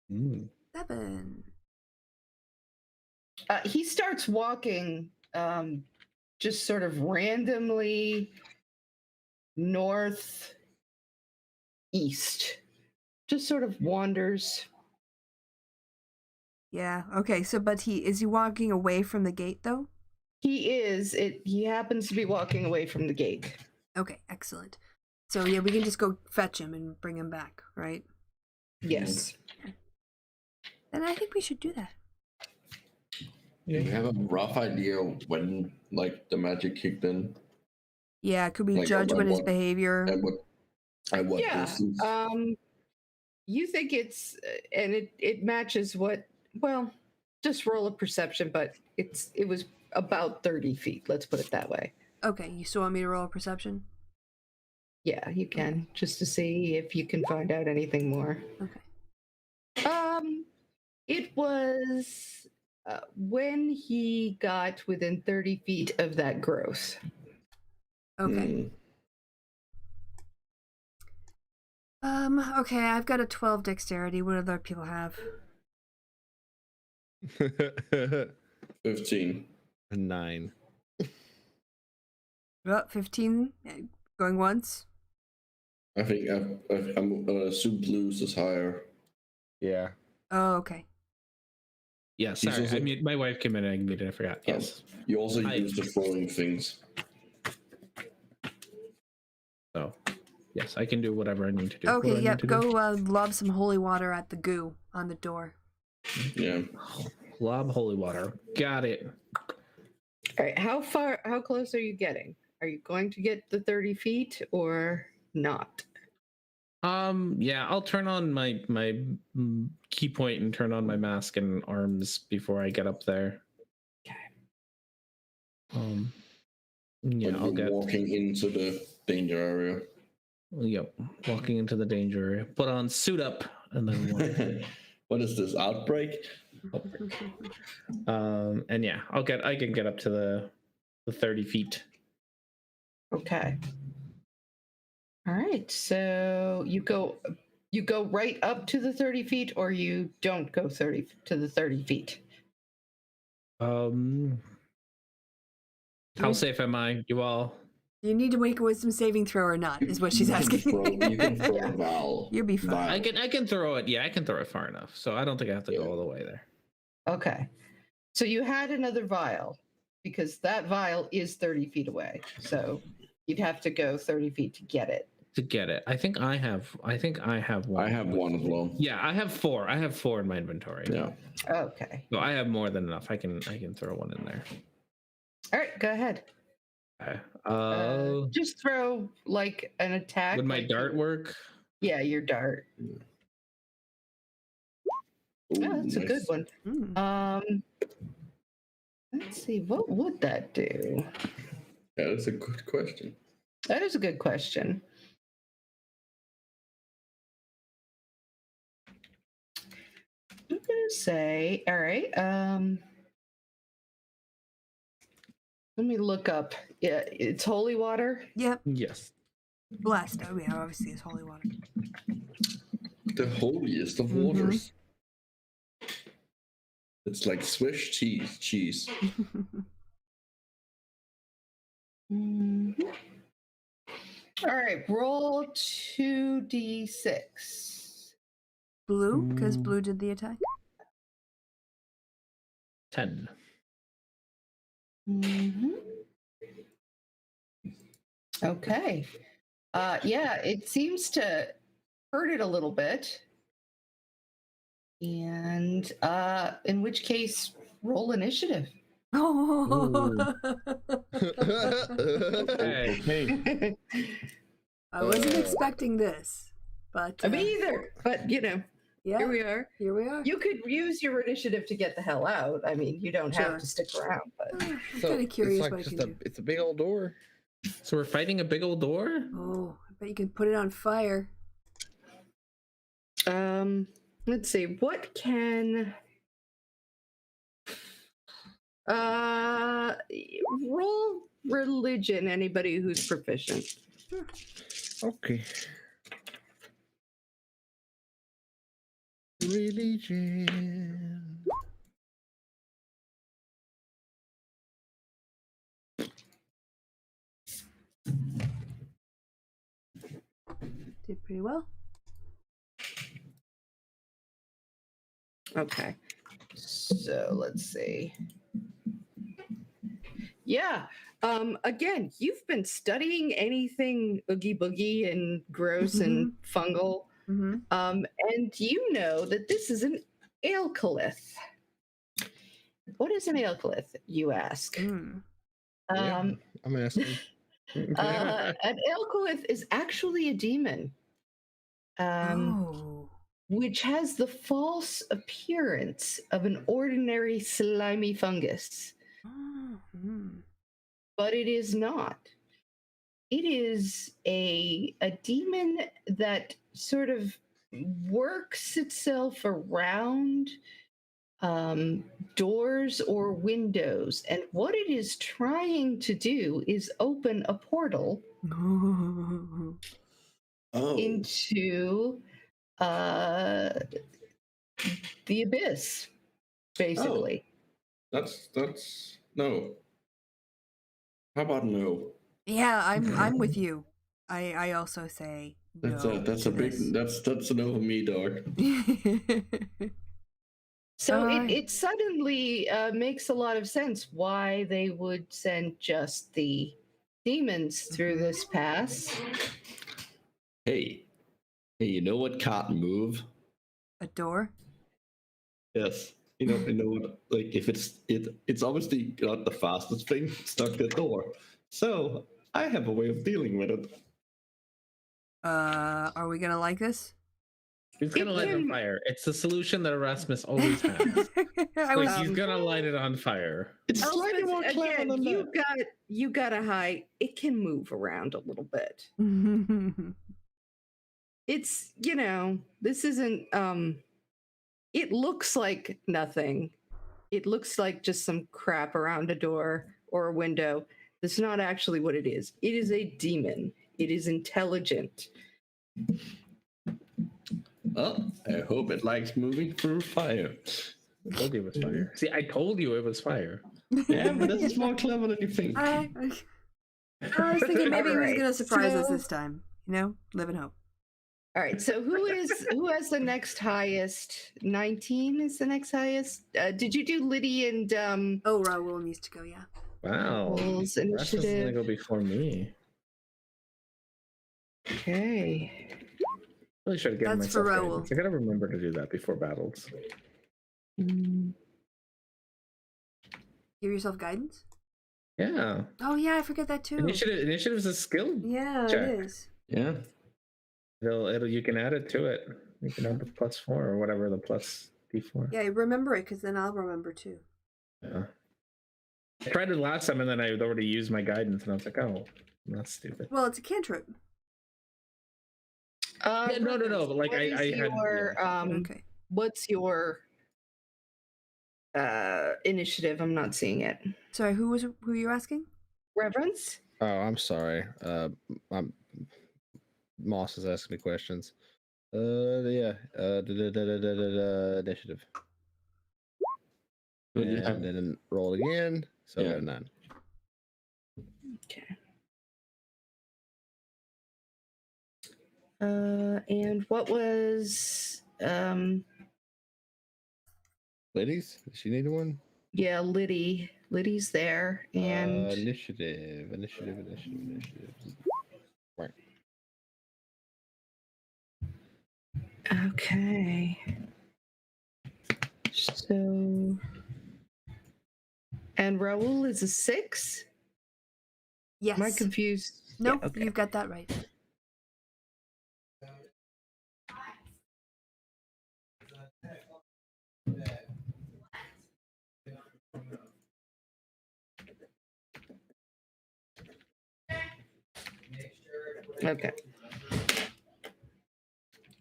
7. He starts walking just sort of randomly north east. Just sort of wanders. Yeah. Okay. So, but is he walking away from the gate though? He is. He happens to be walking away from the gate. Okay. Excellent. So yeah, we can just go fetch him and bring him back, right? Yes. Then I think we should do that. Do you have a rough idea when like the magic kicked in? Yeah. Could we Like, judge when his what- behavior? At what Yeah. distance? You think it's and it matches what? Well, just roll a perception, but it was about 30 feet. Let's put it that way. Okay. You still want me to roll a perception? Yeah, you can, just to see if you can find out anything more. Okay. It was when he got within 30 feet of that growth. Okay. Okay, I've got a 12 dexterity. What do other people have? 15. 9. Oh, 15. Going once. I think I'm gonna assume blues is higher. Yeah. Oh, okay. Yeah, He's sorry. also- I mean, my wife came in and I muted. I forgot. Yes. You also Hi. use the throwing things. So, yes, I can do whatever I need to do. What do I Okay, need yep. to Go do? lob some holy water at the goo on the door. Yeah. Lob holy water. Got it. All right, how close are you getting? Are you going to get the 30 feet or not? Yeah, I'll turn on my key point and turn on my mask and arms before I get up there. Okay. Yeah, When I'll you're get. walking into the danger area. Yep, walking into the danger area. Put on suit up and then walk. What is this outbreak? And yeah, I can get up to the 30 feet. Okay. All right. So you go right up to the 30 feet, or you don't go 30 to the 30 feet. How safe am I, you all? You need to make a wisdom saving throw or not, is what she's You can asking. you can throw a vial. You'll be fine. Vial. I can throw it. Yeah, I can throw it far enough. So I don't think I have to go Yeah. all the way there. Okay. So you had another vial because that vial is 30 feet away. So you'd have to go 30 feet to get it. To get it, I think I have one. I have one as well. Yeah, I have 4. I have 4 in my inventory. Yeah. Okay. So I have more than enough. I can throw one in there. All right. Go ahead. Okay. Just throw like an attack. Would my like dart work? Yeah, your dart. Ooh, Oh, that's a good nice. one. Mm. Let's see. What would that do? Yeah, that's a good question. That is a good question. I'm gonna say, all right. Let me look up. Yeah, it's holy water. Yep. Yes. Blessed. Oh, yeah, obviously it's holy water. The holiest of waters. It's like Swiss cheese. Mhm. All right, roll 2d6. Blue, because blue did the attack. 10. Mhm. Okay. Yeah, it seems to hurt it a little bit. And in which case, roll initiative. Oh. Okay. I wasn't expecting this, but I mean, either, but yeah, here we are. here we are. You could use your initiative to get the hell out. I mean, you don't Sure. have to stick around, but I'm So kind of curious it's like what I just can do. it's a big old door. So we're fighting a big old door? Oh, I bet you can put it on fire. let's see, what can roll religion, anybody who's proficient. Okay. Religion. Did pretty well. Okay. So let's see. Yeah. Again, you've been studying anything oogie boogie and gross and fungal. Mm-hmm. And you know that this is an aelcolith. What is an aelcolith, you ask? Mm. Yeah. I'm asking. An aelcolith is actually a demon. Oh. Which has the false appearance of an ordinary slimy fungus. Mm. But it is not. It is a demon that sort of works itself around doors or windows. And what it is trying to do is open a portal Oh. into the abyss, basically. That's no. How about no? Yeah, I'm with you. I also say That's no a to big this. that's a no for me, dog. So Alright. it suddenly makes a lot of sense why they would send just the demons through this pass. Hey, you know what can't move? A door? Yes. You know what? Like if it's obviously not the fastest thing, stuck the door. So I have a way of dealing with it. Are we gonna like this? He's gonna light it on fire. It's the solution that Erasmus always has. I was. He's gonna light it on fire. It's slightly Elspeth, more clever again, than you that. got a high. It can move around a little bit. It's, this isn't it looks like nothing. It looks like just some crap around a door or a window. That's not actually what it is. It is a demon. It is intelligent. Well, I hope it likes moving through fire. I told you it was fire. See, I told you it was fire. Yeah, but this is more clever than you think. I was thinking maybe he was Alright, gonna surprise us so- this time. Live in hope. All right. So who has the next highest? 19 is the next highest. Did you do Liddy and Oh, Raoul needs to go. Yeah. Wow. Raoul's Erasmus is gonna initiative? go before me. Okay. Really should have given That's for myself Raoul. guidance. I gotta remember to do that before battles. Mm, Give yourself guidance. Yeah. Oh yeah, I forget that too. Initiative is a skill. Yeah, check. it is. Yeah. You can add it to it. You can add the +4 or whatever the plus D4. Yeah, remember it because then I'll remember too. Yeah. I tried it last time and then I had already used my guidance and I was like, oh, that's stupid. Well, it's a cantrip. Yeah, no. But like what I is had. your, Okay. what's your initiative? I'm not seeing it. Sorry, who are you asking? Reverence? Oh, I'm sorry. Moss is asking me questions. Yeah. Initiative. What do you have? And then roll again. So I Yeah. got a 9. Okay. And what was Ladies, does she need one? yeah, Liddy. Liddy's there. And Initiative. Right. okay. So and Raoul is a 6? Yes. Am I confused? Nope, Yeah, okay. you've got that right. Okay.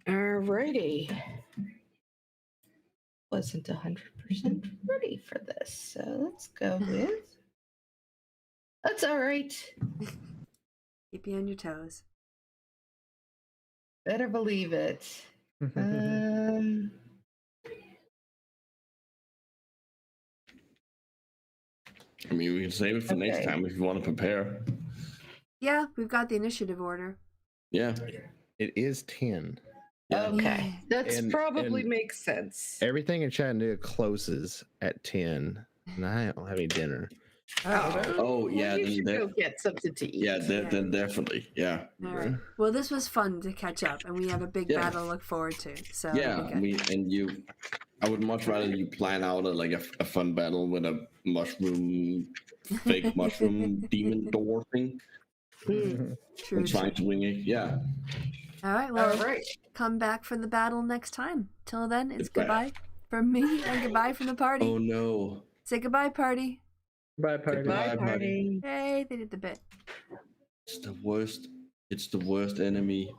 Alrighty. Wasn't 100% ready for this, so let's go with. That's all right. Keep you on your toes. Better believe it. Uh, I mean, we can save it for next Okay. time if you want to prepare. Yeah, we've got the initiative order. Yeah. It is 10. Okay, that's And- probably and- makes sense. Everything in Chattanooga closes at 10, and I don't have any dinner. Oh, yeah. you Then should go get something to eat. yeah, then definitely. Yeah. All right. Well, this was fun to catch up, and we have a big Yeah. battle to look forward to. So Yeah. it'll be good. I would much rather you plan out a fun battle with a fake mushroom demon door thing Hmm. True. and trying to wing it. Yeah. All right. All Well, right. come back for the battle next time. Till then, it's Goodbye. goodbye from me and goodbye from the party. Oh no. Say goodbye, party. Bye, party. Bye, Bye, party. Hey, they did the bit. It's the worst. It's the worst enemy of